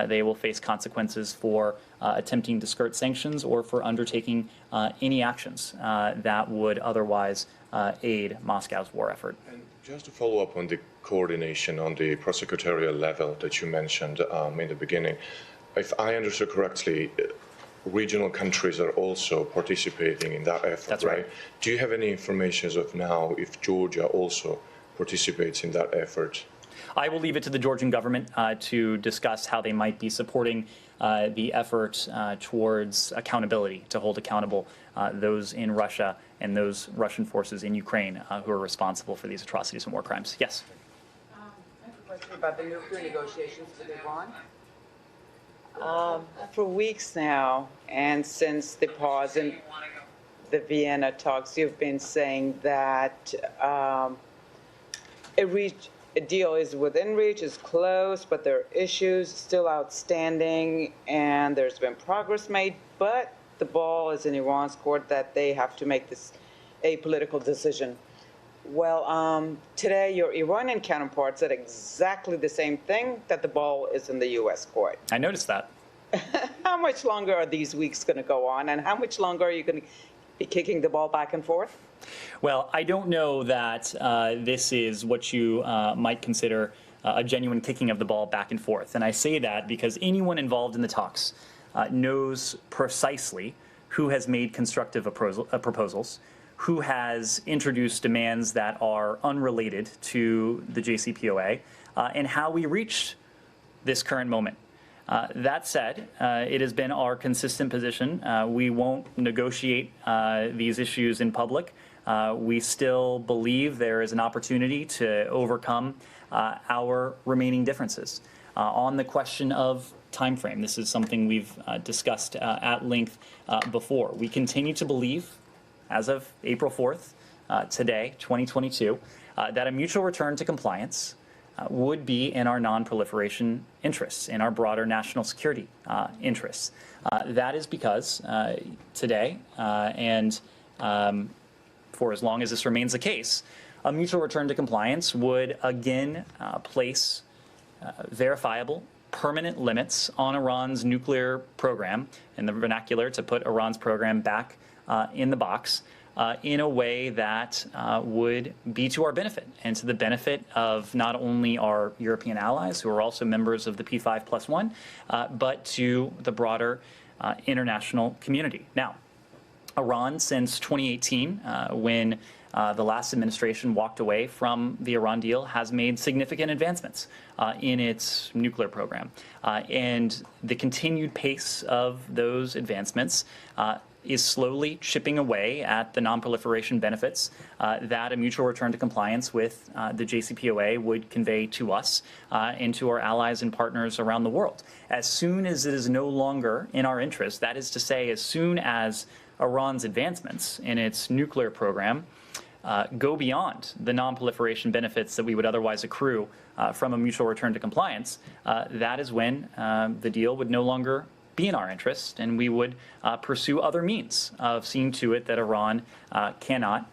They will face consequences for attempting to skirt sanctions or for undertaking any actions that would otherwise aid Moscow's war effort. And just to follow up on the coordination on the prosecutorial level that you mentioned in the beginning, if I understood correctly, regional countries are also participating in that effort, That's right? Do you have any information as of now if Georgia also participates in that effort? I will leave it to the Georgian government to discuss how they might be supporting the effort towards accountability, to hold accountable those in Russia and those Russian forces in Ukraine who are responsible for these atrocities and war crimes. Yes? I have a question about the nuclear negotiations with Iran. For weeks now, and since the pause in the Vienna talks, you've been saying that a deal is within reach, is close, but there are issues still outstanding, and there's been progress made, but the ball is in Iran's court that they have to make this a political decision. Well, today your Iranian counterpart said exactly the same thing, that the ball is in the U.S. court. I noticed that. How much longer are these weeks going to go on, and how much longer are you going to be kicking the ball back and forth? Well, I don't know that this is what you might consider a genuine kicking of the ball back and forth. And I say that because anyone involved in the talks knows precisely who has made constructive proposals, who has introduced demands that are unrelated to the JCPOA, and how we reached this current moment. That said, it has been our consistent position. We won't negotiate these issues in public. We still believe there is an opportunity to overcome our remaining differences. On the question of time frame, this is something we've discussed at length before. We continue to believe, as of April 4th, today, 2022, that a mutual return to compliance would be in our non-proliferation interests, in our broader national security interests. That is because today, and for as long as this remains the case, a mutual return to compliance would again place verifiable, permanent limits on Iran's nuclear program, in the vernacular, to put Iran's program back in the box, in a way that would be to our benefit and to the benefit of not only our European allies, who are also members of the P5+1, but to the broader international community. Now, Iran, since 2018, when the last administration walked away from the Iran deal, has made significant advancements in its nuclear program. And the continued pace of those advancements is slowly chipping away at the non-proliferation benefits that a mutual return to compliance with the JCPOA would convey to us and to our allies and partners around the world. As soon as it is no longer in our interest, that is to say, as soon as Iran's advancements in its nuclear program go beyond the non-proliferation benefits that we would otherwise accrue from a mutual return to compliance, that is when the deal would no longer be in our interest, and we would pursue other means of seeing to it that Iran cannot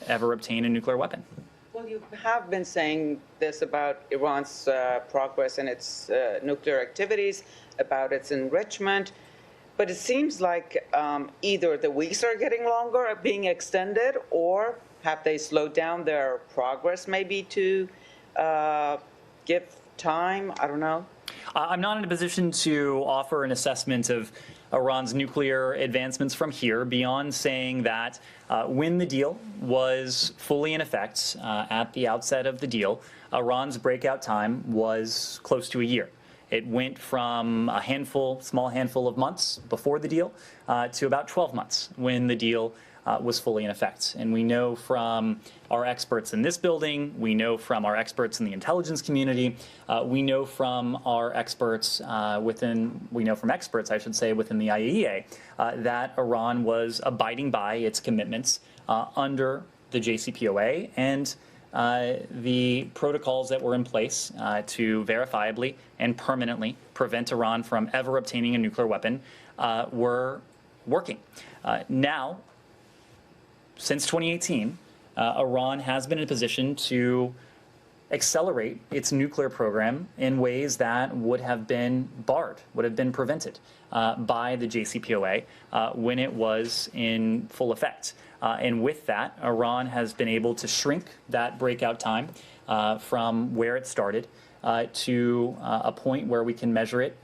ever obtain a nuclear weapon. Well, you have been saying this about Iran's progress in its nuclear activities, about its enrichment, but it seems like either the weeks are getting longer, are being extended, or have they slowed down their progress maybe to give time? I don't know. I'm not in a position to offer an assessment of Iran's nuclear advancements from here, beyond saying that when the deal was fully in effect at the outset of the deal, Iran's breakout time was close to a year. It went from a small handful of months before the deal to about 12 months when the deal was fully in effect. And we know from our experts in this building, we know from our experts in the intelligence community, we know from our experts within the IAEA, that Iran was abiding by its commitments under the JCPOA and the protocols that were in place to verifiably and permanently prevent Iran from ever obtaining a nuclear weapon were working. Now, since 2018, Iran has been in a position to accelerate its nuclear program in ways that would have been barred, would have been prevented by the JCPOA when it was in full effect. And with that, Iran has been able to shrink that breakout time from where it started to a point where we can measure it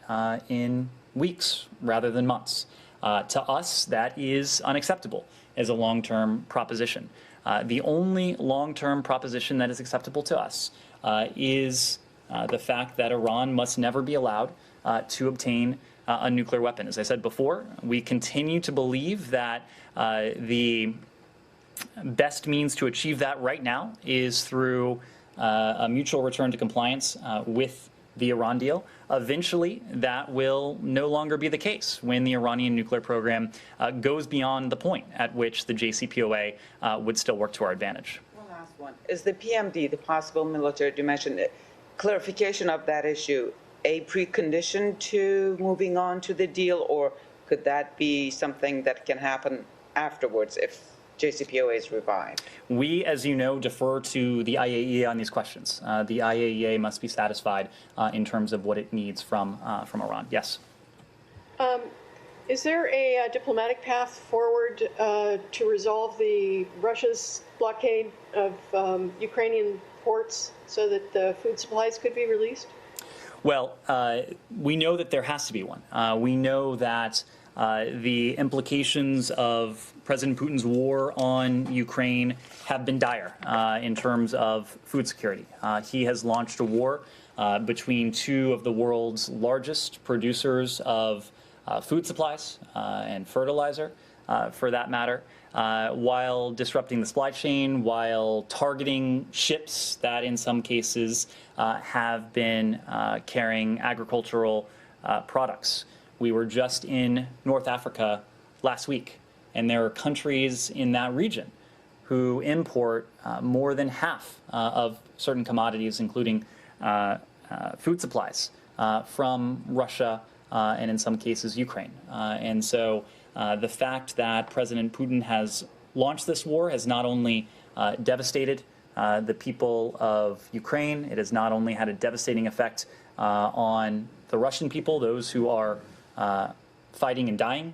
in weeks rather than months. To us, that is unacceptable as a long-term proposition. The only long-term proposition that is acceptable to us is the fact that Iran must never be allowed to obtain a nuclear weapon. As I said before, we continue to believe that the best means to achieve that right now is through a mutual return to compliance with the Iran deal. Eventually, that will no longer be the case when the Iranian nuclear program goes beyond the point at which the JCPOA would still work to our advantage. One last one. Is the PMD, the possible military dimension, clarification of that issue, a precondition to moving on to the deal, or could that be something that can happen afterwards if JCPOA is revived? We, as you know, defer to the IAEA on these questions. The IAEA must be satisfied in terms of what it needs from Iran. Yes. Is there a diplomatic path forward to resolve Russia's blockade of Ukrainian ports so that the food supplies could be released? Well, we know that there has to be one. We know that the implications of President Putin's war on Ukraine have been dire in terms of food security. He has launched a war between two of the world's largest producers of food supplies and fertilizer, for that matter, while disrupting the supply chain, while targeting ships that in some cases have been carrying agricultural products. We were just in North Africa last week, and there are countries in that region who import more than half of certain commodities, including food supplies, from Russia and in some cases Ukraine. And so the fact that President Putin has launched this war has not only devastated the people of Ukraine, it has not only had a devastating effect on the Russian people, those who are fighting and dying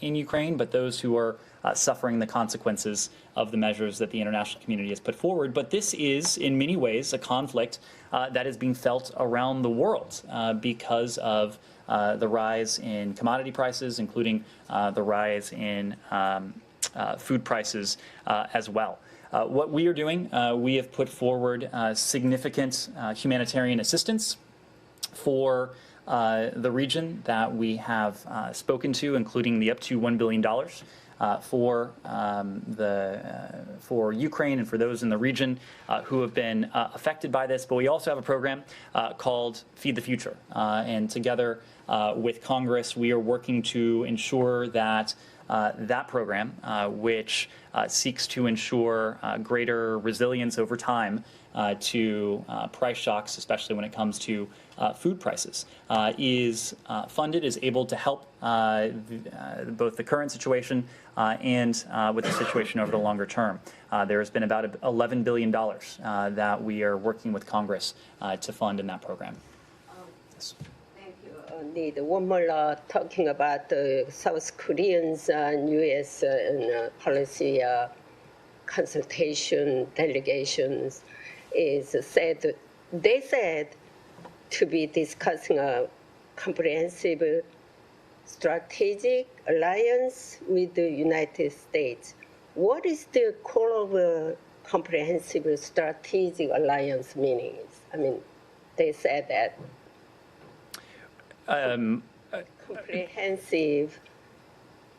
in Ukraine, but those who are suffering the consequences of the measures that the international community has put forward. But this is, in many ways, a conflict that is being felt around the world because of the rise in commodity prices, including the rise in food prices as well. What we are doing, we have put forward significant humanitarian assistance for the region that we have spoken to, including the up to $1 billion for Ukraine and for those in the region who have been affected by this. But we also have a program called Feed the Future, and together with Congress, we are working to ensure that that program, which seeks to ensure greater resilience over time to price shocks, especially when it comes to food prices, is funded, is able to help both the current situation and with the situation over the longer term. There has been about $11 billion that we are working with Congress to fund in that program. Yes. Need one more talking about the South Koreans and U.S. and policy consultation delegations is said, they said to be discussing a comprehensive strategic alliance with the United States. What is the core of a comprehensive strategic alliance meaning? I mean, they said that. Comprehensive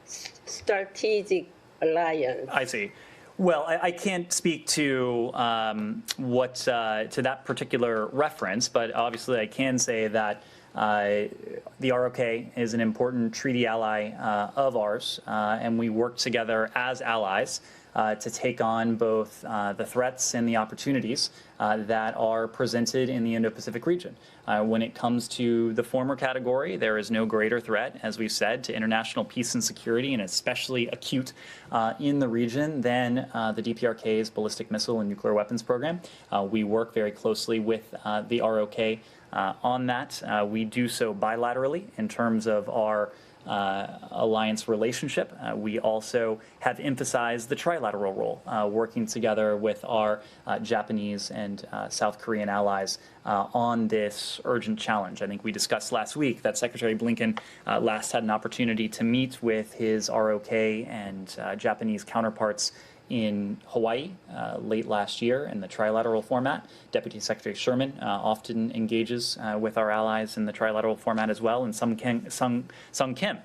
strategic alliance. I see. Well, I can't speak to to that particular reference, but obviously I can say that the ROK is an important treaty ally of ours, and we work together as allies to take on both the threats and the opportunities that are presented in the Indo-Pacific region. When it comes to the former category, there is no greater threat, as we've said, to international peace and security, and especially acute in the region than the DPRK's ballistic missile and nuclear weapons program. We work very closely with the ROK on that. We do so bilaterally in terms of our alliance relationship. We also have emphasized the trilateral role, working together with our Japanese and South Korean allies on this urgent challenge. I think we discussed last week that Secretary Blinken last had an opportunity to meet with his ROK and Japanese counterparts in Hawaii late last year in the trilateral format. Deputy Secretary Sherman often engages with our allies in the trilateral format as well, and Sung Kim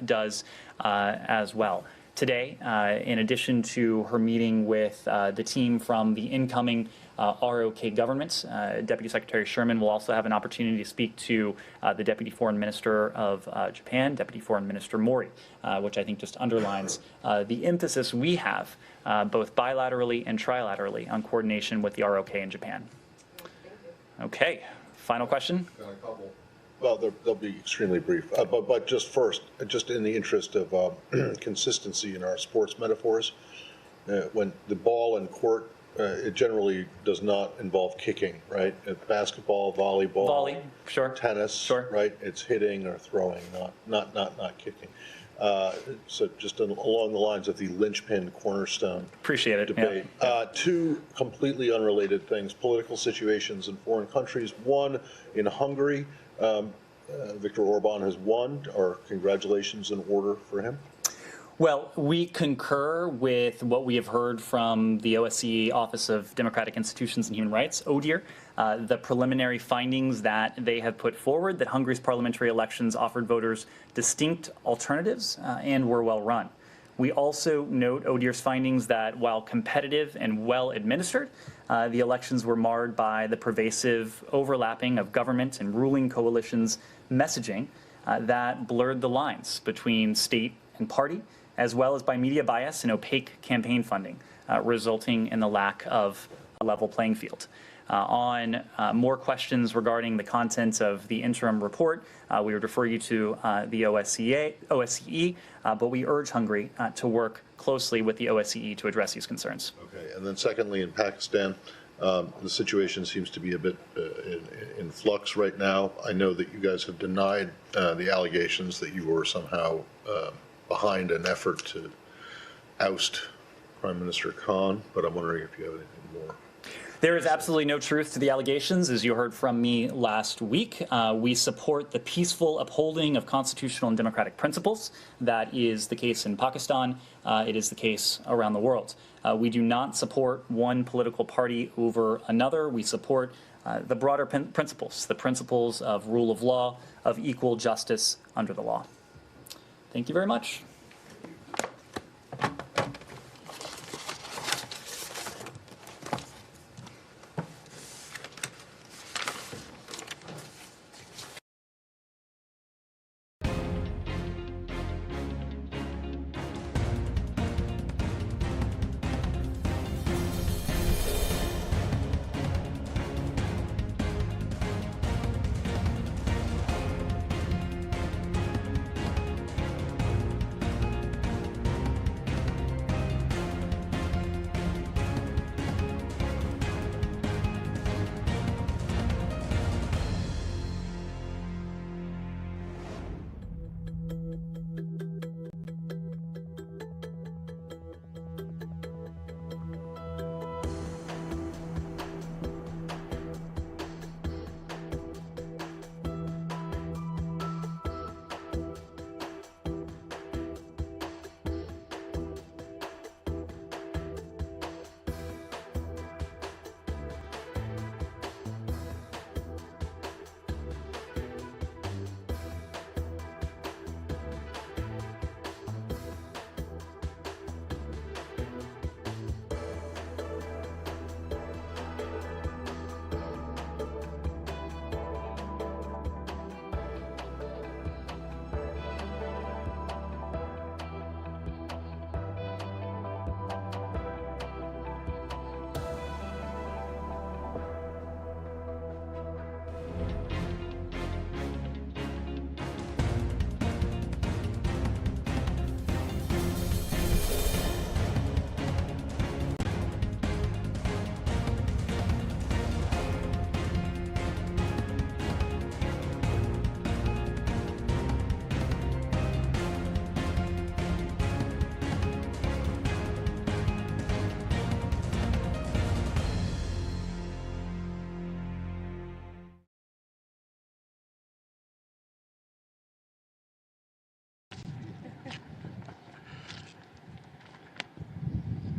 does as well. Today, in addition to her meeting with the team from the incoming ROK government, Deputy Secretary Sherman will also have an opportunity to speak to the Deputy Foreign Minister of Japan, Deputy Foreign Minister Mori, which I think just underlines the emphasis we have, both bilaterally and trilaterally, on coordination with the ROK in Japan. Okay, final question? Got a couple. Well, they'll be extremely brief. But just first, just in the interest of consistency in our sports metaphors, when the ball in court, it generally does not involve kicking, right? Basketball, volleyball, tennis, right? It's hitting or throwing, not kicking. So just along the lines of the linchpin cornerstone Appreciate it. debate. Yeah. Two completely unrelated things, political situations in foreign countries. One, in Hungary, Viktor Orban has won, or congratulations in order for him? Well, we concur with what we have heard from the OSCE Office of Democratic Institutions and Human Rights, ODIHR, the preliminary findings that they have put forward, that Hungary's parliamentary elections offered voters distinct alternatives and were well run. We also note ODIHR's findings that while competitive and well administered, the elections were marred by the pervasive overlapping of government and ruling coalitions' messaging that blurred the lines between state and party, as well as by media bias and opaque campaign funding, resulting in the lack of a level playing field. On more questions regarding the content of the interim report, we would refer you to the OSCE, but we urge Hungary to work closely with the OSCE to address these concerns. Okay, and then secondly, in Pakistan, the situation seems to be a bit in flux right now. I know that you guys have denied the allegations that you were somehow behind an effort to oust Prime Minister Khan, but I'm wondering if you have anything more. There is absolutely no truth to the allegations, as you heard from me last week. We support the peaceful upholding of constitutional and democratic principles. That is the case in Pakistan. It is the case around the world. We do not support one political party over another. We support the broader principles, the principles of rule of law, of equal justice under the law. Thank you very much.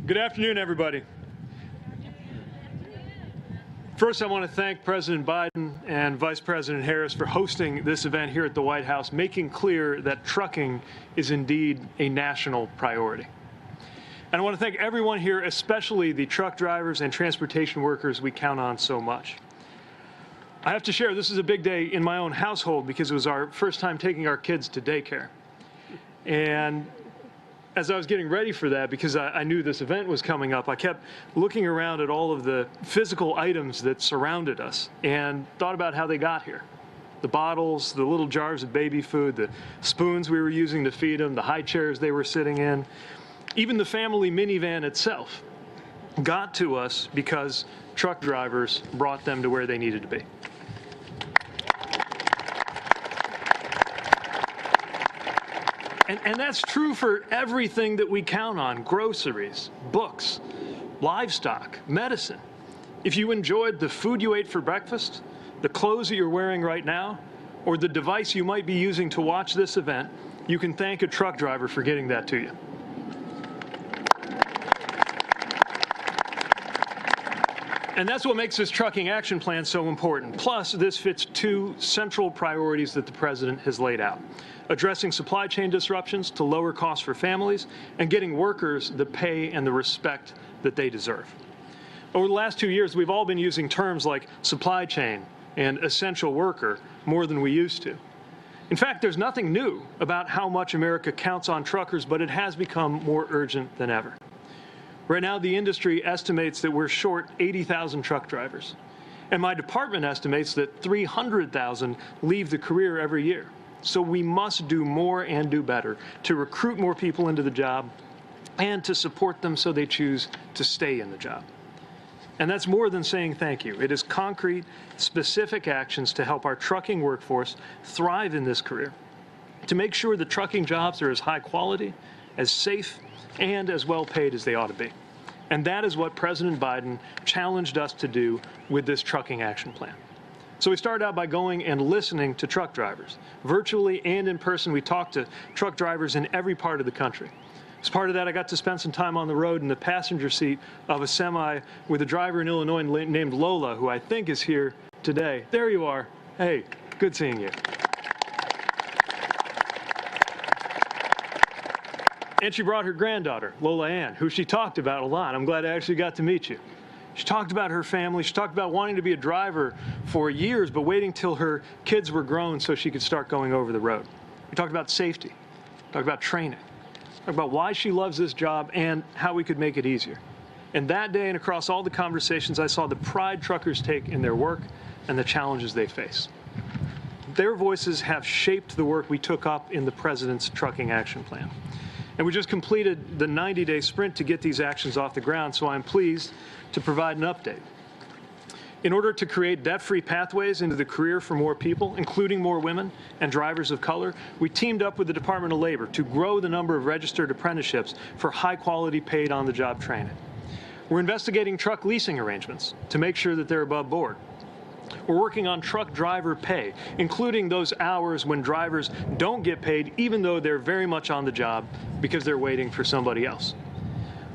Good afternoon, everybody. First, I want to thank President Biden and Vice President Harris for hosting this event here at the White House, making clear that trucking is indeed a national priority. And I want to thank everyone here, especially the truck drivers and transportation workers we count on so much. I have to share, this is a big day in my own household because it was our first time taking our kids to daycare. And as I was getting ready for that, because I knew this event was coming up, I kept looking around at all of the physical items that surrounded us and thought about how they got here. The bottles, the little jars of baby food, the spoons we were using to feed them, the high chairs they were sitting in, even the family minivan itself got to us because truck drivers brought them to where they needed to be. And that's true for everything that we count on: groceries, books, livestock, medicine. If you enjoyed the food you ate for breakfast, the clothes that you're wearing right now, or the device you might be using to watch this event, you can thank a truck driver for getting that to you. And that's what makes this trucking action plan so important. Plus, this fits two central priorities that the president has laid out: addressing supply chain disruptions to lower costs for families, and getting workers the pay and the respect that they deserve. Over the last 2 years, we've all been using terms like supply chain and essential worker more than we used to. In fact, there's nothing new about how much America counts on truckers, but it has become more urgent than ever. Right now, the industry estimates that we're short 80,000 truck drivers. And my department estimates that 300,000 leave the career every year. So we must do more and do better to recruit more people into the job and to support them so they choose to stay in the job. And that's more than saying thank you. It is concrete, specific actions to help our trucking workforce thrive in this career, to make sure the trucking jobs are as high quality, as safe, and as well paid as they ought to be. And that is what President Biden challenged us to do with this trucking action plan. So we started out by going and listening to truck drivers. Virtually and in person, we talked to truck drivers in every part of the country. As part of that, I got to spend some time on the road in the passenger seat of a semi with a driver in Illinois named Lola, who I think is here today. There you are. Hey, good seeing you. And she brought her granddaughter, Lola Ann, who she talked about a lot. I'm glad I actually got to meet you. She talked about her family. She talked about wanting to be a driver for years, but waiting till her kids were grown so she could start going over the road. We talked about safety, talked about training, talked about why she loves this job and how we could make it easier. And that day and across all the conversations, I saw the pride truckers take in their work and the challenges they face. Their voices have shaped the work we took up in the President's Trucking Action Plan. And we just completed the 90-day sprint to get these actions off the ground, so I'm pleased to provide an update. In order to create debt-free pathways into the career for more people, including more women and drivers of color, we teamed up with the Department of Labor to grow the number of registered apprenticeships for high-quality paid on-the-job training. We're investigating truck leasing arrangements to make sure that they're above board. We're working on truck driver pay, including those hours when drivers don't get paid even though they're very much on the job because they're waiting for somebody else.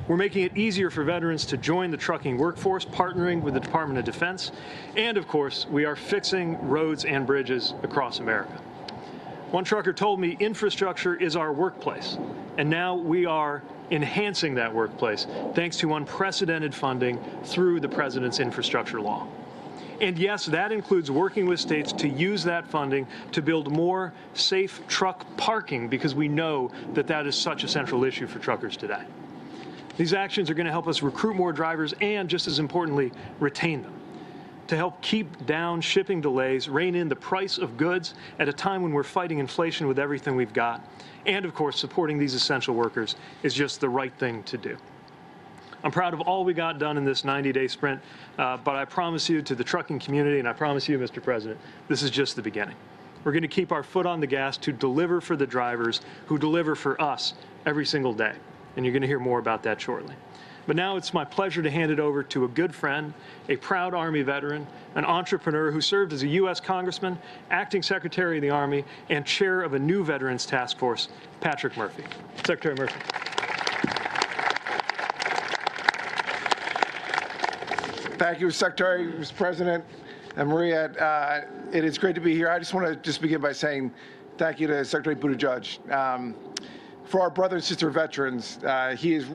We're making it easier for veterans to join the trucking workforce, partnering with the Department of Defense. And of course, we are fixing roads and bridges across America. One trucker told me infrastructure is our workplace, and now we are enhancing that workplace thanks to unprecedented funding through the President's infrastructure law. And yes, that includes working with states to use that funding to build more safe truck parking, because we know that that is such a central issue for truckers today. These actions are going to help us recruit more drivers and, just as importantly, retain them, to help keep down shipping delays, rein in the price of goods at a time when we're fighting inflation with everything we've got. And, of course, supporting these essential workers is just the right thing to do. I'm proud of all we got done in this 90-day sprint, but I promise you, to the trucking community, and I promise you, Mr. President, this is just the beginning. We're going to keep our foot on the gas to deliver for the drivers who deliver for us every single day, and you're going to hear more about that shortly. But now it's my pleasure to hand it over to a good friend, a proud Army veteran, an entrepreneur who served as a U.S. Congressman, Acting Secretary of the Army, and chair of a new Veterans Task Force, Patrick Murphy. Secretary Murphy. Thank you, Secretary, Mr. President, and Maria. It is great to be here. I just want to begin by saying thank you to Secretary Buttigieg. For our brother and sister veterans, he is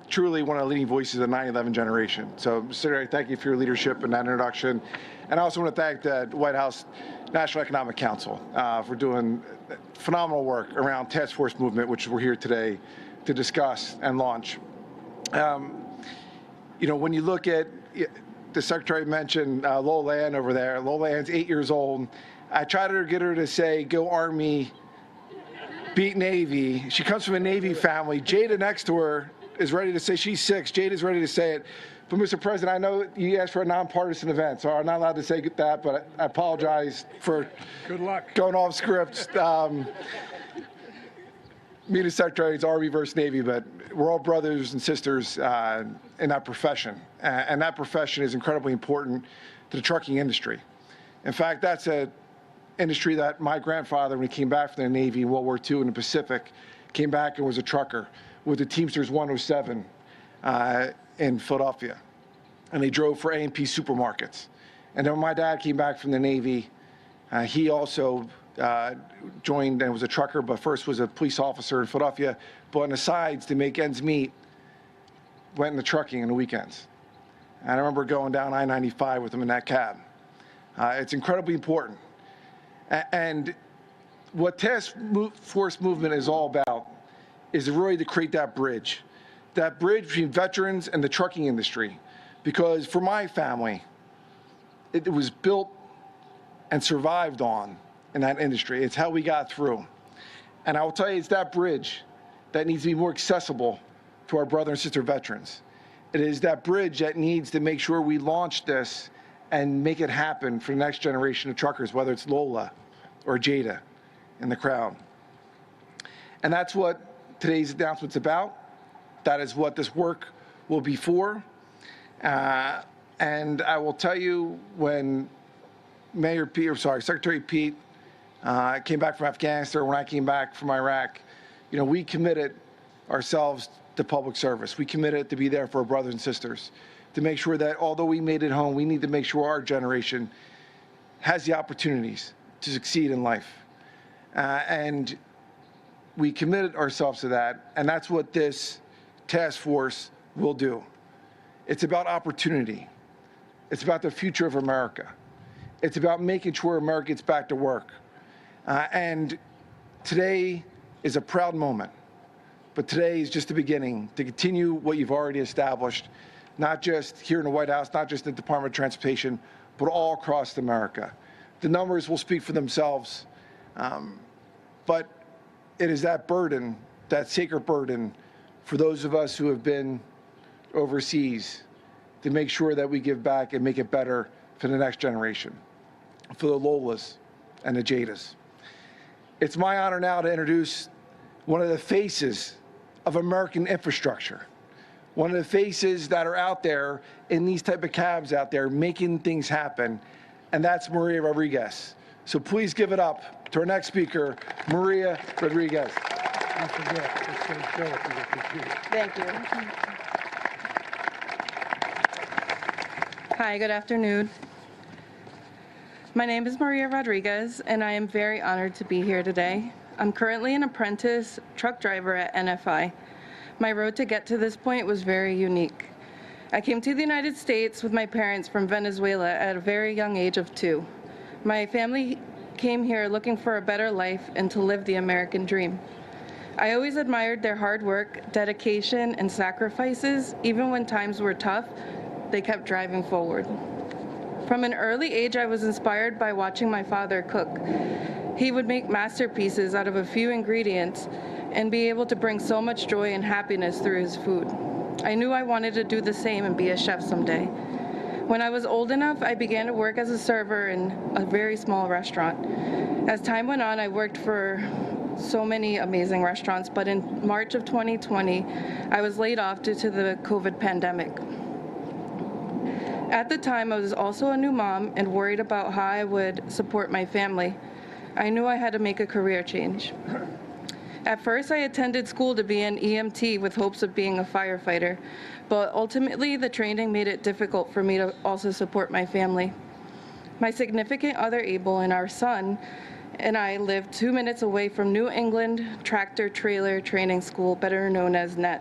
truly one of the leading voices of the 9/11 generation. So, Secretary, thank you for your leadership in that introduction. And I also want to thank the White House National Economic Council for doing phenomenal work around task force movement, which we're here today to discuss and launch. When you look at, the Secretary mentioned Lola Ann over there. Lola Ann's 8 years old. I tried to get her to say, go Army, beat Navy. She comes from a Navy family. Jada next to her is ready to say, she's 6. Jada's ready to say it. But Mr. President, I know you asked for a nonpartisan event, so I'm not allowed to say that, but I apologize for good luck going off script. Me and the Secretary, it's Army versus Navy, but we're all brothers and sisters in that profession. And that profession is incredibly important to the trucking industry. In fact, that's an industry that my grandfather, when he came back from the Navy in World War II in the Pacific, came back and was a trucker with the Teamsters 107 in Philadelphia. And they drove for A&P supermarkets. And then when my dad came back from the Navy, he also joined and was a trucker, but first was a police officer in Philadelphia. But on the sides, to make ends meet, went into trucking on the weekends. And I remember going down I-95 with him in that cab. It's incredibly important. And what task force movement is all about is really to create that bridge between veterans and the trucking industry. Because for my family, it was built and survived on in that industry. It's how we got through. And I will tell you, it's that bridge that needs to be more accessible to our brother and sister veterans. It is that bridge that needs to make sure we launch this and make it happen for the next generation of truckers, whether it's Lola or Jada in the crowd. And that's what today's announcement's about. That is what this work will be for. And I will tell you, when Secretary Pete came back from Afghanistan, when I came back from Iraq, we committed ourselves to public service. We committed to be there for our brothers and sisters, to make sure that although we made it home, we need to make sure our generation has the opportunities to succeed in life. And we committed ourselves to that, and that's what this task force will do. It's about opportunity. It's about the future of America. It's about making sure America gets back to work. And today is a proud moment, but today is just the beginning to continue what you've already established, not just here in the White House, not just in the Department of Transportation, but all across America. The numbers will speak for themselves, but it is that burden, that sacred burden, for those of us who have been overseas, to make sure that we give back and make it better for the next generation, for the Lolas and the Jadas. It's my honor now to introduce one of the faces of American infrastructure, one of the faces that are out there in these type of cabs out there making things happen, and that's Maria Rodriguez. So please give it up to our next speaker, Maria Rodriguez. Thank you. Hi, good afternoon. My name is Maria Rodriguez, and I am very honored to be here today. I'm currently an apprentice truck driver at NFI. My road to get to this point was very unique. I came to the United States with my parents from Venezuela at a very young age of 2. My family came here looking for a better life and to live the American dream. I always admired their hard work, dedication, and sacrifices. Even when times were tough, they kept driving forward. From an early age, I was inspired by watching my father cook. He would make masterpieces out of a few ingredients and be able to bring so much joy and happiness through his food. I knew I wanted to do the same and be a chef someday. When I was old enough, I began to work as a server in a very small restaurant. As time went on, I worked for so many amazing restaurants, but in March of 2020, I was laid off due to the COVID pandemic. At the time, I was also a new mom and worried about how I would support my family. I knew I had to make a career change. At first, I attended school to be an EMT with hopes of being a firefighter, but ultimately the training made it difficult for me to also support my family. My significant other, Abel, and our son and I live 2 minutes away from New England Tractor Trailer Training School, better known as NET.